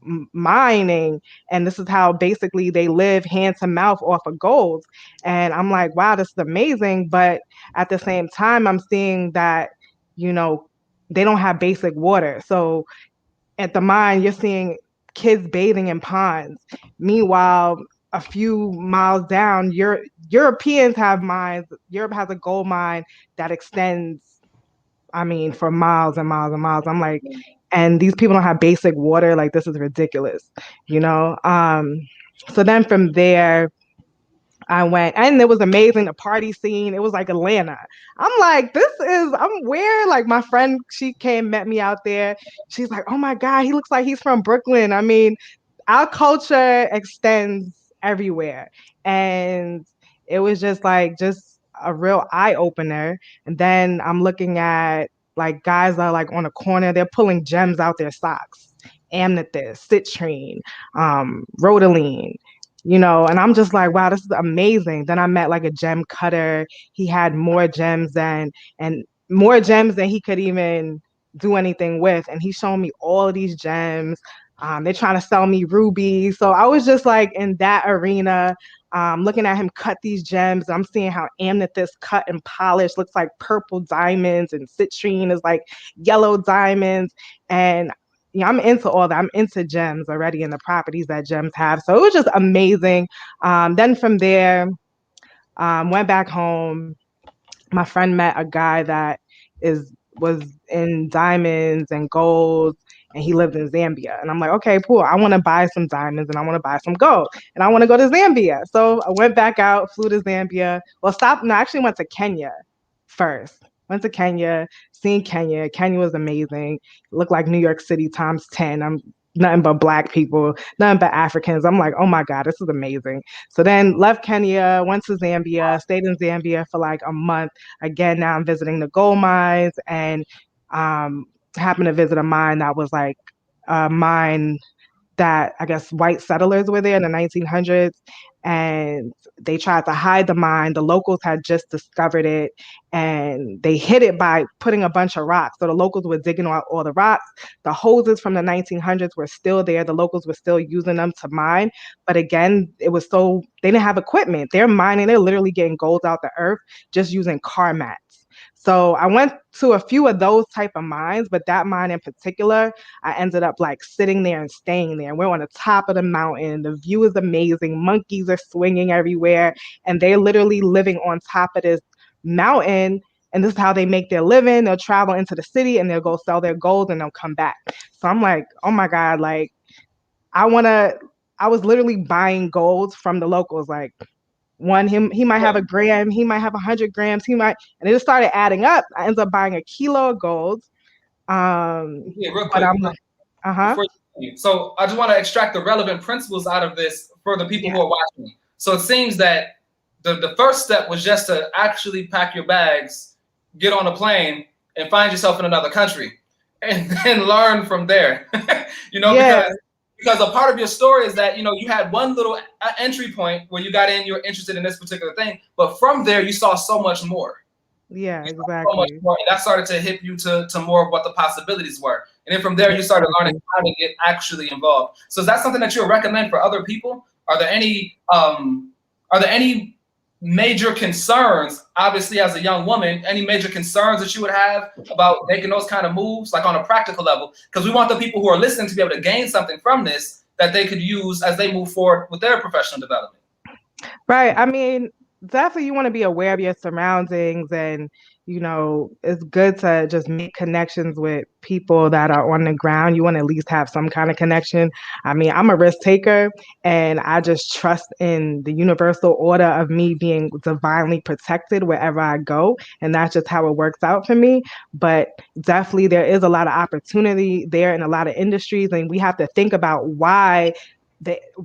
mining. And this is how basically they live hand to mouth off of gold. And I'm like, wow, this is amazing. But at the same time, I'm seeing that, you know, they don't have basic water. So at the mine, you're seeing kids bathing in ponds. Meanwhile, a few miles down, Europeans have mines. Europe has a gold mine that extends, I mean, for miles and miles and miles. I'm like, and these people don't have basic water. Like, this is ridiculous, you know? So then from there, I went, and it was amazing. The party scene, it was like Atlanta. I'm like, I'm where? Like my friend, she came, met me out there. She's like, oh my God, he looks like he's from Brooklyn. I mean, our culture extends everywhere. And it was just a real eye opener. And then I'm looking at like guys that are like on a corner, they're pulling gems out their socks. Amethyst, citrine, rhodolene, and I'm just like, wow, this is amazing. Then I met like a gem cutter. He had more gems than he could even do anything with. And he's showing me all of these gems. They're trying to sell me rubies. So I was just like in that arena, looking at him cut these gems. I'm seeing how amethyst cut and polished looks like purple diamonds, and citrine is like yellow diamonds. And yeah, I'm into all that. I'm into gems already and the properties that gems have. So it was just amazing. Then from there, went back home. My friend met a guy that is was in diamonds and gold, and he lived in Zambia. And I'm like, okay, cool. I want to buy some diamonds and I want to buy some gold, and I want to go to Zambia. So I went back out, flew to Zambia. Well, stop. No, I actually went to Kenya first. Went to Kenya, seen Kenya. Kenya was amazing. It looked like New York City times 10. I'm nothing but black people, nothing but Africans. I'm like, oh my God, this is amazing. So then left Kenya, went to Zambia, stayed in Zambia for like a month. Again, now I'm visiting the gold mines, and happened to visit a mine that was like a mine that I guess white settlers were there in the 1900s, and they tried to hide the mine. The locals had just discovered it, and they hid it by putting a bunch of rocks. So the locals were digging out all the rocks. The hoses from the 1900s were still there. The locals were still using them to mine. But again, they didn't have equipment. They're mining, they're literally getting gold out the earth just using car mats. So I went to a few of those type of mines, but that mine in particular, I ended up like sitting there and staying there. We're on the top of the mountain. The view is amazing. Monkeys are swinging everywhere, and they're literally living on top of this mountain. And this is how they make their living. They'll travel into the city and they'll go sell their gold and they'll come back. So I'm like, oh my God, like I was literally buying gold from the locals. Like he might have a gram, he might have 100 grams, and it just started adding up. I ended up buying a kilo of gold. Yeah, real But quick. I'm like, So I just want to extract the relevant principles out of this for the people who are watching. So it seems that the first step was just to actually pack your bags, get on a plane, and find yourself in another country, and then learn from there. Because a part of your story is that you had one little entry point where you got in, you're interested in this particular thing, but from there you saw so much more. Yeah, exactly. So much more, and that started to hip you to more of what the possibilities were, and then from there you started learning how to get actually involved. So is that something that you would recommend for other people? Are there any major concerns, obviously as a young woman, any major concerns that you would have about making those kind of moves, like on a practical level? Because we want the people who are listening to be able to gain something from this that they could use as they move forward with their professional development. Right. I mean, definitely you want to be aware of your surroundings, and it's good to just make connections with people that are on the ground. You want to at least have some kind of connection. I mean, I'm a risk taker, and I just trust in the universal order of me being divinely protected wherever I go, and that's just how it works out for me. But definitely there is a lot of opportunity there in a lot of industries, and we have to think about why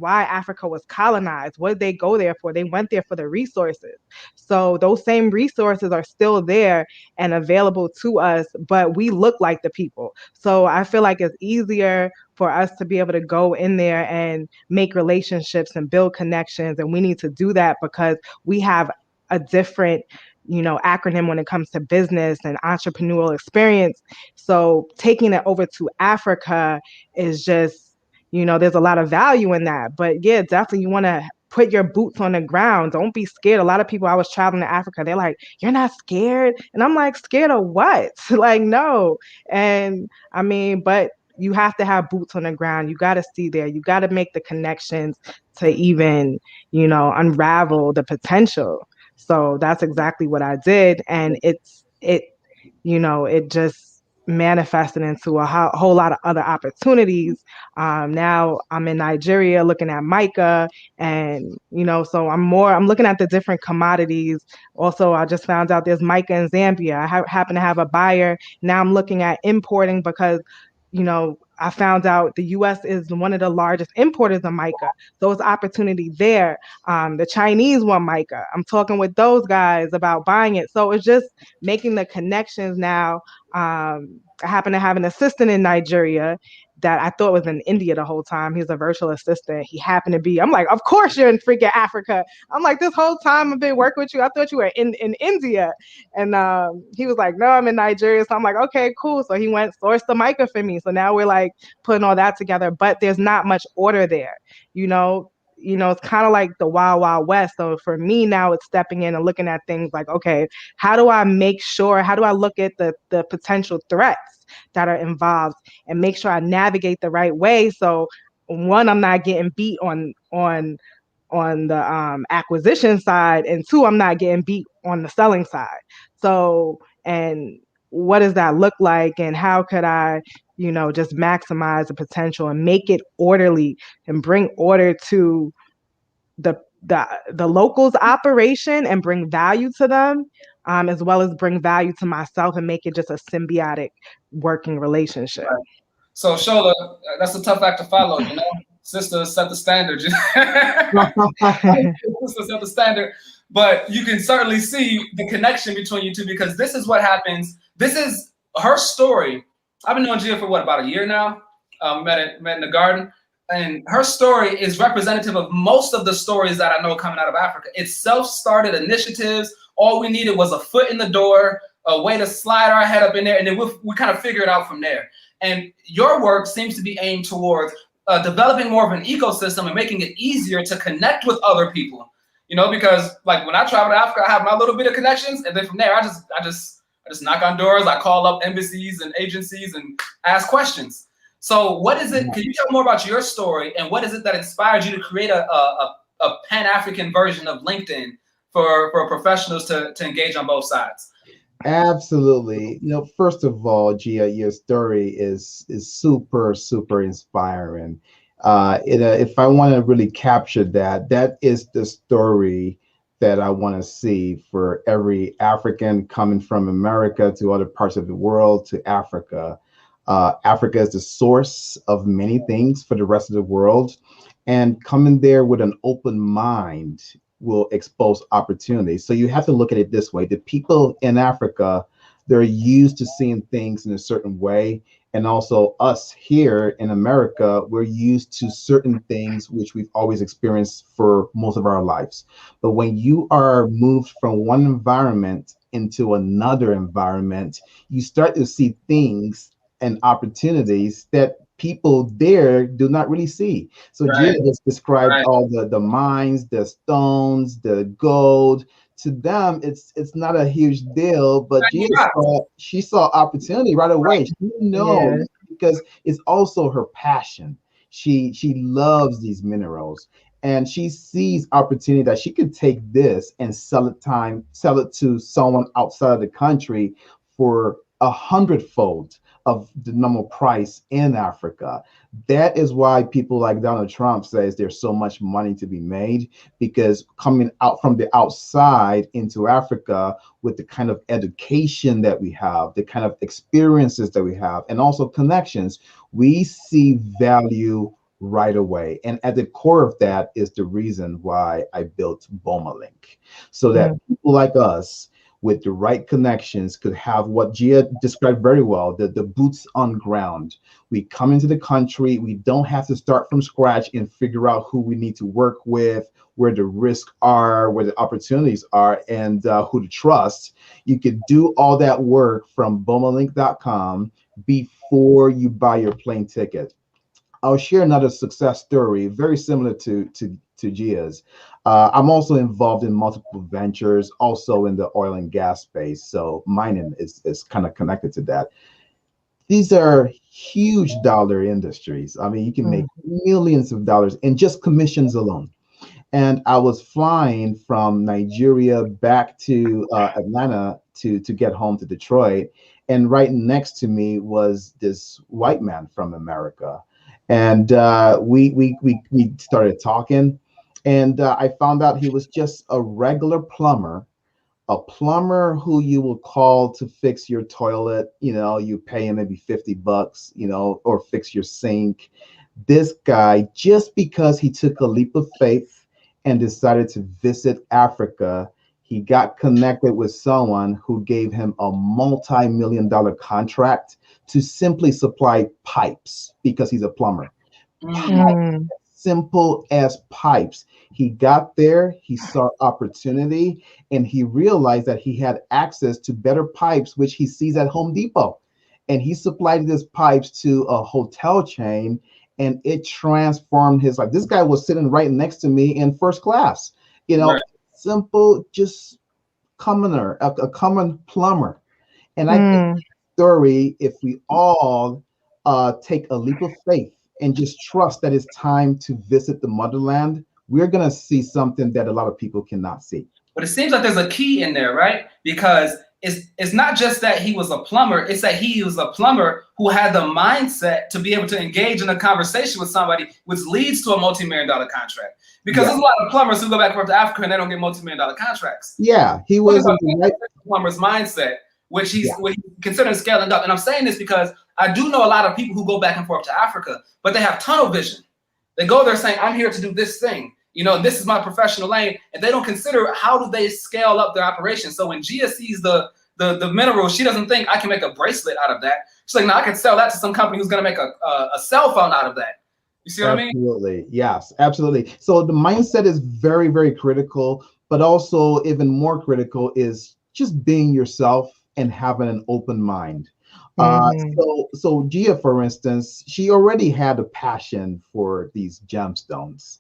Africa was colonized. What did they go there for? They went there for the resources. So those same resources are still there and available to us, but we look like the people. So I feel like it's easier for us to be able to go in there and make relationships and build connections. And we need to do that because we have a different acronym when it comes to business and entrepreneurial experience. So taking it over to Africa is just there's a lot of value in that. But yeah, definitely you want to put your boots on the ground. Don't be scared. A lot of people, I was traveling to Africa, they're like, you're not scared? And I'm like, scared of what? Like, no. And I mean, but you have to have boots on the ground. You got to see there. You got to make the connections to even, unravel the potential. So that's exactly what I did. And it just manifested into a whole lot of other opportunities. Now I'm in Nigeria looking at mica, and so I'm looking at the different commodities. Also, I just found out there's mica in Zambia. I happen to have a buyer. Now I'm looking at importing because I found out the U.S. is one of the largest importers of mica. So it's opportunity there. The Chinese want mica. I'm talking with those guys about buying it. So it's just making the connections now. I happen to have an assistant in Nigeria that I thought was in India the whole time. He was a virtual assistant. He happened to be, I'm like, of course you're in freaking Africa. I'm like, this whole time I've been working with you, I thought you were in India. And he was like, no, I'm in Nigeria. So I'm like, okay, cool. So he went source the mica for me. So now we're like putting all that together, but there's not much order there. It's kind of like the wild, wild west. So for me now, it's stepping in and looking at things like, okay, how do I look at the potential threats that are involved and make sure I navigate the right way? So one, I'm not getting beat on the acquisition side, and two, I'm not getting beat on the selling side. So, and what does that look like, and how could I just maximize the potential and make it orderly and bring order to the locals operation and bring value to them, as well as bring value to myself and make it just a symbiotic working relationship. Right. So Shola, that's a tough act to follow, Sisters set the standard. Sisters set the standard. But you can certainly see the connection between you two, because this is what happens. This is her story. I've been knowing Gia for about a year now. Met in the garden. And her story is representative of most of the stories that I know coming out of Africa. It's self-started initiatives. All we needed was a foot in the door, a way to slide our head up in there, and then we kind of figure it out from there. And your work seems to be aimed towards developing more of an ecosystem and making it easier to connect with other people. Because like when I travel to Africa, I have my little bit of connections, and then from there, I just knock on doors. I call up embassies and agencies and ask questions. So what is it? Can you tell more about your story, and what is it that inspired you to create a Pan-African version of LinkedIn for professionals to engage on both sides? Absolutely. First of all, Gia, your story is super, super inspiring. If I want to really capture that is the story that I want to see for every African coming from America to other parts of the world to Africa. Africa is the source of many things for the rest of the world, and coming there with an open mind will expose opportunities. So you have to look at it this way. The people in Africa, they're used to seeing things in a certain way. And also us here in America, we're used to certain things which we've always experienced for most of our lives. But when you are moved from one environment into another environment, you start to see things and opportunities that people there do not really see. So Gia just described all the mines, the stones, the gold. To them, it's not a huge deal, but she saw opportunity right away. She knows because it's also her passion. She loves these minerals, and she sees opportunity that she could take this and sell it to someone outside of the country for 100-fold of the normal price in Africa. That is why people like Donald Trump says there's so much money to be made, because coming out from the outside into Africa with the kind of education that we have, the kind of experiences that we have, and also connections, we see value right away. And at the core of that is the reason why I built BomaLink, so that people like us with the right connections could have what Gia described very well, the boots on ground. We come into the country, we don't have to start from scratch and figure out who we need to work with, where the risks are, where the opportunities are, and who to trust. You could do all that work from bomalink.com before you buy your plane ticket. I'll share another success story, very similar to Gia's. I'm also involved in multiple ventures, also in the oil and gas space. So mining is kind of connected to that. These are huge dollar industries. I mean, you can make millions of dollars in just commissions alone. And I was flying from Nigeria back to Atlanta to get home to Detroit. and right next to me was this white man from America, and we started talking, and I found out he was just a regular plumber, a plumber who you will call to fix your toilet. You know, you pay him maybe $50, you know, or fix your sink. This guy, just because he took a leap of faith and decided to visit Africa, he got connected with someone who gave him a multi-million-dollar contract to simply supply pipes because he's a plumber. Mm. Simple as pipes. He got there, he saw opportunity, and he realized that he had access to better pipes, which he sees at Home Depot. And he supplied these pipes to a hotel chain, and it transformed his life. This guy was sitting right next to me in first class. You know, Right. simple, just commoner, a common plumber. And I think Mm. story, if we all take a leap of faith and just trust that it's time to visit the motherland, we're going to see something that a lot of people cannot see. But it seems like there's a key in there, right? Because it's not just that he was a plumber, it's that he was a plumber who had the mindset to be able to engage in a conversation with somebody, which leads to a multi-million-dollar contract. Because there's a lot of plumbers who go back and forth to Africa and they don't get multi-million-dollar contracts. Yeah, he was in the right plumber's mindset, which he's considering scaling up. And I'm saying this because I do know a lot of people who go back and forth to Africa, but they have tunnel vision. They go there saying, I'm here to do this thing. You know, this is my professional lane, and they don't consider how do they scale up their operation. So when Gia sees the mineral, she doesn't think I can make a bracelet out of that. She's like, no, I can sell that to some company who's going to make a cell phone out of that. You see what I mean? Absolutely. Yes, absolutely. So the mindset is very, very critical, but also even more critical is just being yourself and having an open mind. So Gia, for instance, she already had a passion for these gemstones.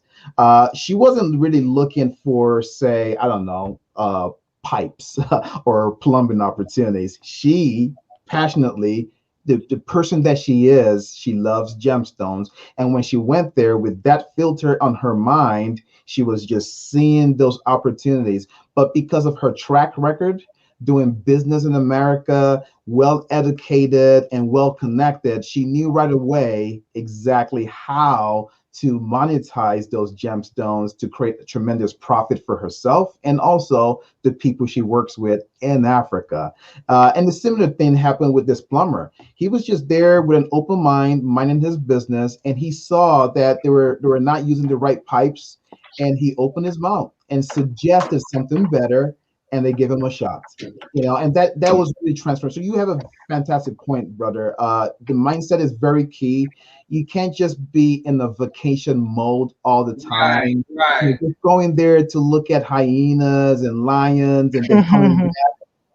She wasn't really looking for, say, I don't know, pipes or plumbing opportunities. She passionately, the person that she is, she loves gemstones. And when she went there with that filter on her mind, she was just seeing those opportunities. But because of her track record, doing business in America, well educated and well connected, she knew right away exactly how to monetize those gemstones to create a tremendous profit for herself and also the people she works with in Africa. And the similar thing happened with this plumber. He was just there with an open mind, minding his business, and he saw that they were not using the right pipes, and he opened his mouth and suggested something better, and they give him a shot. You know, and that was really transparent. So you have a fantastic point, brother. The mindset is very key. You can't just be in a vacation mode all the time. Right. You're just going there to look at hyenas and lions and then coming back.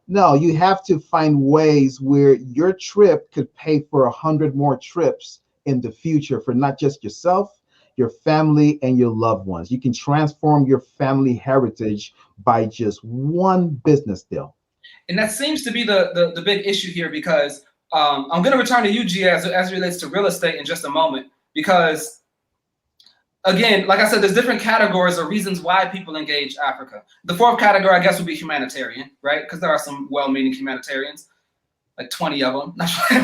No, you have to find ways where your trip could pay for 100 more trips in the future for not just yourself, your family, and your loved ones. You can transform your family heritage by just one business deal. And that seems to be the big issue here, because I'm going to return to you, Gia, as it relates to real estate in just a moment, because again, like I said, there's different categories or reasons why people engage Africa. The fourth category, I guess, would be humanitarian, right? Because there are some well-meaning humanitarians, like 20 of them.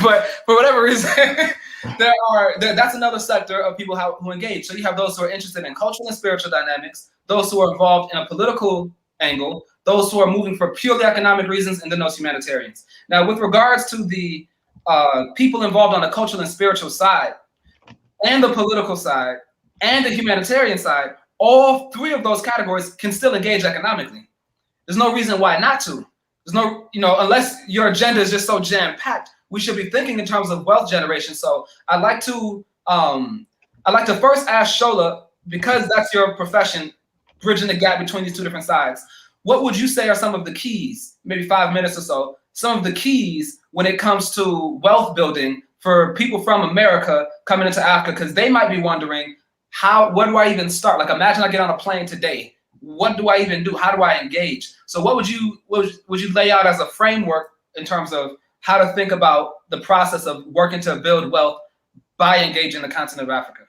But for whatever reason, that's another sector of people who engage. So you have those who are interested in cultural and spiritual dynamics, those who are involved in a political angle, those who are moving for purely economic reasons, and then those humanitarians. Now, with regards to the people involved on the cultural and spiritual side, and the political side, and the humanitarian side, all three of those categories can still engage economically. There's no reason why not to. There's no, unless your agenda is just so jam-packed, we should be thinking in terms of wealth generation. So I'd like to first ask Shola, because that's your profession, bridging the gap between these two different sides. What would you say are some of the keys, maybe 5 minutes or so, some of the keys when it comes to wealth building for people from America coming into Africa? Because they might be wondering, where do I even start? Like, imagine I get on a plane today. What do I even do? How do I engage? So what would you lay out as a framework in terms of how to think about the process of working to build wealth by engaging the continent of Africa?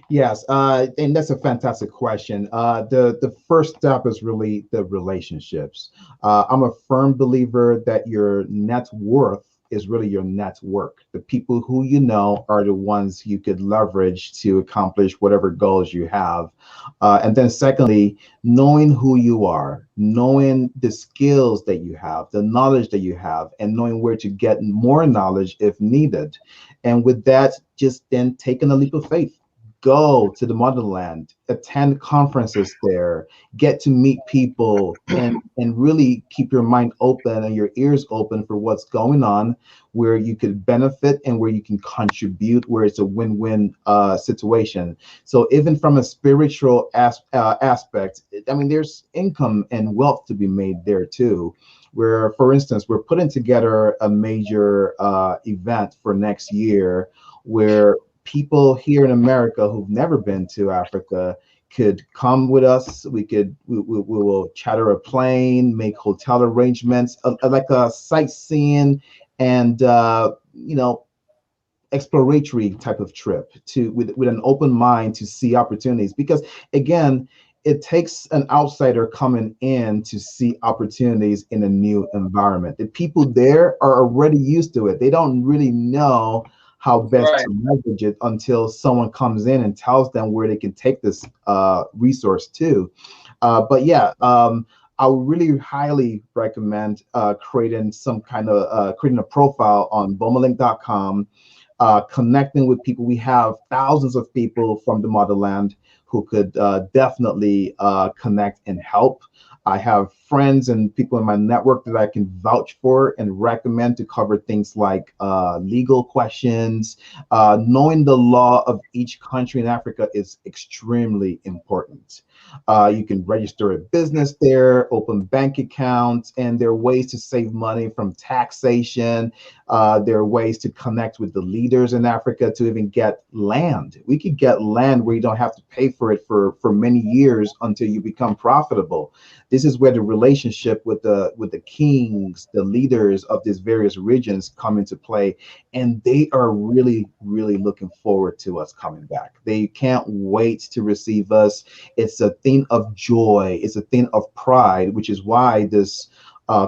Yes, and that's a fantastic question. The first step is really the relationships. I'm a firm believer that your net worth is really your network. The people who you know are the ones you could leverage to accomplish whatever goals you have. And then secondly, knowing who you are, knowing the skills that you have, the knowledge that you have, and knowing where to get more knowledge if needed. And with that, just then taking a leap of faith. Go to the motherland, attend conferences there, get to meet people, and really keep your mind open and your ears open for what's going on, where you could benefit and where you can contribute, where it's a win-win situation. So even from a spiritual aspect, I mean, there's income and wealth to be made there too. Where, for instance, we're putting together a major event for next year where people here in America who've never been to Africa could come with us. We will charter a plane, make hotel arrangements, like a sightseeing and exploratory type of trip with an open mind to see opportunities. Because again, it takes an outsider coming in to see opportunities in a new environment. The people there are already used to it. They don't really know how best to leverage it until someone comes in and tells them where they can take this resource to. But yeah, I would really highly recommend creating a profile on bomalink.com, connecting with people. We have thousands of people from the motherland who could definitely connect and help. I have friends and people in my network that I can vouch for and recommend to cover things like legal questions. Knowing the law of each country in Africa is extremely important. You can register a business there, open bank accounts, and there are ways to save money from taxation. There are ways to connect with the leaders in Africa to even get land. We could get land where you don't have to pay for it for many years until you become profitable. This is where the relationship with the kings, the leaders of these various regions come into play, and they are really, really looking forward to us coming back. They can't wait to receive us. It's a thing of joy. It's a thing of pride, which is why this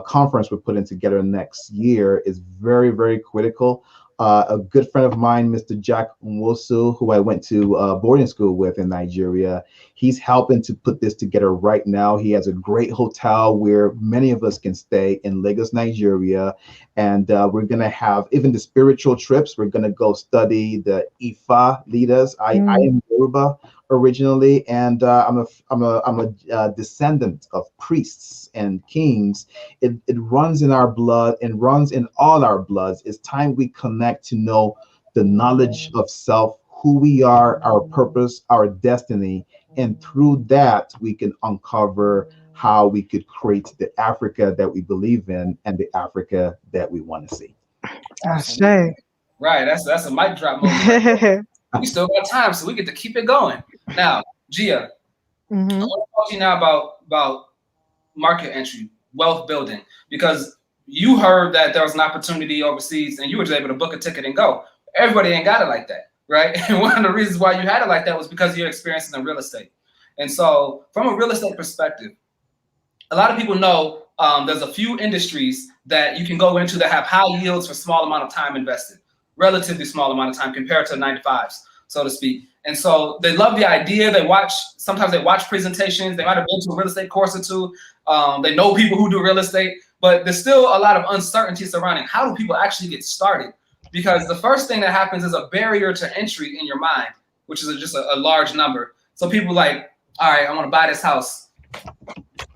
conference we're putting together next year is very, very critical. A good friend of mine, Mr. Gacw, who I went to boarding school with in Nigeria, he's helping to put this together right now. He has a great hotel where many of us can stay in Lagos, Nigeria. And we're going to have even the spiritual trips. We're going to go study the Ifa leaders. I am Yoruba originally, and I'm a descendant of priests and kings. It runs in our blood and runs in all our bloods. It's time we connect to know the knowledge of self, who we are, our purpose, our destiny, and through that we can uncover how we could create the Africa that we believe in and the Africa that we want to see. Right, that's a mic drop moment. We still got time, so we get to keep it going. Now, Gia, I want to talk to you now about market entry, wealth building, because you heard that there was an opportunity overseas and you were just able to book a ticket and go. Everybody ain't got it like that, right? And one of the reasons why you had it like that was because of your experiences in real estate. And so from a real estate perspective, a lot of people know there's a few industries that you can go into that have high yields for small amount of time invested, relatively small amount of time compared to 9-to-5s, so to speak. And so they love the idea. Sometimes they watch presentations. They might have been to a real estate course or two. They know people who do real estate, but there's still a lot of uncertainty surrounding how do people actually get started? Because the first thing that happens is a barrier to entry in your mind, which is just a large number. So people like, all right, I want to buy this house.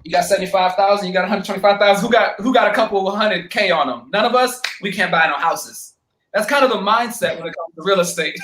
You got 75,000, you got 125,000. Who got a couple of 100K on them? None of us. We can't buy no houses. That's kind of the mindset when it comes to real estate,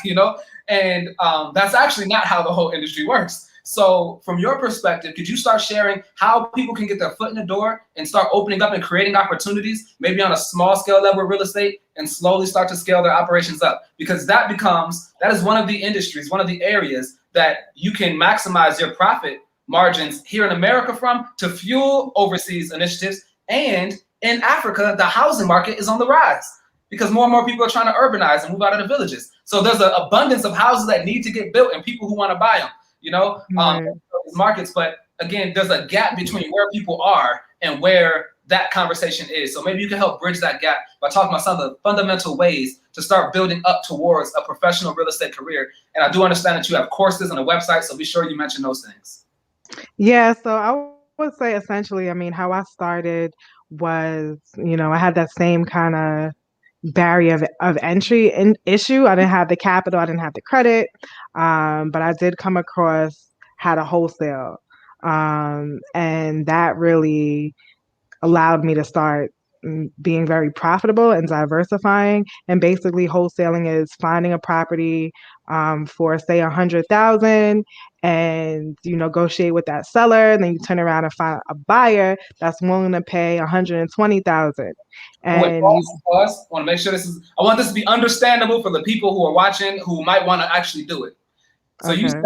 and that's actually not how the whole industry works. So from your perspective, could you start sharing how people can get their foot in the door and start opening up and creating opportunities, maybe on a small scale level of real estate, and slowly start to scale their operations up? Because that is one of the industries, one of the areas that you can maximize your profit margins here in America from to fuel overseas initiatives. And in Africa, the housing market is on the rise because more and more people are trying to urbanize and move out of the villages. So there's an abundance of houses that need to get built and people who want to buy them, markets. But again, there's a gap between where people are and where that conversation is. So maybe you can help bridge that gap by talking about some of the fundamental ways to start building up towards a professional real estate career. And I do understand that you have courses and a website, so be sure you mention those things. Yeah, so I would say essentially, I mean, how I started was, I had that same kind of barrier of entry and issue. I didn't have the capital, I didn't have the credit, but I did come across how to wholesale. And that really allowed me to start being very profitable and diversifying. And basically, wholesaling is finding a property for say 100,000, and you negotiate with that seller, and then you turn around and find a buyer that's willing to pay 120,000. Wait, And pause. I want to make sure I want this to be understandable for the people who are watching who might want to actually do it. So you said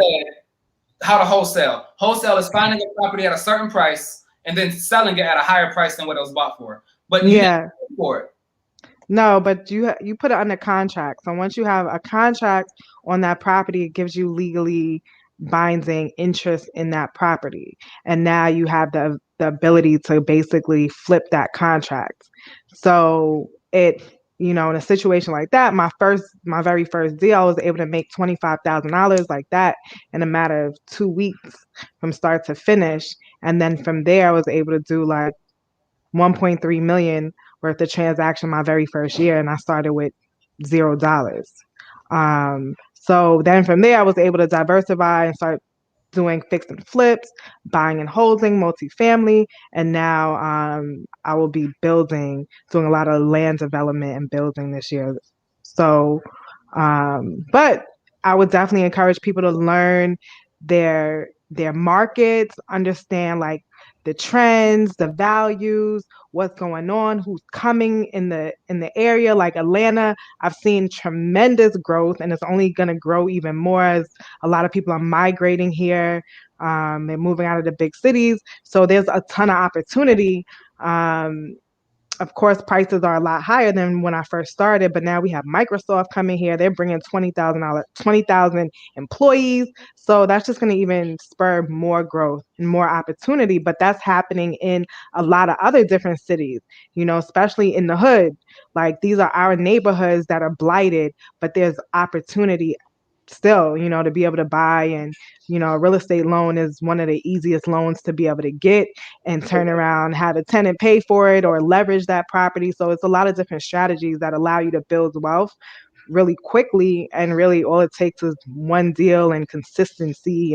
how to wholesale. Wholesale is finding a property at a certain price and then selling it at a higher price than what it was bought for. But you didn't pay for it. No, but you put it under contract. So once you have a contract on that property, it gives you legally binding interest in that property, and now you have the ability to basically flip that contract. So in a situation like that, my very first deal, I was able to make $25,000 like that in a matter of 2 weeks from start to finish, and then from there, I was able to do like 1.3 million worth of transaction my very first year, and I started with $0. So then from there, I was able to diversify and start doing fix and flips, buying and holding, multifamily, and now I will be doing a lot of land development and building this year. So, but I would definitely encourage people to learn their markets, understand like the trends, the values, what's going on, who's coming in the area. Like Atlanta, I've seen tremendous growth, and it's only going to grow even more as a lot of people are migrating here. They're moving out of the big cities, so there's a ton of opportunity. Of course, prices are a lot higher than when I first started, but now we have Microsoft coming here. They're bringing 20,000 employees. So that's just going to even spur more growth and more opportunity. But that's happening in a lot of other different cities, especially in the hood. Like these are our neighborhoods that are blighted, but there's opportunity still, to be able to buy. And, a real estate loan is one of the easiest loans to be able to get and turn around, have a tenant pay for it or leverage that property. So it's a lot of different strategies that allow you to build wealth really quickly. And really all it takes is one deal and consistency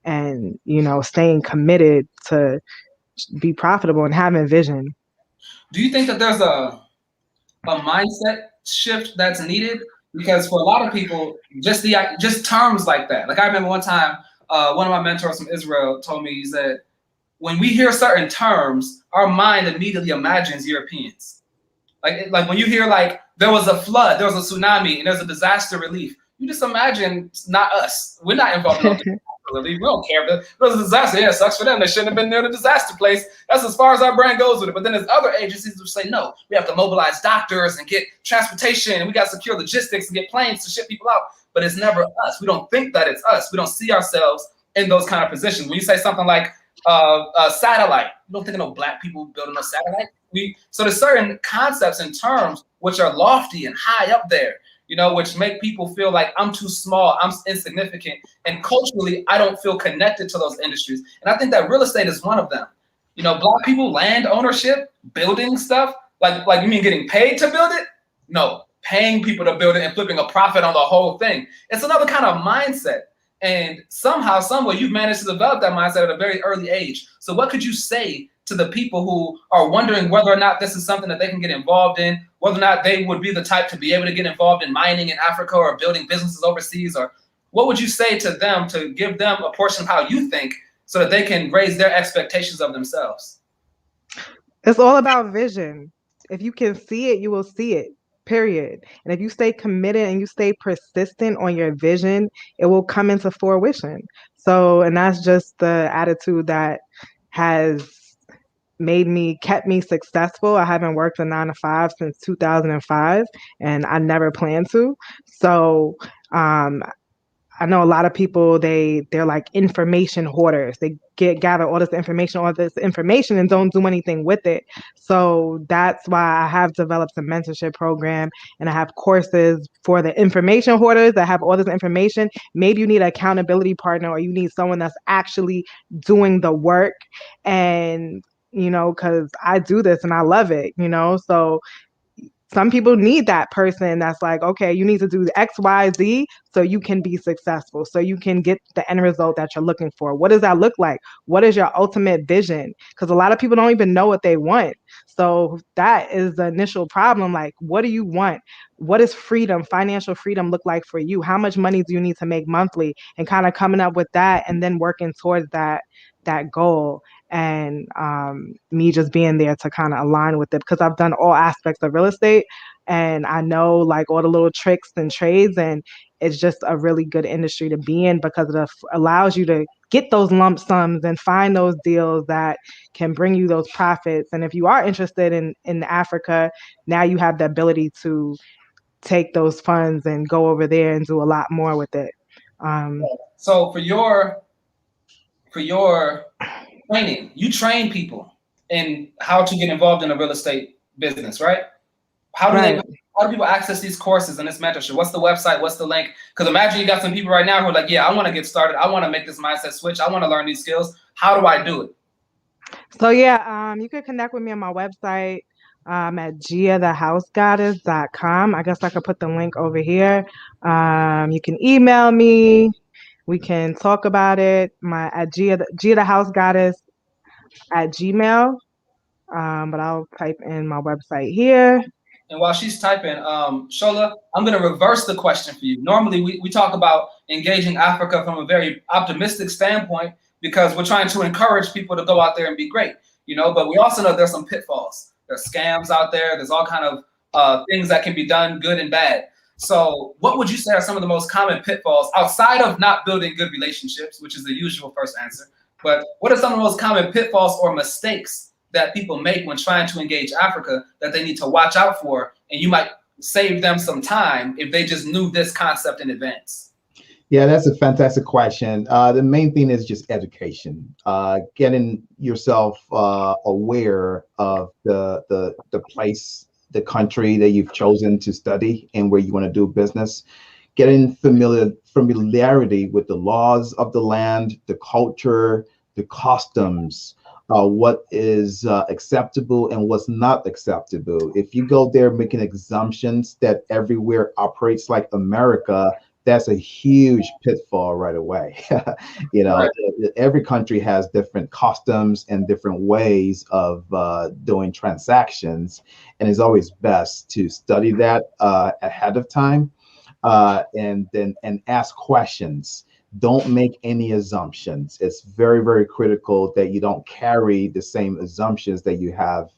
and staying committed to be profitable and having vision. Do you think that there's a mindset shift that's needed? Because for a lot of people, just terms like that. Like I remember one time, one of my mentors from Israel told me, he said, when we hear certain terms, our mind immediately imagines Europeans. Like when you hear like there was a flood, there was a tsunami, and there's a disaster relief, you just imagine not us. We're not involved in disaster relief. We don't care. If there was a disaster, yeah, it sucks for them. They shouldn't have been near the disaster place. That's as far as our brain goes with it. But then there's other agencies who say, no, we have to mobilize doctors and get transportation, and we got to secure logistics and get planes to ship people out. But it's never us. We don't think that it's us. We don't see ourselves in those kind of positions. When you say something like a satellite, you don't think of no black people building a satellite. So there's certain concepts and terms which are lofty and high up there, which make people feel like I'm too small, I'm insignificant, and culturally I don't feel connected to those industries. And I think that real estate is one of them. Black people, land ownership, building stuff, like you mean getting paid to build it? No, paying people to build it and flipping a profit on the whole thing. It's another kind of mindset. And somehow, somewhere, you've managed to develop that mindset at a very early age. So what could you say to the people who are wondering whether or not this is something that they can get involved in, whether or not they would be the type to be able to get involved in mining in Africa or building businesses overseas? Or what would you say to them to give them a portion of how you think so that they can raise their expectations of themselves? It's all about vision. If you can see it, you will see it. Period. And if you stay committed and you stay persistent on your vision, it will come into fruition. So, and that's just the attitude that has kept me successful. I haven't worked a 9-to-5 since 2005, and I never plan to. So, I know a lot of people, they're like information hoarders. They gather all this information and don't do anything with it. So that's why I have developed a mentorship program, and I have courses for the information hoarders that have all this information. Maybe you need an accountability partner, or you need someone that's actually doing the work. And, because I do this and I love it, so some people need that person that's like, okay, you need to do X, Y, Z so you can be successful, so you can get the end result that you're looking for. What does that look like? What is your ultimate vision? Because a lot of people don't even know what they want. So that is the initial problem. Like, what do you want? What does freedom, financial freedom look like for you? How much money do you need to make monthly? And kind of coming up with that and then working towards that goal. And me just being there to kind of align with it, because I've done all aspects of real estate and I know like all the little tricks and trades, and it's just a really good industry to be in because it allows you to get those lump sums and find those deals that can bring you those profits. And if you are interested in Africa, now you have the ability to take those funds and go over there and do a lot more with it. So for your training, you train people in how to get involved in a real estate business, right? How do people access these courses and this mentorship? What's the website? What's the link? Because imagine you got some people right now who are like, yeah, I want to get started. I want to make this mindset switch. I want to learn these skills. How do I do it? So yeah, you can connect with me on my website at giathehousegoddess.com. I guess I could put the link over here. You can email me. We can talk about it. At Gia the House Goddess at Gmail. But I'll type in my website here. And while she's typing, Shola, I'm going to reverse the question for you. Normally, we talk about engaging Africa from a very optimistic standpoint because we're trying to encourage people to go out there and be great, but we also know there's some pitfalls. There's scams out there. There's all kind of things that can be done, good and bad. So what would you say are some of the most common pitfalls outside of not building good relationships, which is the usual first answer? But what are some of the most common pitfalls or mistakes that people make when trying to engage Africa that they need to watch out for, and you might save them some time if they just knew this concept in advance? Yeah, that's a fantastic question. The main thing is just education, getting yourself aware of the place, the country that you've chosen to study and where you want to do business, getting familiarity with the laws of the land, the culture, the customs, what is acceptable and what's not acceptable. If you go there making assumptions that everywhere operates like America, that's a huge pitfall right away. Every country has different customs and different ways of doing transactions, and it's always best to study that ahead of time and ask questions. Don't make any assumptions. It's very, very critical that you don't carry the same assumptions that you have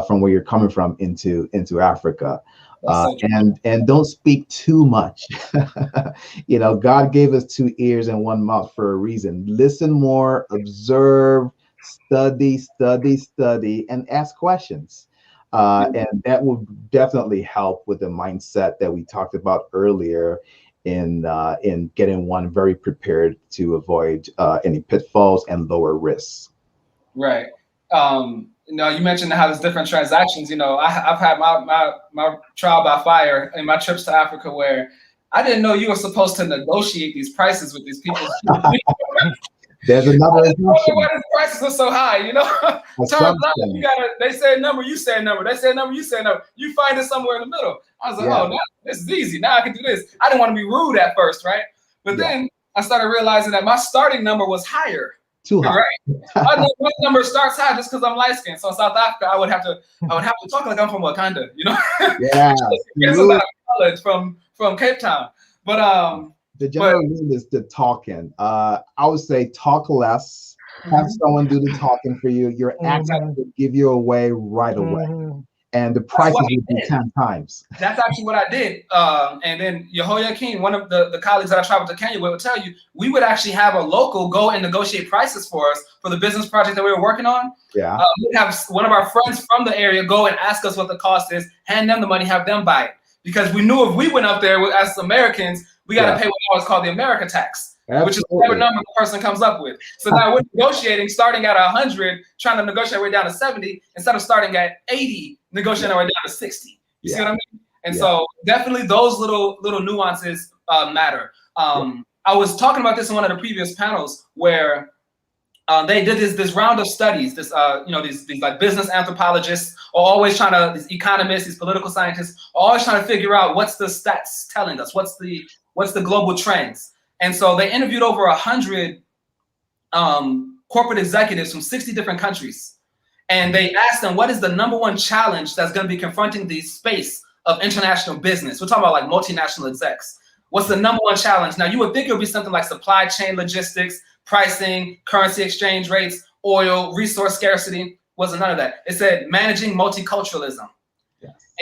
from where you're coming from into Africa. And don't speak too much. God gave us 2 ears and 1 mouth for a reason. Listen more, observe, study, and ask questions. And that will definitely help with the mindset that we talked about earlier in getting one very prepared to avoid any pitfalls and lower risks. Right. You mentioned how there's different transactions. I've had my trial by fire in my trips to Africa where I didn't know you were supposed to negotiate these prices with these people. There's another assumption. Why these prices are so high, Turns out they say a number, you say a number. They say a number, you say a number. You find it somewhere in the middle. I was like, oh, now this is easy. Now I can do this. I didn't want to be rude at first, right? But then I started realizing that my starting number was higher. Too high. Right? I know my number starts high just because I'm light skinned. So in South Africa, I would have to talk like I'm from Wakanda, Yeah. It's about college from Cape Town. But the general rule is the talking. I would say talk less. Have someone do the talking for you. Your accent will give you away right away. And the prices will be 10 times. That's actually what I did. And then Yehoiakim, one of the colleagues that I traveled to Kenya with, would tell you, we would actually have a local go and negotiate prices for us for the business project that we were working on. Yeah. We'd have one of our friends from the area go and ask us what the cost is, hand them the money, have them buy it. Because we knew if we went up there as Americans, we got to Yeah. pay what is called the America tax, which is Absolutely. whatever number the person comes up with. So now we're negotiating, starting at 100, trying to negotiate our way down to 70, instead of starting at 80, negotiating our way down to 60. You see what I mean? And so definitely those little nuances matter. I was talking about this in one of the previous panels where they did this round of studies. These like business anthropologists are always trying to, these economists, these political scientists are always trying to figure out what's the stats telling us, what's the global trends. And so they interviewed over 100 corporate executives from 60 different countries. And they asked them, what is the #1 challenge that's going to be confronting the space of international business? We're talking about like multinational execs. What's the #1 challenge? Now, you would think it would be something like supply chain logistics, pricing, currency exchange rates, oil, resource scarcity. Wasn't none of that. It said managing multiculturalism,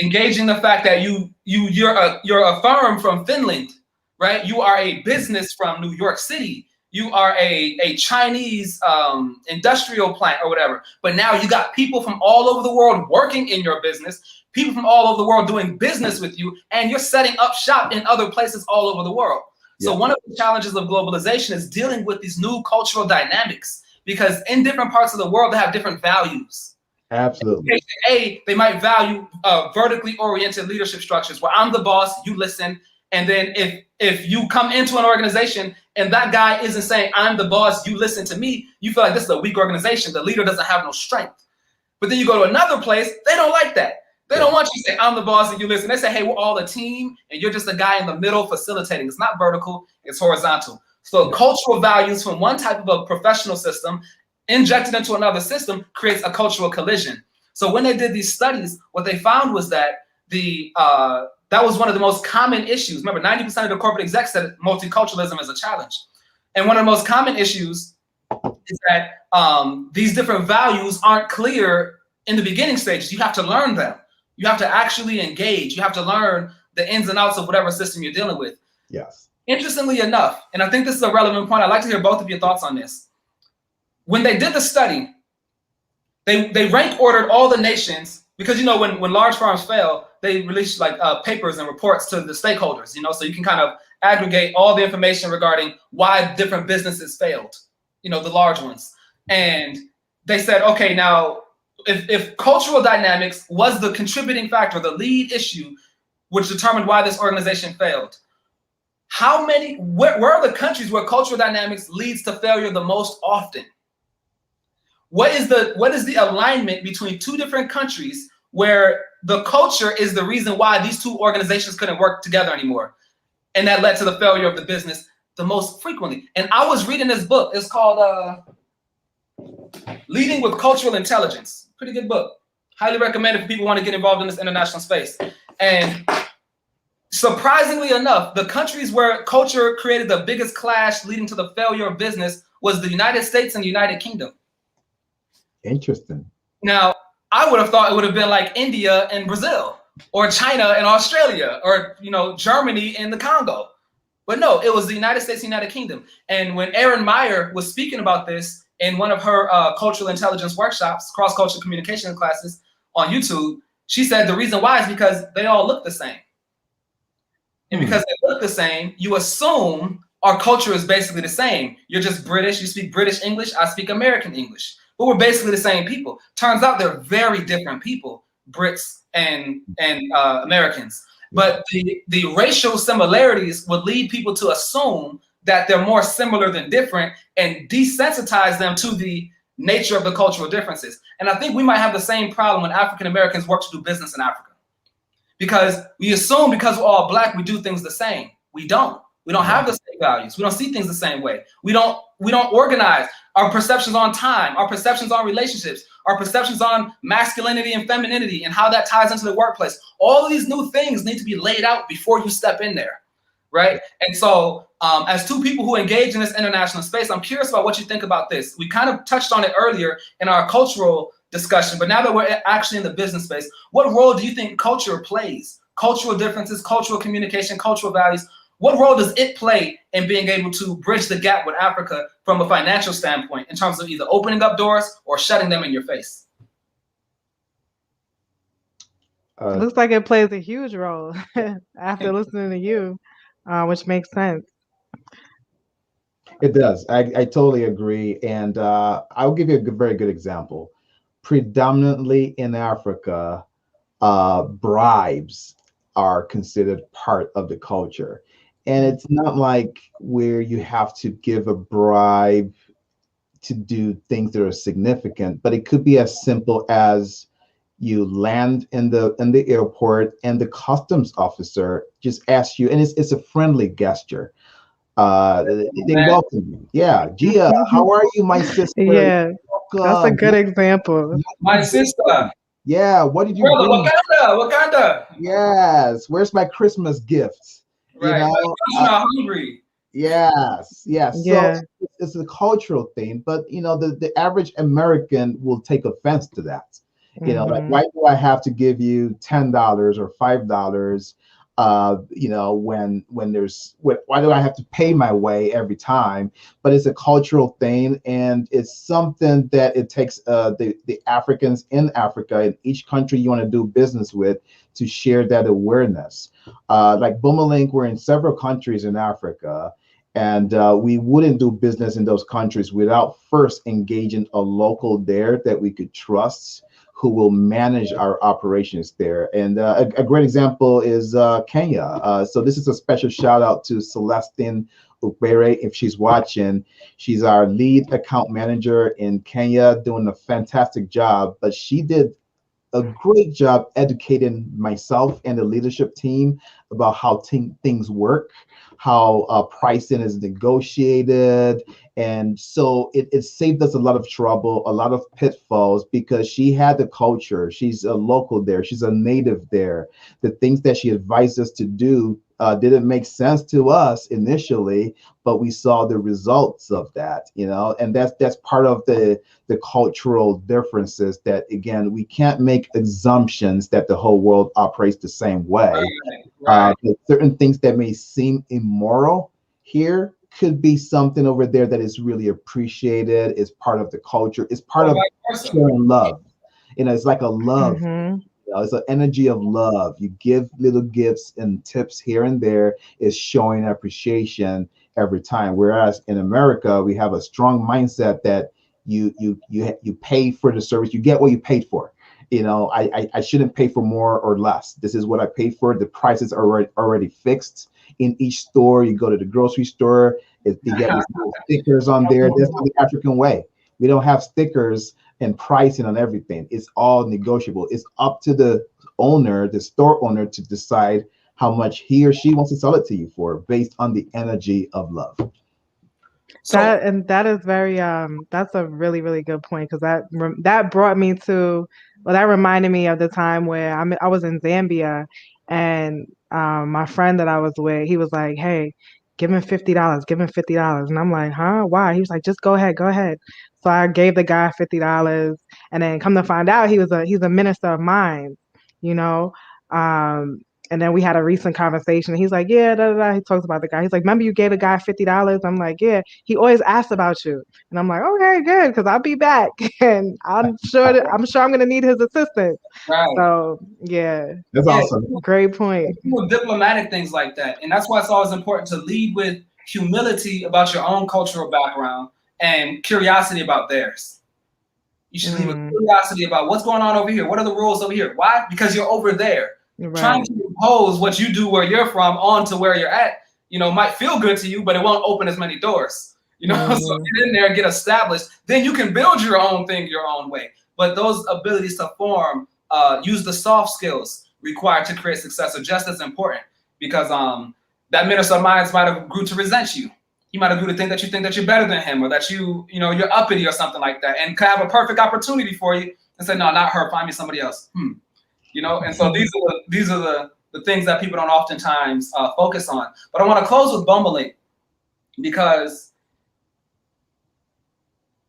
engaging the fact that you're a firm from Finland, right? You are a business from New York City. You are a Chinese industrial plant or whatever. But now you got people from all over the world working in your business, people from all over the world doing business with you, and you're setting up shop in other places all over the world. So one of the challenges of globalization is dealing with these new cultural dynamics, because in different parts of the world, they have different values. Absolutely. They might value vertically oriented leadership structures where I'm the boss, you listen. And then if you come into an organization and that guy isn't saying, I'm the boss, you listen to me, you feel like this is a weak organization. The leader doesn't have no strength. But then you go to another place, they don't like that. They don't want you to say, I'm the boss and you listen. They say, hey, we're all a team and you're just a guy in the middle facilitating. It's not vertical, it's horizontal. So cultural values from one type of a professional system injected into another system creates a cultural collision. So when they did these studies, what they found was that that was one of the most common issues. Remember, 90% of the corporate execs said multiculturalism is a challenge. And one of the most common issues is that these different values aren't clear in the beginning stages. You have to learn them. You have to actually engage. You have to learn the ins and outs of whatever system you're dealing with. Yes. Interestingly enough, and I think this is a relevant point, I'd like to hear both of your thoughts on this. When they did the study, they rank ordered all the nations, because when large firms fail, they release like papers and reports to the stakeholders, so you can kind of aggregate all the information regarding why different businesses failed, the large ones. And they said, okay, now if cultural dynamics was the contributing factor, the lead issue, which determined why this organization failed, where are the countries where cultural dynamics leads to failure the most often? What is the alignment between two different countries where the culture is the reason why these two organizations couldn't work together anymore? And that led to the failure of the business the most frequently. And I was reading this book. It's called Leading with Cultural Intelligence. Pretty good book. Highly recommend it for people who want to get involved in this international space. And surprisingly enough, the countries where culture created the biggest clash leading to the failure of business was the United States and the United Kingdom. Interesting. Now, I would have thought it would have been like India and Brazil, or China and Australia, or Germany and the Congo. But no, it was the United States and United Kingdom. And when Erin Meyer was speaking about this in one of her cultural intelligence workshops, cross-cultural communication classes on YouTube, she said the reason why is because they all look the same. And because they look the same, you assume our culture is basically the same. You're just British, you speak British English, I speak American English. But we're basically the same people. Turns out they're very different people, Brits and Americans. But the racial similarities would lead people to assume that they're more similar than different and desensitize them to the nature of the cultural differences. And I think we might have the same problem when African Americans work to do business in Africa. Because we assume because we're all Black, we do things the same. We don't. We don't have the same values. We don't see things the same way. We don't organize. Our perceptions on time, our perceptions on relationships, our perceptions on masculinity and femininity and how that ties into the workplace. All of these new things need to be laid out before you step in there, right? And so as two people who engage in this international space, I'm curious about what you think about this. We kind of touched on it earlier in our cultural discussion, but now that we're actually in the business space, what role do you think culture plays? Cultural differences, cultural communication, cultural values. What role does it play in being able to bridge the gap with Africa from a financial standpoint in terms of either opening up doors or shutting them in your face? Looks like it plays a huge role after listening to you. which makes sense. It does. I totally agree. And I'll give you a very good example. Predominantly in Africa, bribes are considered part of the culture. And it's not like where you have to give a bribe to do things that are significant, but it could be as simple as you land in the airport and the customs officer just asks you, and it's a friendly gesture. They welcome you. Yeah, Gia, how are you, my sister? Yeah, that's a Welcome. good example. My sister. Yeah, what did you Brother, bring? Wakanda. Yes, where's my Christmas gifts? You Right. know, You're not hungry. yes, yes. So Yeah. it's a cultural thing, but the average American will take offense to that. Like, Mhm. why do I have to give you $10 or $5? When why do I have to pay my way every time? But it's a cultural thing, and it's something that it takes the Africans in Africa, in each country you want to do business with, to share that awareness. Like Boomalink, we're in several countries in Africa, and we wouldn't do business in those countries without first engaging a local there that we could trust, who will manage our operations there. And a great example is Kenya. So this is a special shout out to Celestine Ubere, if she's watching. She's our lead account manager in Kenya, doing a fantastic job. But she did a great job educating myself and the leadership team about how things work, how pricing is negotiated. And so it saved us a lot of trouble, a lot of pitfalls, because she had the culture. She's a local there. She's a native there. The things that she advised us to do didn't make sense to us initially, but we saw the results of that, and that's part of the cultural differences, that again, we can't make assumptions that the whole world operates the same way. Right. But certain things that may seem immoral here could be something over there that is really appreciated, is part of the culture, is part Or of vice versa. sharing love. It's like a love. Mhm. It's an energy of love. You give little gifts and tips here and there, is showing appreciation every time. Whereas in America, we have a strong mindset that you pay for the service, you get what you paid for. I shouldn't pay for more or less. This is what I paid for. The prices are already fixed in each store. You go to the grocery store, you get these little stickers on there. That's not the African way. We don't have stickers and pricing on everything. It's all negotiable. It's up to the owner, the store owner, to decide how much he or she wants to sell it to you for, based on the energy of love. That is very that's a really really good point, because that brought me to, well, that reminded me of the time where I was in Zambia, and my friend that I was with, he was like, hey, give him $50, give him $50. And I'm like, huh, why? He was like, just go ahead, go ahead. So I gave the guy $50, and then come to find out, he's a minister of mine, you know. um and then we had a recent conversation. He's like, yeah, da, da, da. He talks about the guy. He's like, remember you gave the guy $50? I'm like, yeah. He always asks about you. And I'm like, okay, good, because I'll be back. And I'm sure I'm gonna need his assistance. Right. So yeah. That's awesome. Great point. With diplomatic things like that. And that's why it's always important to lead with humility about your own cultural background and curiosity about theirs. You should lead with curiosity about what's going on over here. What are the rules over here? Why? Because you're over there. Right. Trying to impose what you do where you're from onto where you're at, might feel good to you, but it won't open as many doors. So get in there, get established. Then you can build your own thing your own way. But those abilities to form, use the soft skills required to create success are just as important, because that minister of mine might have grew to resent you. He might have grew to think that you're better than him, or that you're uppity or something like that, and could have a perfect opportunity for you and say, no, not her, find me somebody else. And so these are the things that people don't oftentimes focus on. But I want to close with Bumblelink, because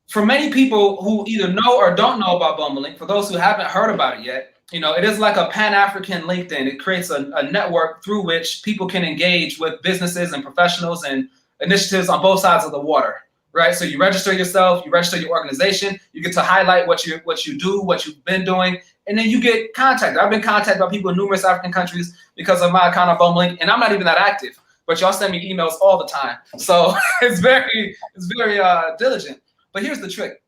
for many people who either know or don't know about Bumblelink, for those who haven't heard about it yet, it is like a Pan-African LinkedIn. It creates a network through which people can engage with businesses and professionals and initiatives on both sides of the water, right? So you register yourself, you register your organization, you get to highlight what you do, what you've been doing, and then you get contacted. I've been contacted by people in numerous African countries because of my account on Bumblelink, and I'm not even that active. but y'all send me emails all the time. So it's very diligent. But here's the trick.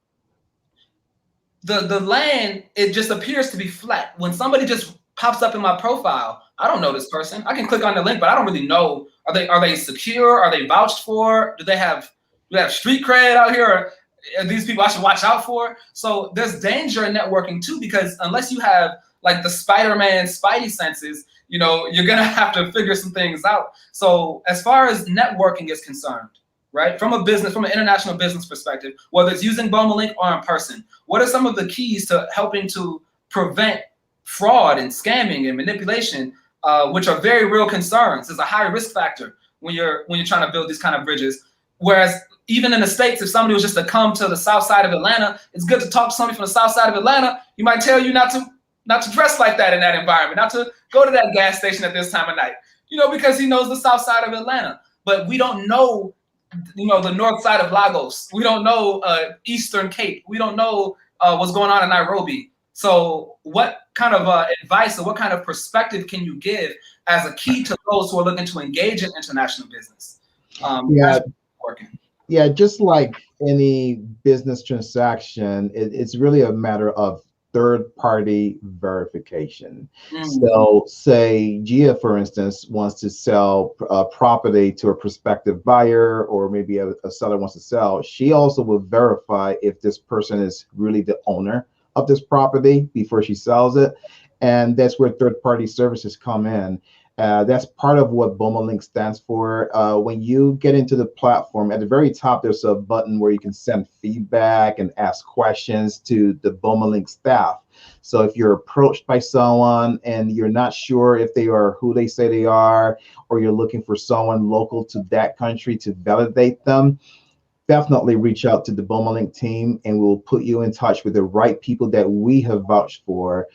The land, it just appears to be flat. When somebody just pops up in my profile, I don't know this person. I can click on the link, but I don't really know. Are they secure? Are they vouched for? Do they have street cred out here? Or are these people I should watch out for? So there's danger in networking too, because unless you have like the Spider-Man Spidey senses, you know, you're gonna have to figure some things out. So as far as networking is concerned, right, from an international business perspective, whether it's using BomaLink or in person, what are some of the keys to helping to prevent fraud and scamming and manipulation, which are very real concerns? There's a high risk factor when you're trying to build these kind of bridges. Whereas even in the States, if somebody was just to come to the south side of Atlanta, it's good to talk to somebody from the south side of Atlanta. He might tell you not to dress like that in that environment, not to go to that gas station at this time of night, you know, because he knows the south side of Atlanta. But we don't know, you know, the north side of Lagos. We don't know Eastern Cape. We don't know what's going on in Nairobi. So what kind of advice or what kind of perspective can you give as a key to those who are looking to engage in international business? Yeah, just like any business transaction, it's really a matter of third-party verification. So say Gia, for instance, wants to sell property to a prospective buyer, or maybe a seller wants to sell. She also will verify if this person is really the owner of this property before she sells it. And that's where third-party services come in. That's part of what BomaLink stands for. When you get into the platform, at the very top, there's a button where you can send feedback and ask questions to the BomaLink staff. So if you're approached by someone and you're not sure if they are who they say they are, or you're looking for someone local to that country to validate them, definitely reach out to the BomaLink team, and we'll put you in touch with the right people that we have vouched for.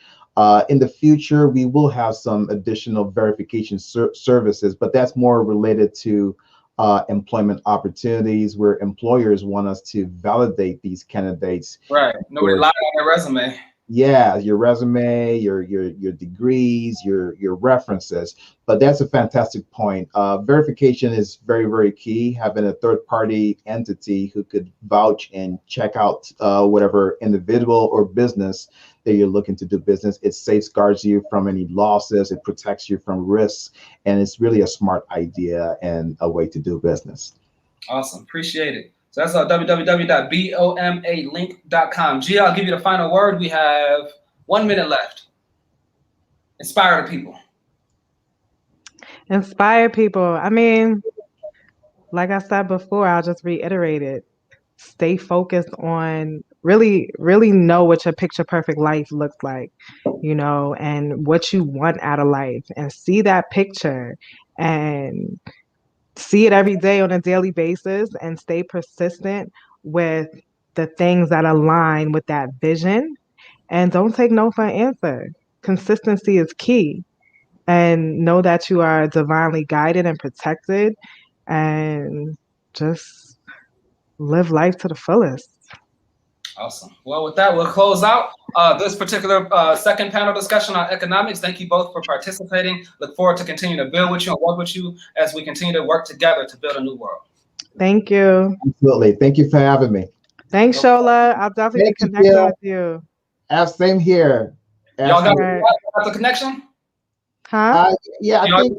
In the future, we will have some additional verification services, but that's more related to employment opportunities, where employers want us to validate these candidates. Right. Nobody lied on their resume. Yeah, your resume, your degrees, your references. But that's a fantastic point. Verification is very, very key. Having a third-party entity who could vouch and check out whatever individual or business that you're looking to do business. It safeguards you from any losses. It protects you from risks, and it's really a smart idea and a way to do business. Awesome, appreciate it. So that's www.bomalink.com. Gia, I'll give you the final word. We have 1 minute left. Inspire the people. Inspire people. I mean, like I said before, I'll just reiterate it. Stay focused on really know what your picture perfect life looks like, you know, and what you want out of life, and see that picture and see it every day on a daily basis, and stay persistent with the things that align with that vision, and don't take no for an answer. Consistency is key, and know that you are divinely guided and protected, and just live life to the fullest. Awesome. Well, with that, we'll close out this particular second panel discussion on economics. Thank you both for participating. Look forward to continuing to build with you and work with you as we continue to work together to build a new world. Thank you. Absolutely. Thank you for having me. Thanks, Shola. I'll definitely be connecting with you. Same here. Y'all got the connection? Huh? Yeah, I think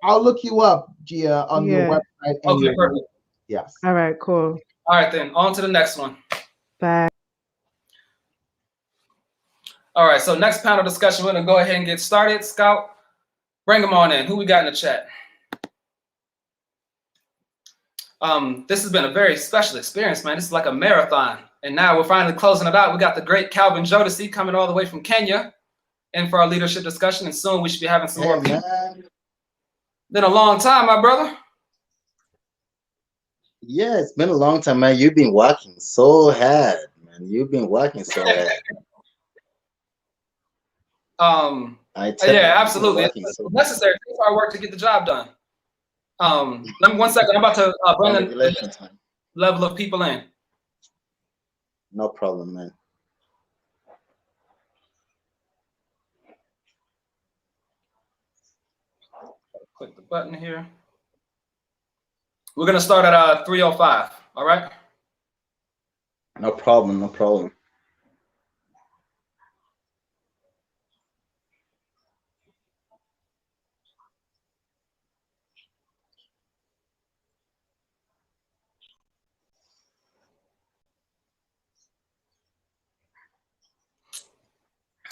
I'll look you up, Gia, on your website. Okay, perfect. Yes. All right, cool. All right, then. On to the next one. Bye. All right, so next panel discussion, we're going to go ahead and get started. Scout, bring them on in. Who we got in the chat? This has been a very special experience, man. This is like a marathon. And now we're finally closing it out. We got the great Calvin Jodeci coming all the way from Kenya in for our leadership discussion. And soon we should be having some more people. Been a long time, my brother. Yeah, it's been a long time, man. You've been working so hard, man. You've been working so hard. Yeah, absolutely. It's necessary. It's our work to get the job done. Let me 1 second. I'm about to bring the level of people in. No problem, man. Click the button here. We're gonna start at 3:05. All right. No problem. No problem.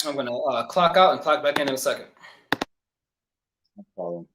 I'm gonna clock out and clock back in a second. No problem.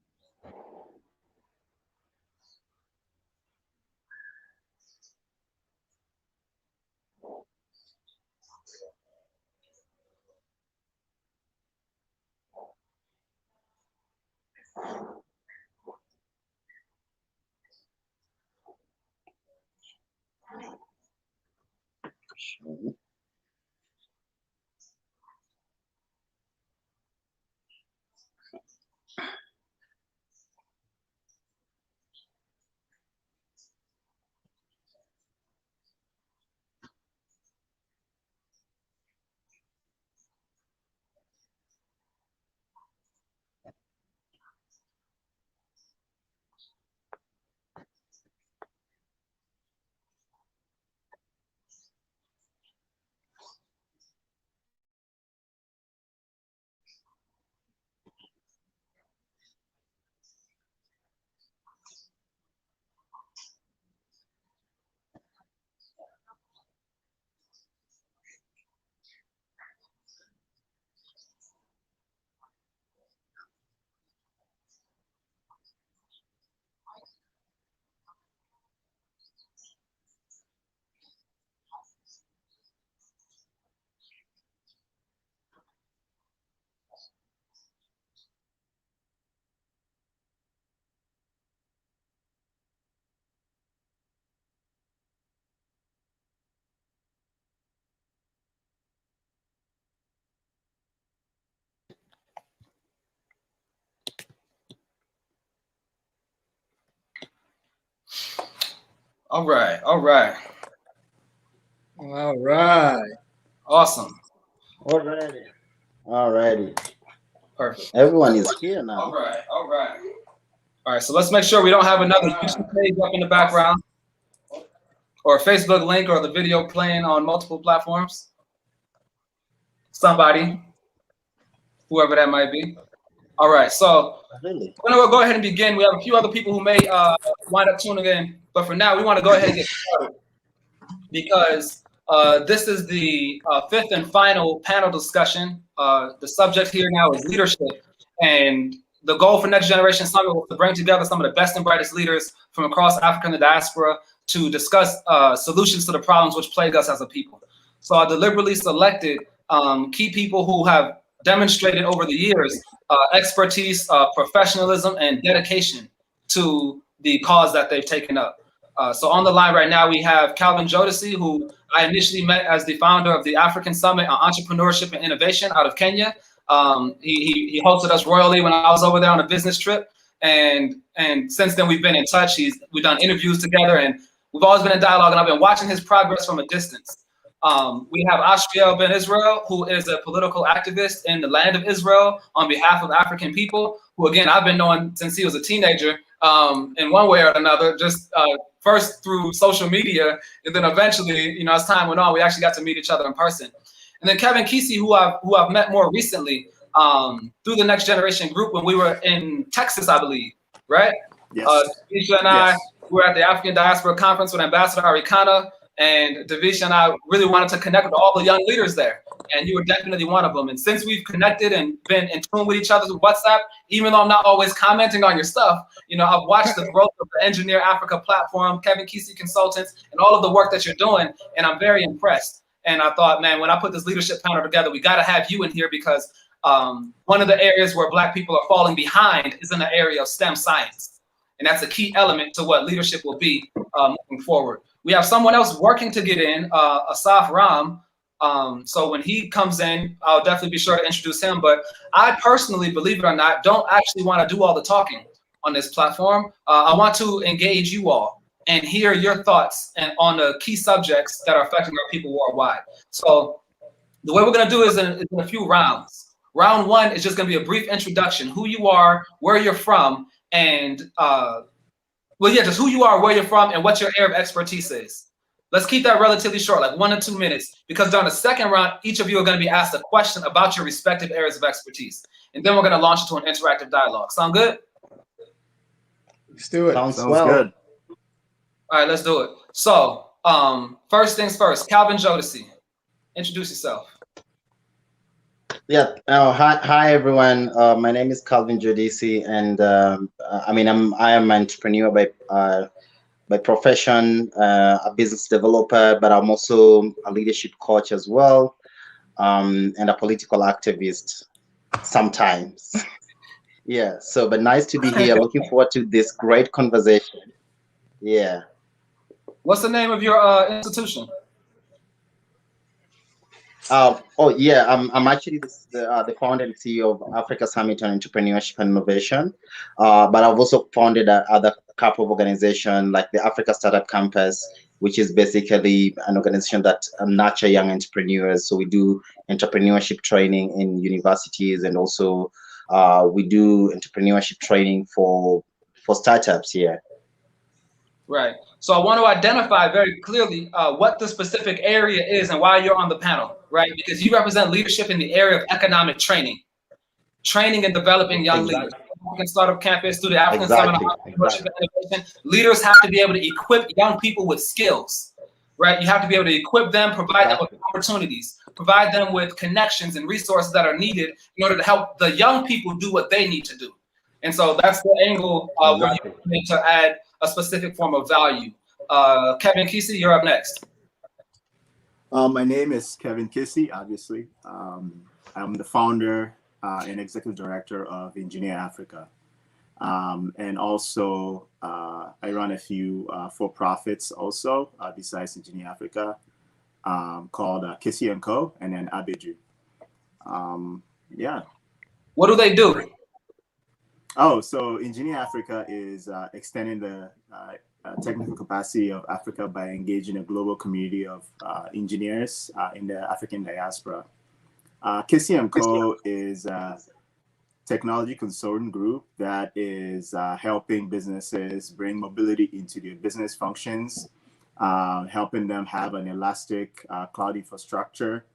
All right. All right. All right. Awesome. Alrighty. Alrighty. Perfect. Everyone is here All now. right. All right. All right. So let's make sure we don't have another YouTube page up in the background, or a Facebook link, or the video playing on multiple platforms. Somebody, whoever that might be. All right. So Really? we're gonna go ahead and begin. We have a few other people who may wind up tuning in, but for now, we want to go ahead and get started because this is the fifth and final panel discussion. The subject here now is leadership, and the goal for Next Generation Summit was to bring together some of the best and brightest leaders from across Africa and the diaspora to discuss solutions to the problems which plague us as a people. So I deliberately selected key people who have demonstrated over the years expertise, professionalism, and dedication to the cause that they've taken up. So on the line right now, we have Calvin Jodeci, who I initially met as the founder of the African Summit on Entrepreneurship and Innovation out of Kenya. He hosted us royally when I was over there on a business trip. And since then, we've been in touch. We've done interviews together, and we've always been in dialogue, and I've been watching his progress from a distance. We have Ashriel Ben Israel, who is a political activist in the land of Israel on behalf of African people, who, again, I've been knowing since he was a teenager in one way or another, just first through social media, and then eventually, as time went on, we actually got to meet each other in person. And then Kevin Kesey, who I've met more recently through the Next Generation group when we were in Texas, I believe, right? Yes. Davisha and I were at the African Diaspora Conference with Ambassador Arikana, and Davisha and I really wanted to connect with all the young leaders there, and you were definitely one of them. And since we've connected and been in tune with each other through WhatsApp, even though I'm not always commenting on your stuff, I've watched the growth of the Engineer Africa platform, Kevin Kesey Consultants, and all of the work that you're doing, and I'm very impressed. And I thought, man, when I put this leadership panel together, we got to have you in here because one of the areas where Black people are falling behind is in the area of STEM science. And that's a key element to what leadership will be moving forward. We have someone else working to get in, Asaf Ram. So when he comes in, I'll definitely be sure to introduce him. But I personally, believe it or not, don't actually want to do all the talking on this platform. I want to engage you all and hear your thoughts on the key subjects that are affecting our people worldwide. So the way we're going to do is in a few rounds. Round one is just going to be a brief introduction, who you are, where you're from, and Well, yeah, just who you are, where you're from, and what your area of expertise is. Let's keep that relatively short, like 1 to 2 minutes, because during the second round, each of you are going to be asked a question about your respective areas of expertise. And then we're going to launch into an interactive dialogue. Sound good? Let's do it. Sounds good. All right, let's do it. So, first things first, Calvin Jodeci, introduce yourself. Yeah. Hi everyone. My name is Calvin Jodeci, and I am an entrepreneur by profession, a business developer, but I'm also a leadership coach as well, and a political activist sometimes. Yeah. So, but nice to be here. Looking forward to this great conversation. Yeah. What's the name of your institution? I'm actually the founder and CEO of Africa Summit on Entrepreneurship and Innovation, but I've also founded other couple of organizations like the Africa Startup Campus, which is basically an organization that nurture young entrepreneurs. So we do entrepreneurship training in universities, and also we do entrepreneurship training for startups here. Right. So I want to identify very clearly what the specific area is and why you're on the panel, right? Because you represent leadership in the area of economic training and developing young leaders. African Startup Campus, through the African Summit on Entrepreneurship and Innovation, leaders have to be able to equip young people with skills, right? You have to be able to equip them, provide them with opportunities, provide them with connections and resources that are needed in order to help the young people do what they need to do. And so that's the angle where you need to add a specific form of value. Kevin Kesey, you're up next. My name is Kevin Kesey, obviously. I'm the founder and executive director of Engineer Africa. And also, I run a few for-profits also, besides Engineer Africa, called Kesey & Co. and then Abeju. Yeah. What do they do? Oh, so Engineer Africa is extending the technical capacity of Africa by engaging a global community of engineers in the African diaspora. Kesey & Co. is a technology consultant group that is helping businesses bring mobility into their business functions, helping them have an elastic cloud infrastructure,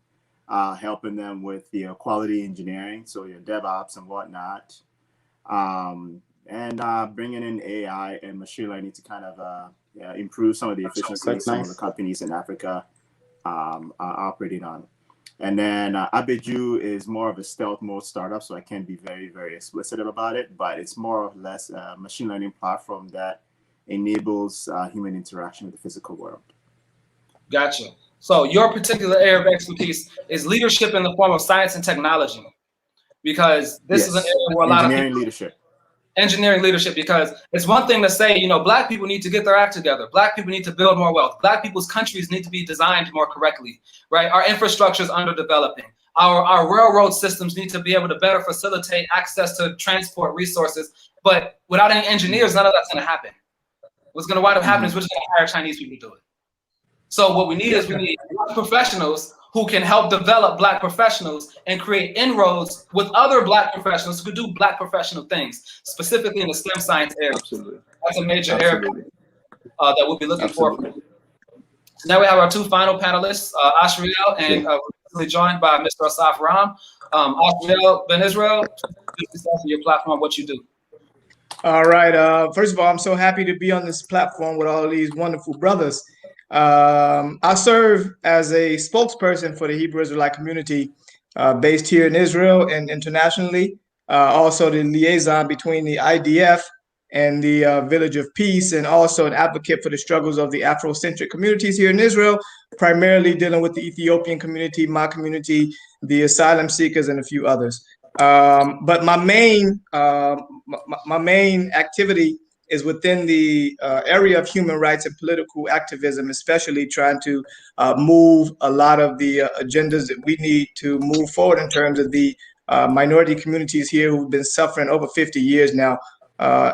helping them with the quality engineering, so your DevOps and whatnot. And bringing in AI and machine learning to kind of improve some of the efficiency some of the companies in Africa are operating on. And then Abeju is more of a stealth mode startup, so I can't be very, very explicit about it, but it's more or less a machine learning platform that enables human interaction with the physical world. Gotcha. So your particular area of expertise is leadership in the form of science and technology, because this is an area where a lot of people, engineering leadership, because it's one thing to say, you know, Black people need to get their act together. Black people need to build more wealth. Black people's countries need to be designed more correctly, right? Our infrastructure is underdeveloping. Our railroad systems need to be able to better facilitate access to transport resources. But without any engineers, none of that's going to happen. What's going to wind up happening is we're just going to hire Chinese people to do it. So what we need is we need professionals who can help develop Black professionals and create inroads with other Black professionals who can do Black professional things, specifically in the STEM science area. Absolutely. That's a major area that we'll be looking for. So now we have our two final panelists, Ashriel and recently joined by Mr. Asaf Ram. Ashriel Ben Israel, introduce yourself and your platform, what you do. All right. First of all, I'm so happy to be on this platform with all of these wonderful brothers. I serve as a spokesperson for the Hebrew Israelite community based here in Israel and internationally. Also the liaison between the IDF and the Village of Peace, and also an advocate for the struggles of the Afrocentric communities here in Israel, primarily dealing with the Ethiopian community, my community, the asylum seekers, and a few others. But my main activity is within the area of human rights and political activism, especially trying to move a lot of the agendas that we need to move forward in terms of the minority communities here who've been suffering over 50 years now,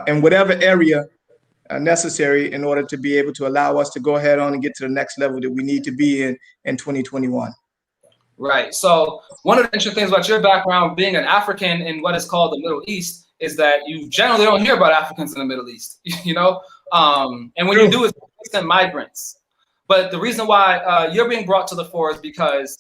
in whatever area necessary in order to be able to allow us to go ahead on and get to the next level that we need to be in 2021. Right. So one of the interesting things about your background, being an African in what is called the Middle East, is that you generally don't hear about Africans in the Middle East. You know, And when you do, it's consistent migrants. But the reason why you're being brought to the fore is because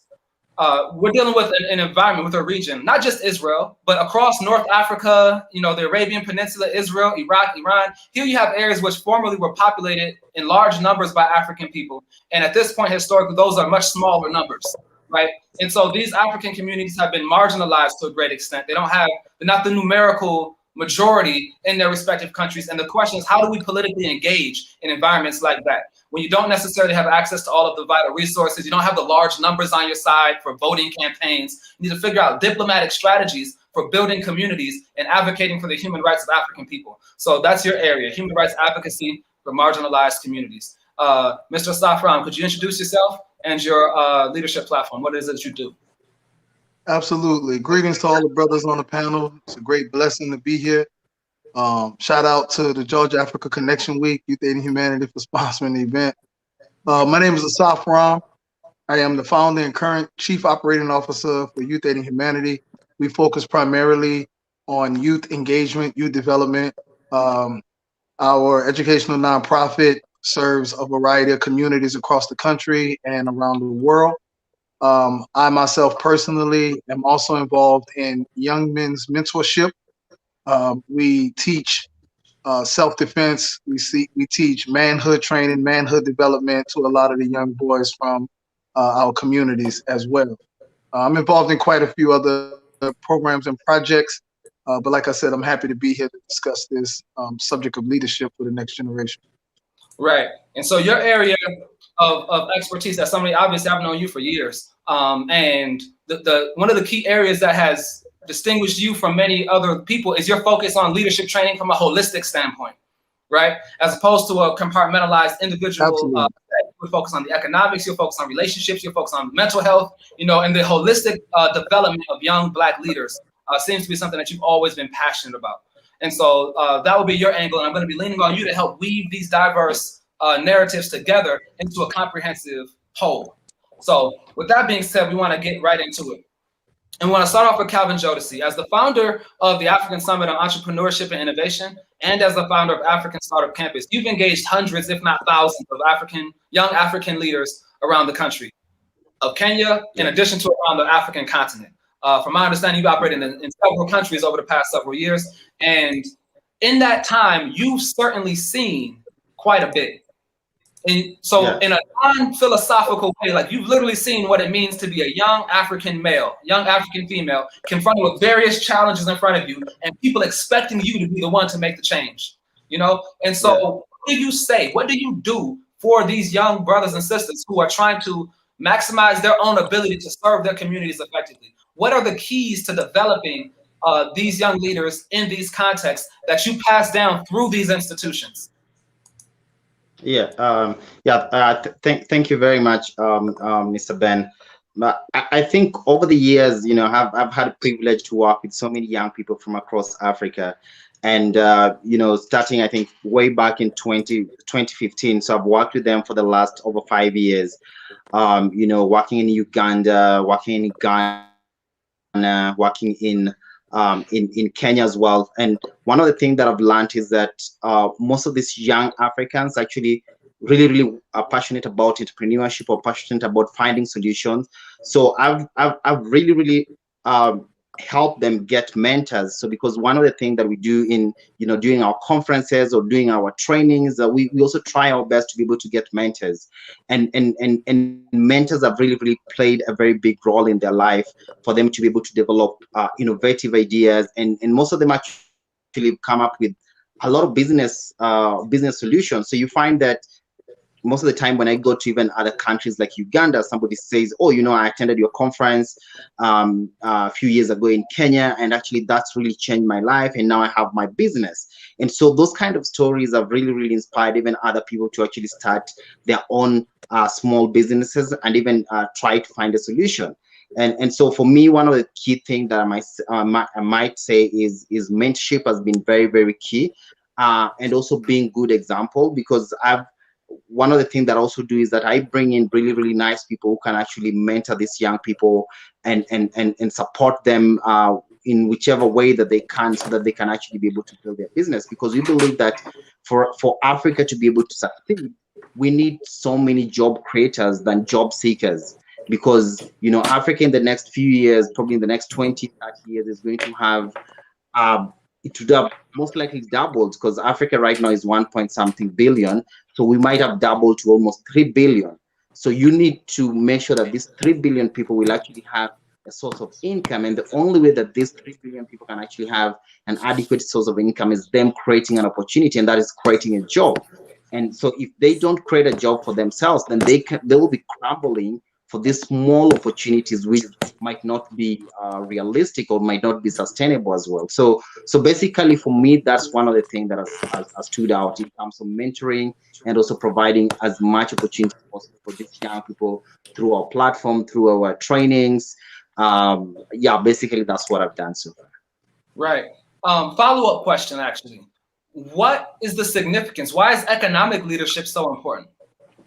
we're dealing with an environment, with a region, not just Israel, but across North Africa, you know, the Arabian Peninsula, Israel, Iraq, Iran. Here you have areas which formerly were populated in large numbers by African people. And at this point, historically, those are much smaller numbers, right? And so these African communities have been marginalized to a great extent. They're not the numerical majority in their respective countries. And the question is, how do we politically engage in environments like that? When you don't necessarily have access to all of the vital resources, you don't have the large numbers on your side for voting campaigns, you need to figure out diplomatic strategies for building communities and advocating for the human rights of African people. So that's your area, human rights advocacy for marginalized communities. Mr. Safran, could you introduce yourself and your leadership platform? What is it that you do? Absolutely. Greetings to all the brothers on the panel. It's a great blessing to be here. Shout out to the Georgia Africa Connection Week, Youth Aid and Humanity for sponsoring the event. My name is Asaf Ram. I am the founder and current Chief Operating Officer for Youth Aid and Humanity. We focus primarily on youth engagement, youth development. Our educational nonprofit serves a variety of communities across the country and around the world. I myself personally am also involved in young men's mentorship. We teach self-defense. We teach manhood training, manhood development to a lot of the young boys from our communities as well. I'm involved in quite a few other programs and projects, but like I said, I'm happy to be here to discuss this subject of leadership for the next generation. Right. And so your area of expertise, as somebody, obviously I've known you for years, and the one of the key areas that has distinguished you from many other people is your focus on leadership training from a holistic standpoint, right? As opposed to a compartmentalized individual. You focus on the economics, you'll focus on relationships, you'll focus on mental health, you know, and the holistic development of young Black leaders seems to be something that you've always been passionate about. And so that will be your angle, and I'm going to be leaning on you to help weave these diverse narratives together into a comprehensive whole. So with that being said, we want to get right into it. And we want to start off with Calvin Jodeci. As the founder of the African Summit on Entrepreneurship and Innovation, and as the founder of African Startup Campus, you've engaged hundreds, if not thousands, of young African leaders around the country of Kenya, in addition to around the African continent. From my understanding, you've operated in several countries over the past several years. And in that time, you've certainly seen quite a bit. And so in a non-philosophical way, like you've literally seen what it means to be a young African male, young African female, confronted with various challenges in front of you and people expecting you to be the one to make the change, you know? And so what do you say? What do you do for these young brothers and sisters who are trying to maximize their own ability to serve their communities effectively? What are the keys to developing these young leaders in these contexts that you pass down through these institutions? Thank you very much, Mr. Ben. I think over the years, you know, I've had a privilege to work with so many young people from across Africa, and you know, starting I think way back in 2015. So I've worked with them for the last over 5 years. You know, working in Uganda, working in Ghana, working in Kenya as well. And one of the things that I've learned is that most of these young Africans actually really are passionate about entrepreneurship or passionate about finding solutions. So I've really helped them get mentors. So because one of the things that we do in, you know, during our conferences or doing our trainings, we also try our best to be able to get mentors, and mentors have really played a very big role in their life for them to be able to develop innovative ideas, and most of them actually come up with a lot of business solutions. So you find that most of the time when I go to even other countries like Uganda, somebody says, oh, you know, I attended your conference a few years ago in Kenya, and actually that's really changed my life, and now I have my business. And so those kind of stories have really inspired even other people to actually start their own small businesses and even try to find a solution. And so for me, one of the key things that I might say is mentorship has been very key, and also being good example, because one of the things that I also do is that I bring in really nice people who can actually mentor these young people and support them in whichever way that they can, so that they can actually be able to build their business. Because we believe that for Africa to be able to succeed, we need so many job creators than job seekers. Because Africa in the next few years, probably in the next 20, 30 years, is going to have it would have most likely doubled, because Africa right now is 1 point something billion. So we might have doubled to almost 3 billion. So you need to make sure that these 3 billion people will actually have a source of income. And the only way that these 3 billion people can actually have an adequate source of income is them creating an opportunity, and that is creating a job. And so if they don't create a job for themselves, then they will be crumbling for these small opportunities, which might not be realistic or might not be sustainable as well. So basically, for me, that's one of the things that has stood out in terms of mentoring and also providing as much opportunity as possible for these young people through our platform, through our trainings. Yeah, basically, that's what I've done so far. Right. Follow-up question, actually. What is the significance? Why is economic leadership so important?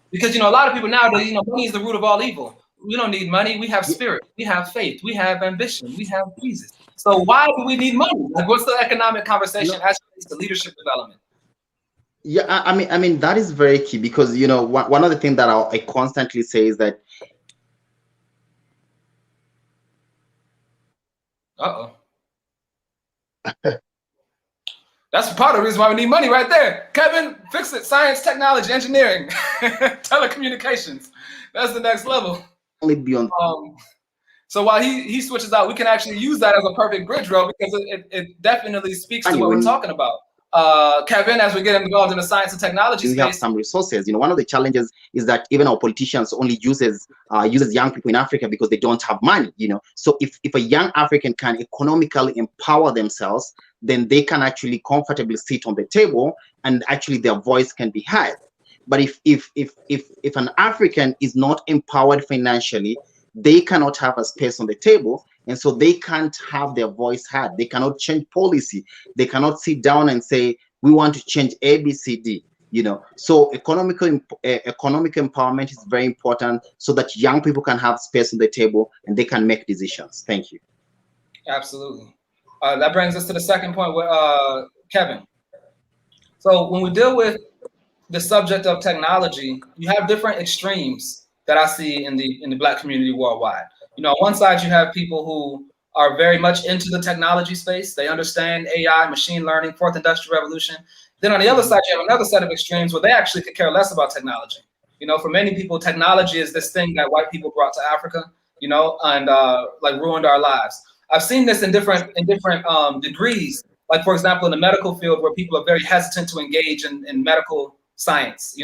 Because, a lot of people nowadays, money is the root of all evil. We don't need money. We have spirit. We have faith. We have ambition. We have Jesus. So why do we need money? Like, what's the economic conversation as it relates to leadership development? Yeah, I mean that is very key, because one of the things that I constantly say is that. That's part of the reason why we need money right there. Kevin, fix it. Science, technology, engineering, telecommunications. That's the next level. Only beyond. So while he switches out, we can actually use that as a perfect bridge row, because it definitely speaks to what we're talking about. Kevin, as we get involved in the science and technology space, we have some resources. One of the challenges is that even our politicians only uses young people in Africa because they don't have money. So if a young African can economically empower themselves, then they can actually comfortably sit on the table, and actually their voice can be heard. But if an African is not empowered financially, they cannot have a space on the table, and so they can't have their voice heard. They cannot change policy. They cannot sit down and say, we want to change A, B, C, D. So economic empowerment is very important, so that young people can have space on the table and they can make decisions. Thank you. Absolutely. That brings us to the second point with Kevin. So when we deal with the subject of technology, you have different extremes that I see in the Black community worldwide. On one side, you have people who are very much into the technology space. They understand AI, machine learning, fourth industrial revolution. Then on the other side, you have another set of extremes where they actually could care less about technology. For many people, technology is this thing that white people brought to Africa, and like ruined our lives. I've seen this in different degrees. Like, for example, in the medical field, where people are very hesitant to engage in medical science,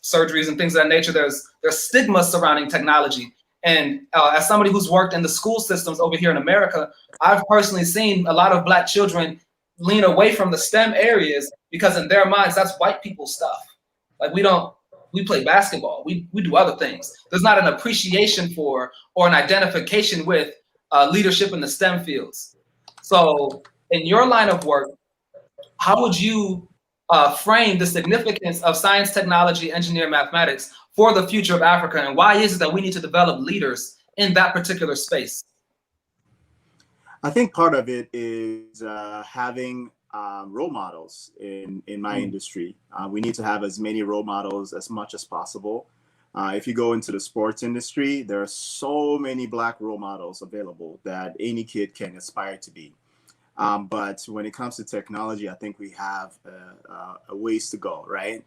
surgeries and things of that nature. There's stigma surrounding technology. And as somebody who's worked in the school systems over here in America, I've personally seen a lot of Black children lean away from the STEM areas because in their minds, that's white people stuff. Like, we play basketball, we do other things. There's not an appreciation for or an identification with leadership in the STEM fields. So in your line of work, how would you frame the significance of science, technology, engineering, mathematics for the future of Africa, and why is it that we need to develop leaders in that particular space? I think part of it is having role models in my industry. We need to have as many role models as much as possible. If you go into the sports industry, there are so many Black role models available that any kid can aspire to be. But when it comes to technology, I think we have a ways to go, right?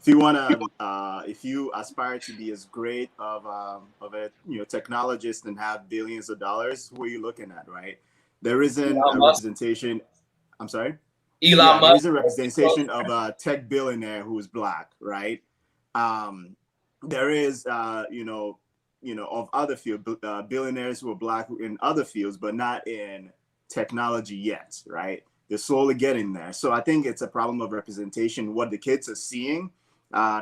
If you aspire to be as great of a technologist and have billions of dollars, who are you looking at, right? There isn't a representation. I'm sorry. Elon Musk. There isn't a representation of a tech billionaire who is Black, right? There is, of other fields, billionaires who are Black in other fields, but not in technology yet, right? They're slowly getting there. So I think it's a problem of representation. What the kids are seeing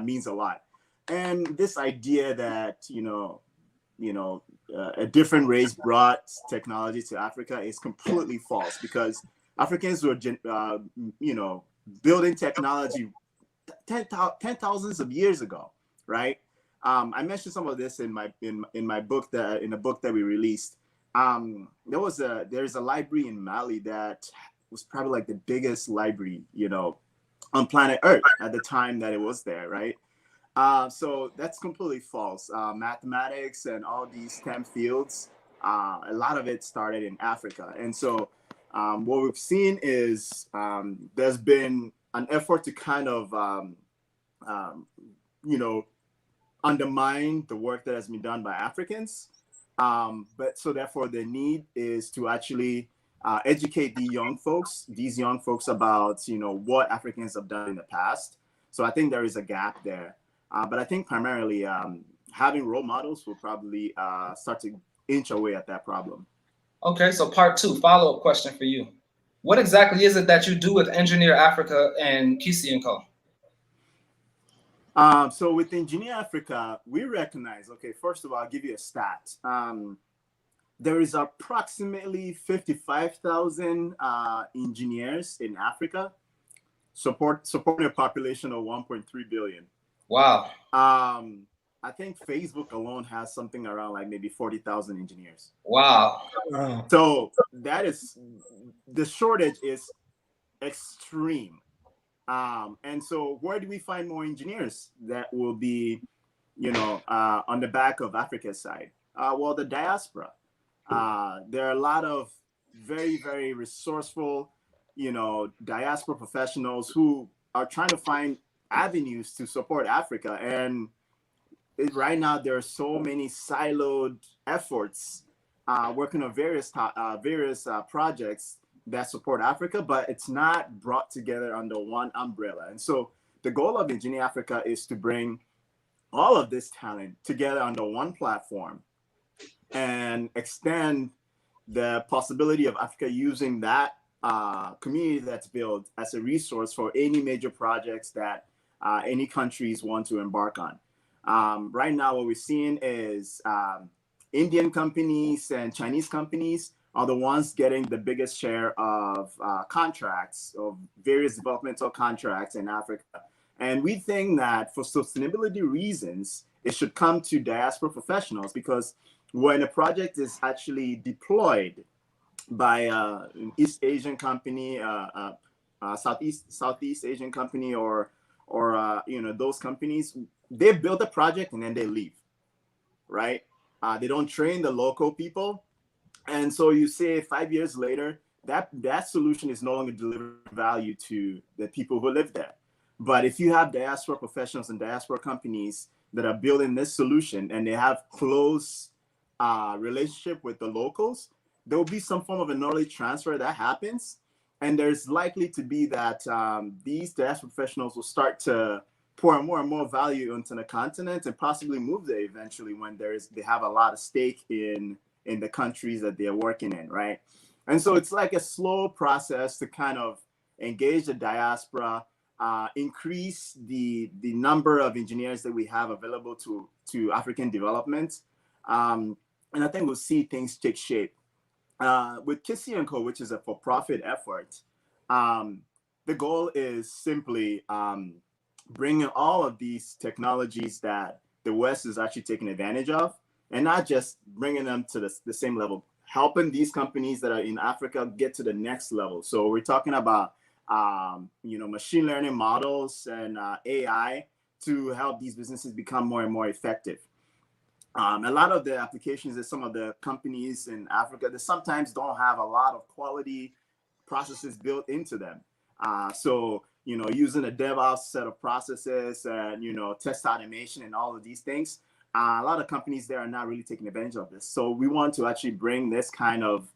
means a lot. And this idea that, a different race brought technology to Africa is completely false, because Africans were, building technology 10,000s of years ago, right? I mentioned some of this in my book, in a book that we released. there's a library in Mali that was probably like the biggest library, on planet Earth at the time that it was there, right? So that's completely false. Mathematics and all these STEM fields, a lot of it started in Africa. And so what we've seen is there's been an effort to kind of, undermine the work that has been done by Africans. But so therefore the need is to actually educate these young folks about, what Africans have done in the past. So I think there is a gap there. But I think primarily having role models will probably start to inch away at that problem. Okay, so part 2, follow-up question for you. What exactly is it that you do with Engineer Africa and Gacw & Co? So with Engineer Africa, we recognize, okay, first of all, I'll give you a stat. There is approximately 55,000 engineers in Africa, supporting a population of 1.3 billion. Wow. I think Facebook alone has something around like maybe 40,000 engineers. Wow. So the shortage is extreme. And so where do we find more engineers that will be, on the back of Africa's side? Well, the diaspora. There are a lot of very, very resourceful, diaspora professionals who are trying to find avenues to support Africa. And right now, there are so many siloed efforts working on various projects that support Africa, but it's not brought together under one umbrella. And so the goal of Engineer Africa is to bring all of this talent together under one platform and extend the possibility of Africa using that community that's built as a resource for any major projects that any countries want to embark on. Right now, what we're seeing is Indian companies and Chinese companies are the ones getting the biggest share of contracts, of various developmental contracts in Africa. And we think that for sustainability reasons, it should come to diaspora professionals, because when a project is actually deployed by an East Asian company, Southeast Asian company, or those companies, they build a project and then they leave, right? They don't train the local people. And so you say 5 years later, that solution is no longer delivering value to the people who live there. But if you have diaspora professionals and diaspora companies that are building this solution and they have close relationship with the locals, there will be some form of a knowledge transfer that happens. And there's likely to be that these diaspora professionals will start to pour more and more value into the continent and possibly move there eventually when they have a lot of stake in the countries that they're working in, right? And so it's like a slow process to kind of engage the diaspora, increase the number of engineers that we have available to African development. And I think we'll see things take shape. With Gacw & Co, which is a for-profit effort, the goal is simply bringing all of these technologies that the West is actually taking advantage of, and not just bringing them to the same level, helping these companies that are in Africa get to the next level. So we're talking about machine learning models and AI to help these businesses become more and more effective. A lot of the applications that some of the companies in Africa, they sometimes don't have a lot of quality processes built into them. So using a DevOps set of processes and test automation and all of these things, a lot of companies there are not really taking advantage of this. So we want to actually bring this kind of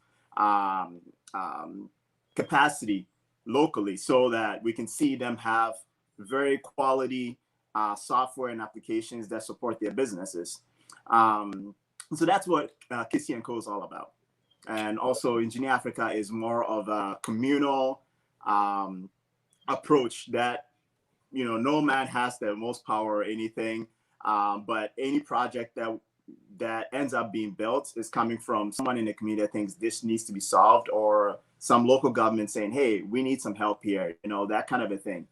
capacity locally so that we can see them have very quality software and applications that support their businesses. So that's what Gacw & Co is all about. And also Engineer Africa is more of a communal approach that, no man has the most power or anything. But any project that ends up being built is coming from someone in the community that thinks this needs to be solved, or some local government saying, hey, we need some help here, that kind of a thing.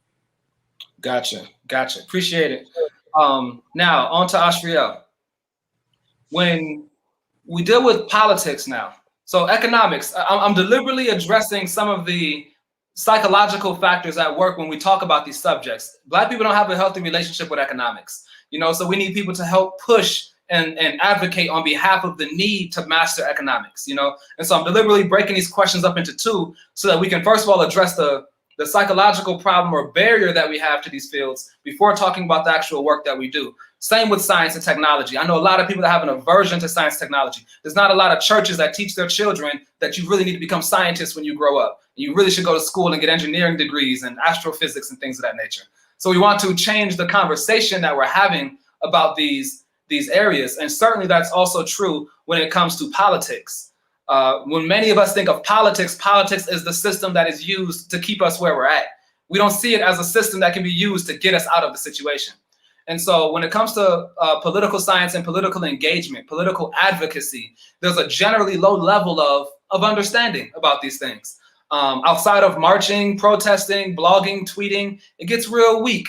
Gotcha. Appreciate it. Now on to Ashriel. When we deal with politics now. So economics, I'm deliberately addressing some of the psychological factors at work when we talk about these subjects. Black people don't have a healthy relationship with economics, so we need people to help push and advocate on behalf of the need to master economics, And so I'm deliberately breaking these questions up into two so that we can first of all address the psychological problem or barrier that we have to these fields before talking about the actual work that we do. Same with science and technology. I know a lot of people that have an aversion to science and technology. There's not a lot of churches that teach their children that you really need to become scientists when you grow up. You really should go to school and get engineering degrees and astrophysics and things of that nature. So we want to change the conversation that we're having about these areas. And certainly that's also true when it comes to politics. When many of us think of politics, politics is the system that is used to keep us where we're at. We don't see it as a system that can be used to get us out of the situation. And so when it comes to political science and political engagement, political advocacy, there's a generally low level of understanding about these things. Outside of marching, protesting, blogging, tweeting, it gets real weak,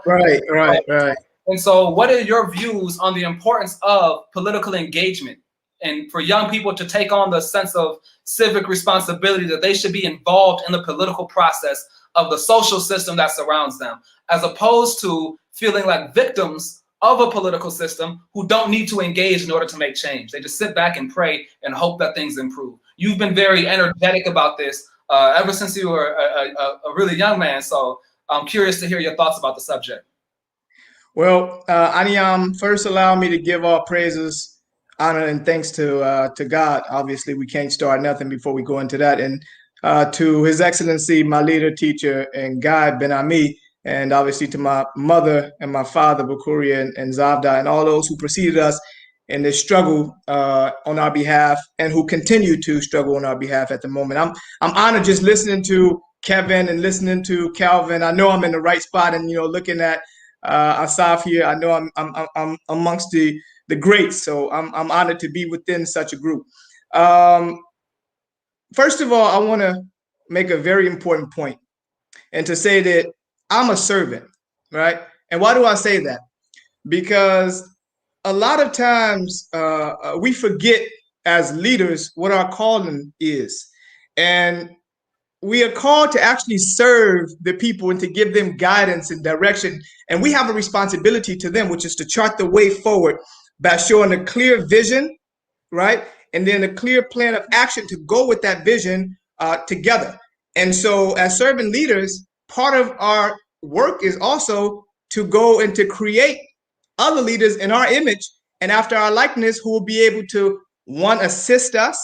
Right. And so what are your views on the importance of political engagement and for young people to take on the sense of civic responsibility that they should be involved in the political process of the social system that surrounds them, as opposed to feeling like victims of a political system who don't need to engage in order to make change? They just sit back and pray and hope that things improve. You've been very energetic about this ever since you were a really young man. So I'm curious to hear your thoughts about the subject. Well, Aniyam, first allow me to give all praises, honor, and thanks to God. Obviously, we can't start nothing before we go into that. And to His Excellency, my leader, teacher, and guide, Ben Ami, and obviously to my mother and my father, Bukuria and Zavda, and all those who preceded us in this struggle on our behalf and who continue to struggle on our behalf at the moment. I'm honored just listening to Kevin and listening to Calvin. I know I'm in the right spot, and looking at Asaf here, I know I'm amongst the greats. So I'm honored to be within such a group. First of all, I want to make a very important point, and to say that I'm a servant, right? And why do I say that? Because a lot of times we forget as leaders what our calling is. And we are called to actually serve the people and to give them guidance and direction. And we have a responsibility to them, which is to chart the way forward by showing a clear vision, right? And then a clear plan of action to go with that vision together. And so as servant leaders, part of our work is also to go and to create other leaders in our image and after our likeness who will be able to, one, assist us,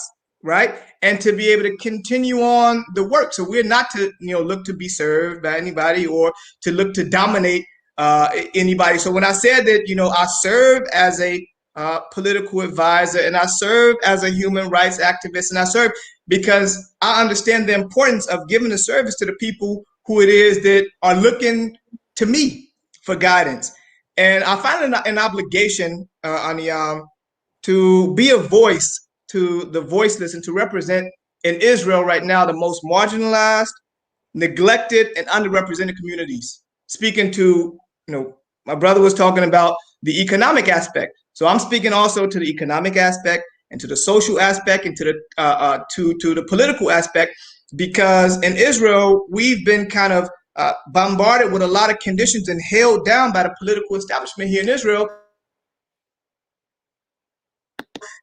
right? And to be able to continue on the work. So we're not to, look to be served by anybody or to look to dominate anybody. So when I said that, I serve as a political advisor and I serve as a human rights activist, and I serve because I understand the importance of giving a service to the people who it is that are looking to me for guidance. And I find an obligation, Aniyam, to be a voice to the voiceless and to represent in Israel right now the most marginalized, neglected, and underrepresented communities. Speaking to, my brother was talking about the economic aspect. So I'm speaking also to the economic aspect and to the social aspect and to the political aspect, because in Israel, we've been kind of bombarded with a lot of conditions and held down by the political establishment here in Israel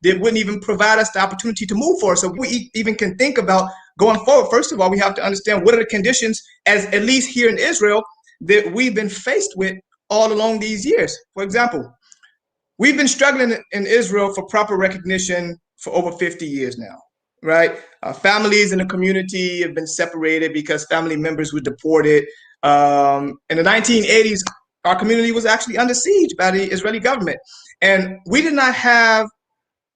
that wouldn't even provide us the opportunity to move forward. So we even can think about going forward. First of all, we have to understand what are the conditions, as at least here in Israel, that we've been faced with all along these years. For example, we've been struggling in Israel for proper recognition for over 50 years now, right? Families in the community have been separated because family members were deported. In the 1980s, our community was actually under siege by the Israeli government. And we did not have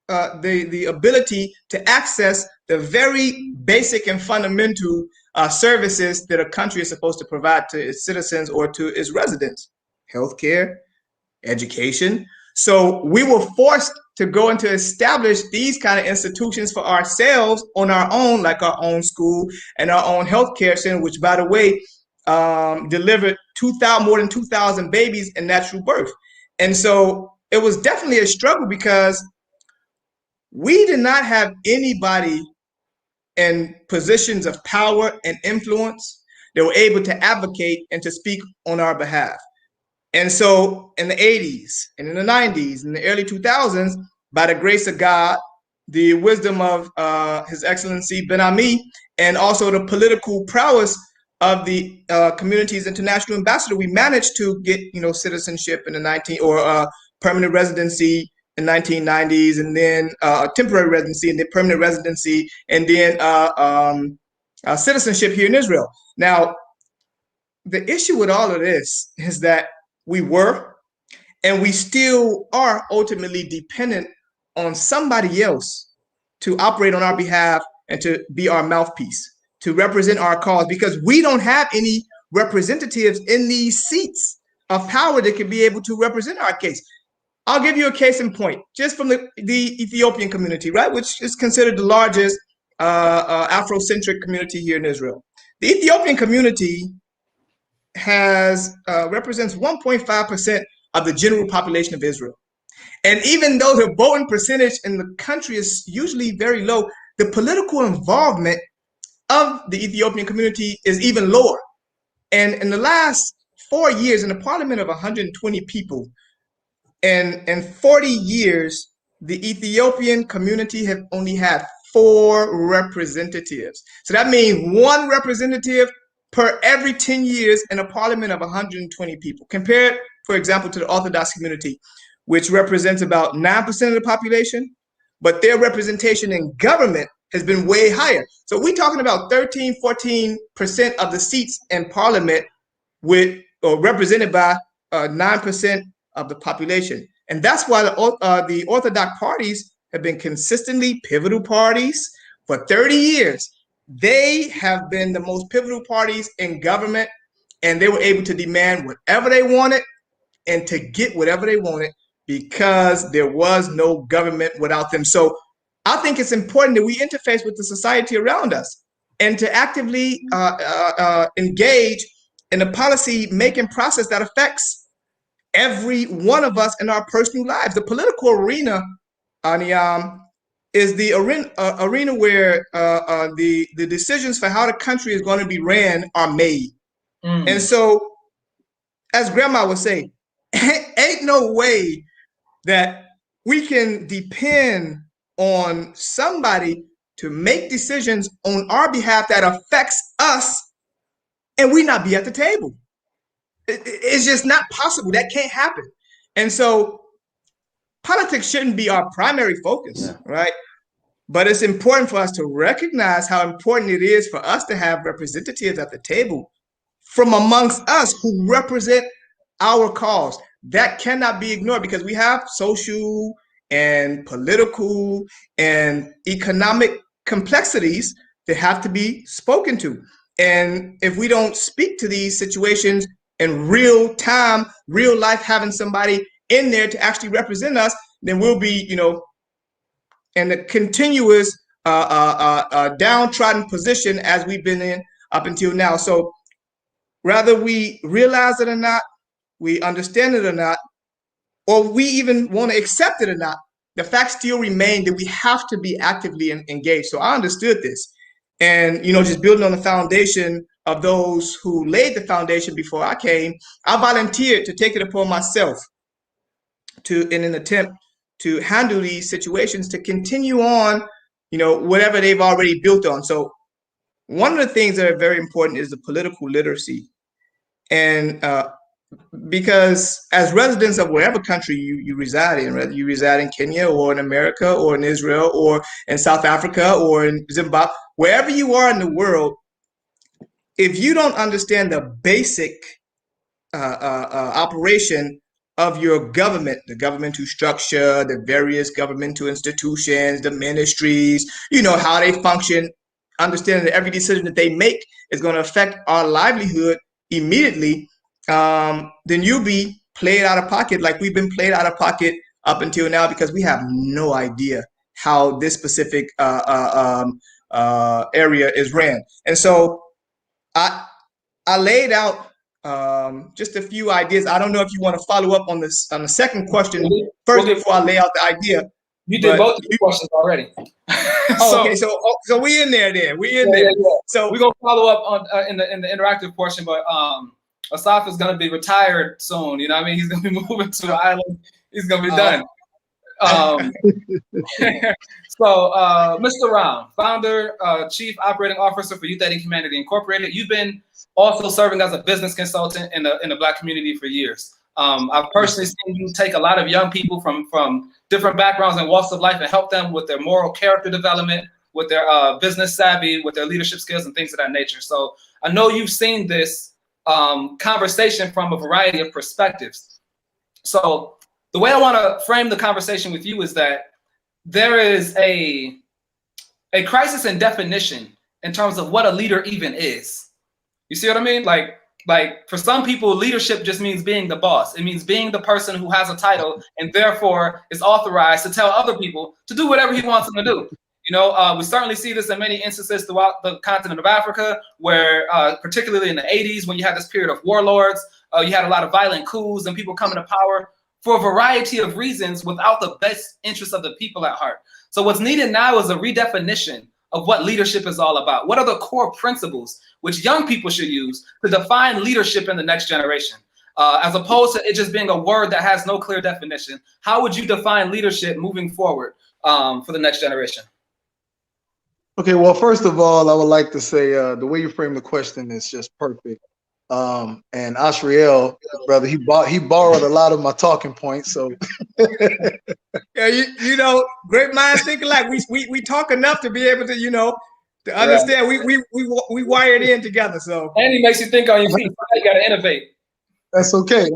the ability to access the very basic and fundamental services that a country is supposed to provide to its citizens or to its residents: healthcare, education. So we were forced to go and to establish these kind of institutions for ourselves on our own, like our own school and our own healthcare center, which, by the way, delivered more than 2,000 babies in natural birth. And so it was definitely a struggle because we did not have anybody in positions of power and influence that were able to advocate and to speak on our behalf. And so in the 80s and in the 90s and the early 2000s, by the grace of God, the wisdom of His Excellency Ben Ami, and also the political prowess of the community's international ambassador, we managed to get, citizenship in the permanent residency in 1990s, and then temporary residency, and then permanent residency, and then citizenship here in Israel. Now, the issue with all of this is that we were, and we still are ultimately dependent on somebody else to operate on our behalf and to be our mouthpiece, to represent our cause, because we don't have any representatives in these seats of power that can be able to represent our case. I'll give you a case in point, just from the Ethiopian community, right, which is considered the largest Afrocentric community here in Israel. The Ethiopian community represents 1.5% of the general population of Israel. And even though the voting percentage in the country is usually very low, the political involvement of the Ethiopian community is even lower. And in the last 4 years, in a parliament of 120 people, and in 40 years, the Ethiopian community have only had 4 representatives. So that means 1 representative per every 10 years in a parliament of 120 people. Compared, for example, to the Orthodox community, which represents about 9% of the population, but their representation in government has been way higher. So we're talking about 13, 14% of the seats in parliament represented by 9% of the population. And that's why the Orthodox parties have been consistently pivotal parties for 30 years. They have been the most pivotal parties in government, and they were able to demand whatever they wanted and to get whatever they wanted because there was no government without them. So I think it's important that we interface with the society around us and to actively engage in a policy-making process that affects every one of us in our personal lives. The political arena, Aniyam, is the arena where the decisions for how the country is going to be ran are made. And so, as Grandma would say, ain't no way that we can depend on somebody to make decisions on our behalf that affects us and we not be at the table. It's just not possible. That can't happen. And so politics shouldn't be our primary focus, right? But it's important for us to recognize how important it is for us to have representatives at the table from amongst us who represent our cause. That cannot be ignored because we have social and political and economic complexities that have to be spoken to. And if we don't speak to these situations in real time, real life, having somebody in there to actually represent us, then we'll be, in a continuous downtrodden position as we've been in up until now. So whether we realize it or not, we understand it or not, or we even want to accept it or not, the fact still remains that we have to be actively engaged. So I understood this. And, just building on the foundation of those who laid the foundation before I came, I volunteered to take it upon myself in an attempt to handle these situations, to continue on, whatever they've already built on. So one of the things that are very important is the political literacy. And because as residents of wherever country you reside in, whether you reside in Kenya or in America or in Israel or in South Africa or in Zimbabwe, wherever you are in the world, if you don't understand the basic operation of your government, the governmental structure, the various governmental institutions, the ministries, how they function, understanding that every decision that they make is going to affect our livelihood immediately, then you'll be played out of pocket like we've been played out of pocket up until now because we have no idea how this specific area is ran. And so I laid out just a few ideas. I don't know if you want to follow up on this on the second question first before I lay out the idea. You did both of the questions already. Okay, so we in there then. We in there. Yeah. So we're gonna follow up on in the interactive portion, but Asaf is gonna be retired soon. You know what I mean? He's gonna be moving to an island. He's gonna be done. So, Mr. Ram, founder, chief operating officer for Youth Aid Humanity Incorporated. You've been also serving as a business consultant in the Black community for years. I've personally seen you take a lot of young people from different backgrounds and walks of life and help them with their moral character development, with their business savvy, with their leadership skills and things of that nature. So I know you've seen this conversation from a variety of perspectives. So the way I want to frame the conversation with you is that there is a crisis in definition in terms of what a leader even is. You see what I mean? Like for some people, leadership just means being the boss. It means being the person who has a title and therefore is authorized to tell other people to do whatever he wants them to do. You know, we certainly see this in many instances throughout the continent of Africa, where particularly in the 80s, when you had this period of warlords, you had a lot of violent coups and people coming to power for a variety of reasons without the best interest of the people at heart. So what's needed now is a redefinition of what leadership is all about. What are the core principles which young people should use to define leadership in the next generation? As opposed to it just being a word that has no clear definition, how would you define leadership moving forward for the next generation? Okay, well, first of all, I would like to say the way you frame the question is just perfect. And Ashriel, brother, he borrowed a lot of my talking points. So yeah, you know, great minds think alike. We talk enough to be able to, you know, to understand. We wired in together. So and he makes you think on your feet. You got to innovate. That's okay.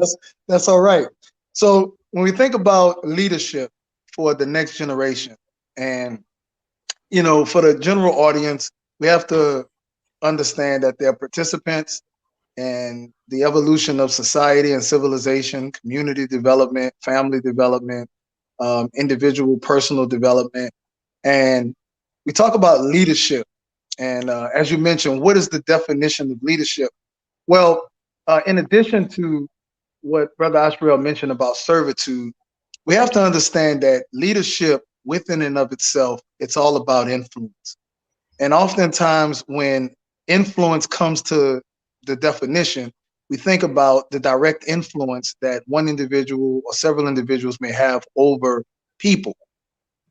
That's all right. So when we think about leadership for the next generation, and you know, for the general audience, we have to understand that they're participants and the evolution of society and civilization, community development, family development, individual personal development. And we talk about leadership. And as you mentioned, what is the definition of leadership? Well, in addition to what Brother Ashriel mentioned about servitude, we have to understand that leadership within and of itself, it's all about influence. And oftentimes when influence comes to the definition, we think about the direct influence that one individual or several individuals may have over people.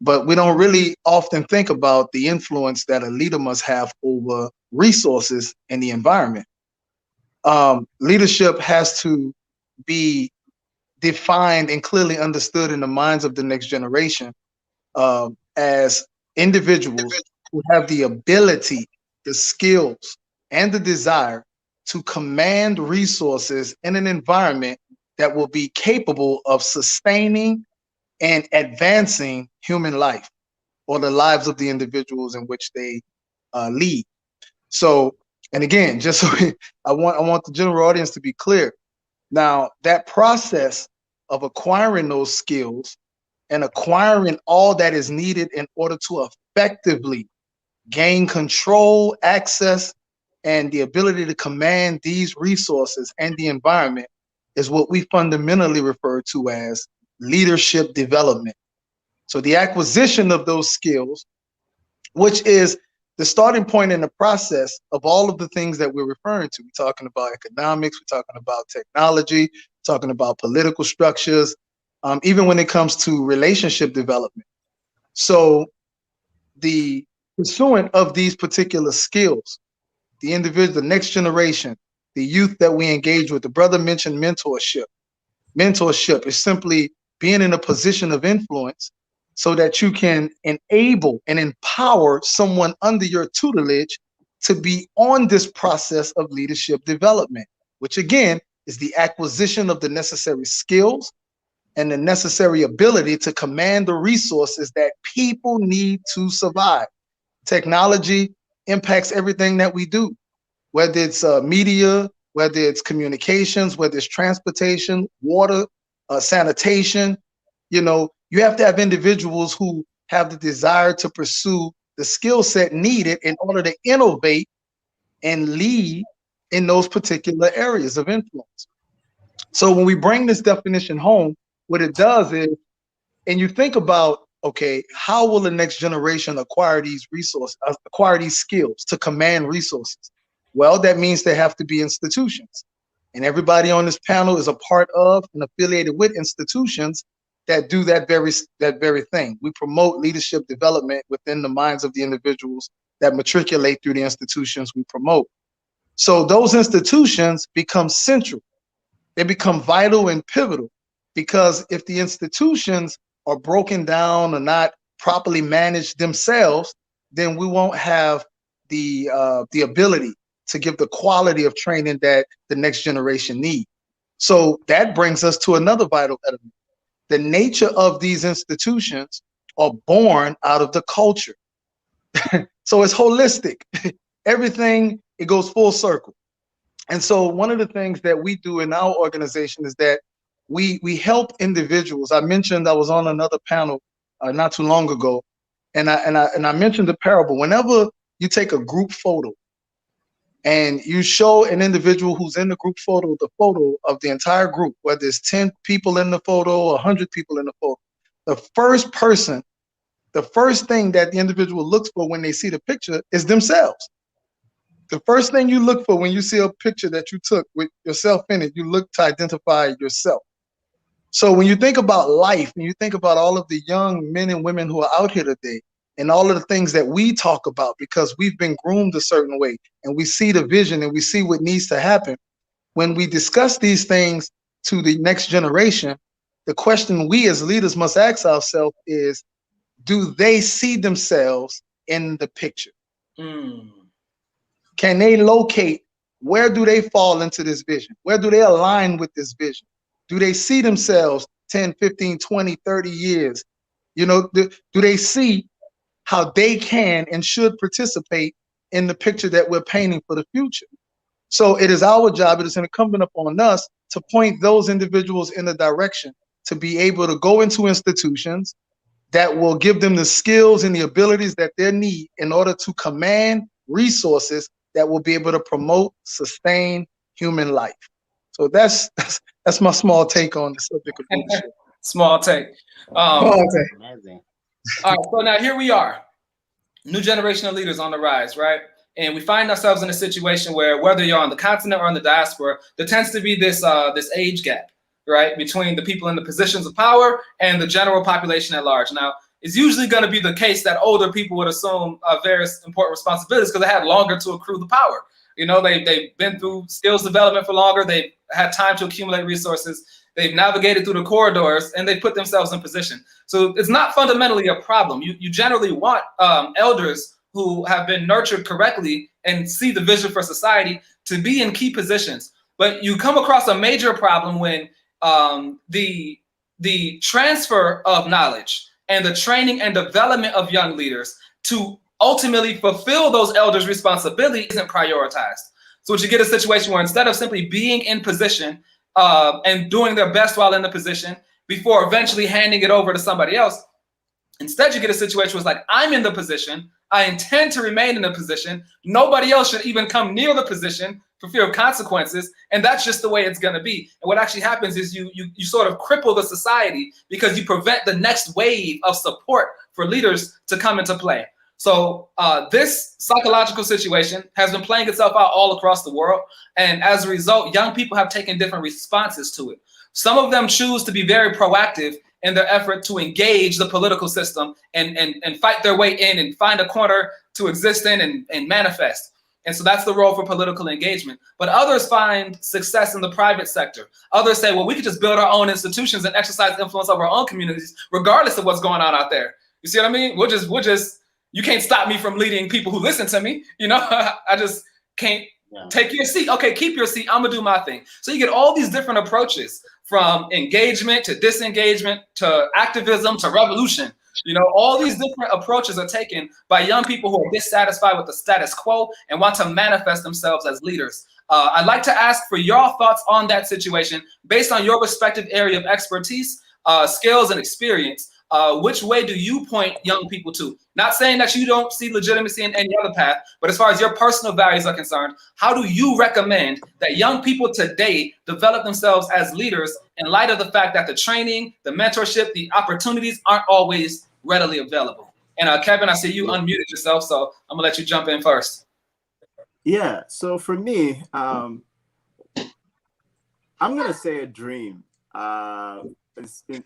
But we don't really often think about the influence that a leader must have over resources and the environment. Leadership has to be defined and clearly understood in the minds of the next generation as individuals who have the ability, the skills, and the desire to command resources in an environment that will be capable of sustaining and advancing human life or the lives of the individuals in which they lead. So, and again, just so I want the general audience to be clear. Now, that process of acquiring those skills and acquiring all that is needed in order to effectively gain control, access, and the ability to command these resources and the environment is what we fundamentally refer to as leadership development. So the acquisition of those skills, which is the starting point in the process of all of the things that we're referring to. We're talking about economics, we're talking about technology, talking about political structures, even when it comes to relationship development. So the pursuant of these particular skills, the individual, the next generation, the youth that we engage with, the brother mentioned mentorship. Mentorship is simply being in a position of influence so that you can enable and empower someone under your tutelage to be on this process of leadership development, which again is the acquisition of the necessary skills and the necessary ability to command the resources that people need to survive. Technology impacts everything that we do, whether it's media, whether it's communications, whether it's transportation, water, sanitation. You know, you have to have individuals who have the desire to pursue the skill set needed in order to innovate and lead in those particular areas of influence. So when we bring this definition home, what it does is, and you think about okay, how will the next generation acquire these resources, acquire these skills to command resources? Well, that means there have to be institutions. And everybody on this panel is a part of and affiliated with institutions that do that very thing. We promote leadership development within the minds of the individuals that matriculate through the institutions we promote. So those institutions become central. They become vital and pivotal, because if the institutions are broken down or not properly managed themselves, then we won't have the ability to give the quality of training that the next generation need. So that brings us to another vital element. The nature of these institutions are born out of the culture. So it's holistic. Everything, it goes full circle. And so one of the things that we do in our organization is that we help individuals. I mentioned I was on another panel not too long ago, and I mentioned the parable. Whenever you take a group photo and you show an individual who's in the group photo the photo of the entire group, whether it's 10 people in the photo or 100 people in the photo, the first thing that the individual looks for when they see the picture is themselves. The first thing you look for when you see a picture that you took with yourself in it, you look to identify yourself. So when you think about life, and you think about all of the young men and women who are out here today, and all of the things that we talk about, because we've been groomed a certain way, and we see the vision and we see what needs to happen, when we discuss these things to the next generation, the question we as leaders must ask ourselves is, do they see themselves in the picture? Can they locate, where do they fall into this vision? Where do they align with this vision? Do they see themselves 10, 15, 20, 30 years? You know, do they see how they can and should participate in the picture that we're painting for the future? So it is our job, it is incumbent upon us to point those individuals in the direction to be able to go into institutions that will give them the skills and the abilities that they need in order to command resources that will be able to promote, sustain human life. So that's my small take on the subject of leadership. Small take. Amazing. All right, so now here we are, new generation of leaders on the rise, right? And we find ourselves in a situation where, whether you're on the continent or in the diaspora, there tends to be this age gap, right, between the people in the positions of power and the general population at large. Now, it's usually going to be the case that older people would assume various important responsibilities because they had longer to accrue the power. You know, they've been through skills development for longer. They've had time to accumulate resources. They've navigated through the corridors, and they put themselves in position. So it's not fundamentally a problem. You generally want elders who have been nurtured correctly and see the vision for society to be in key positions. But you come across a major problem when the transfer of knowledge and the training and development of young leaders to ultimately fulfill those elders' responsibility isn't prioritized. So what you get a situation where, instead of simply being in position and doing their best while in the position before eventually handing it over to somebody else, instead you get a situation where it's like, I'm in the position, I intend to remain in the position, nobody else should even come near the position for fear of consequences, and that's just the way it's going to be. And what actually happens is you sort of cripple the society because you prevent the next wave of support for leaders to come into play. So this psychological situation has been playing itself out all across the world, and as a result, young people have taken different responses to it. Some of them choose to be very proactive in their effort to engage the political system and fight their way in and find a corner to exist in and manifest. And so that's the role for political engagement. But others find success in the private sector. Others say, well, we could just build our own institutions and exercise influence over our own communities, regardless of what's going on out there. You see what I mean? We'll just, you can't stop me from leading people who listen to me. You know, I just can't take your seat. Okay, keep your seat. I'm gonna do my thing. So you get all these different approaches, from engagement to disengagement to activism to revolution. You know, all these different approaches are taken by young people who are dissatisfied with the status quo and want to manifest themselves as leaders. I'd like to ask for your thoughts on that situation based on your respective area of expertise, skills, and experience. Which way do you point young people to? Not saying that you don't see legitimacy in any other path, but as far as your personal values are concerned, how do you recommend that young people today develop themselves as leaders in light of the fact that the training, the mentorship, the opportunities aren't always readily available. And Kevin, I see you unmuted yourself, so I'm gonna let you jump in first. Yeah, so for me, I'm gonna say a dream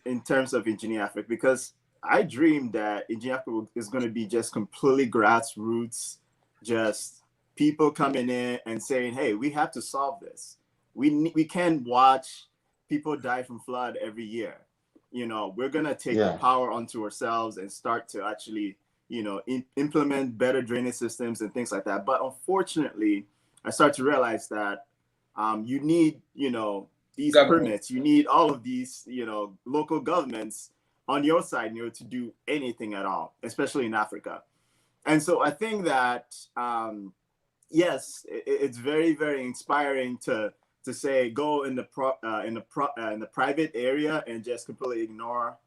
in terms of Engineer Africa, because I dream that Engineer Africa is gonna be just completely grassroots, just people coming in and saying, hey, we have to solve this. We can't watch people die from flood every year. You know, we're gonna take the power onto ourselves and start to actually, you know, implement better drainage systems and things like that. But unfortunately, I start to realize that you need, you know, these permits, you need all of these, you know, local governments on your side, you know, to do anything at all, especially in Africa. And so I think that, yes, it's very, very inspiring to say go in the private area and just completely ignore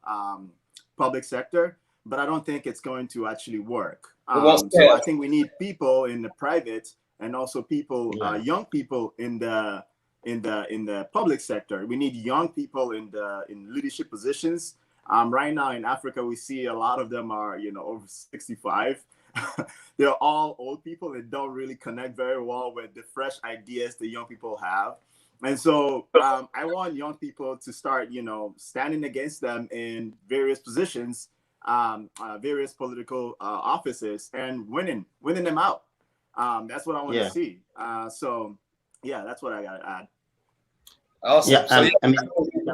public sector, but I don't think it's going to actually work. So I think we need people in the private and also people, young people in the public sector. We need young people in leadership positions. Right now in Africa, we see a lot of them are, you know, over 65. They're all old people that don't really connect very well with the fresh ideas the young people have. And so I want young people to start, you know, standing against them in various positions, various political offices, and winning them out. That's what I want to see. So, yeah, that's what I got to add. Awesome. Yeah, So I mean,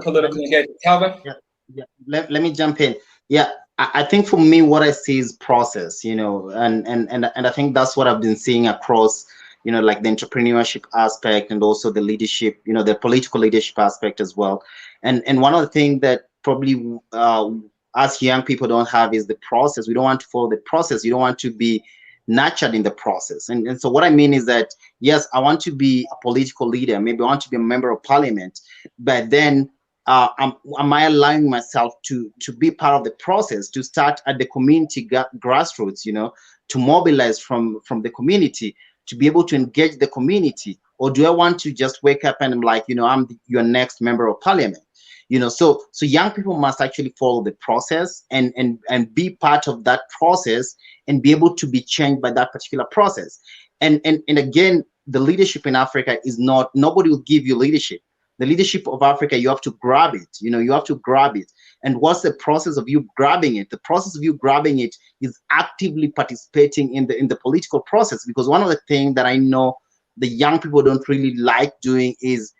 politically engaged. Calvin? Yeah. Let me jump in. Yeah, I think for me, what I see is process, you know, and I think that's what I've been seeing across, you know, like the entrepreneurship aspect and also the leadership, you know, the political leadership aspect as well. And one of the things that probably us young people don't have is the process. We don't want to follow the process. You don't want to be nurtured in the process. And so what I mean is that, yes, I want to be a political leader. Maybe I want to be a member of parliament, but then am I allowing myself to be part of the process, to start at the community grassroots, you know, to mobilize from the community, to be able to engage the community? Or do I want to just wake up and I'm like, you know, I'm your next member of parliament? You know, so young people must actually follow the process and be part of that process and be able to be changed by that particular process. And again, the leadership in Africa is not, nobody will give you leadership. The leadership of Africa, you have to grab it. You know, you have to grab it. And what's the process of you grabbing it? The process of you grabbing it is actively participating in the political process. Because one of the things that I know the young people don't really like doing is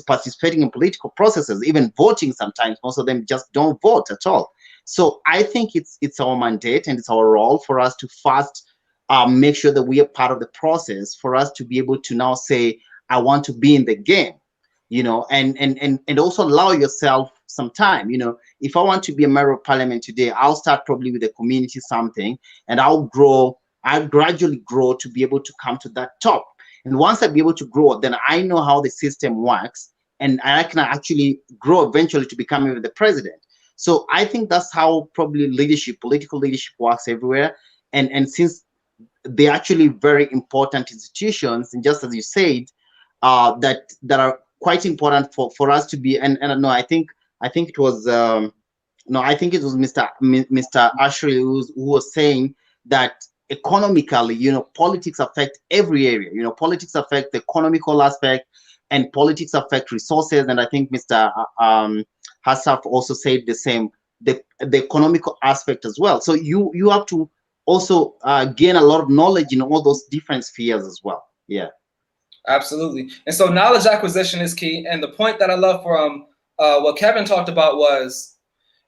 participating in political processes, even voting sometimes. Most of them just don't vote at all. So I think it's our mandate and it's our role for us to first make sure that we are part of the process, for us to be able to now say, I want to be in the game. You know, and also allow yourself some time. You know, if I want to be a member of parliament today, I'll start probably with a community something, and I'll gradually grow to be able to come to that top. And once I be able to grow, then I know how the system works, and I can actually grow eventually to become the president. So I think that's how probably leadership, political leadership works everywhere. And since they're actually very important institutions, and just as you said, that are quite important for us to be, and no, I think it was I think it was Mr. Ashley who was saying that economically, you know, politics affect every area. You know, politics affect the economical aspect, and politics affect resources. And I think Mr. Hassaf also said the same, the economical aspect as well. So you have to also gain a lot of knowledge in all those different spheres as well. Yeah. Absolutely. And so knowledge acquisition is key. And the point that I love from what Kevin talked about was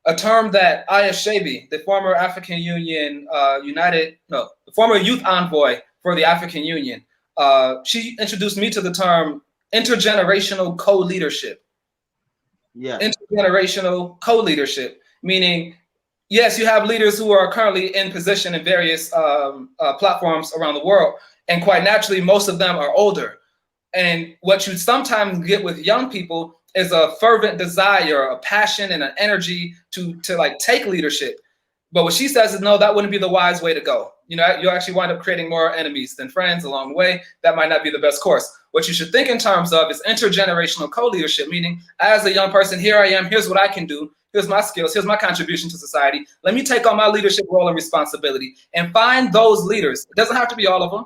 a term that Aya Shabi, the former African Union the former youth envoy for the African Union, she introduced me to the term intergenerational co-leadership. Yeah. Intergenerational co-leadership, meaning, yes, you have leaders who are currently in position in various platforms around the world. And quite naturally, most of them are older. And what you sometimes get with young people is a fervent desire, a passion, and an energy to like take leadership. But what she says is, no, that wouldn't be the wise way to go. You know, you actually wind up creating more enemies than friends along the way. That might not be the best course. What you should think in terms of is intergenerational co-leadership, meaning as a young person, here I am, here's what I can do. Here's my skills, here's my contribution to society. Let me take on my leadership role and responsibility and find those leaders. It doesn't have to be all of them,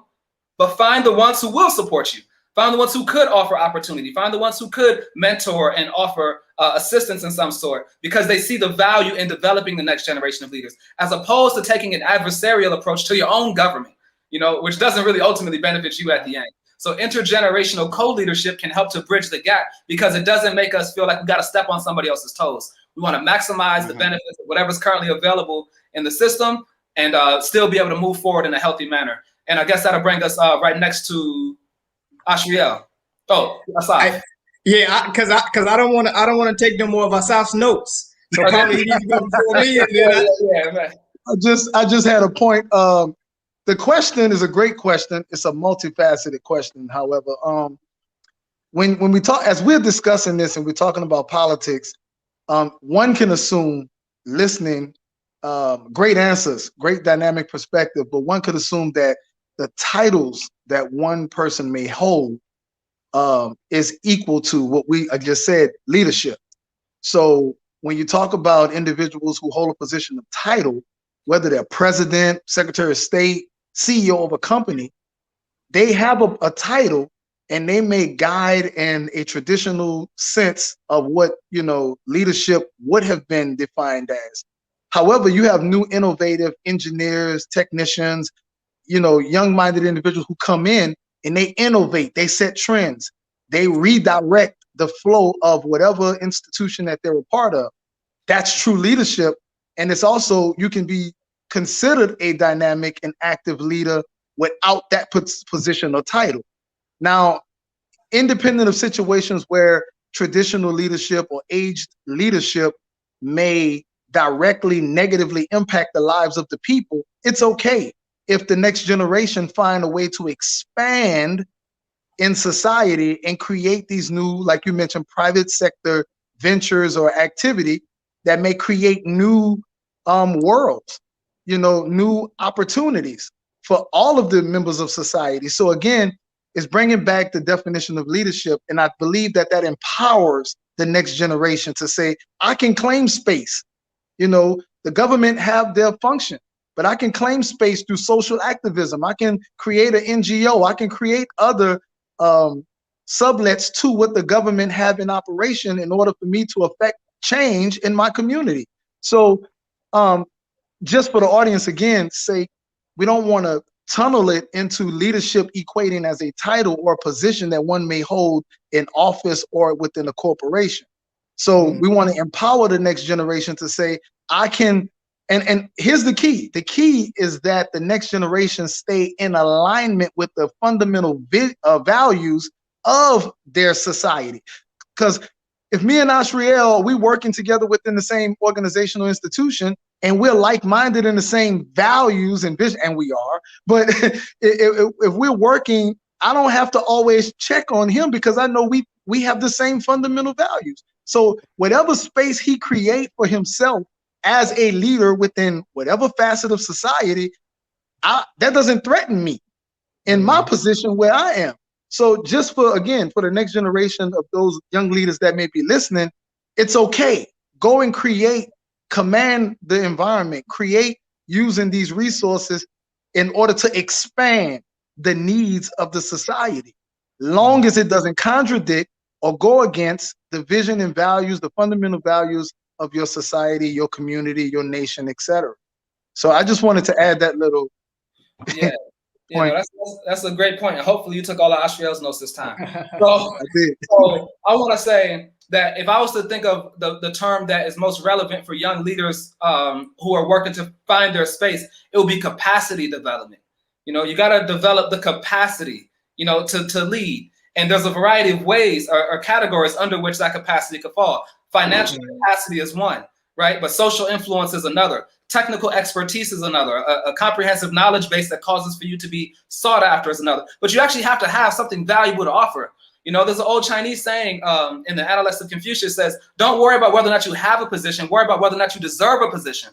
but find the ones who will support you. Find the ones who could offer opportunity. Find the ones who could mentor and offer assistance in some sort, because they see the value in developing the next generation of leaders, as opposed to taking an adversarial approach to your own government, you know, which doesn't really ultimately benefit you at the end. So intergenerational co-leadership can help to bridge the gap, because it doesn't make us feel like we got to step on somebody else's toes. We want to maximize the benefits of whatever's currently available in the system and still be able to move forward in a healthy manner. And I guess that'll bring us right next to Ashriel. Oh, Asaf. Because I don't want to take no more of Asaf's notes. So probably he needs to go before me. And then I just had a point. The question is a great question. It's a multifaceted question. However, when we talk, as we're discussing this and we're talking about politics, one can assume listening, great answers, great dynamic perspective, but one could assume that the titles that one person may hold is equal to what I just said, leadership. So when you talk about individuals who hold a position of title, whether they're president, secretary of state, CEO of a company, they have a title, and they may guide in a traditional sense of what, you know, leadership would have been defined as. However, you have new innovative engineers, technicians, you know, young-minded individuals who come in and they innovate, they set trends, they redirect the flow of whatever institution that they're a part of. That's true leadership. And it's also, you can be considered a dynamic and active leader without that position or title. Now, independent of situations where traditional leadership or aged leadership may directly negatively impact the lives of the people, it's okay if the next generation find a way to expand in society and create these new, like you mentioned, private sector ventures or activity that may create new worlds, you know, new opportunities for all of the members of society. So again, it's bringing back the definition of leadership. And I believe that that empowers the next generation to say, I can claim space. You know, the government have their function, but I can claim space through social activism. I can create an NGO. I can create other sublets to what the government have in operation in order for me to affect change in my community. So just for the audience, again, say we don't want to tunnel it into leadership equating as a title or a position that one may hold in office or within a corporation. So we want to empower the next generation to say, I can, and here's the key. The key is that the next generation stay in alignment with the fundamental values of their society. Because if me and Ashriel, we working together within the same organizational institution, and we're like-minded in the same values and vision, and we are, but if we're working, I don't have to always check on him because I know we have the same fundamental values. So whatever space he create for himself as a leader within whatever facet of society, that doesn't threaten me in my position where I am. So just for the next generation of those young leaders that may be listening, it's okay. Go and create, command the environment, create using these resources in order to expand the needs of the society, long as it doesn't contradict or go against the vision and values, the fundamental values of your society, your community, your nation, etc. So I just wanted to add that little point. No, that's a great point. And hopefully you took all of Ashriel's notes this time. So I want to say that if I was to think of the term that is most relevant for young leaders who are working to find their space, it will be capacity development. You know, you got to develop the capacity, you know, to lead. And there's a variety of ways or categories under which that capacity could fall. Financial capacity is one, right? But social influence is another. Technical expertise is another. A comprehensive knowledge base that causes for you to be sought after is another. But you actually have to have something valuable to offer. You know, there's an old Chinese saying in the Analects of Confucius says, don't worry about whether or not you have a position, worry about whether or not you deserve a position.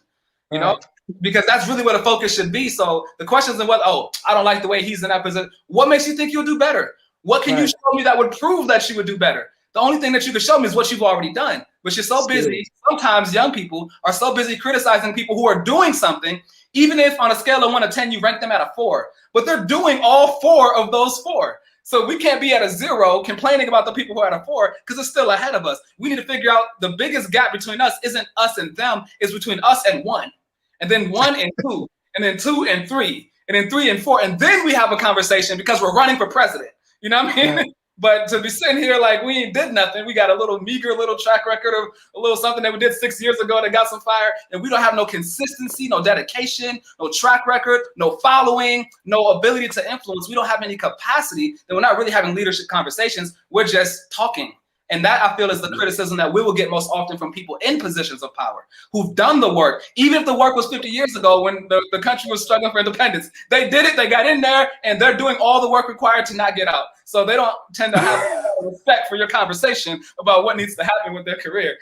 You know, because that's really where the focus should be. So the questions of whether, oh, I don't like the way he's in that position. What makes you think you'll do better? What can you show me that would prove that you would do better? The only thing that you can show me is what you've already done. But you're so busy. Sometimes young people are so busy criticizing people who are doing something, even if on a scale of 1 to 10, you rank them at a 4. But they're doing all 4 of those 4. So we can't be at a 0 complaining about the people who are at a 4 because it's still ahead of us. We need to figure out the biggest gap between us isn't us and them, it's between us and 1. And then 1 and 2, and then 2 and 3, and then 3 and 4. And then we have a conversation because we're running for president. You know what I mean? Right. But to be sitting here like we ain't did nothing, we got a little meager little track record of a little something that we did 6 years ago that got some fire, and we don't have no consistency, no dedication, no track record, no following, no ability to influence. We don't have any capacity, then we're not really having leadership conversations. We're just talking. And that, I feel, is the criticism that we will get most often from people in positions of power who've done the work. Even if the work was 50 years ago when the country was struggling for independence, they did it, they got in there, and they're doing all the work required to not get out. So they don't tend to have respect for your conversation about what needs to happen with their career.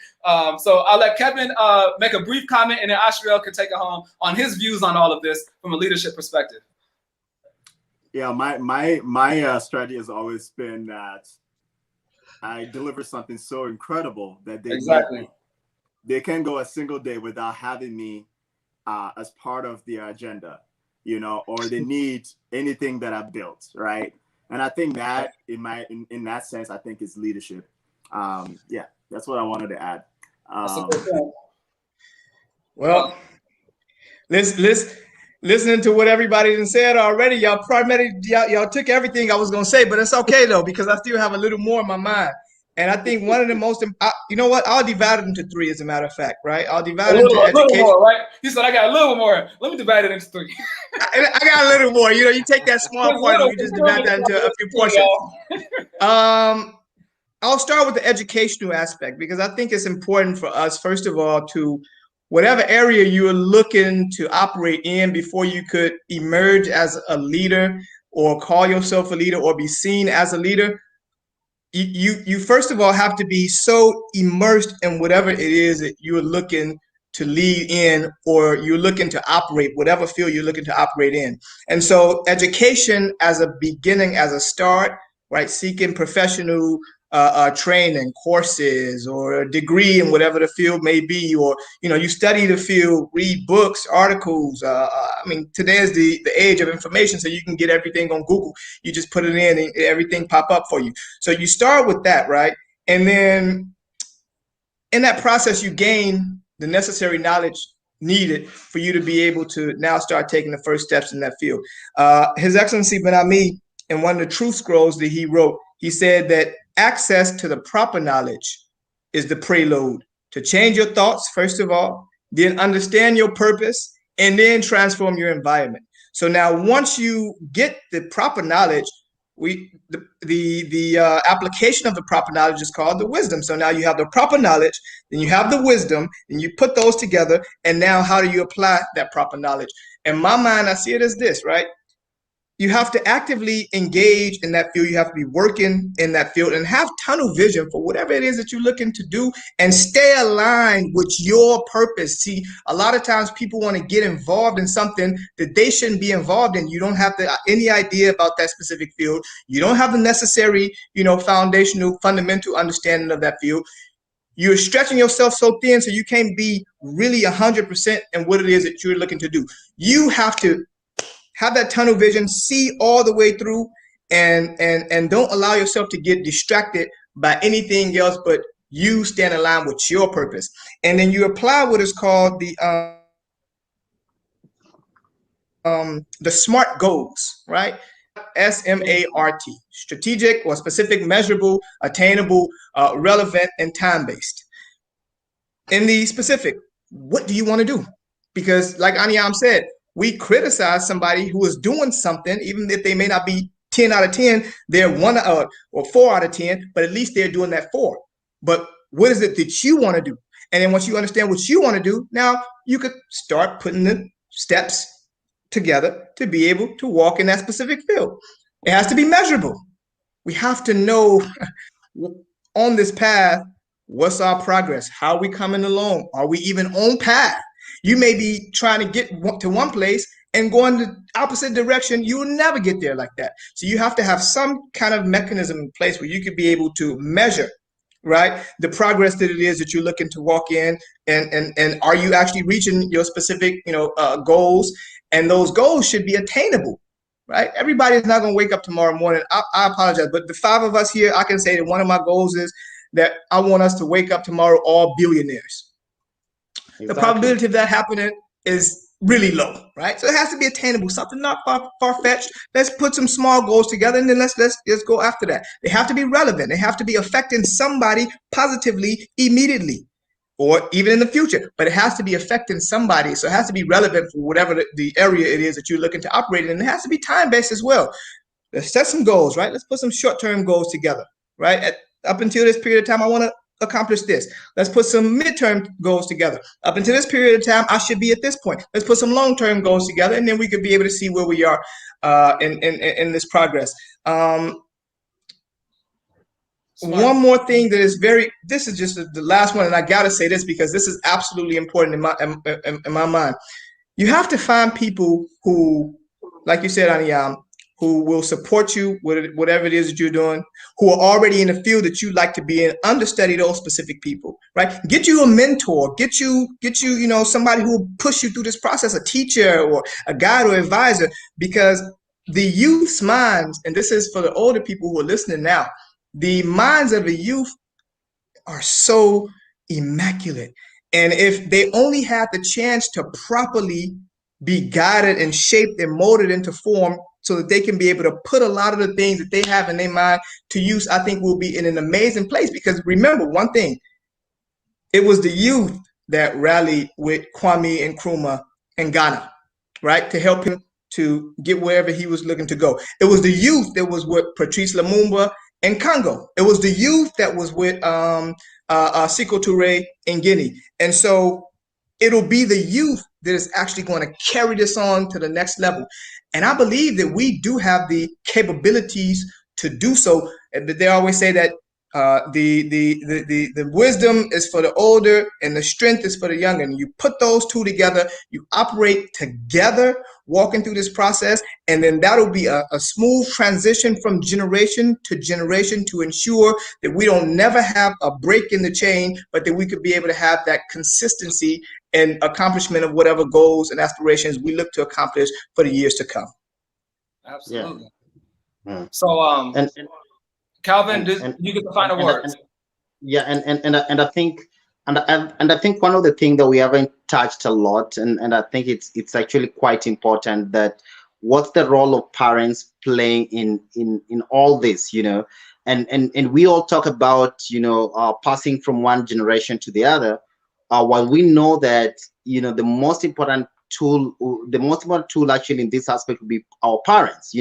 So I'll let Kevin make a brief comment, and then Ashriel can take it home on his views on all of this from a leadership perspective. Yeah, my strategy has always been that I deliver something so incredible that they can't go a single day without having me as part of their agenda, you know, or they need anything that I've built, right? And I think that in that sense, I think is leadership. Yeah, that's what I wanted to add. Well, listening to what everybody done said already, y'all took everything I was gonna say, but it's okay though, because I still have a little more in my mind. And I think one of the most, you know what? I'll divide it into 3, as a matter of fact, right? I'll divide it into education. A little more, right? He said, I got a little more. Let me divide it into 3. I got a little more. You know, you take that small part and you just divide that into a few portions. I'll start with the educational aspect, because I think it's important for us, first of all, to whatever area you're looking to operate in before you could emerge as a leader or call yourself a leader or be seen as a leader. You first of all have to be so immersed in whatever it is that you're looking to lead in, or you're looking to operate, whatever field you're looking to operate in. And so education as a beginning, as a start, right? Seeking professional training, courses, or a degree in whatever the field may be, or, you know, you study the field, read books, articles. I mean, today is the age of information, so you can get everything on Google. You just put it in and everything pop up for you. So you start with that, right? And then in that process, you gain the necessary knowledge needed for you to be able to now start taking the first steps in that field. His Excellency Ben Ami, in one of the truth scrolls that he wrote, he said that access to the proper knowledge is the prelude to change your thoughts, first of all, then understand your purpose, and then transform your environment. So now once you get the proper knowledge, the application of the proper knowledge is called the wisdom. So now you have the proper knowledge, then you have the wisdom, and you put those together, and now how do you apply that proper knowledge? In my mind, I see it as this, right? You have to actively engage in that field. You have to be working in that field and have tunnel vision for whatever it is that you're looking to do, and stay aligned with your purpose. See, a lot of times people want to get involved in something that they shouldn't be involved in. You don't have any idea about that specific field. You don't have the necessary, you know, fundamental understanding of that field. You're stretching yourself so thin, so you can't be really 100% in what it is that you're looking to do. You have to have that tunnel vision, see all the way through, and don't allow yourself to get distracted by anything else, but you stand in line with your purpose. And then you apply what is called the SMART goals, right? SMART, strategic or specific, measurable, attainable, relevant, and time-based. In the specific, what do you want to do? Because like Anyam said, we criticize somebody who is doing something, even if they may not be 10 out of 10, they're 1 or 4 out of 10, but at least they're doing that 4. But what is it that you want to do? And then once you understand what you want to do, now you could start putting the steps together to be able to walk in that specific field. It has to be measurable. We have to know on this path, what's our progress? How are we coming along? Are we even on path? You may be trying to get to one place and go in the opposite direction. You will never get there like that. So you have to have some kind of mechanism in place where you could be able to measure, right, the progress that it is that you're looking to walk in, and are you actually reaching your specific, goals? And those goals should be attainable, right? Everybody's not going to wake up tomorrow morning. I apologize, but the 5 of us here, I can say that one of my goals is that I want us to wake up tomorrow all billionaires. Exactly. The probability of that happening is really low, right? So it has to be attainable, something not far-fetched. Let's put some small goals together, and then let's go after that. They have to be relevant. They have to be affecting somebody positively immediately, or even in the future. But it has to be affecting somebody, so it has to be relevant for whatever the area it is that you're looking to operate in. And it has to be time-based as well. Let's set some goals, right? Let's put some short-term goals together, right? Up until this period of time, I want to accomplish this. Let's put some midterm goals together. Up until this period of time, I should be at this point. Let's put some long-term goals together, and then we could be able to see where we are in this progress. One more thing that is this is just the last one, and I gotta say this because this is absolutely important in my mind. You have to find people who, like you said, Aniyam, who will support you with whatever it is that you're doing, who are already in the field that you'd like to be in. Understudy those specific people, right? Get you a mentor, get you, somebody who will push you through this process, a teacher or a guide or advisor, because the youth's minds, and this is for the older people who are listening now, the minds of the youth are so immaculate. And if they only had the chance to properly be guided and shaped and molded into form so that they can be able to put a lot of the things that they have in their mind to use, I think we'll be in an amazing place. Because remember one thing, it was the youth that rallied with Kwame Nkrumah in Ghana, right? To help him to get wherever he was looking to go. It was the youth that was with Patrice Lumumba in Congo. It was the youth that was with Sékou Touré in Guinea. And so it'll be the youth that is actually going to carry this on to the next level. And I believe that we do have the capabilities to do so. And they always say that the wisdom is for the older and the strength is for the younger. And you put those two together, you operate together, walking through this process, and then that'll be a smooth transition from generation to ensure that we don't never have a break in the chain, but that we could be able to have that consistency and accomplishment of whatever goals and aspirations we look to accomplish for the years to come. Absolutely. Yeah. So, Calvin, you get the final words. And I think one of the things that we haven't touched a lot, and I think it's actually quite important, that what's the role of parents playing in all this, and we all talk about passing from one generation to the other, while we know that the most important tool actually in this aspect would be our parents,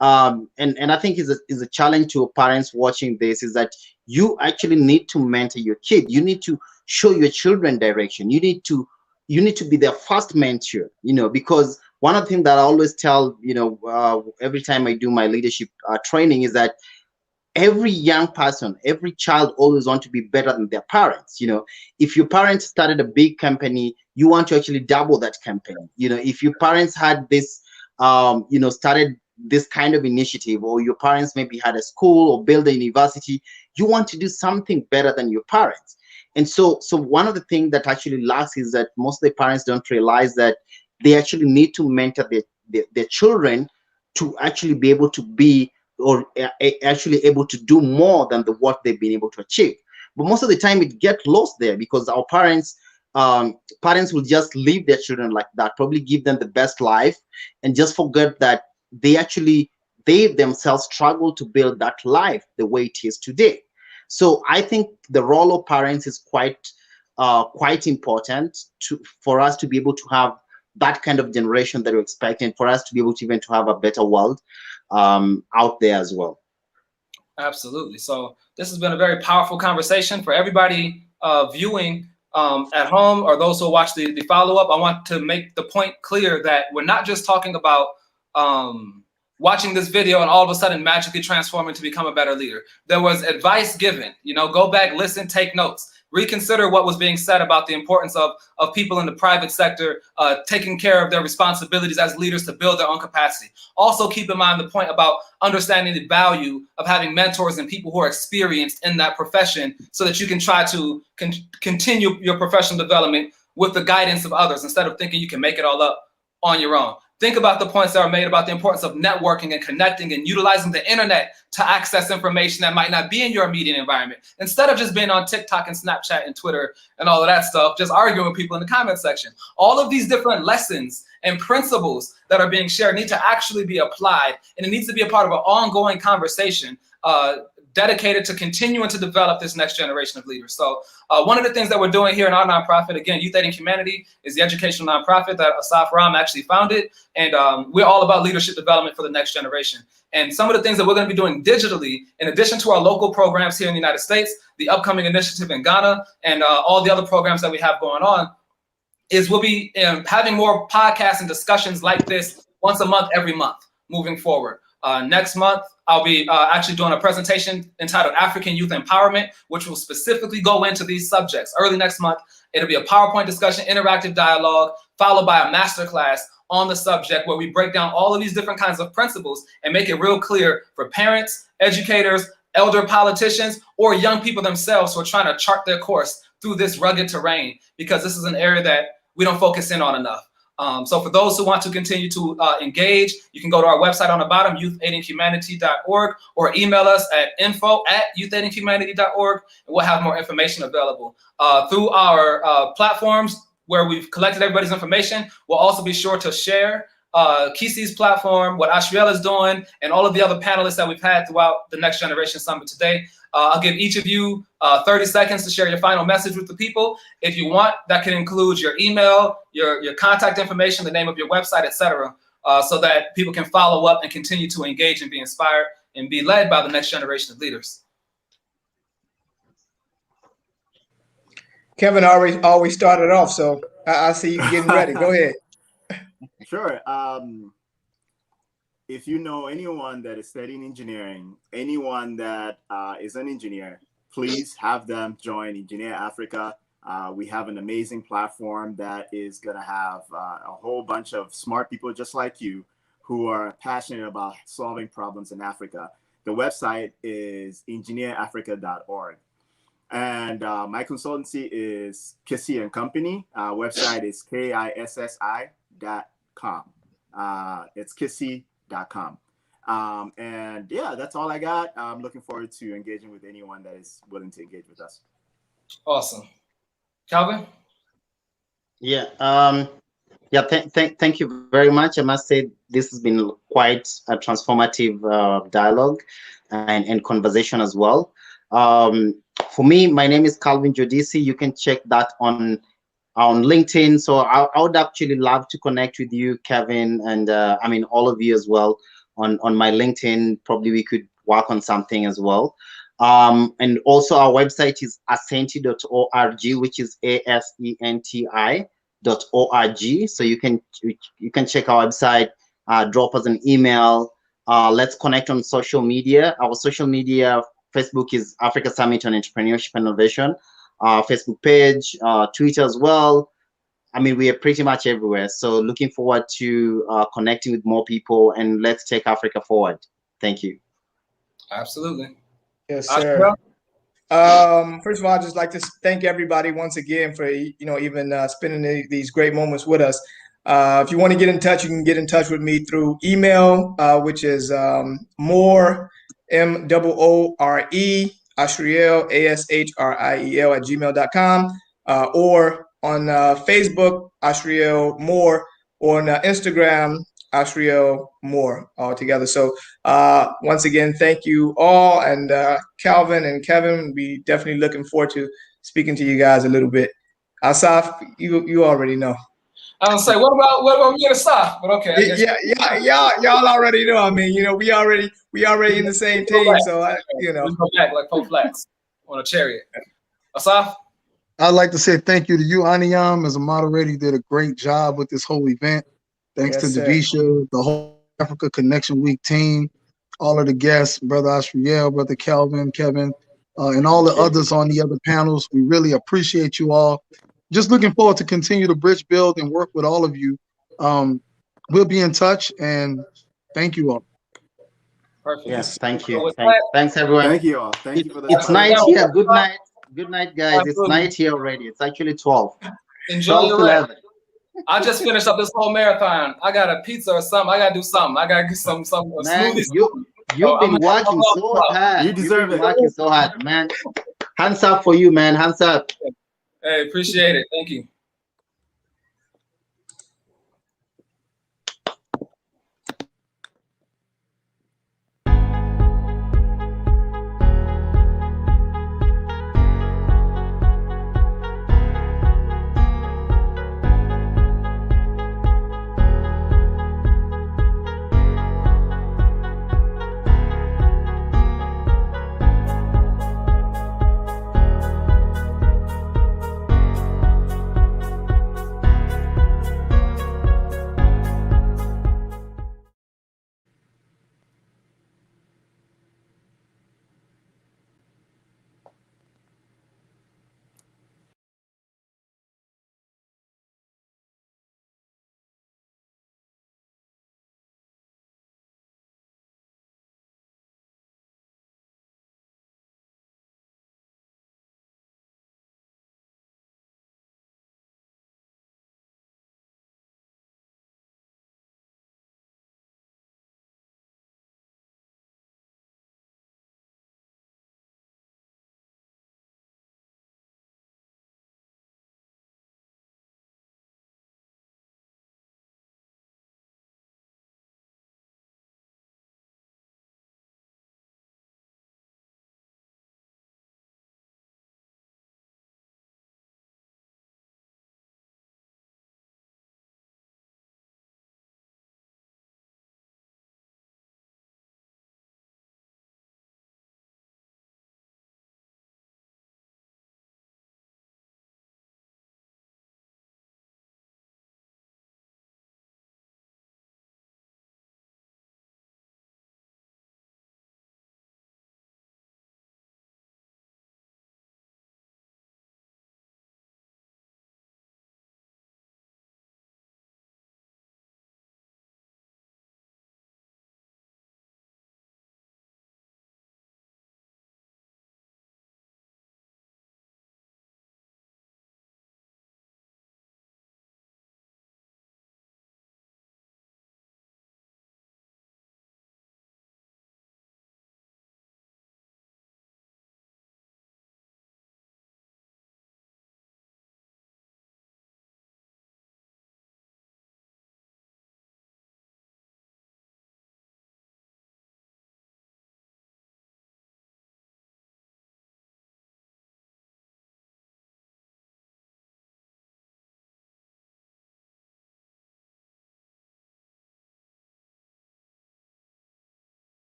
and I think is a challenge to parents watching this, is that you actually need to mentor your kid. You need to show your children direction. You need to be their first mentor, because one of the things that I always tell, every time I do my leadership training, is that every young person, every child always want to be better than their parents. If your parents started a big company, you want to actually double that company. If your parents had this, started this kind of initiative, or your parents maybe had a school or built a university, you want to do something better than your parents. And so one of the things that actually lacks is that most of the parents don't realize that they actually need to mentor their children to actually be able to be, or actually able to do more than what they've been able to achieve. But most of the time it gets lost there, because our parents will just leave their children like that, probably give them the best life, and just forget that they themselves struggle to build that life the way it is today. So I think the role of parents is quite important for us to be able to have that kind of generation that we expect, and for us to be able to even to have a better world out there as well. Absolutely. So this has been a very powerful conversation for everybody viewing at home, or those who watch the follow-up. I want to make the point clear that we're not just talking about watching this video and all of a sudden magically transforming to become a better leader. There was advice given, go back, listen, take notes. reconsider what was being said about the importance of people in the private sector taking care of their responsibilities as leaders to build their own capacity. Also keep in mind the point about understanding the value of having mentors and people who are experienced in that profession so that you can try to continue your professional development with the guidance of others instead of thinking you can make it all up on your own. Think about the points that are made about the importance of networking and connecting and utilizing the internet to access information that might not be in your immediate environment. Instead of just being on TikTok and Snapchat and Twitter and all of that stuff, just arguing with people in the comment section. All of these different lessons and principles that are being shared need to actually be applied, and it needs to be a part of an ongoing conversation dedicated to continuing to develop this next generation of leaders. So one of the things that we're doing here in our nonprofit, again, Youth Aiding Humanity, is the educational nonprofit that Asaf Ram actually founded. And we're all about leadership development for the next generation. And some of the things that we're going to be doing digitally, in addition to our local programs here in the United States, the upcoming initiative in Ghana, and all the other programs that we have going on, is we'll be having more podcasts and discussions like this once a month, every month, moving forward. Next month, I'll be actually doing a presentation entitled African Youth Empowerment, which will specifically go into these subjects. Early next month, it'll be a PowerPoint discussion, interactive dialogue, followed by a masterclass on the subject where we break down all of these different kinds of principles and make it real clear for parents, educators, elder politicians, or young people themselves who are trying to chart their course through this rugged terrain, because this is an area that we don't focus in on enough. So for those who want to continue to engage, you can go to our website on the bottom, youth-aidinghumanity.org, or email us at info@youth-aidinghumanity.org, and we'll have more information available. Through our platforms where we've collected everybody's information, we'll also be sure to share Kisi's platform, what Ashriel is doing, and all of the other panelists that we've had throughout the Next Generation Summit today. I'll give each of you 30 seconds to share your final message with the people. If you want, that can include your email, your contact information, the name of your website, etc., so that people can follow up and continue to engage and be inspired and be led by the next generation of leaders. Kevin always started off, so I see you getting ready. Go ahead. Sure. If you know anyone that is studying engineering, anyone that is an engineer, please have them join Engineer Africa. We have an amazing platform that is going to have a whole bunch of smart people just like you who are passionate about solving problems in Africa. The website is engineerafrica.org. And my consultancy is Kissi and Company. Website is KISSI.com. It's Kissi.com. And yeah, that's all I got. I'm looking forward to engaging with anyone that is willing to engage with us. Awesome. Calvin? Yeah. Thank you very much. I must say this has been quite a transformative dialogue and conversation as well. For me, my name is Calvin Jodisi. You can check that on LinkedIn. So I would actually love to connect with you, Kevin, and I mean all of you as well on my LinkedIn. Probably we could work on something as well. And also our website is asenti.org, which is ASENTI.org. So you can check our website, drop us an email. Let's connect on social media. Our social media, Facebook is Africa Summit on Entrepreneurship and Innovation. Facebook page, Twitter as well. I mean, we are pretty much everywhere. So looking forward to connecting with more people, and let's take Africa forward. Thank you. Absolutely. Yes, sir. First of all, I'd just like to thank everybody once again for even spending these great moments with us. If you want to get in touch, you can get in touch with me through email, which is more MOORE Ashriel ASHRIEL @gmail.com, or on Facebook Ashriel Moore, or on Instagram Ashriel Moore, all together. So once again, thank you all, and Calvin and Kevin, we definitely looking forward to speaking to you guys a little bit. Asaf, you already know. I was say, what about me and Asaf? But okay. Y'all already know. I mean, we already in the same team, so we go back like Pope Flats on a chariot. Asaf? I'd like to say thank you to you, Aniyam, as a moderator. You did a great job with this whole event. Thanks to Davisha, the whole Africa Connection Week team, all of the guests, Brother Ashriel, Brother Calvin, Kevin, and all the others on the other panels. We really appreciate you all. Just looking forward to continue to bridge build and work with all of you. We'll be in touch, and thank you all. Perfect. Yes, thank you. So with Thanks, everyone. Thank you all. Thank you for the It's time. night here. Good night. Good night, guys. It's Absolutely. night here already. It's actually 12. Enjoy 12 your to rest. 11. I just finished up this whole marathon. I got a pizza or something. I gotta do something. I gotta get some Man, smoothies. you've been working so hard. You deserve You've been it. working so hard, man. Hands up for you, man. Hands up. Hey, appreciate it. Thank you.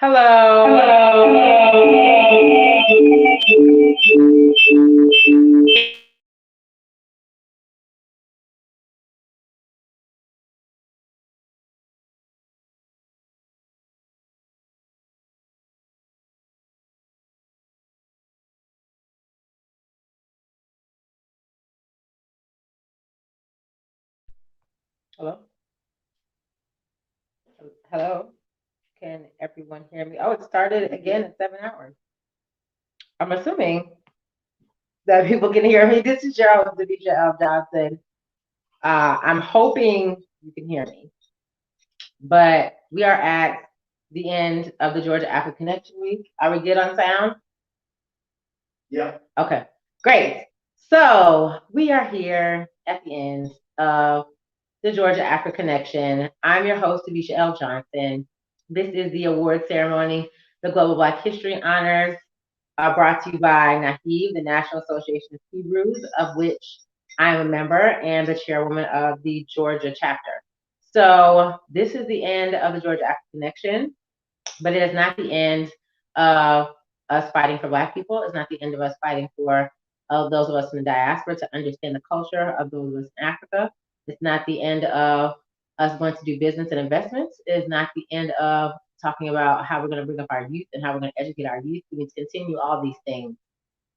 Hello? Hello? Can everyone hear me? Oh, it started again in 7 hours. I'm assuming that people can hear me. This is your host, Denisha L. Johnson. I'm hoping you can hear me. But we are at the end of the Georgia Africa Connection Week. Are we good on sound? Yeah. Okay, great. So we are here at the end of the Georgia Africa Connection. I'm your host, Denisha L. Johnson. This is the award ceremony, the Global Black History Honors, brought to you by NAHIB, the National Association of Hebrews, of which I am a member and the chairwoman of the Georgia chapter. So this is the end of the Georgia Africa Connection, but it is not the end of us fighting for Black people. It's not the end of us fighting for those of us in the diaspora to understand the culture of those of us in Africa. It's not the end of us going to do business and investments. It is not the end of talking about how we're going to bring up our youth and how we're going to educate our youth. We need to continue all these things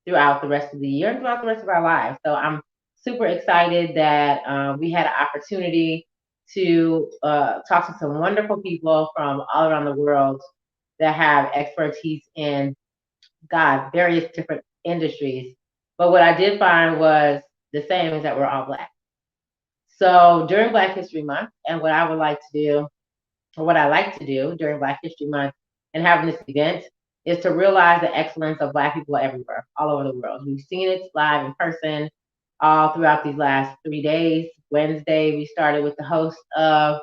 throughout the rest of the year and throughout the rest of our lives. So I'm super excited that we had an opportunity to talk to some wonderful people from all around the world that have expertise in various different industries. But what I did find was the same is that we're all Black. So during Black History Month, and what I would like to do, or what I like to do during Black History Month and having this event, is to realize the excellence of Black people everywhere, all over the world. We've seen it live in person all throughout these last 3 days. Wednesday, we started with the host of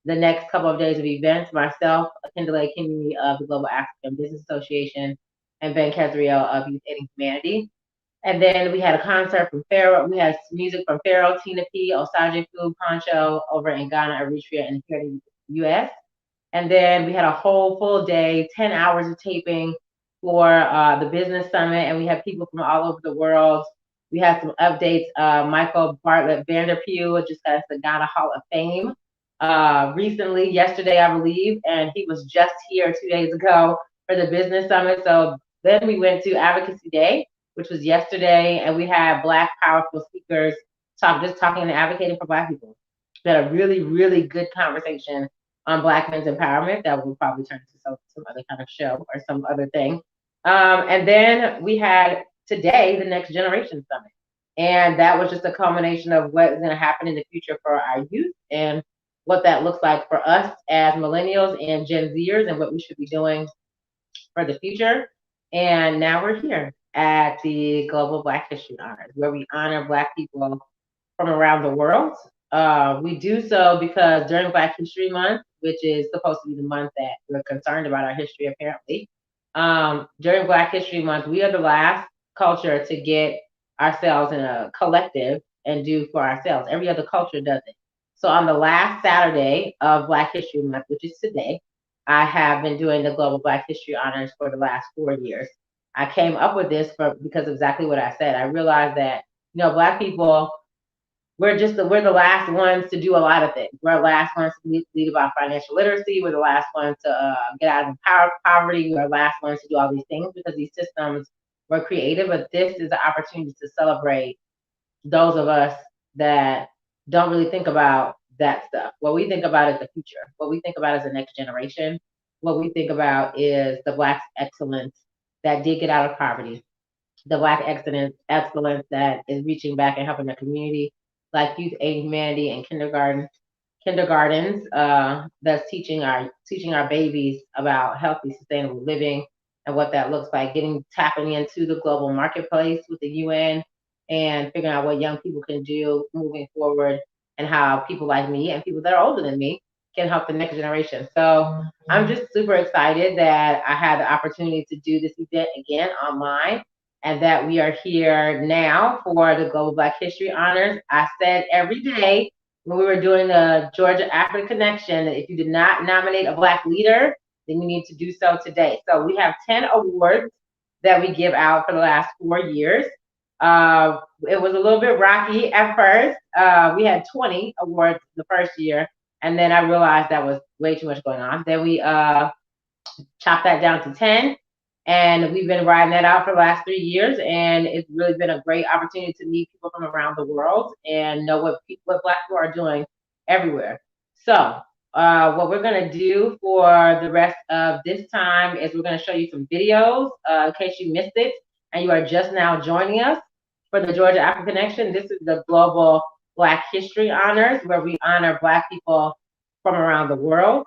the next couple of days of events, myself, Kendall Kinney of the Global African Business Association, and Ben Kesriel of Youth Aiding Humanity. And then we had a concert from Pharaoh. We had music from Pharaoh, Tina P, Osaje Fu, Poncho over in Ghana, Eritrea, and here in the US. And then we had a whole full day, 10 hours of taping for the business summit. And we had people from all over the world. We had some updates. Michael Bartlett Vanderpew just got the Ghana Hall of Fame recently, yesterday, I believe. And he was just here 2 days ago for the business summit. So then we went to Advocacy Day, which was yesterday. And we had Black powerful speakers talking and advocating for Black people. We had a really, really good conversation on Black men's empowerment that will probably turn into some other kind of show or some other thing. And then we had today the Next Generation Summit. And that was just a culmination of what is going to happen in the future for our youth and what that looks like for us as millennials and Gen Zers and what we should be doing for the future. And now we're here at the Global Black History Honors, where we honor Black people from around the world. We do so because during Black History Month, which is supposed to be the month that we're concerned about our history, apparently, during Black History Month, we are the last culture to get ourselves in a collective and do for ourselves. Every other culture does it. So on the last Saturday of Black History Month, which is today, I have been doing the Global Black History Honors for the last 4 years. I came up with this because of exactly what I said. I realized that, Black people, we're the last ones to do a lot of things. We're the last ones to lead about financial literacy. We're the last ones to get out of poverty. We're the last ones to do all these things because these systems were created. But this is an opportunity to celebrate those of us that don't really think about that stuff. What we think about is the future. What we think about is the next generation. What we think about is the Black excellence that did get out of poverty, the Black excellence that is reaching back and helping the community, like Youth Aiding Humanity and kindergartens that's teaching our babies about healthy, sustainable living and what that looks like, tapping into the global marketplace with the UN and figuring out what young people can do moving forward and how people like me and people that are older than me can help the next generation. So I'm just super excited that I had the opportunity to do this event again online and that we are here now for the Global Black History Honors. I said every day when we were doing the Georgia Africa Connection that if you did not nominate a Black leader then you need to do so today. So we have 10 awards that we give out for the last 4 years. It was a little bit rocky at first. We had 20 awards the first year, and then I realized that was way too much going on. Then we chopped that down to 10, and we've been riding that out for the last 3 years, and it's really been a great opportunity to meet people from around the world and know what Black people are doing everywhere. So what we're going to do for the rest of this time is we're going to show you some videos in case you missed it and you are just now joining us for the Georgia Africa Connection. This is the Global Black History Honors, where we honor Black people from around the world.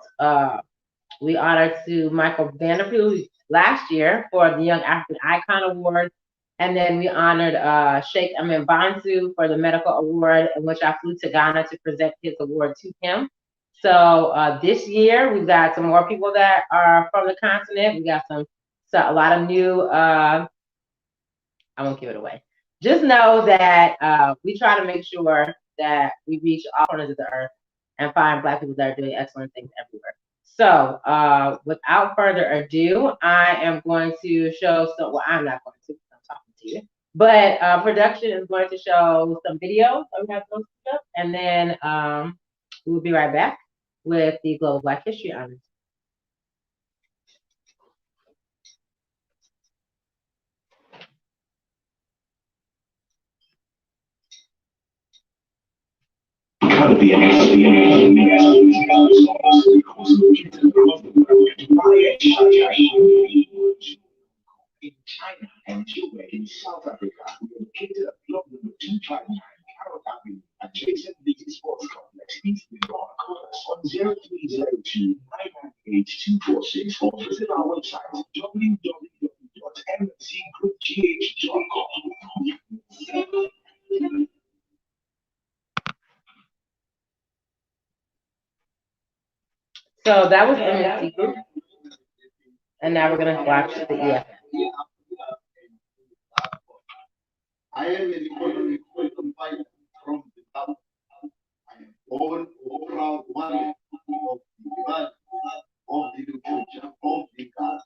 We honored to Michael Vanderpool last year for the Young African Icon Award. And then we honored Sheikh Amin Bansu for the Medical Award, in which I flew to Ghana to present his award to him. So this year, we've got some more people that are from the continent. We got a lot of new, I won't give it away. Just know that we try to make sure that we reach all corners of the earth and find Black people that are doing excellent things everywhere. So without further ado, I am going to show well, I'm not going to, I'm talking to you, but production is going to show some videos. So we have those stuff, and then we'll be right back with the Global Black History Honors. In China and Cuba in South Africa, we located at block number 259 Carrot Avenue, adjacent BT Sports Complex, East York, on 0302 998 246, or visit our website www.mcgroupgh.com. So that was MNC Group, and now we're going to watch the EFF. I am an economic freedom fighter from the Gacw. I am born a proud warrior of the blood of the culture of the Gacw.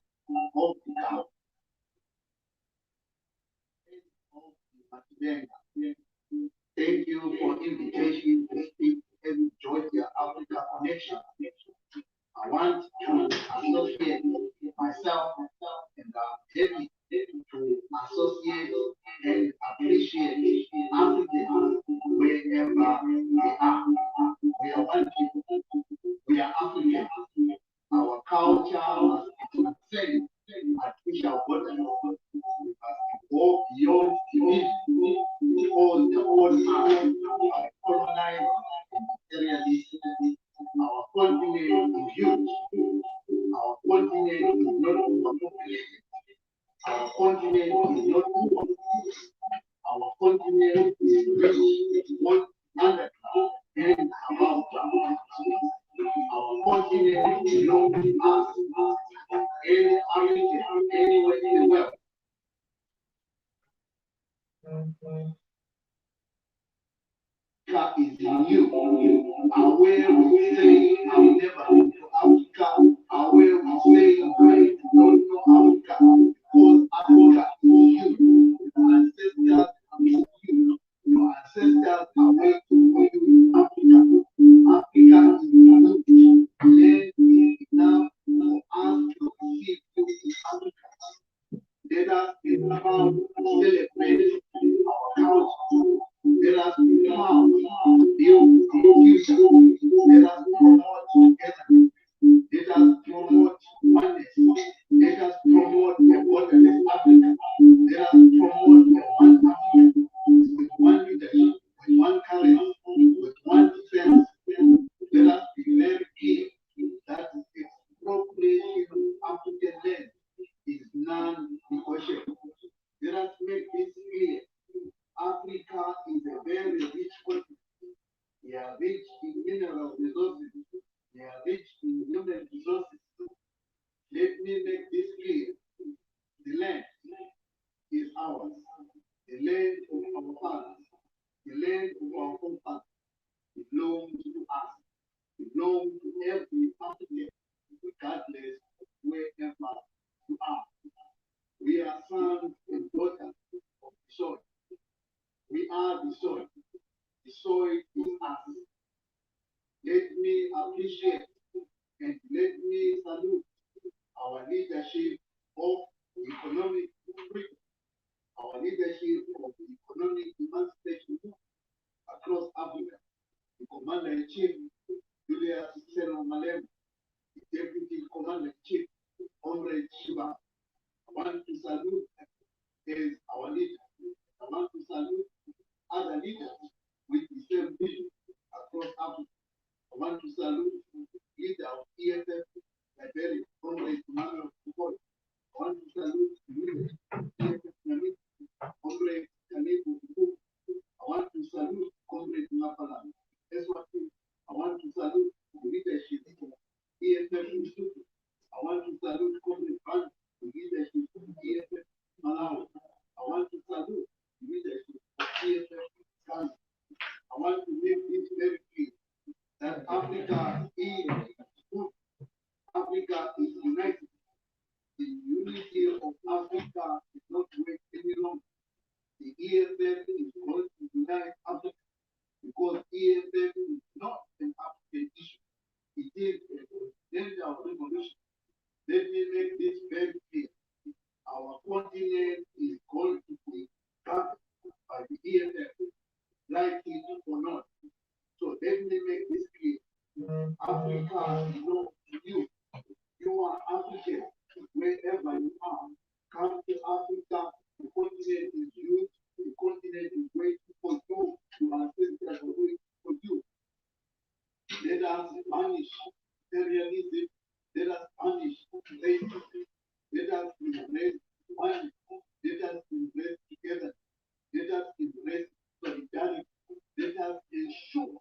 Thank you for invitation to speak in Georgia Africa Connection. I want to associate myself and David to associate and appreciate Africans wherever they are. We are one people. We are Africans. Our culture must transcend artificial borders. We must go beyond division. All the old times are colonized imperialism. Our continent is huge. Our continent is not overpopulated. Our continent is not poor. Our continent is rich, both underground and above ground. Our continent belongs to us. Any African, anywhere in the world. Africa is new. Where we say I've never been to Africa, where we say I don't know Africa, because Africa is huge. Your ancestors are huge. Your ancestors are waiting for you in Africa. Africa is huge. Let me now for us to receive you in Africa. Let us be proud to celebrate our culture. Let us be proud to build our future. Let us promote together. Let us promote oneness. Let us promote a borderless Africa. Let us promote a one Africa with one leadership, with one currency, with one defense. Let us be very clear that expropriation of African land is non-negotiable. Let us make this clear. Africa is a very rich continent. They are rich in mineral resources. They are rich in human resources. Let me make this clear. The land is ours. The land of our fathers. The land of our forefathers belongs to us. Belongs to every African, regardless wherever you are. We are sons and daughters of the soil. We are the soil. The soil is us. Let me appreciate and let me salute our leadership of economic freedom, our leadership of economic emancipation across Africa. The Commander-in-Chief, Julius Seno Malema, the Deputy Commander-in-Chief, Comrade Shiba. I want to salute as our leader. I want to salute other leaders with the same vision across Africa. I want to salute the leader of EFF, Liberia, Comrade Emmanuel Fukoi. I want to salute the leader of EFF, Namibia, Comrade Kalebu Kuku. I want to salute Comrade Mapala. I want to salute the leadership of EFF Institute. I want to salute Comrade Ban, the leadership of EFF Malawi. I want to salute the leadership of EFF Ghana. I want to make this very clear that Africa is good. Africa is united. The unity of Africa is not work any longer. The EFF is going to unite Africa because EFF is not an African issue. It is a agenda of revolution. Let me make this very clear. Our continent is going to be governed by the EFF, like it or not. So let me make this clear. Africa belongs to you. You are African wherever you are. Come to Africa. The continent is huge. The continent is waiting for you. Your ancestors are waiting for you. Let us banish imperialism. Let us banish racism. Let us embrace one. Let us embrace together. Let us embrace solidarity. Let us ensure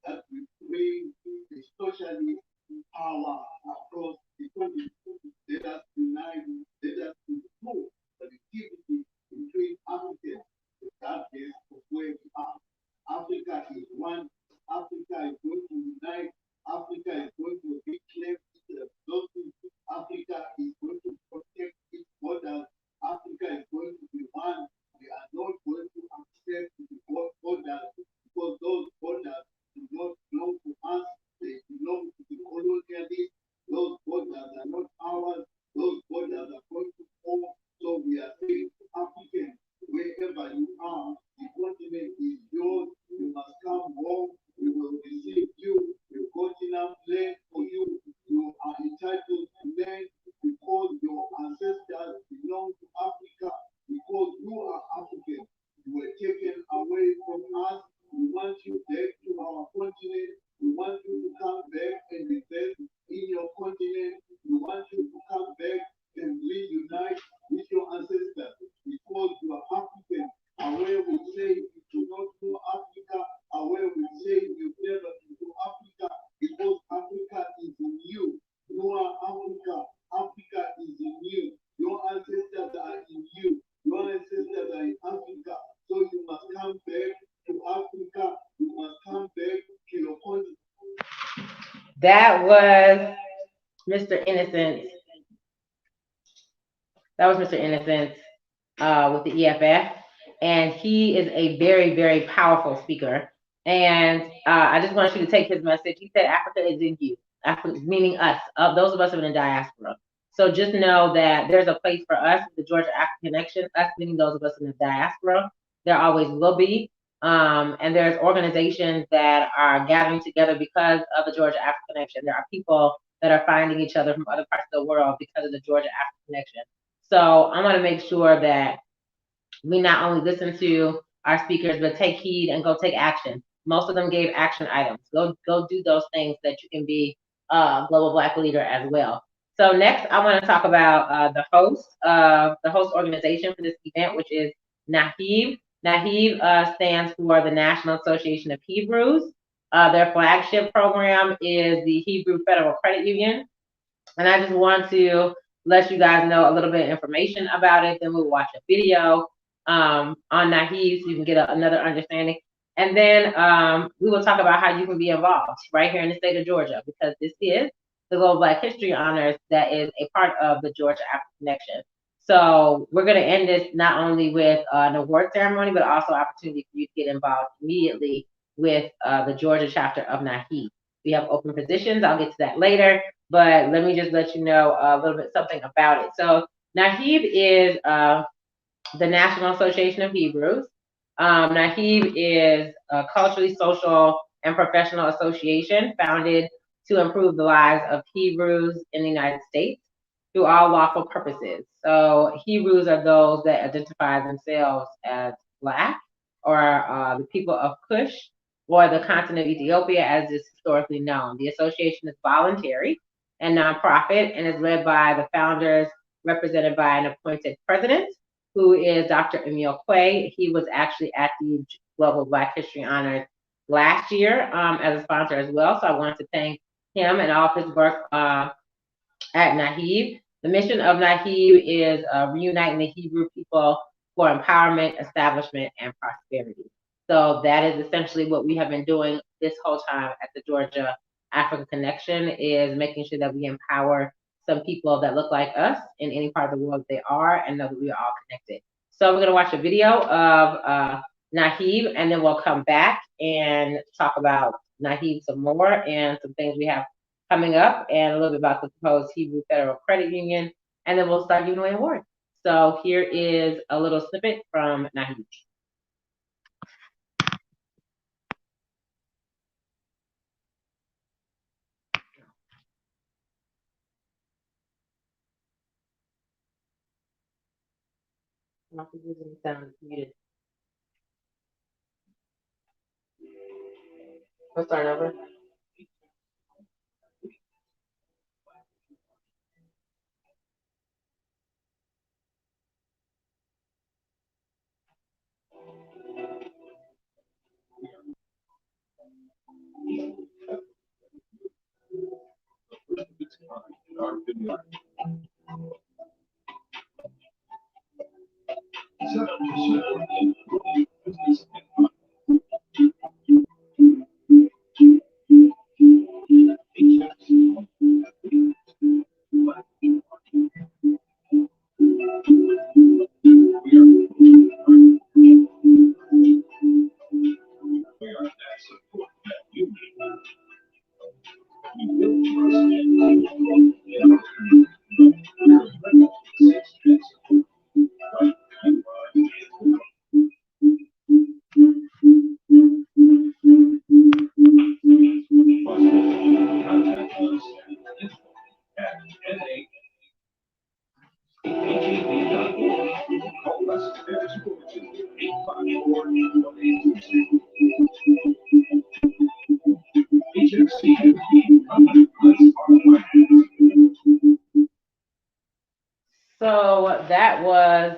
that we bring a socialist power across the country. Let us unite. Let us improve connectivity between Africans, regardless of where we are. Africa is one. Africa is going to unite. Africa is going to reclaim its resources. Africa is going to protect its borders. Africa is going to be one. We are not going to accept the borders because those borders do not belong to us. They belong to the colonialists. Those borders are not ours. Those borders are going to fall. So we are saying to Africans, wherever you are, the continent is yours. You must come home. We will receive you. We've got enough land for you. You are entitled to land because your ancestors belong to Africa, because you are African. You were taken away from us. We want you back to our continent. We want you to come back and invest in your continent. We want you to come back and reunite with your ancestors because you are African. And where we say you do not know Africa, and where we say you never know Africa, because Africa is in you. You are Africa. Africa is in you. Your ancestors are in you. Your ancestors are in Africa. So you must come back to Africa. You must come back to your continent. That was Mr. Innocent. That was Mr. Innocent with the EFF. And he is a very, very powerful speaker. And I just want you to take his message. He said, Africa is in you, Africa, meaning us, those of us who are in the diaspora. So just know that there's a place for us, the Georgia African Connection, us meaning those of us in the diaspora. There always will be. And there's organizations that are gathering together because of the Georgia African Connection. There are people that are finding each other from other parts of the world because of the Georgia African Connection. So I want to make sure that we not only listen to our speakers, but take heed and go take action. Most of them gave action items. Go do those things that you can be a global Black leader as well. So next, I want to talk about the host organization for this event, which is NAHEEB. NAHEEB stands for the National Association of Hebrews. Their flagship program is the Hebrew Federal Credit Union. And I just want to let you guys know a little bit of information about it. Then we'll watch a video on NAHEEB so you can get another understanding. And then we will talk about how you can be involved right here in the state of Georgia, because this is the Global Black History Honors that is a part of the Georgia Africa Connection. So we're going to end this not only with an award ceremony, but also opportunity for you to get involved immediately with the Georgia chapter of NAHEEB. We have open positions. I'll get to that later, but let me just let you know a little bit something about it. So NAHEEB is the National Association of Hebrews. NAHEEB is a culturally, social, and professional association founded to improve the lives of Hebrews in the United States through all lawful purposes. So Hebrews are those that identify themselves as Black, or the people of Cush, or the continent of Ethiopia as is historically known. The association is voluntary and nonprofit and is led by the founders, represented by an appointed president, who is Dr. Emil Quay. He was actually at the Global Black History Honors last year as a sponsor as well. So I wanted to thank him and all of his work at NAHEEB. The mission of NAHEEB is reuniting the Hebrew people for empowerment, establishment, and prosperity. So that is essentially what we have been doing this whole time at the Georgia Africa Connection, is making sure that we empower some people that look like us in any part of the world they are, and know that we are all connected. So we're going to watch a video of NAHEEB, and then we'll come back and talk about NAHEEB some more and some things we have coming up, and a little bit about the proposed Hebrew Federal Credit Union, and then we'll start giving away awards. So here is a little snippet from NAHEEB. Sound muted. We'll start over. So that was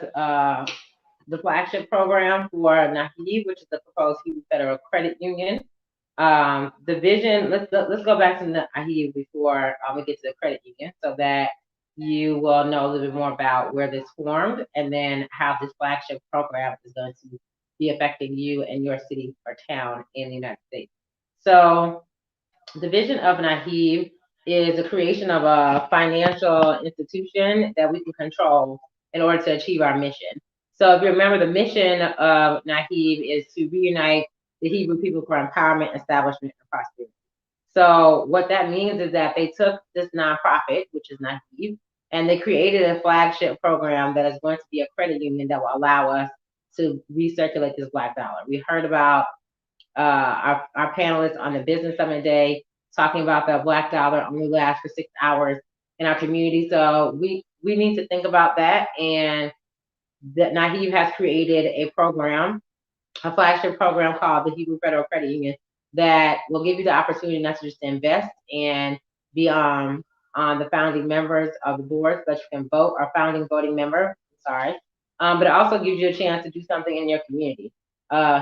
the flagship program for NAHEEB, which is the proposed Hebrew Federal Credit Union. The vision, let's go back to NAHEEB before we get to the credit union, so that you will know a little bit more about where this formed, and then how this flagship program is going to be affecting you and your city or town in the United States. So the vision of NAHEEB is the creation of a financial institution that we can control in order to achieve our mission. So if you remember, the mission of NAHEEB is to reunite the Hebrew people for empowerment, establishment, and prosperity. So what that means is that they took this nonprofit, which is NAHEEB, and they created a flagship program that is going to be a credit union that will allow us to recirculate this Black dollar. We heard about our panelists on the Business Summit Day talking about that Black dollar only lasts for 6 hours in our community. So we need to think about that, and that NAHEEB has created a program, a flagship program called the Hebrew Federal Credit Union, that will give you the opportunity not to just invest and be on the founding members of the board, so that you can vote, or founding voting member, but it also gives you a chance to do something in your community.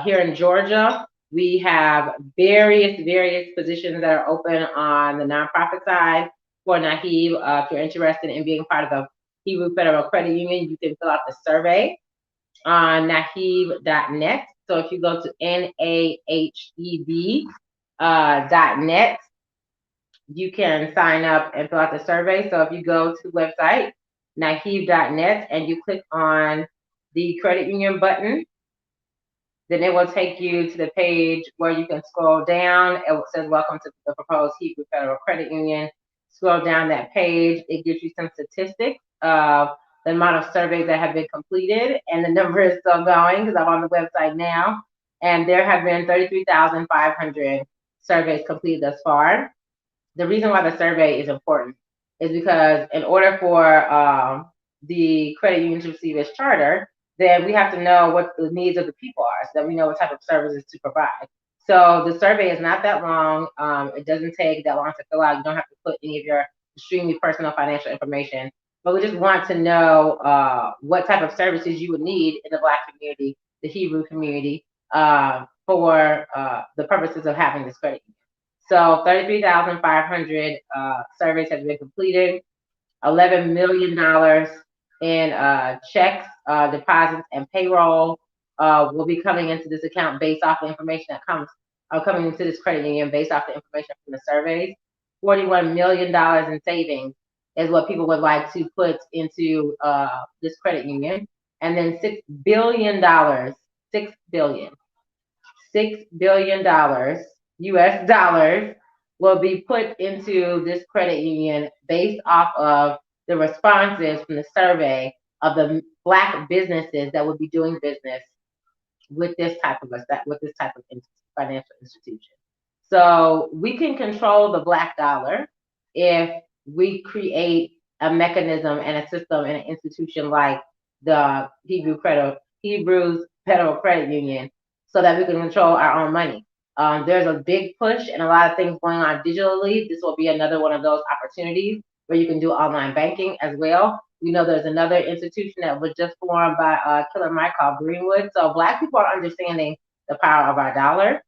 Here in Georgia, we have various positions that are open on the nonprofit side for NAHEEB. If you're interested in being part of the Hebrew Federal Credit Union, you can fill out the survey on naheeb.net. So if you go to NAHEB.net, you can sign up and fill out the survey. So if you go to the website, naheeb.net, and you click on the credit union button, then it will take you to the page where you can scroll down. It says, welcome to the proposed Hebrew Federal Credit Union. Scroll down that page. It gives you some statistics of the amount of surveys that have been completed, and the number is still going because I'm on the website now. And there have been 33,500 surveys completed thus far. The reason why the survey is important is because in order for the credit union to receive its charter, then we have to know what the needs of the people are so that we know what type of services to provide. So the survey is not that long. It doesn't take that long to fill out. You don't have to put any of your extremely personal financial information, but we just want to know what type of services you would need in the Black community, the Hebrew community, for the purposes of having this credit union. So 33,500 surveys have been completed. $11 million in checks, deposits, and payroll will be coming into this account based off the information that comes coming into this credit union based off the information from the surveys. $41 million in savings is what people would like to put into this credit union, and then $6 billion, $6 billion US dollars will be put into this credit union based off of the responses from the survey of the Black businesses that would be doing business with this type of financial institution. So we can control the Black dollar if we create a mechanism and a system and an institution like the Hebrews Federal Credit Union, so that we can control our own money. There's a big push and a lot of things going on digitally. This will be another one of those opportunities where you can do online banking as well. We know there's another institution that was just formed by Killer Mike called Greenwood. So Black people are understanding the power of our dollar.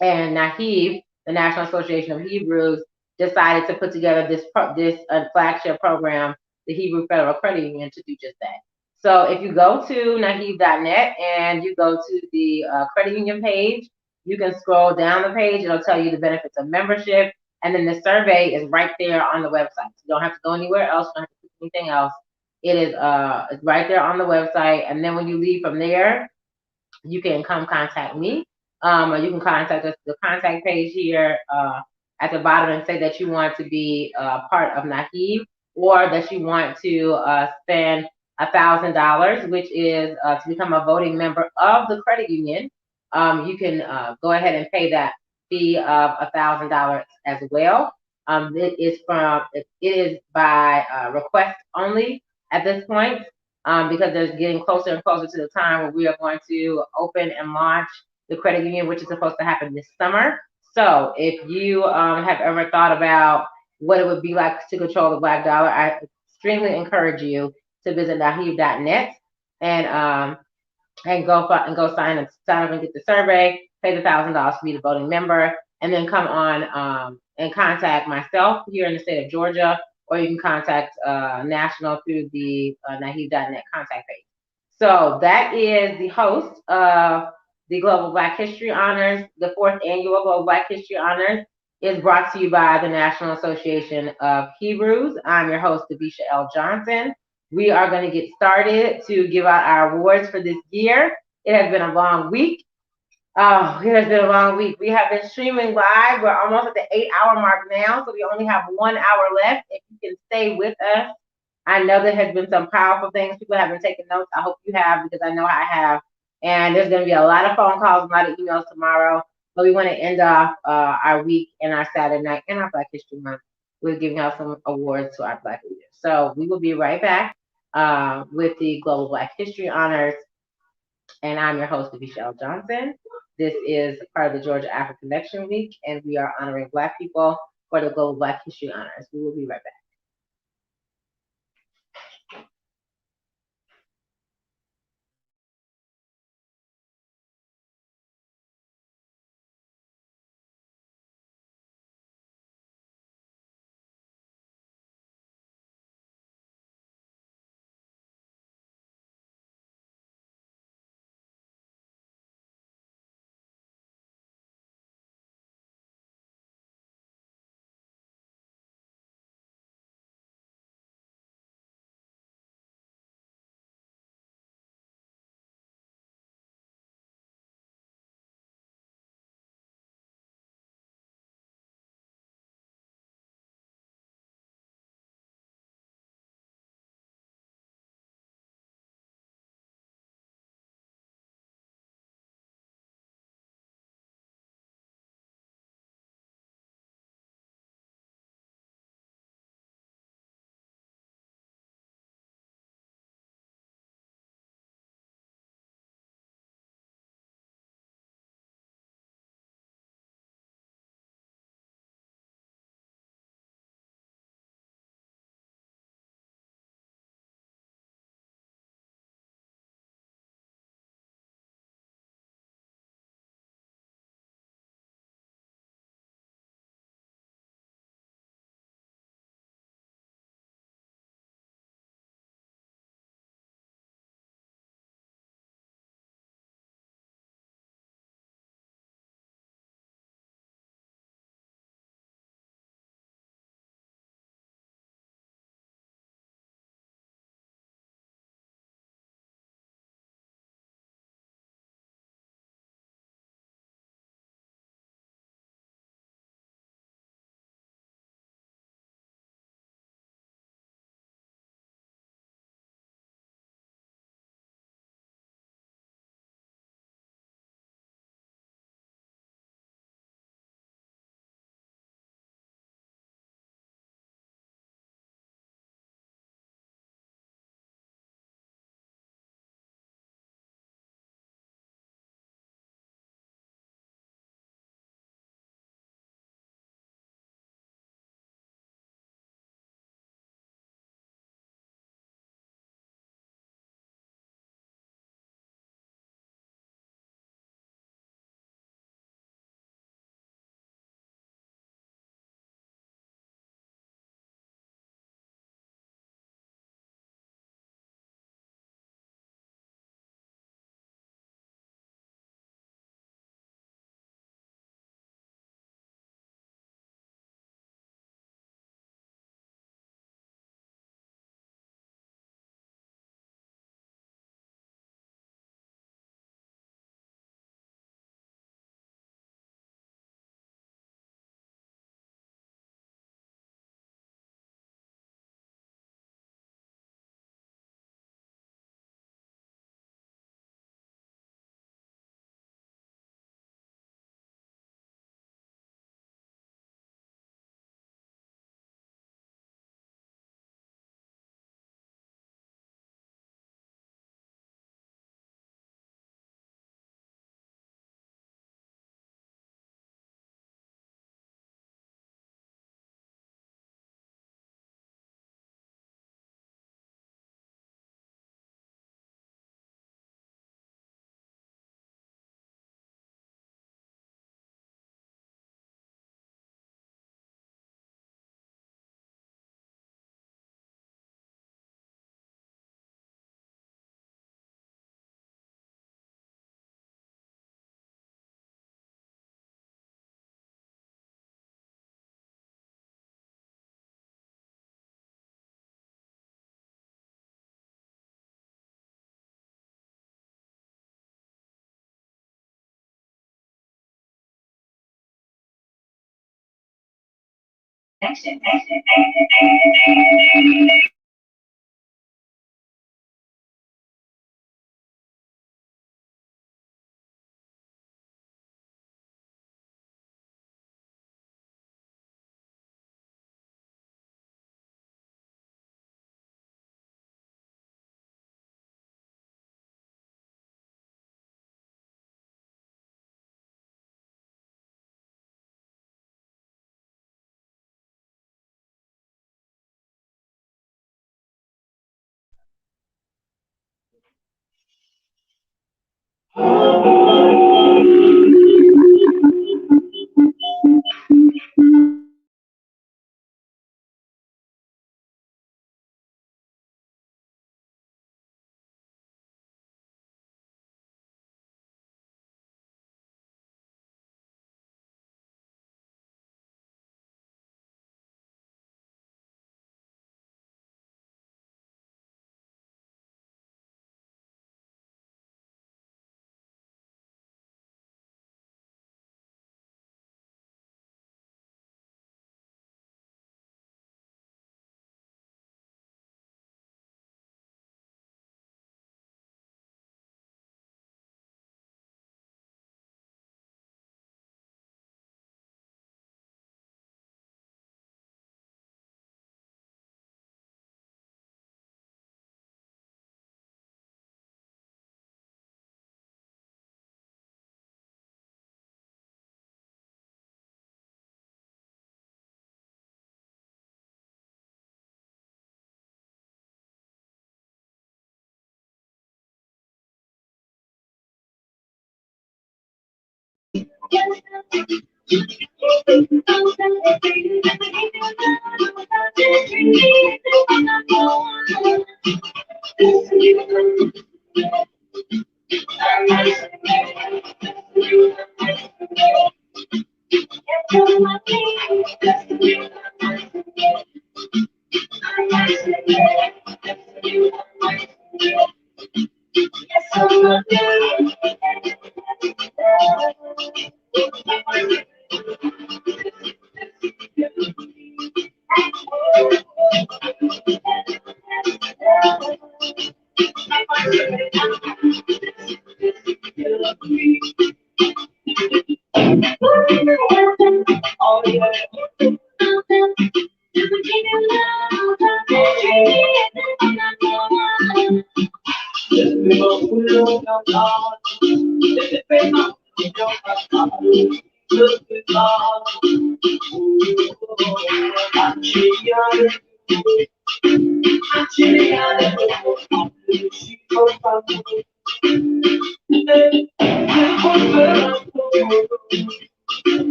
And NAHEEB, the National Association of Hebrews, decided to put together this flagship program, the Hebrew Federal Credit Union, to do just that. So if you go to naheeb.net and you go to the credit union page, you can scroll down the page. It'll tell you the benefits of membership. And then the survey is right there on the website. You don't have to go anywhere else. You don't have to do anything else. It is it's right there on the website. And then when you leave from there, you can come contact me. Or you can contact us, the contact page here at the bottom, and say that you want to be part of NAHEEB, or that you want to spend $1,000, which is to become a voting member of the credit union. You can go ahead and pay that fee of $1,000 as well. It is by request only at this point, because they're getting closer and closer to the time where we are going to open and launch the credit union, which is supposed to happen this summer. So if you have ever thought about what it would be like to control the Black dollar, I extremely encourage you to visit naheeb.net and go sign up and get the survey, pay the $1,000 to be the voting member, and then come on and contact myself here in the state of Georgia, or you can contact National through the naheeb.net contact page. So that is the host of the Global Black History Honors. The 4th annual Global Black History Honors is brought to you by the National Association of Hebrews. I'm your host, Devisha L. Johnson. We are going to get started to give out our awards for this year. It has been a long week. Oh, it has been a long week. We have been streaming live. We're almost at the 8-hour mark now, so we only have 1 hour left. If you can stay with us, I know there has been some powerful things. People have been taking notes. I hope you have, because I know I have. And there's going to be a lot of phone calls, a lot of emails tomorrow. But we want to end off our week and our Saturday night and our Black History Month with giving out some awards to our Black leaders. So we will be right back with the Global Black History Honors. And I'm your host, Michelle Johnson. This is part of the Georgia African Connection Week, and we are honoring Black people for the Global Black History Honors. We will be right back.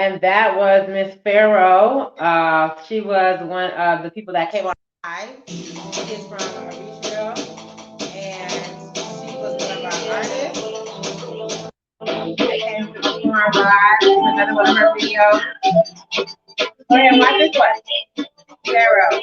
And that was Miss Farrow. She was one of the people that came on live. She is from Eritrea, and she was one of our artists. They came to perform live. Another one of her videos. Go ahead, watch this one. Farrow.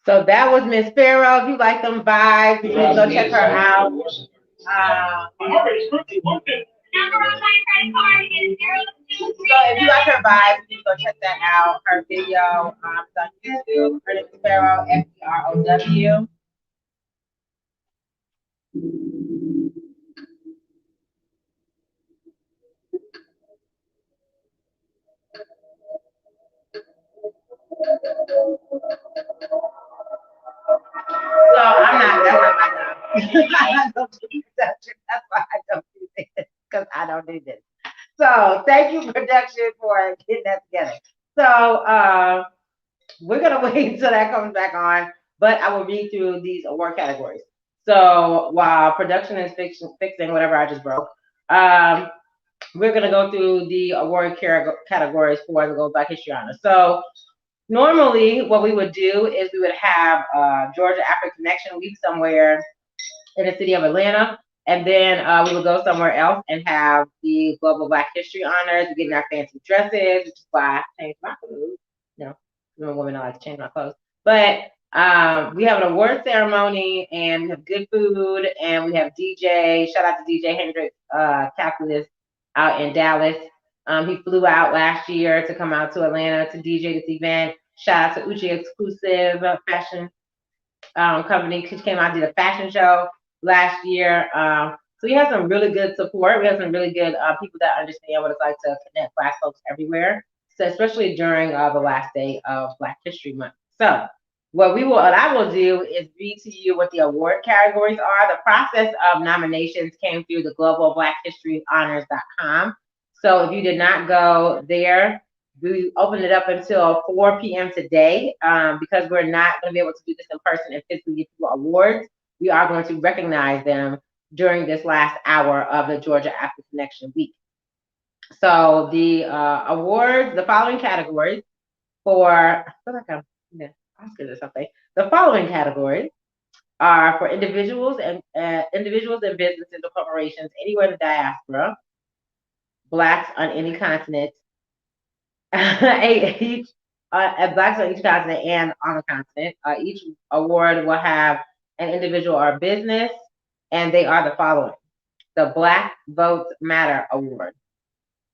So that was Miss Farrow. If you like them vibes, please go check her out. So if you like her vibes, please go check that out. Her video on YouTube. Her name is Farrow, F-E-R-O-W. So I'm not, that's not my job. I don't do production. That's why I don't do this, because I don't do this. So thank you, production, for getting that together. So we're gonna wait until that comes back on, but I will read through these award categories. So while production is fixing whatever I just broke, we're gonna go through the award categories for the Global Black History Honor. So normally what we would do is we would have Georgia African Connection Week somewhere in the city of Atlanta, and then we would go somewhere else and have the Global Black History Honors, getting our fancy dresses, which is why I changed my clothes. You know, I'm a woman, I like to change my clothes. But we have an award ceremony, and we have good food, and we have DJ. Shout out to DJ Hendrix Calculus out in Dallas. He flew out last year to come out to Atlanta to DJ this event. Shout out to Uchi Exclusive Fashion company. She came out and did a fashion show last year. So we have some really good support. We have some really good people that understand what it's like to connect Black folks everywhere. So especially during the last day of Black History Month. So what I will do is read to you what the award categories are. The process of nominations came through the globalblackhistoryhonors.com. So if you did not go there, we opened it up until 4 p.m. today because we're not going to be able to do this in person and physically give people awards. We are going to recognize them during this last hour of the Georgia African Connection Week. So the awards, the following categories for, I feel like I'm Oscars or something. The following categories are for individuals and businesses or corporations anywhere in the diaspora, Blacks on any continent, each Blacks on each continent and on the continent. Each award will have an individual or business, and they are the following: the Black Votes Matter Award,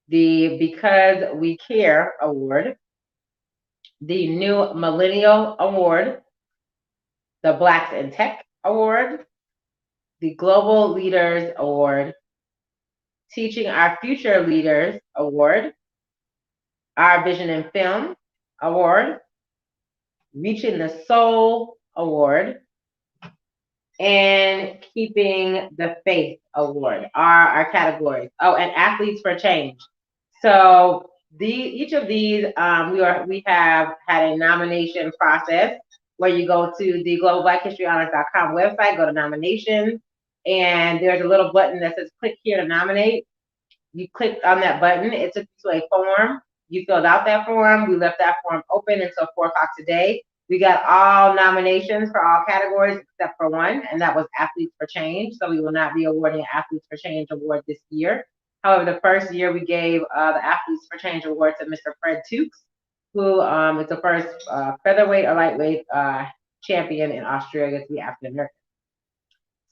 the Because We Care Award, the New Millennial Award, the Blacks in Tech Award, the Global Leaders Award, Teaching Our Future Leaders Award, Our Vision in Film Award, Reaching the Soul Award, and Keeping the Faith Award are our categories. Oh, and Athletes for Change. So each of these, we have had a nomination process where you go to the globalblackhistoryhonors.com website, go to nominations, and there's a little button that says click here to nominate. You clicked on that button, it took you to a form. You filled out that form. We left that form open until 4 o'clock today. We got all nominations for all categories except for one, and that was Athletes for Change. So we will not be awarding an Athletes for Change award this year. However, the first year we gave the Athletes for Change award to Mr. Fred Tukes, who is the first featherweight or lightweight champion in Australia to be African American.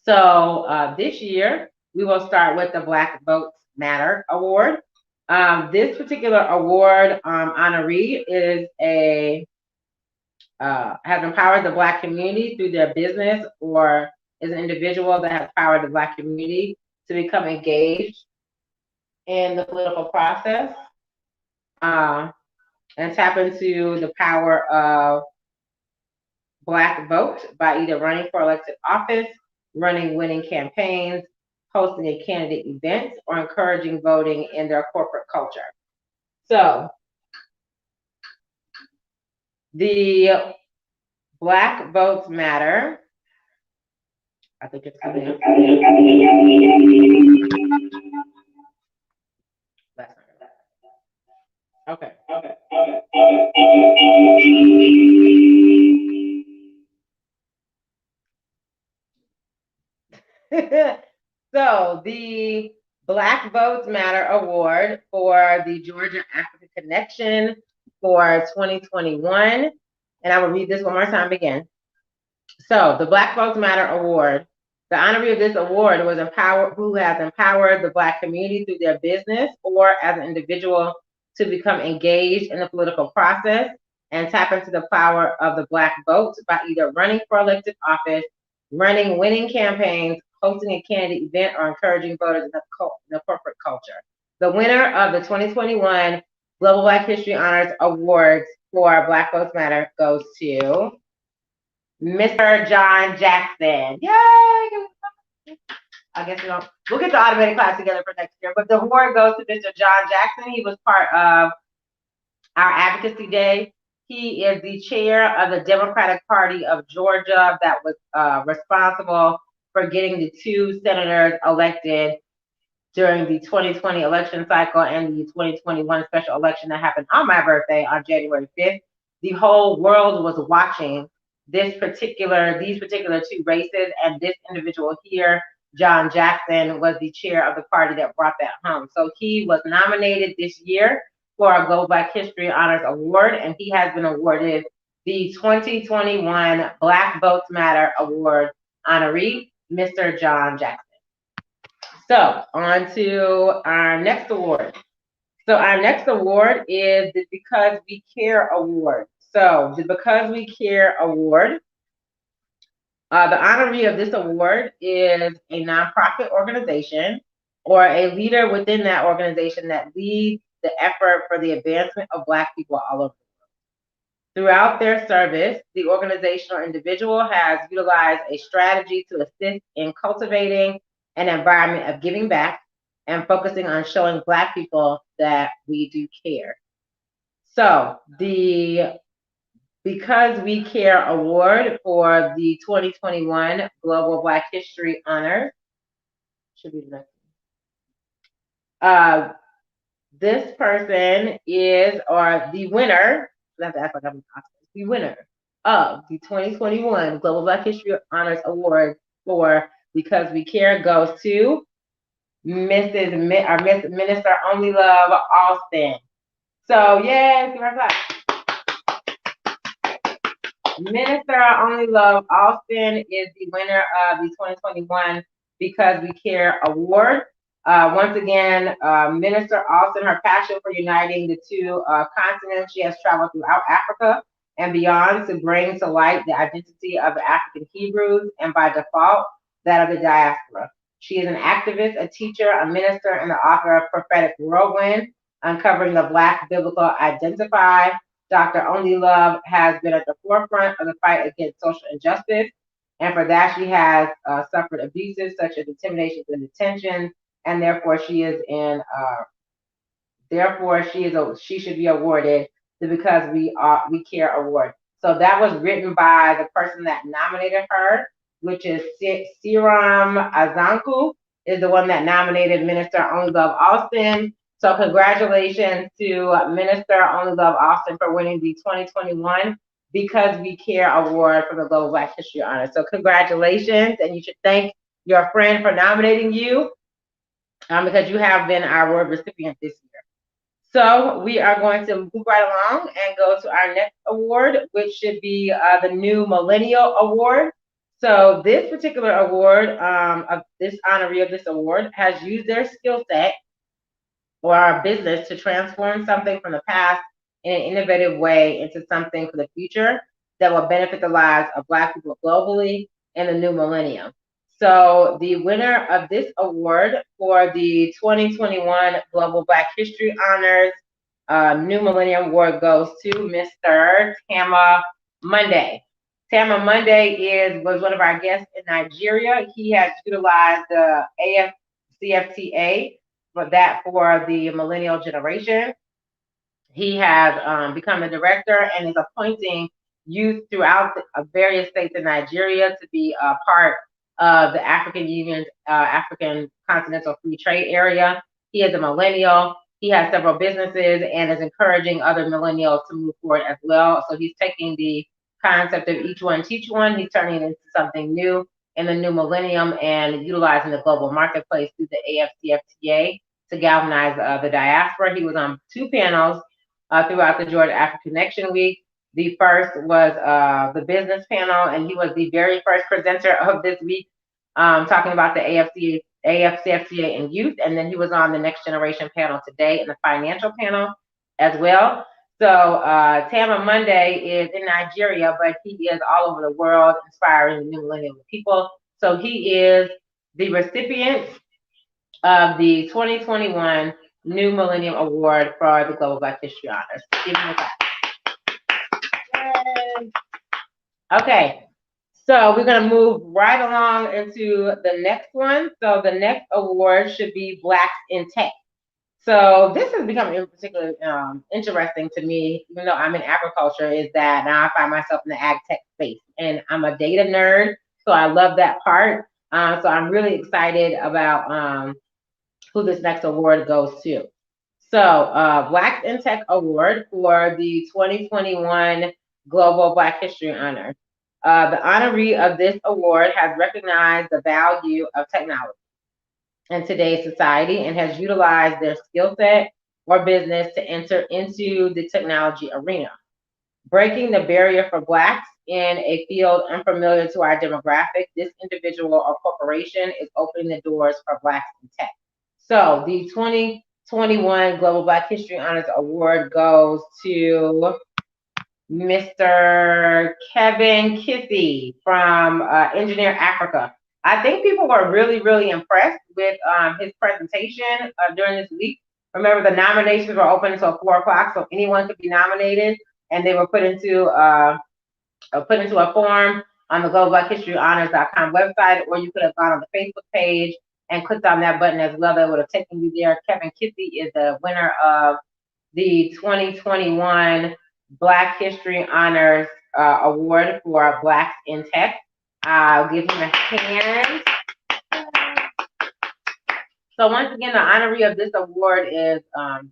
So this year we will start with the Black Votes Matter Award. This particular award honoree is has empowered the Black community through their business, or is an individual that has empowered the Black community to become engaged in the political process and tap into the power of Black vote by either running for elected office, running winning campaigns, hosting a candidate event, or encouraging voting in their corporate culture. So the Black Votes Matter. I think it's coming up. Okay. So the Black Votes Matter Award for the Georgia Africa Connection for 2021. And I will read this one more time again. So the Black Votes Matter Award, the honoree of this award who has empowered the Black community through their business or as an individual to become engaged in the political process and tap into the power of the Black vote by either running for elected office, running winning campaigns, hosting a candidate event, or encouraging voters in the corporate culture. The winner of the 2021 Global Black History Honors Awards for Black Votes Matter goes to Mr. John Jackson. Yay! I guess we'll get the automated class together for next year. But the award goes to Mr. John Jackson. He was part of our advocacy day. He is the chair of the Democratic Party of Georgia that was responsible for getting the 2 senators elected during the 2020 election cycle and the 2021 special election that happened on my birthday on January 5th. The whole world was watching these particular 2 races, and this individual here, John Jackson, was the chair of the party that brought that home. So he was nominated this year for a Global Black History Honors Award, and he has been awarded the 2021 Black Votes Matter Award honoree, Mr. John Jackson. So on to our next award. So our next award is the Because We Care Award. So the Because We Care Award, the honoree of this award is a nonprofit organization or a leader within that organization that leads the effort for the advancement of Black people all over the world. Throughout their service, the organization or individual has utilized a strategy to assist in cultivating an environment of giving back and focusing on showing Black people that we do care. So the Because We Care Award for the 2021 Global Black History Honors should be the next one. This person is, or the winner, I have to ask like I'm the winner of the 2021 Global Black History Honors Award for Because We Care goes to Miss Minister Only Love Austin. So yes, give her a clap. Minister Only Love Austin is the winner of the 2021 Because We Care Award. Once again, Minister Austin, her passion for uniting the two continents, she has traveled throughout Africa and beyond to bring to light the identity of the African Hebrews and by default, that of the diaspora. She is an activist, a teacher, a minister, and the author of Prophetic Whirlwind, Uncovering the Black Biblical Identify. Dr. Only Love has been at the forefront of the fight against social injustice, and for that she has suffered abuses such as intimidations and detention, and therefore she is in. She should be awarded the Because We Care award. So that was written by the person that nominated her, which is Siram Azanku, is the one that nominated Minister Only Love Austin. So congratulations to Minister Only Love Austin for winning the 2021 Because We Care award for the Global Black History Honor. So congratulations, and you should thank your friend for nominating you because you have been our award recipient this year. So we are going to move right along and go to our next award, which should be the New Millennial Award. So this particular award, of this honoree of this award, has used their skill set or our business to transform something from the past in an innovative way into something for the future that will benefit the lives of Black people globally in the new millennium. So the winner of this award for the 2021 Global Black History Honors New Millennium Award goes to Mr. Tama Monday. Tama Monday was one of our guests in Nigeria. He has utilized the AFCFTA for the millennial generation. He has become a director and is appointing youth throughout various states in Nigeria to be a part of the African Union's African Continental Free Trade Area. He is a millennial. He has several businesses and is encouraging other millennials to move forward as well. So he's taking the concept of each one teach one, he's turning it into something new in the new millennium and utilizing the global marketplace through the AFCFTA to galvanize the diaspora. He was on 2 panels throughout the Georgia African Connection Week. The first was the business panel, and he was the very first presenter of this week, talking about the AFCFTA and youth. And then he was on the Next Generation panel today and the financial panel as well. So Tama Monday is in Nigeria, but he is all over the world inspiring the new millennial people. So he is the recipient of the 2021 New Millennium Award for the Global Black History Honors. Give him a clap. Okay, so we're going to move right along into the next one. So the next award should be Blacks in Tech. So this has become particularly interesting to me, even though I'm in agriculture, is that now I find myself in the ag tech space, and I'm a data nerd, so I love that part. So I'm really excited about who this next award goes to. So Blacks in Tech Award for the 2021 Global Black History Honor. The honoree of this award has recognized the value of technology in today's society and has utilized their skill set or business to enter into the technology arena. Breaking the barrier for Blacks in a field unfamiliar to our demographic, this individual or corporation is opening the doors for Blacks in tech. So the 2021 Global Black History Honors Award goes to Mr. Kevin Kissy from Engineer Africa. I think people were really, really impressed with his presentation during this week. Remember, the nominations were open until 4 o'clock, so anyone could be nominated, and they were put into a form on the globalblackhistoryhonors.com website, or you could have gone on the Facebook page and clicked on that button as well. That would have taken you there. Kevin Kissy is the winner of the 2021 Black History Honors Award for Blacks in Tech. I'll give him a hand. So once again, the honoree of this award is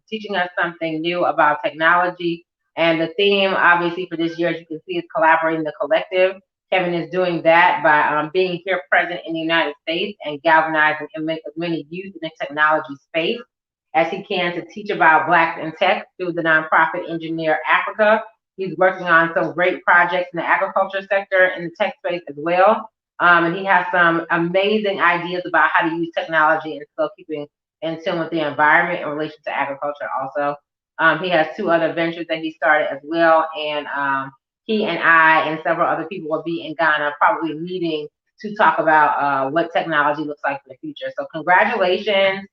teaching us something new about technology. And the theme, obviously, for this year, as you can see, is collaborating the collective. Kevin is doing that by being here present in the United States and galvanizing as many youth in the technology space as he can to teach about Blacks in tech through the nonprofit Engineer Africa. He's working on some great projects in the agriculture sector and the tech space as well. And he has some amazing ideas about how to use technology and still keeping in tune with the environment in relation to agriculture also. He has 2 other ventures that he started as well. And he and I and several other people will be in Ghana probably meeting to talk about what technology looks like for the future. So congratulations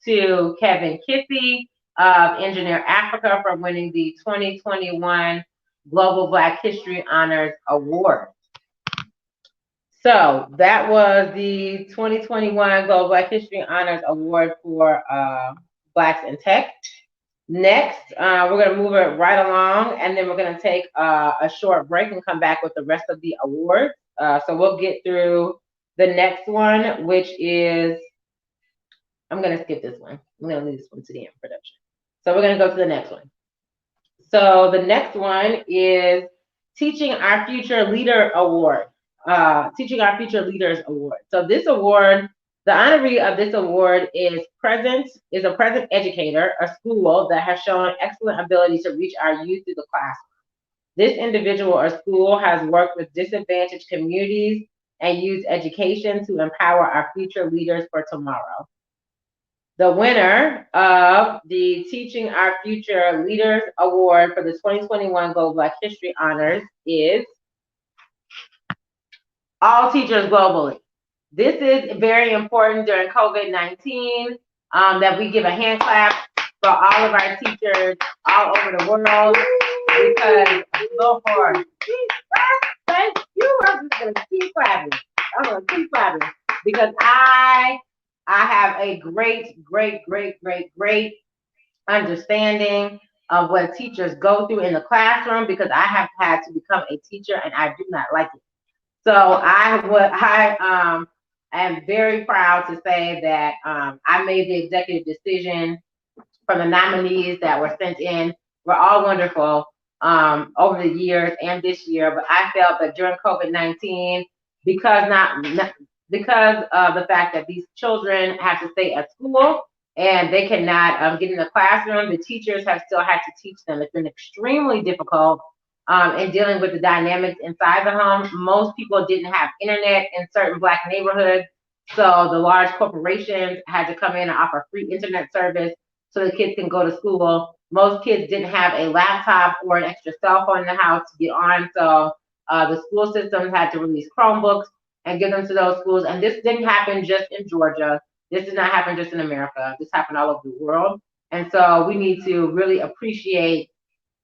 to Kevin Kissy of Engineer Africa for winning the 2021 Global Black History Honors Award. So that was the 2021 Global Black History Honors Award for Blacks in Tech. Next, we're going to move it right along, and then we're going to take a short break and come back with the rest of the awards. So we'll get through the next one, which is, I'm going to skip this one. I'm going to leave this one to the end production. So we're going to go to the next one. So the next one is Teaching Our Future Leader Award. Teaching Our Future Leaders Award. So this award, the honoree of this award is a present educator, a school that has shown excellent ability to reach our youth through the classroom. This individual or school has worked with disadvantaged communities and used education to empower our future leaders for tomorrow. The winner of the Teaching Our Future Leaders Award for the 2021 Global Black History Honors is All Teachers Globally. This is very important during COVID-19 that we give a hand clap for all of our teachers all over the world because Lord, thank you. I'm just gonna keep clapping. I'm gonna keep clapping because I have a great understanding of what teachers go through in the classroom because I have had to become a teacher and I do not like it. So I am very proud to say that I made the executive decision from the nominees that were sent in. We're all wonderful over the years and this year, but I felt that during COVID-19, because of the fact that these children have to stay at school and they cannot get in the classroom, the teachers have still had to teach them. It's been extremely difficult in dealing with the dynamics inside the home. Most people didn't have internet in certain Black neighborhoods, so the large corporations had to come in and offer free internet service so the kids can go to school. Most kids didn't have a laptop or an extra cell phone in the house to get on, so the school systems had to release Chromebooks and give them to those schools. And this didn't happen just in Georgia. This did not happen just in America. This happened all over the world. And so we need to really appreciate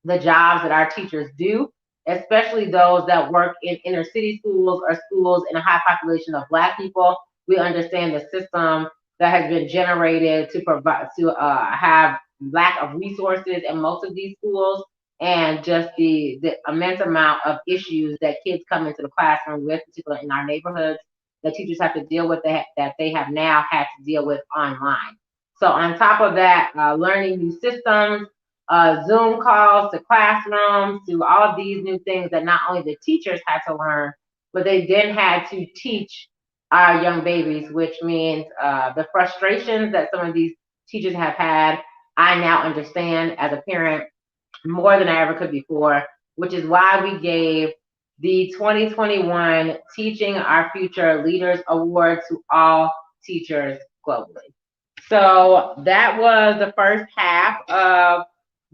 the jobs that our teachers do, especially those that work in inner city schools or schools in a high population of Black people. We understand the system that has been generated to provide have lack of resources in most of these schools, and just the immense amount of issues that kids come into the classroom with, particularly in our neighborhoods, that teachers have to deal with that they have now had to deal with online. So on top of that, learning new systems, Zoom calls to classrooms, to all of these new things that not only the teachers had to learn, but they then had to teach our young babies, which means the frustrations that some of these teachers have had, I now understand as a parent more than I ever could before, which is why we gave the 2021 Teaching Our Future Leaders Award to all teachers globally. So that was the first half of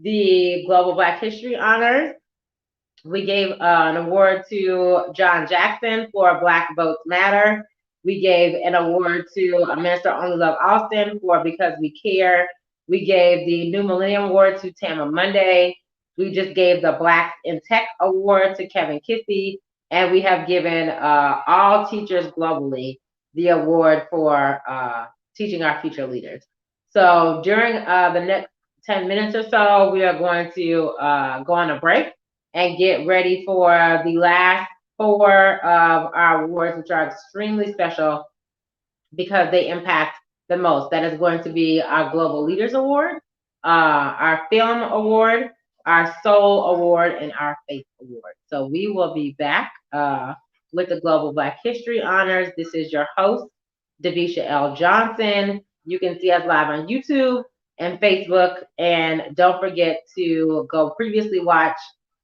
the Global Black History Honors. We gave an award to John Jackson for Black Votes Matter. We gave an award to Minister Only Love Austin for Because We Care. We gave the New Millennium Award to Tama Monday. We just gave the Blacks in Tech Award to Kevin Kissy. And we have given all teachers globally the award for Teaching Our Future Leaders. So during the next 10 minutes or so, we are going to go on a break and get ready for the last 4 of our awards, which are extremely special because they impact the most. That is going to be our Global Leaders Award, our Film Award, our Soul Award, and our Faith Award. So we will be back with the Global Black History Honors. This is your host, Davisha L. Johnson. You can see us live on YouTube and Facebook. And don't forget to go previously watch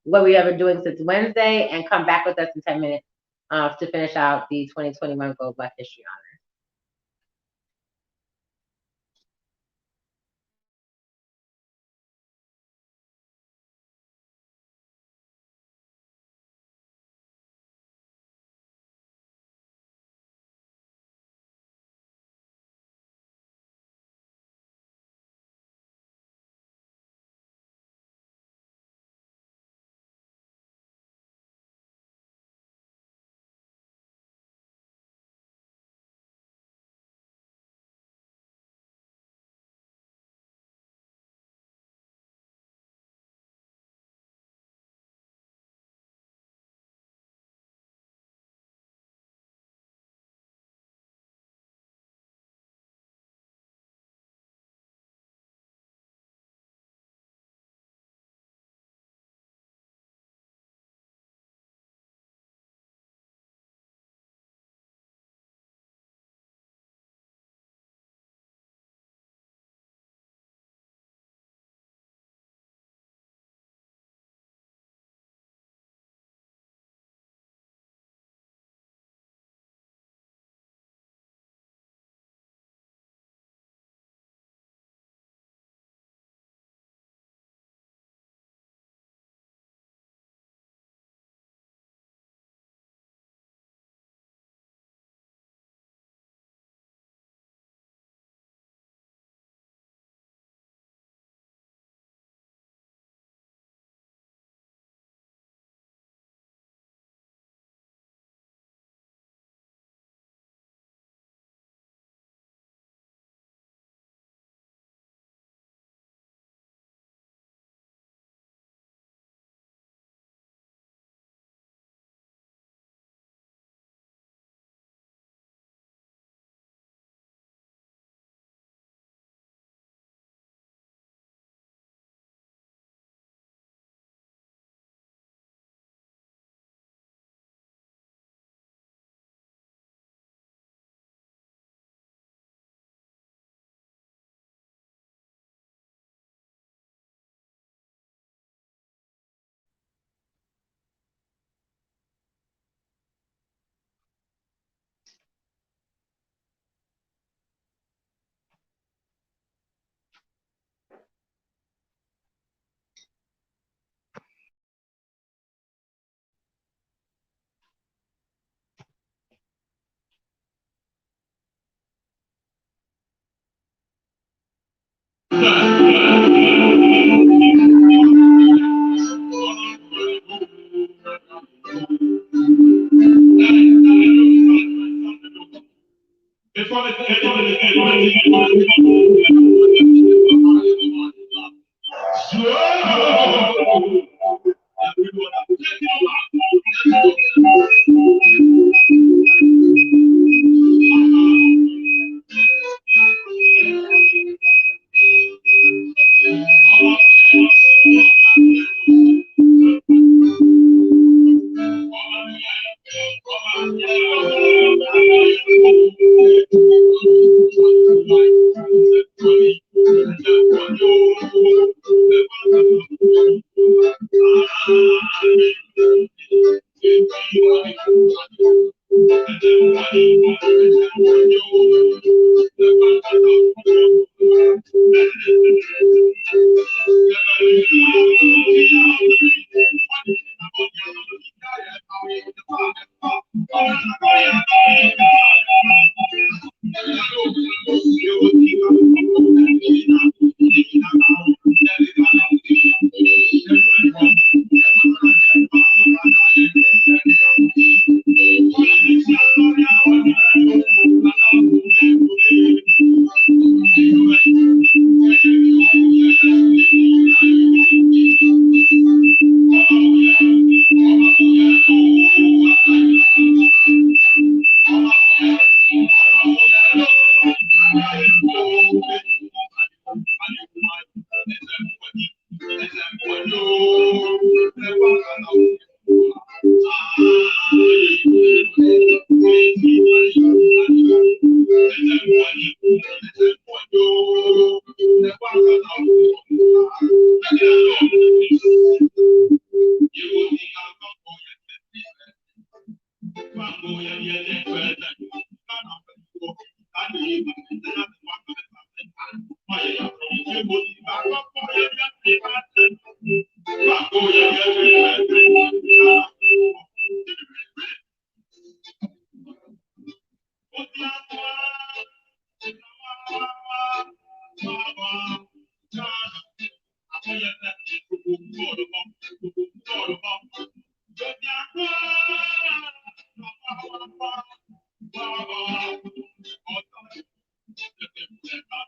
what we have been doing since Wednesday and come back with us in 10 minutes to finish out the 2021 Global Black History Honors.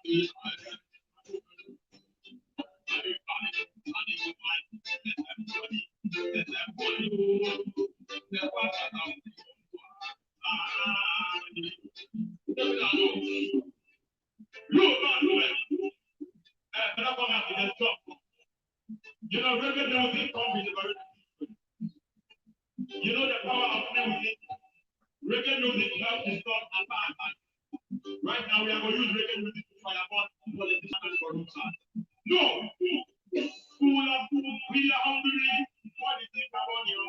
You know, reggae music comes with a very, you know the power of music. Reggae music helps to stop apartheid. Right now, we are going to use reggae music to fire about politicians and corruption. No! School of we are hungry. What is it about your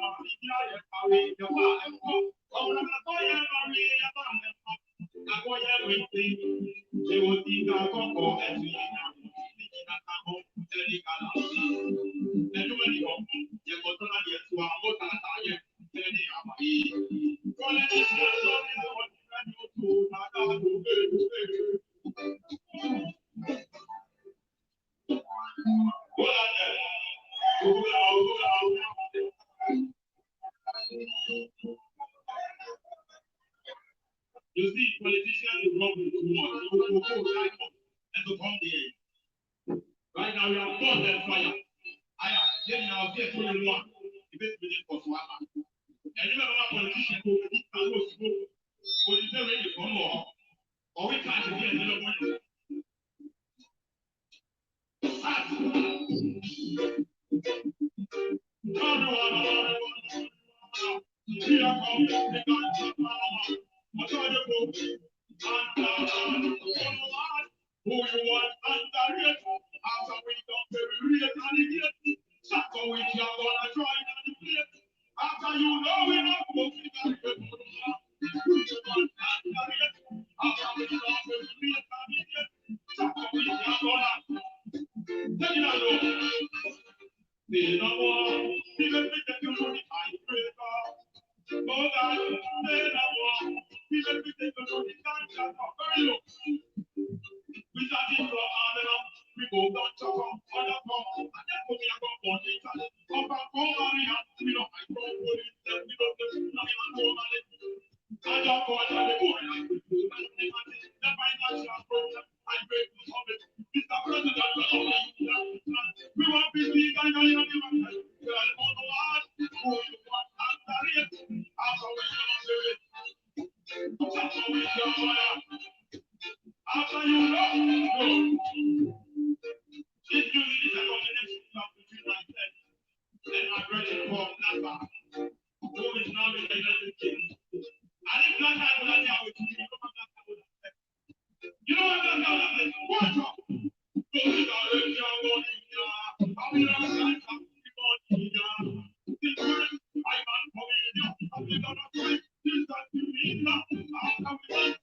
You see, politicians is wrong too much. You will go right up and to come there. Right now, we are born and fire. I am getting out there for you one. If it's within for Swama. And you know, politicians who are supposed to go. What is the ready for more? Or we can't get another one. Who you want under it? After we don't very real and it. So we are gonna try and play. After you know we not moving and it. Who you want under it? After we don't very real and it. So we are gonna take it alone. They don't want even if they do the high breaker. Oh God, they don't want even if they do the cancer. Very low. We start to draw on and up. We go down to come, on the come, and then we are going to go on it. Up and go on it. We don't like go for it. We don't get nothing and go on it. I don't go on the board. The financial problem, I break the summit. Mr. President, we want to see kind of young man. We are on the one who you want under it. After we don't do it. After we don't do it. After you know, this music is a combination of between myself and my brother called Napa, who is now in the United States. And if Black Eyed would have with you, you know what Black Eyed would have said? Watch out! Go to the radio, go to the I'll be on the side of the morning. This morning, I'm on Korea. I'll be on the side. This is the media. I'll come with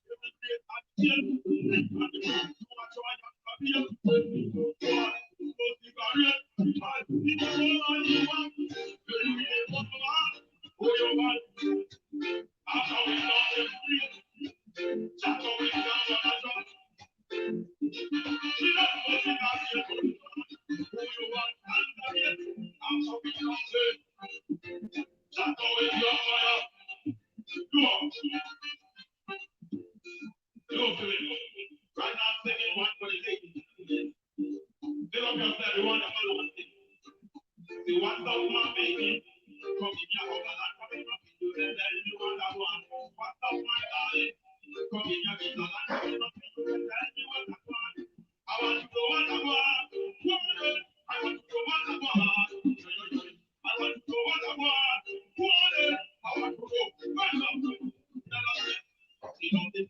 Right now, second one for the ladies. They don't have that one of the one of my baby. Come in your home and come in up to the you want that one. What of my darling? Come in your visa and come in up to you and you want that one. I want to go what I want. I want to go what I want. I want to go what I want. I want to go. You know this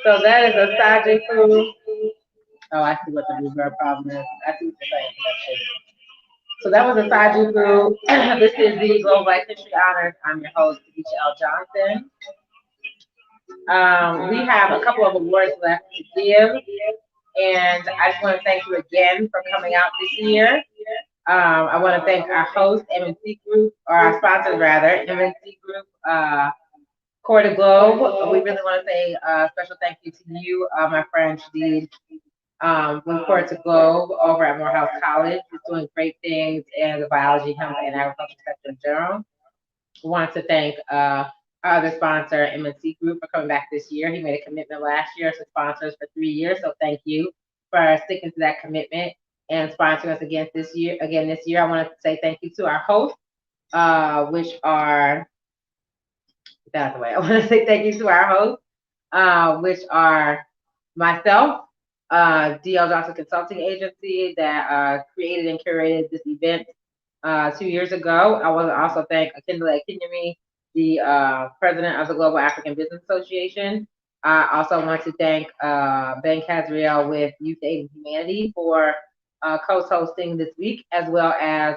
So that is a Gacw. Oh, I see what the reverb problem is. I see what you're saying. So that was a Gacw. This is the Global Black History Honors. I'm your host, L. Johnson. We have a couple of awards left to give, and I just want to thank you again for coming out this year. I want to thank our host, MNC Group, or our sponsors rather, MNC Group, Core to Globe. We really want to say a special thank you to you, my friend Shadid, with Core to Globe over at Morehouse College. He's doing great things in the biology, health, and agriculture sector in general. We want to thank our other sponsor, MNC Group, for coming back this year. He made a commitment last year to sponsor us for 3 years, so thank you for sticking to that commitment and sponsoring us again this year. I want to say thank you to our hosts, which are that's the way. I want to say thank you to our hosts, which are myself, DL Johnson Consulting Agency that created and curated this event 2 years ago. I want to also thank Akindele Akinyemi, the president of the Global African Business Association. I also want to thank Ben Casriel with Youth Aid and Humanity for co-hosting this week, as well as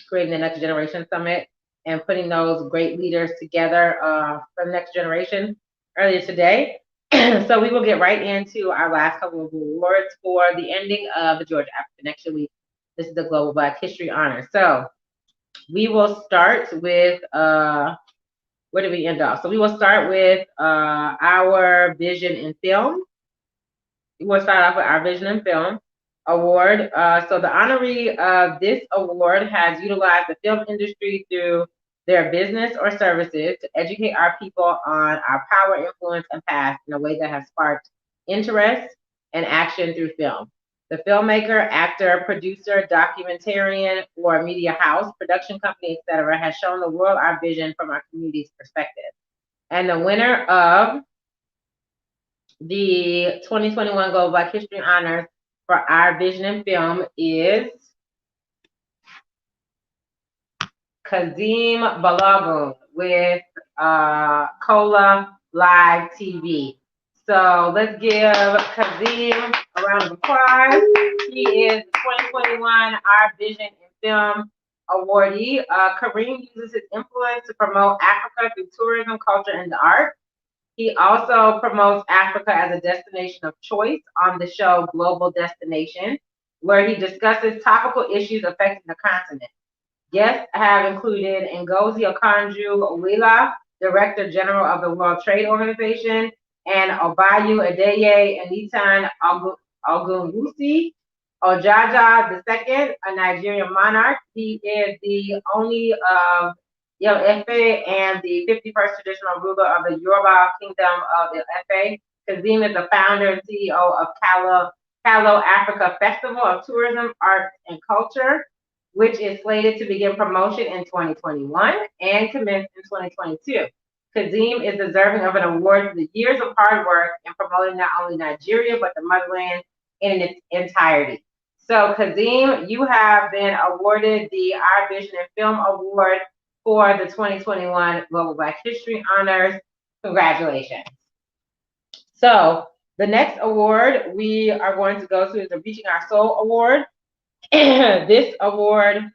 creating the Next Generation Summit and putting those great leaders together for the next generation earlier today. So we will get right into our last couple of awards for the ending of the Georgia African Connection Week. This is the Global Black History Honor. So we will start with, where do we end off? So we will start with our Vision in Film. We will start off with our Vision in Film award. So the honoree of this award has utilized the film industry through their business or services to educate our people on our power, influence, and past in a way that has sparked interest and action through film. The filmmaker, actor, producer, documentarian, or media house, production company, etc., has shown the world our vision from our community's perspective. And the winner of the 2021 Global Black History Honors for our Vision in Film is Kazim Balagoon with Cola Live TV. So let's give Kazim A round of applause. He is the 2021 Our Vision in Film awardee. Kareem uses his influence to promote Africa through tourism, culture, and the arts. He also promotes Africa as a destination of choice on the show Global Destination, where he discusses topical issues affecting the continent. Guests have included Ngozi Okonjo-Iweala, Director General of the World Trade Organization, and Obayu Adeye Enitan Ogunwusi Ojaja II, a Nigerian monarch. He is the only of Ife and the 51st traditional ruler of the Yoruba Kingdom of the Ife. Kazeem is the founder and CEO of Kalo Africa Festival of Tourism, Arts, and Culture, which is slated to begin promotion in 2021 and commence in 2022. Kazeem is deserving of an award for the years of hard work in promoting not only Nigeria, but the motherland in its entirety. So Kazeem, you have been awarded the Our Vision in Film Award for the 2021 Global Black History Honors. Congratulations. So the next award we are going to go to is the Reaching Our Soul Award. This award,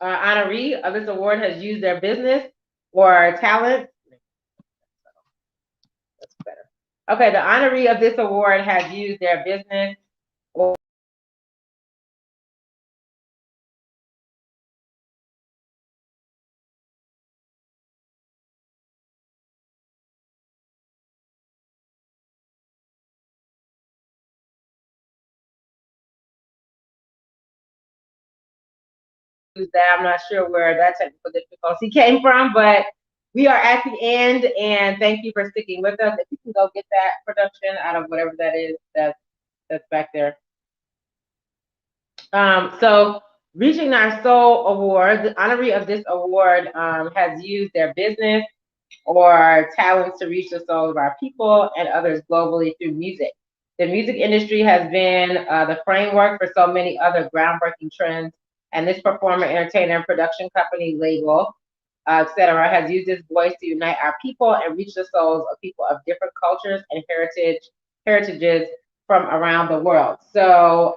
honoree of this award has used their business or talent. That's better. Okay, the honoree of this award has used their business or that. I'm not sure where that technical difficulty came from, but we are at the end, and thank you for sticking with us. If you can go get that production out of whatever that is that's back there. So Reaching Our Soul Award, the honoree of this award has used their business or talents to reach the soul of our people and others globally through music. The music industry has been the framework for so many other groundbreaking trends, and this performer, entertainer, and production company label, etc., has used its voice to unite our people and reach the souls of people of different cultures and heritages from around the world. So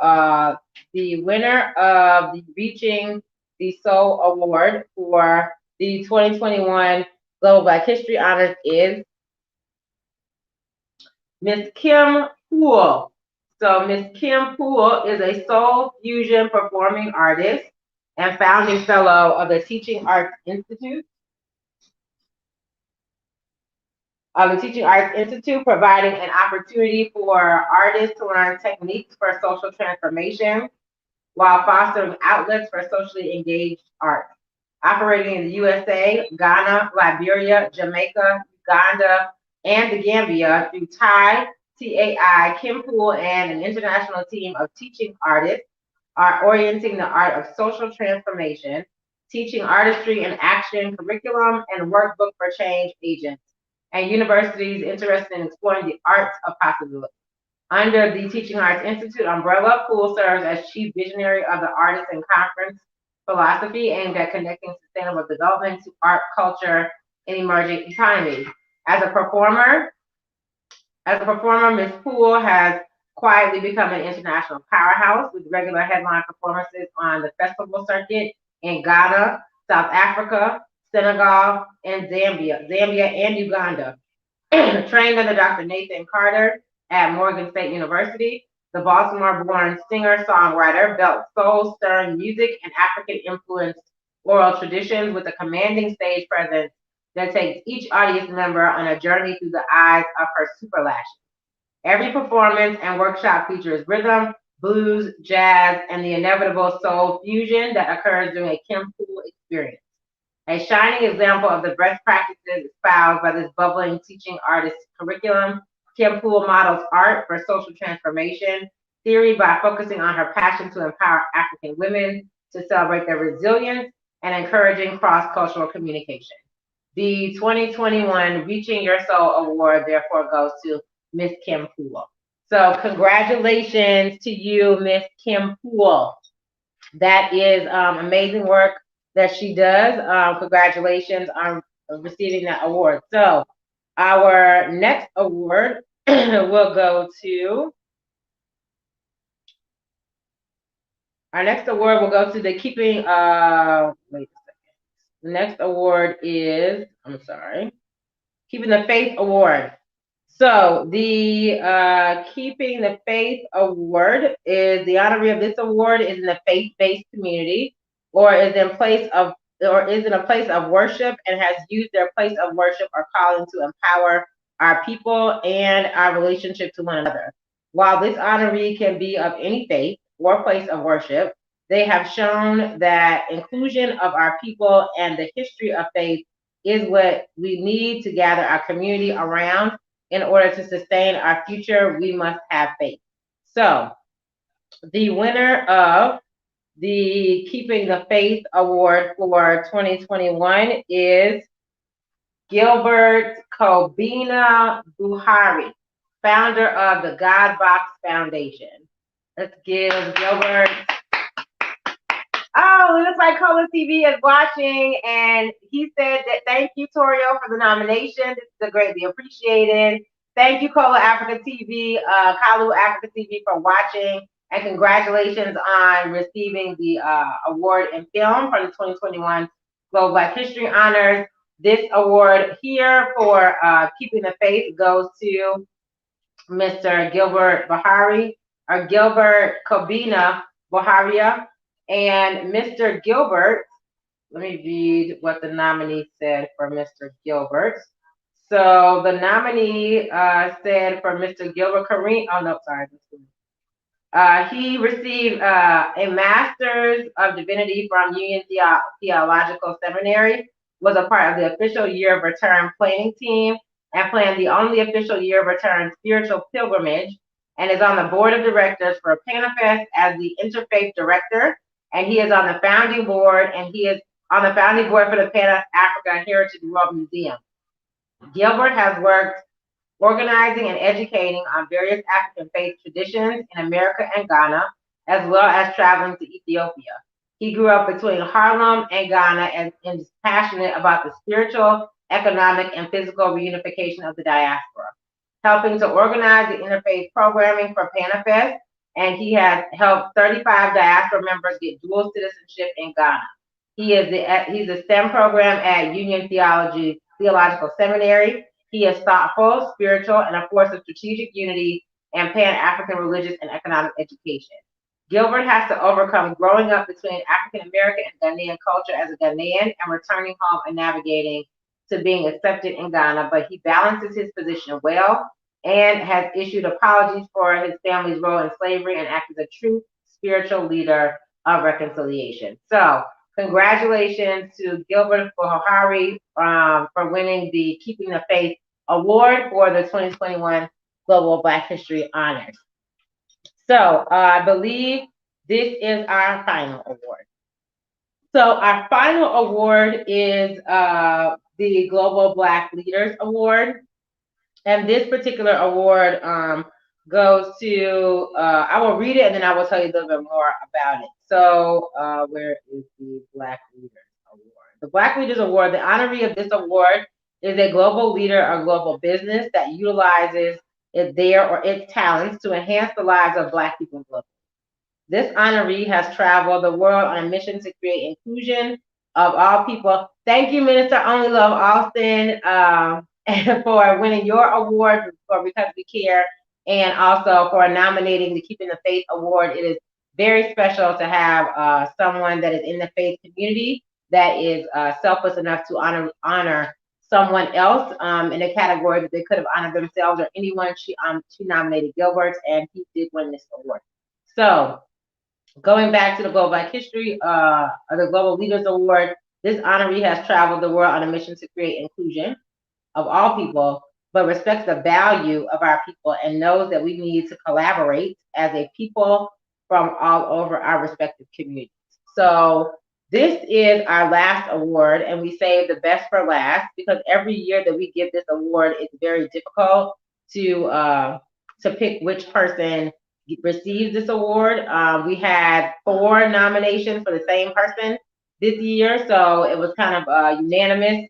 the winner of the Reaching the Soul Award for the 2021 Global Black History Honors is Miss Kim Poole. So Miss Kim Poole is a soul fusion performing artist and founding fellow of the Teaching Arts Institute. Providing an opportunity for artists to learn techniques for social transformation while fostering outlets for socially engaged art. Operating in the USA, Ghana, Liberia, Jamaica, Uganda, and the Gambia through TAI, Kim Poole, and an international team of teaching artists are orienting the art of social transformation, teaching artistry and action curriculum, and workbook for change agents, and universities interested in exploring the arts of possibility. Under the Teaching Arts Institute umbrella, Poole serves as chief visionary of the Artists and Conference philosophy aimed at connecting sustainable development to art, culture, and emerging economies. As a performer, Ms. Poole has quietly become an international powerhouse with regular headline performances on the festival circuit in Ghana, South Africa, Senegal, and Zambia and Uganda. Trained under Dr. Nathan Carter at Morgan State University, the Baltimore-born singer-songwriter built soul-stirring music and African-influenced oral traditions with a commanding stage presence that takes each audience member on a journey through the eyes of her super lashes. Every performance and workshop features rhythm, blues, jazz, and the inevitable soul fusion that occurs during a Kim Poole experience. A shining example of the best practices espoused by this bubbling teaching artist curriculum, Kim Poole models art for social transformation theory by focusing on her passion to empower African women to celebrate their resilience and encouraging cross-cultural communication. The 2021 Reaching Your Soul Award therefore goes to Miss Kim Poole. So congratulations to you, Miss Kim Poole. That is amazing work that she does. Congratulations on receiving that award. So our next award will go to Our next award will go to the Keeping, wait a second. The next award is, I'm sorry, Keeping the Faith Award. So the Keeping the Faith Award is the honoree of this award is in the faith-based community, or is in a place of worship and has used their place of worship or calling to empower our people and our relationship to one another. While this honoree can be of any faith or place of worship, they have shown that inclusion of our people and the history of faith is what we need to gather our community around. In order to sustain our future, we must have faith. So, the winner of the Keeping the Faith Award for 2021 is Gilbert Kobina Buhari, founder of the God Box Foundation. Let's give Gilbert. Oh, it looks like Color TV is watching, and he said that thank you, Torio, for the nomination. This is greatly appreciated. Thank you, Cola Africa TV, Kalu Africa TV for watching, and congratulations on receiving the award in film for the 2021 Global Black History Honors. This award here for Keeping the Faith goes to Mr. Gilbert Bahari, or Gilbert Kobina Baharia. And Mr. Gilbert, let me read what the nominee said for Mr. Gilbert. So the nominee said for Mr. Gilbert Kareem, oh no, sorry. He received a Master's of Divinity from Union Theological Seminary, was a part of the official year of return planning team, and planned the only official year of return spiritual pilgrimage, and is on the board of directors for Panafest as the interfaith director. And he is on the founding board, and he is on the founding board for the Pan Africa Heritage World Museum. Gilbert has worked organizing and educating on various African faith traditions in America and Ghana, as well as traveling to Ethiopia. He grew up between Harlem and Ghana and is passionate about the spiritual, economic, and physical reunification of the diaspora, helping to organize the interfaith programming for Panafest, and he has helped 35 diaspora members get dual citizenship in Ghana. He's a STEM program at Union Theological Seminary. He is thoughtful, spiritual, and a force of strategic unity and Pan-African religious and economic education. Gilbert has to overcome growing up between African American and Ghanaian culture as a Ghanaian and returning home and navigating to being accepted in Ghana, but he balances his position well and has issued apologies for his family's role in slavery and acts as a true spiritual leader of reconciliation. So, congratulations to Gilbert Buhari for winning the Keeping the Faith Award for the 2021 Global Black History Honors. So I believe this is our final award. So our final award is the Global Black Leaders Award. And this particular award goes to, I will read it and then I will tell you a little bit more about it. So where is the Black Leaders Award? The Black Leaders Award, the honoree of this award is a global leader or global business that utilizes their or its talents to enhance the lives of Black people globally. This honoree has traveled the world on a mission to create inclusion of all people. Thank you, Minister Only Love Austin, for winning your award for Because We Care, and also for nominating the Keeping the Faith Award. It is very special to have someone that is in the faith community that is selfless enough to honor someone else in a category that they could have honored themselves or anyone. She nominated Gilbert, and he did win this award. So, going back to the Global Black History, the Global Leaders Award, this honoree has traveled the world on a mission to create inclusion of all people, but respects the value of our people and knows that we need to collaborate as a people from all over our respective communities. So this is our last award, and we save the best for last because every year that we give this award, it's very difficult to pick which person receives this award. We had 4 nominations for the same person this year, so it was kind of unanimous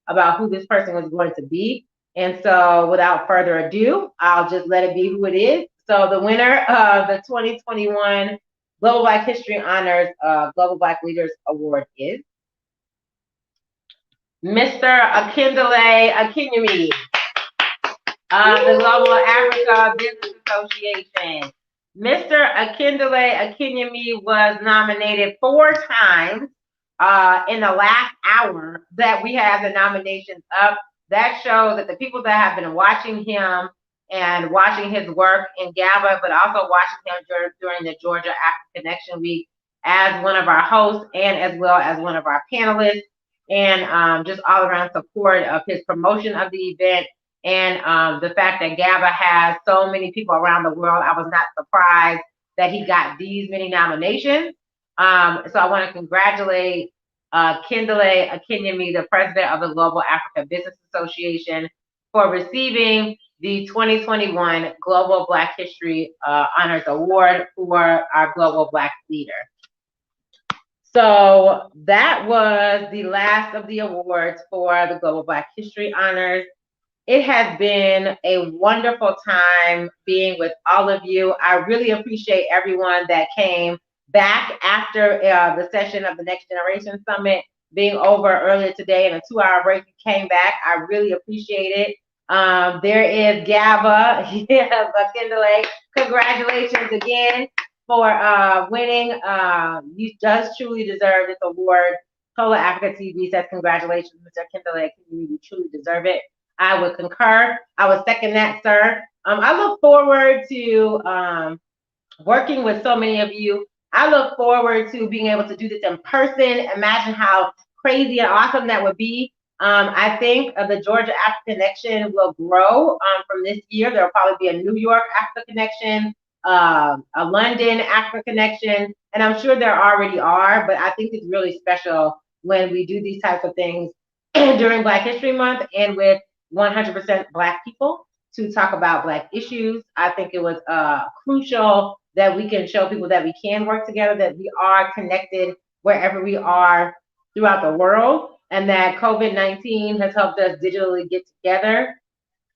about who this person was going to be. And so without further ado, I'll just let it be who it is. So the winner of the 2021 Global Black History Honors Global Black Leaders Award is Mr. Akindele Akinyemi of the Global Africa Business Association. Mr. Akindele Akinyemi was nominated 4 times in the last hour that we had the nominations up. That shows that the people that have been watching him and watching his work in Gacw, but also watching him during the Georgia Africa Connection Week as one of our hosts and as well as one of our panelists, and just all around support of his promotion of the event, and the fact that Gacw has so many people around the world. I was not surprised that he got these many nominations. So I want to congratulate Kindele Akinyemi, the president of the Global Africa Business Association, for receiving the 2021 Global Black History Honors Award for our Global Black Leader. So that was the last of the awards for the Global Black History Honors. It has been a wonderful time being with all of you. I really appreciate everyone that came back after the session of the Next Generation Summit being over earlier today and a 2-hour break. You came back. I really appreciate it. There is Gacw. Yes, Kindele. Congratulations again for winning. You just truly deserve this award. Cola Africa TV says congratulations, Mr. Kindele. You truly deserve it. I would concur. I would second that, sir. I look forward to working with so many of you. I look forward to being able to do this in person. Imagine how crazy and awesome that would be. I think the Georgia Africa Connection will grow from this year. There will probably be a New York Africa Connection, a London Africa Connection, and I'm sure there already are, but I think it's really special when we do these types of things during Black History Month and with 100% Black people to talk about Black issues. I think it was crucial that we can show people that we can work together, that we are connected wherever we are throughout the world, and that COVID-19 has helped us digitally get together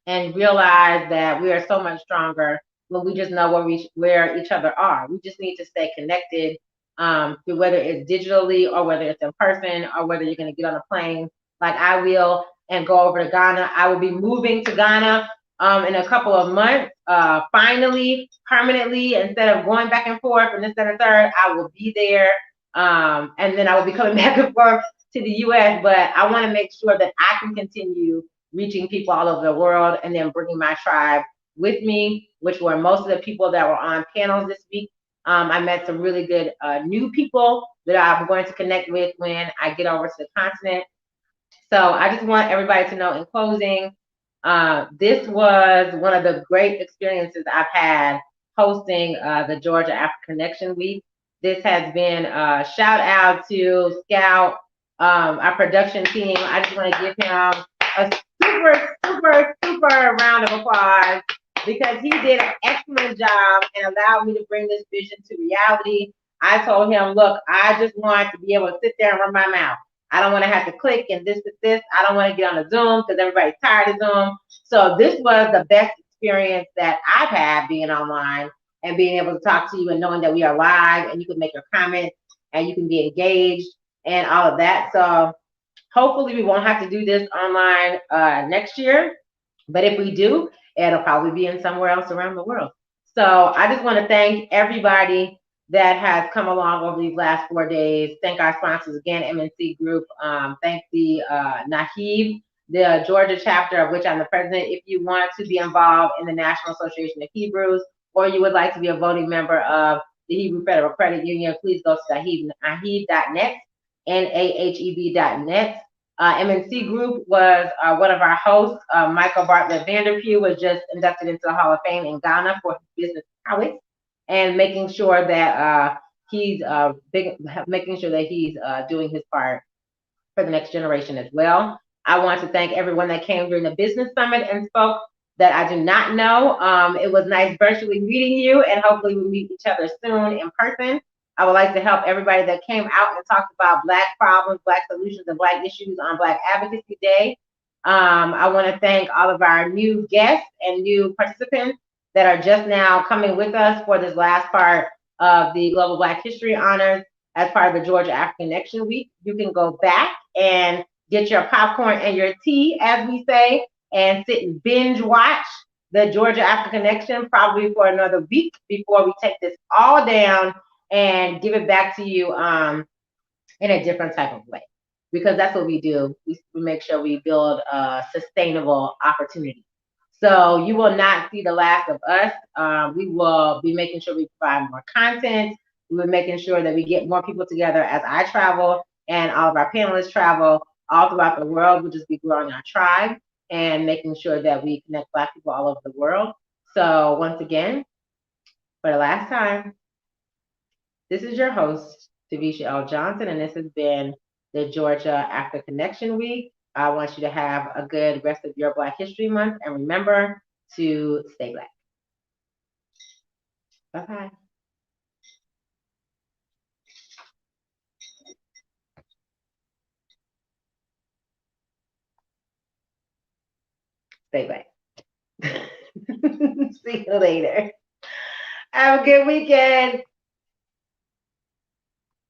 and realize that we are so much stronger when we just know where each other are. We just need to stay connected through whether it's digitally or whether it's in person or whether you're going to get on a plane like I will and go over to Ghana. I will be moving to Ghana in a couple of months, finally, permanently, instead of going back and forth and this, that, and third. I will be there, and then I will be coming back and forth to the US, but I want to make sure that I can continue reaching people all over the world and then bringing my tribe with me, which were most of the people that were on panels this week. I met some really good new people that I'm going to connect with when I get over to the continent. So I just want everybody to know in closing, this was one of the great experiences I've had hosting the Georgia Africa Connection Week. This has been a shout out to Scout, our production team. I just want to give him a super round of applause because he did an excellent job and allowed me to bring this vision to reality. I told him, look, I just want to be able to sit there and run my mouth. I don't want to have to click and this. I don't want to get on a Zoom because everybody's tired of Zoom. So this was the best experience that I've had being online and being able to talk to you and knowing that we are live and you can make your comments and you can be engaged and all of that. So hopefully we won't have to do this online next year. But if we do, it'll probably be in somewhere else around the world. So I just want to thank everybody that has come along over these last 4 days. Thank our sponsors again, MNC Group. Thank the NAHIB, the Georgia chapter of which I'm the president. If you want to be involved in the National Association of Hebrews, or you would like to be a voting member of the Hebrew Federal Credit Union, please go to NAHIB.net, NAHEB.net. MNC Group was one of our hosts. Michael Bartlett Vanderpew was just inducted into the Hall of Fame in Ghana for his business prowess and making sure that he's doing his part for the next generation as well. I want to thank everyone that came during the business summit and spoke that I do not know. It was nice virtually meeting you, and hopefully we meet each other soon in person. I would like to help everybody that came out and talked about Black problems, Black solutions, and Black issues on Black Advocacy Day. I want to thank all of our new guests and new participants that are just now coming with us for this last part of the Global Black History Honors as part of the Georgia African Connection Week. You can go back and get your popcorn and your tea, as we say, and sit and binge watch the Georgia African Connection probably for another week before we take this all down and give it back to you in a different type of way. Because that's what we do. We make sure we build a sustainable opportunity. So you will not see the last of us. We will be making sure we provide more content. We're making sure that we get more people together as I travel and all of our panelists travel all throughout the world. We'll just be growing our tribe and making sure that we connect Black people all over the world. So once again, for the last time, this is your host, Davisha L. Johnson, and this has been the Georgia Africa Connection Week. I want you to have a good rest of your Black History Month, and remember to stay Black. Bye-bye. Stay Black. See you later. Have a good weekend.